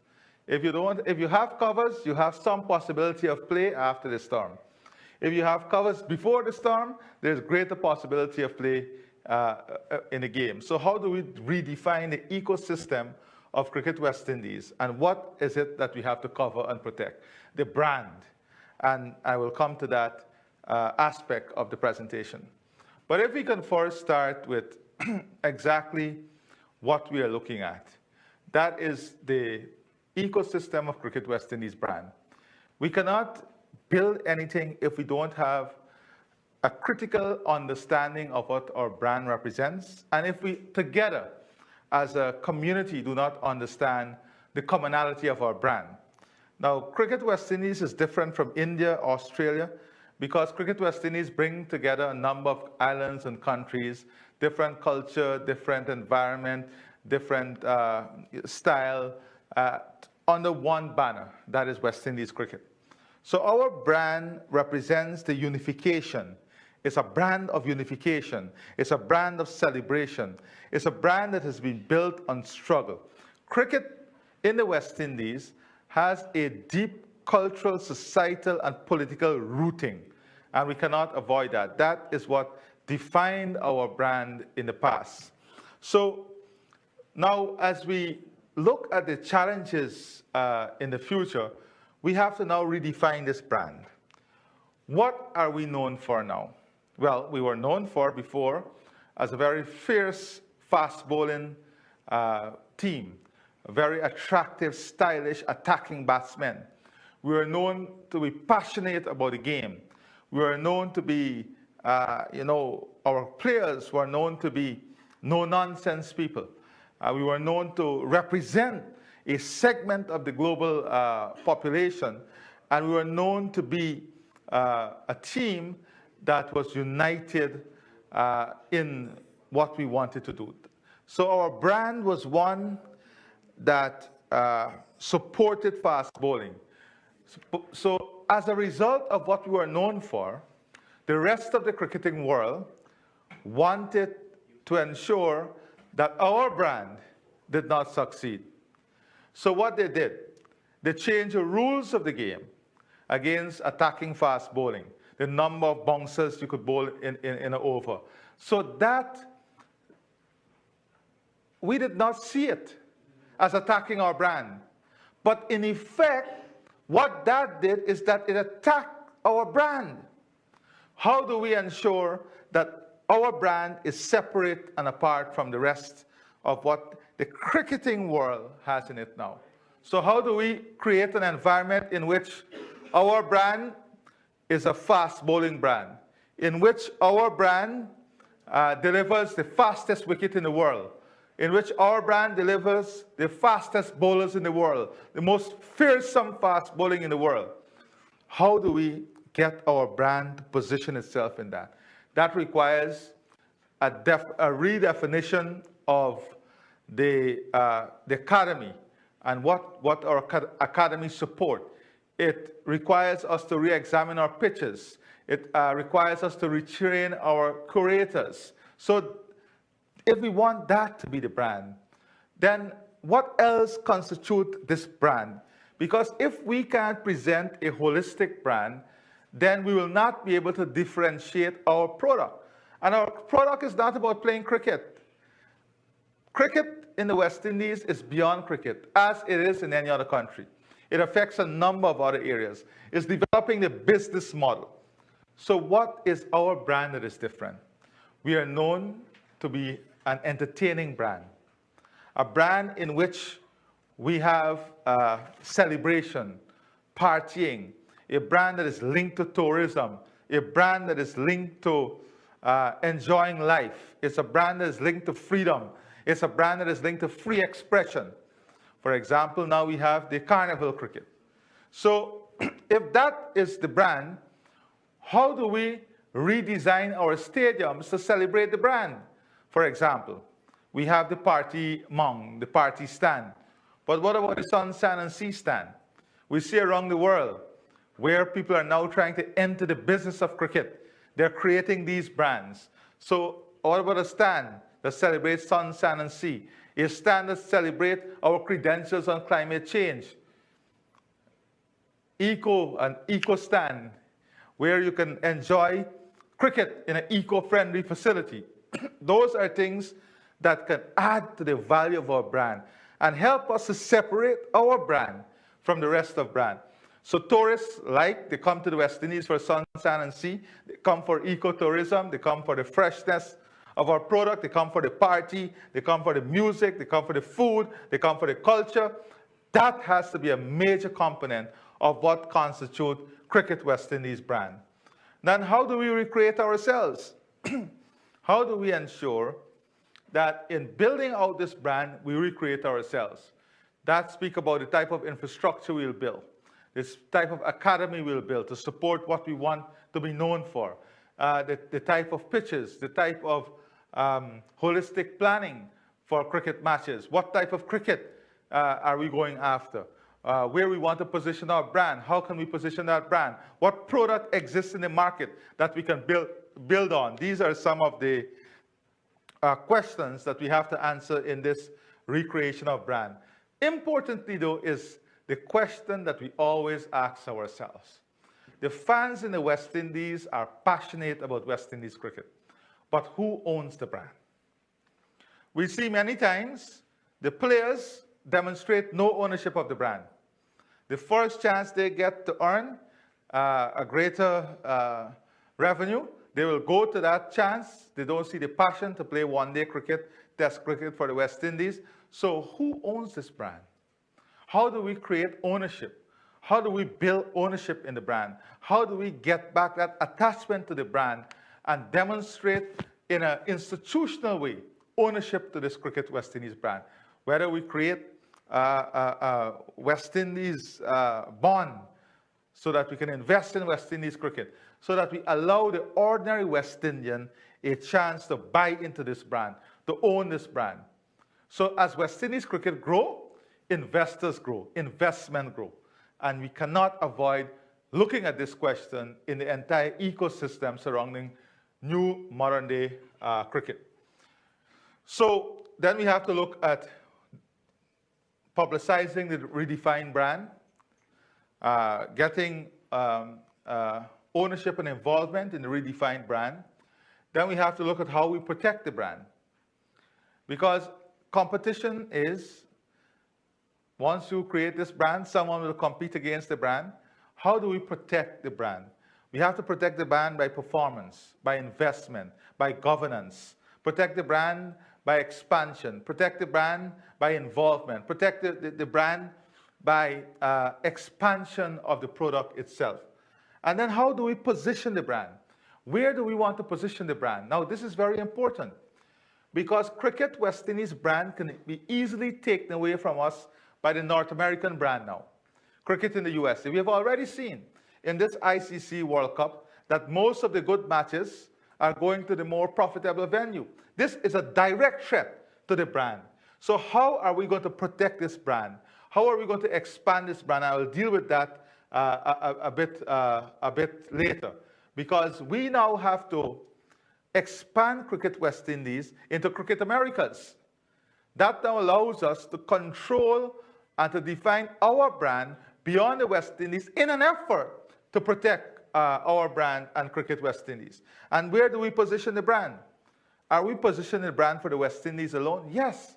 S6: If you have covers, you have some possibility of play after the storm. If you have covers before the storm, there's greater possibility of play in the game. So how do we redefine the ecosystem of Cricket West Indies? And what is it that we have to cover and protect? The brand. And I will come to that aspect of the presentation. But if we can first start with exactly what we are looking at, that is the ecosystem of Cricket West Indies brand. We cannot build anything if we don't have a critical understanding of what our brand represents, and if we together as a community do not understand the commonality of our brand. Now, Cricket West Indies is different from India, Australia, because Cricket West Indies bring together a number of islands and countries, different culture, different environment, different style, under one banner, that is West Indies cricket. So our brand represents the unification. It's a brand of unification. It's a brand of celebration. It's a brand that has been built on struggle. Cricket in the West Indies has a deep cultural, societal, and political rooting, and we cannot avoid that. That is what defined our brand in the past. So now, as we look at the challenges in the future, we have to now redefine this brand. What are we known for now? Well, we were known for before as a very fierce, fast-bowling team, a very attractive, stylish, attacking batsmen. We were known to be passionate about the game. We were known to be, our players were known to be no-nonsense people. We were known to represent a segment of the global population, and we were known to be a team that was united in what we wanted to do. So our brand was one that supported fast bowling. So as a result of what we were known for, the rest of the cricketing world wanted to ensure that our brand did not succeed. So what they did, they changed the rules of the game against attacking fast bowling, the number of bouncers you could bowl in an over. So that we did not see it as attacking our brand. But in effect, what that did is that it attacked our brand. How do we ensure that our brand is separate and apart from the rest of what the cricketing world has in it now? So how do we create an environment in which our brand is a fast bowling brand, in which our brand delivers the fastest wicket in the world, in which our brand delivers the fastest bowlers in the world, the most fearsome fast bowling in the world? How do we get our brand to position itself in that? That requires a redefinition of the academy and what our academy support. It requires us to re-examine our pitches. It requires us to retrain our curators. So if we want that to be the brand, then what else constitutes this brand? Because if we can't present a holistic brand, then we will not be able to differentiate our product. And our product is not about playing cricket. Cricket in the West Indies is beyond cricket, as it is in any other country. It affects a number of other areas. It's developing the business model. So what is our brand that is different? We are known to be an entertaining brand, a brand in which we have celebration, partying, a brand that is linked to tourism, a brand that is linked to enjoying life. It's a brand that is linked to freedom. It's a brand that is linked to free expression. For example, now we have the carnival cricket. So if that is the brand, how do we redesign our stadiums to celebrate the brand? For example, we have the party mong, the party stand. But what about the sun, sand, and sea stand? We see around the world where people are now trying to enter the business of cricket. They're creating these brands. So what about a stand that celebrates sun, sand, and sea? A stand that celebrates our credentials on climate change. An eco stand, where you can enjoy cricket in an eco-friendly facility. Those are things that can add to the value of our brand and help us to separate our brand from the rest of brand. So tourists they come to the West Indies for sun, sand, and sea. They come for ecotourism. They come for the freshness of our product. They come for the party. They come for the music. They come for the food. They come for the culture. That has to be a major component of what constitutes Cricket West Indies brand. Then how do we recreate ourselves? How do we ensure that in building out this brand, we recreate ourselves? That speaks about the type of infrastructure we'll build, this type of academy we'll build to support what we want to be known for, the type of pitches, the type of holistic planning for cricket matches. What type of cricket are we going after? where we want to position our brand. How can we position that brand? What product exists in the market that we can build on? These are some of the questions that we have to answer in this recreation of brand. Importantly, though, is the question that we always ask ourselves. The fans in the West Indies are passionate about West Indies cricket, but who owns the brand? We see many times the players demonstrate no ownership of the brand. The first chance they get to earn a greater revenue, they will go to that chance. They don't see the passion to play one-day cricket, test cricket for the West Indies. So who owns this brand? How do we create ownership? How do we build ownership in the brand? How do we get back that attachment to the brand and demonstrate in an institutional way ownership to this Cricket West Indies brand? Whether we create a West Indies bond so that we can invest in West Indies cricket, so that we allow the ordinary West Indian a chance to buy into this brand, to own this brand. So as West Indies cricket grow, investors grow, investment grow. And we cannot avoid looking at this question in the entire ecosystem surrounding new modern day cricket. So then we have to look at publicizing the Redefined brand, getting ownership and involvement in the Redefined brand. Then we have to look at how we protect the brand. Because competition is, once you create this brand, someone will compete against the brand. How do we protect the brand? We have to protect the brand by performance, by investment, by governance. Protect the brand by expansion. Protect the brand by involvement. Protect the brand by expansion of the product itself. And then how do we position the brand? Where do we want to position the brand? Now, this is very important because Cricket West Indies brand can be easily taken away from us by the North American brand now. Cricket in the USA. We have already seen in this ICC World Cup that most of the good matches are going to the more profitable venue. This is a direct threat to the brand. So how are we going to protect this brand? How are we going to expand this brand? I will deal with that a bit later, because we now have to expand Cricket West Indies into Cricket Americas. That now allows us to control and to define our brand beyond the West Indies in an effort to protect our brand and Cricket West Indies. And where do we position the brand? Are we positioning the brand for the West Indies alone? Yes.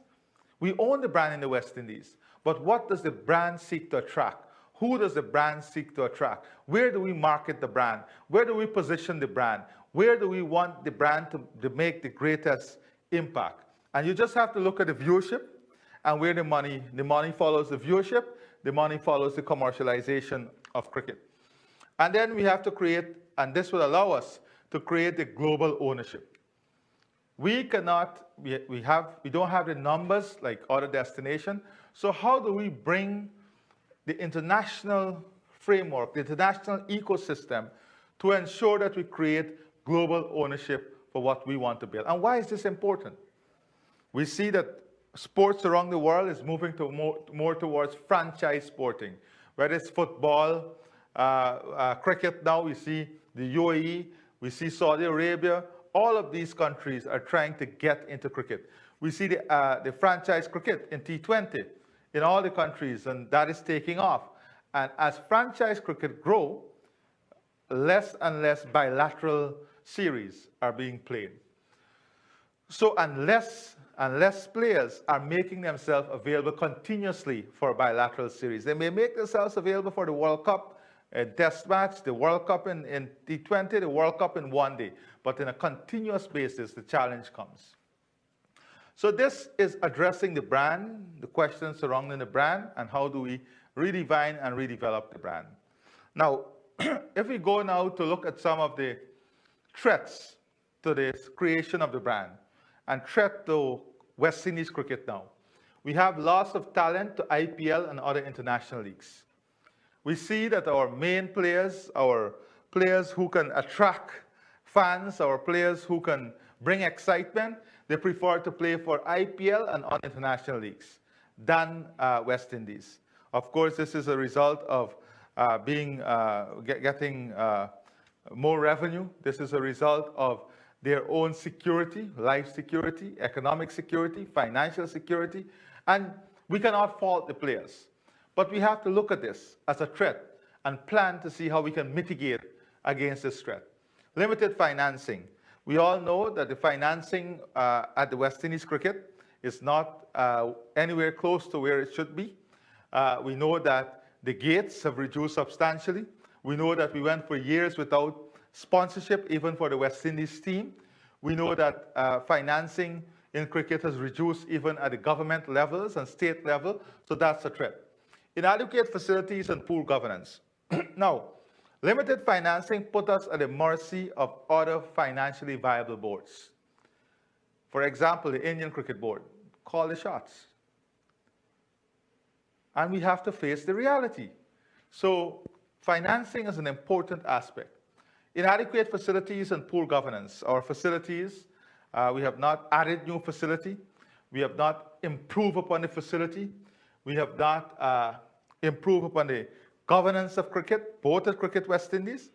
S6: We own the brand in the West Indies. But what does the brand seek to attract? Who does the brand seek to attract? Where do we market the brand? Where do we position the brand? Where do we want the brand to make the greatest impact? And you just have to look at the viewership and where the money follows the viewership, the money follows the commercialization of cricket. And then we have to create, and this will allow us to create the global ownership. We cannot, we don't have the numbers like other destinations. So how do we bring the international framework, the international ecosystem to ensure that we create global ownership for what we want to build? And why is this important? We see that sports around the world is moving to more towards franchise sporting, whether it's football, cricket now, we see the UAE, we see Saudi Arabia. All of these countries are trying to get into cricket. We see the franchise cricket in T20 in all the countries, and that is taking off. And as franchise cricket grow, less and less bilateral series are being played. So unless players are making themselves available continuously for bilateral series, they may make themselves available for the World Cup, a test match, the World Cup in T20, the World Cup in one day. But on a continuous basis, the challenge comes. So this is addressing the brand, the questions surrounding the brand, and how do we redefine and redevelop the brand. Now, if we go now to look at some of the threats to this creation of the brand and threat to West Indies cricket now, we have loss of talent to IPL and other international leagues. We see that our main players, our players who can attract fans, our players who can bring excitement, they prefer to play for IPL and other international leagues than West Indies. Of course, this is a result of getting more revenue. This is a result of their own security, life security, economic security, financial security, and we cannot fault the players. But we have to look at this as a threat and plan to see how we can mitigate against this threat. Limited financing. We all know that the financing at the West Indies cricket is not anywhere close to where it should be. We know that the gates have reduced substantially. We know that we went for years without sponsorship, even for the West Indies team. We know that financing in cricket has reduced even at the government levels and state level, so that's a threat. Inadequate facilities and poor governance. Now, limited financing put us at the mercy of other financially viable boards. For example, the Indian Cricket Board, call the shots. And we have to face the reality. So financing is an important aspect. Inadequate facilities and poor governance. Our facilities, we have not added new facility. We have not improved upon the facility. We have not improved upon the governance of cricket, both at Cricket West Indies.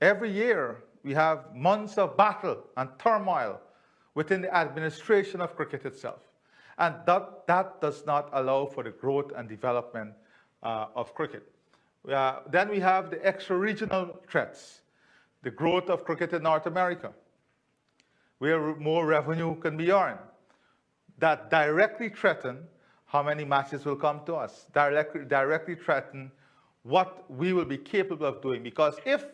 S6: Every year, we have months of battle and turmoil within the administration of cricket itself. And that does not allow for the growth and development of cricket. Then we have the extra-regional threats, the growth of cricket in North America, where more revenue can be earned, that directly threaten how many matches will come to us, directly threaten what we will be capable of doing. Because if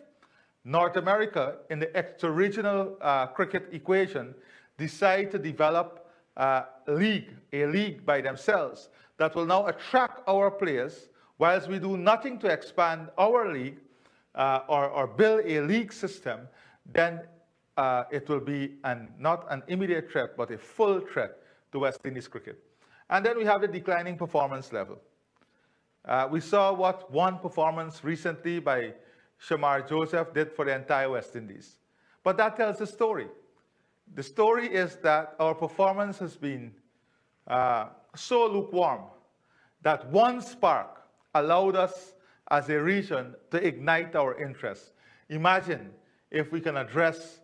S6: North America, in the extra-regional cricket equation, decide to develop a league by themselves that will now attract our players, whilst we do nothing to expand our league or build a league system, then it will be not an immediate threat, but a full threat to West Indies cricket. And then we have the declining performance level. We saw what one performance recently by Shamar Joseph did for the entire West Indies. But that tells the story. The story is that our performance has been so lukewarm that one spark allowed us as a region to ignite our interest. Imagine if we can address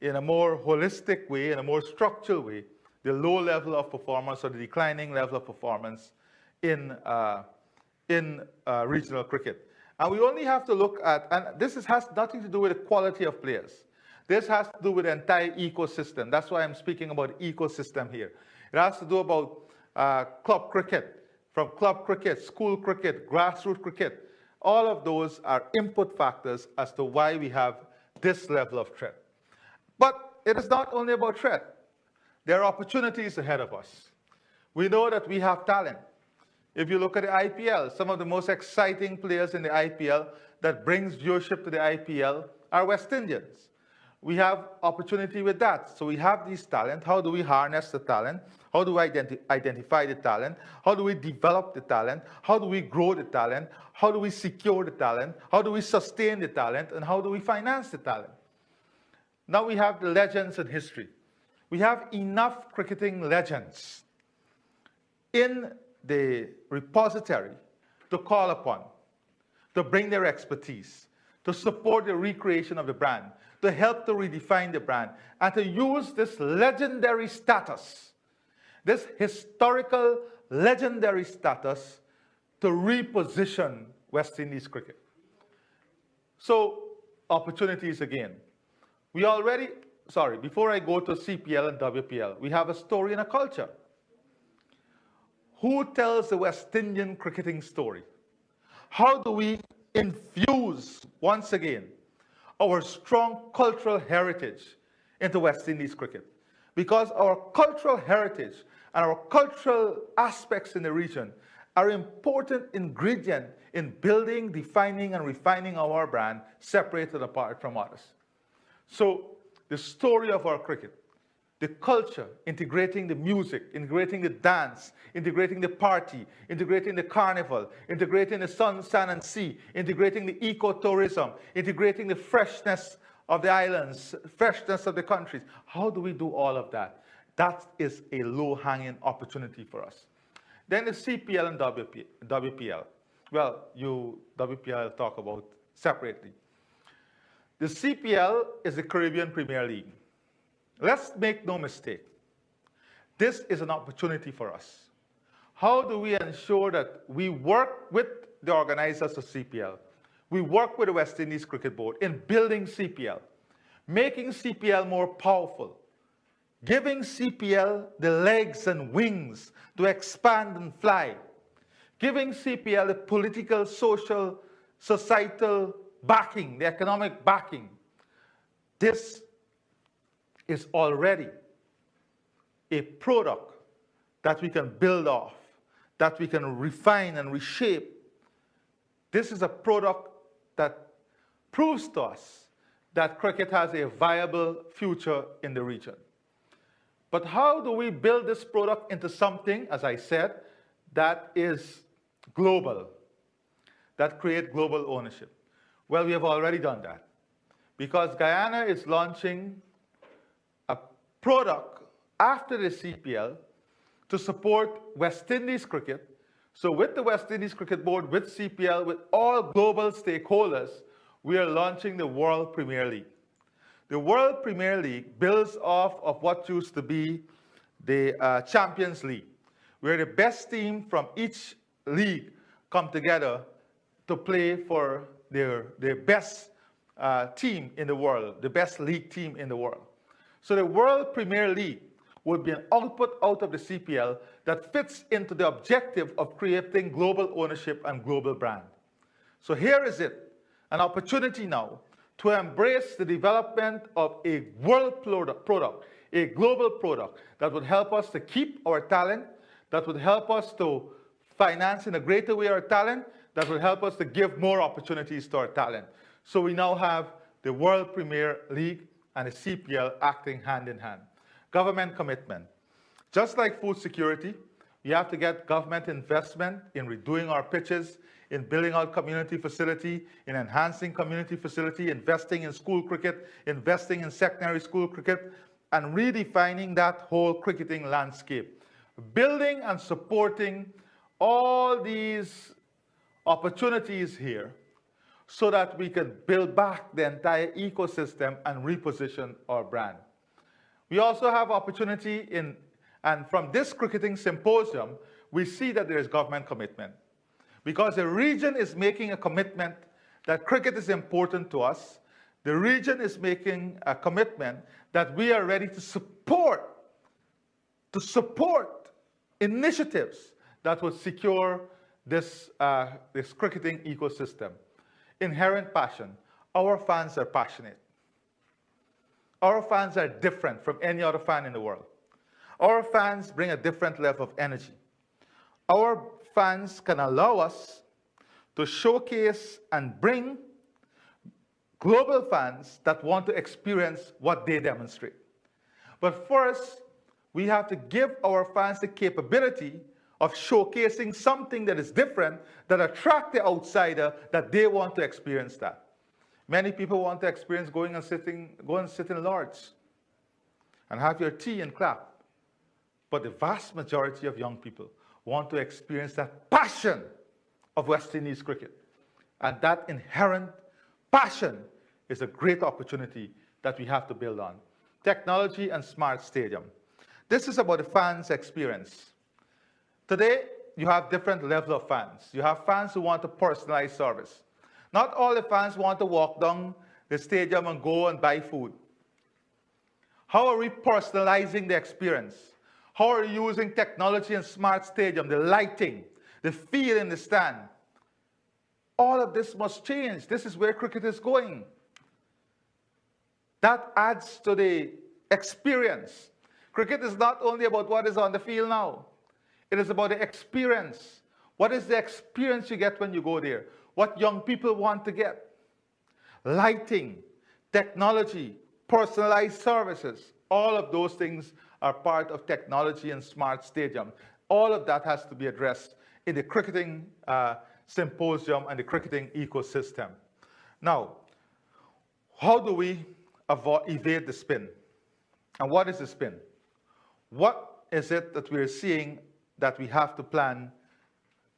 S6: in a more holistic way, in a more structural way, the low level of performance or the declining level of performance in regional cricket. And we only have to look at, and this has nothing to do with the quality of players. This has to do with the entire ecosystem. That's why I'm speaking about ecosystem here. It has to do about club cricket, from club cricket, school cricket, grassroots cricket. All of those are input factors as to why we have this level of threat. But it is not only about threat. There are opportunities ahead of us. We know that we have talent. If you look at the IPL, some of the most exciting players in the IPL that brings viewership to the IPL are West Indians. We have opportunity with that. So we have these talent. How do we harness the talent? How do we identify the talent? How do we develop the talent? How do we grow the talent? How do we secure the talent? How do we sustain the talent? And how do we finance the talent? Now we have the legends in history. We have enough cricketing legends in the repository to call upon, to bring their expertise, to support the recreation of the brand, to help to redefine the brand, and to use this legendary status, this historical legendary status, to reposition West Indies cricket. So, opportunities again. We already, before I go to CPL and WPL, we have a story and a culture. Who tells the West Indian cricketing story? How do we infuse, once again, our strong cultural heritage into West Indies cricket? Because our cultural heritage and our cultural aspects in the region are important ingredient in building, defining, and refining our brand, separated apart from others. So the story of our cricket, the culture, integrating the music, integrating the dance, integrating the party, integrating the carnival, integrating the sun, sand, and sea, integrating the ecotourism, integrating the freshness of the islands, freshness of the countries. How do we do all of that? That is a low-hanging opportunity for us. Then the CPL and WPL. Well, WPL talk about separately. The CPL is the Caribbean Premier League. Let's make no mistake. This is an opportunity for us. How do we ensure that we work with the organizers of CPL? We work with the West Indies Cricket Board in building CPL, making CPL more powerful, giving CPL the legs and wings to expand and fly, giving CPL the political, social, societal backing, the economic backing. This is already a product that we can build off, that we can refine and reshape. This is a product that proves to us that cricket has a viable future in the region. But how do we build this product into something, as I said, that is global, that creates global ownership? Well, we have already done that, because Guyana is launching a product after the CPL to support West Indies cricket. So with the West Indies Cricket Board, with CPL, with all global stakeholders, we are launching the World Premier League. The World Premier League builds off of what used to be the Champions League, where the best team from each league come together to play for their best team in the world, the best league team in the world. So the World Premier League would be an output out of the CPL that fits into the objective of creating global ownership and global brand. So here is it, an opportunity now to embrace the development of a world product, a global product that would help us to keep our talent, that would help us to finance in a greater way our talent, that would help us to give more opportunities to our talent. So we now have the World Premier League and the CPL acting hand in hand. Government commitment. Just like food security, we have to get government investment in redoing our pitches, in building out community facility, in enhancing community facility, investing in school cricket, investing in secondary school cricket, and redefining that whole cricketing landscape. Building and supporting all these opportunities here so that we can build back the entire ecosystem and reposition our brand. We also have opportunity and from this cricketing symposium, we see that there is government commitment. Because the region is making a commitment that cricket is important to us. The region is making a commitment that we are ready to support initiatives that would secure this cricketing ecosystem. Inherent passion. Our fans are passionate. Our fans are different from any other fan in the world. Our fans bring a different level of energy. Our fans can allow us to showcase and bring global fans that want to experience what they demonstrate. But first, we have to give our fans the capability of showcasing something that is different, that attracts the outsider, that they want to experience that. Many people want to experience go and sit in lodge and have your tea and clap. But the vast majority of young people want to experience that passion of West Indies cricket. And that inherent passion is a great opportunity that we have to build on. Technology and smart stadium. This is about the fans' experience. Today, you have different levels of fans. You have fans who want a personalized service. Not all the fans want to walk down the stadium and go and buy food. How are we personalizing the experience? How are you using technology and smart stadium, the lighting, the feel in the stand? All of this must change. This is where cricket is going. That adds to the experience. Cricket is not only about what is on the field now. It is about the experience. What is the experience you get when you go there? What young people want to get? Lighting, technology, personalized services, all of those things are part of technology and smart stadium. All of that has to be addressed in the cricketing symposium and the cricketing ecosystem. Now, how do we evade the spin? And what is the spin? What is it that we're seeing that we have to plan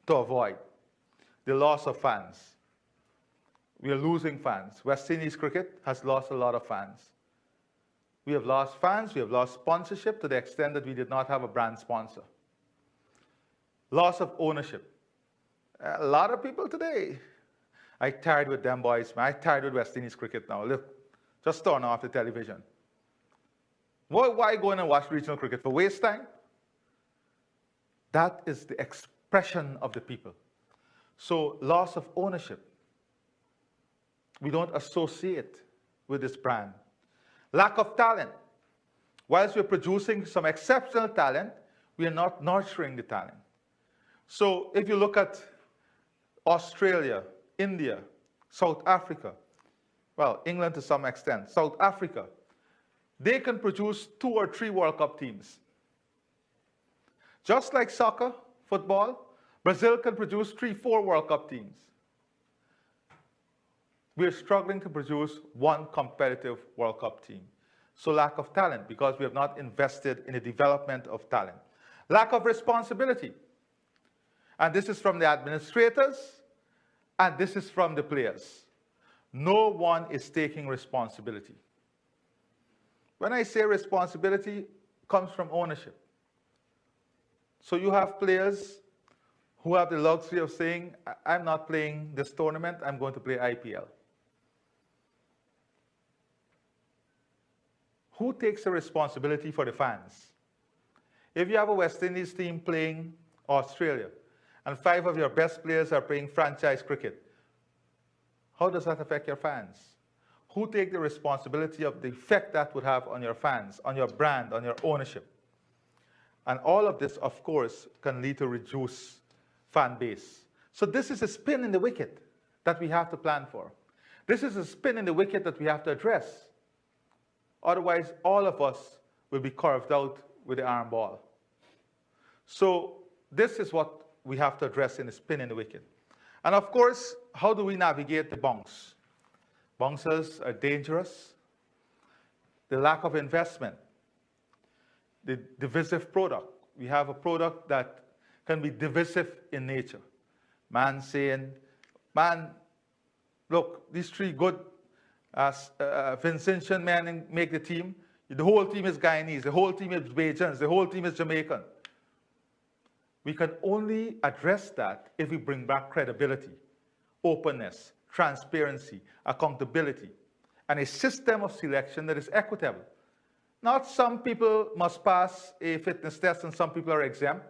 S6: to avoid. The loss of fans. We are losing fans. West Indies cricket has lost a lot of fans. We have lost fans, we have lost sponsorship to the extent that we did not have a brand sponsor. Loss of ownership. A lot of people today, I tired with them boys, man. I tired with West Indies cricket now. Look, just turn off the television. Why go in and watch regional cricket? For waste time? That is the expression of the people. So loss of ownership. We don't associate with this brand. Lack of talent. Whilst we're producing some exceptional talent, we are not nurturing the talent. So if you look at Australia, India, South Africa, well, England to some extent, South Africa, they can produce 2 or 3 World Cup teams. Just like soccer, football, Brazil can produce 3, 4 World Cup teams. We're struggling to produce 1 competitive World Cup team. So lack of talent, because we have not invested in the development of talent. Lack of responsibility. And this is from the administrators, and this is from the players. No one is taking responsibility. When I say responsibility, it comes from ownership. So you have players who have the luxury of saying, I'm not playing this tournament, I'm going to play IPL. Who takes the responsibility for the fans? If you have a West Indies team playing Australia, and 5 of your best players are playing franchise cricket, how does that affect your fans? Who takes the responsibility of the effect that would have on your fans, on your brand, on your ownership? And all of this, of course, can lead to reduced fan base. So this is a spin in the wicket that we have to plan for. This is a spin in the wicket that we have to address. Otherwise, all of us will be carved out with the iron ball. So this is what we have to address in the spin in the wicket. And of course, how do we navigate the bounce? Bouncers are dangerous. The lack of investment. The divisive product. We have a product that can be divisive in nature. Man saying, man, look, these 3 good Vincentian men make the team. The whole team is Guyanese, the whole team is Bajans, the whole team is Jamaican. We can only address that if we bring back credibility, openness, transparency, accountability, and a system of selection that is equitable. Not some people must pass a fitness test and some people are exempt.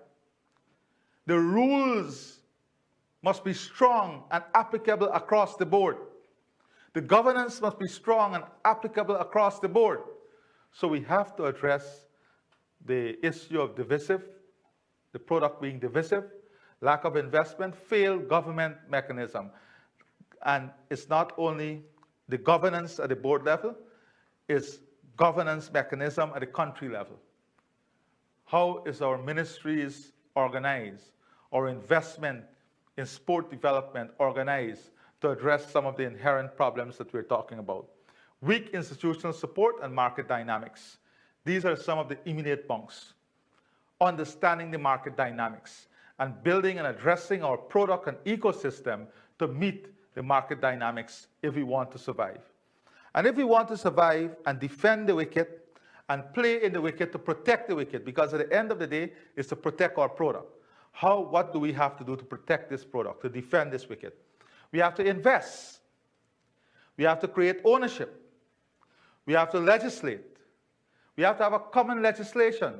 S6: The rules must be strong and applicable across the board. The governance must be strong and applicable across the board. So we have to address the issue of divisive, the product being divisive, lack of investment, failed government mechanism. And it's not only the governance at the board level, it's governance mechanism at the country level. How is our ministries organized? Our investment in sport development organized to address some of the inherent problems that we're talking about? Weak institutional support and market dynamics. These are some of the immediate bunks. Understanding the market dynamics and building and addressing our product and ecosystem to meet the market dynamics if we want to survive. And if we want to survive and defend the wicket and play in the wicket to protect the wicket, because at the end of the day, it's to protect our product. What do we have to do to protect this product, to defend this wicket? We have to invest. We have to create ownership. We have to legislate. We have to have a common legislation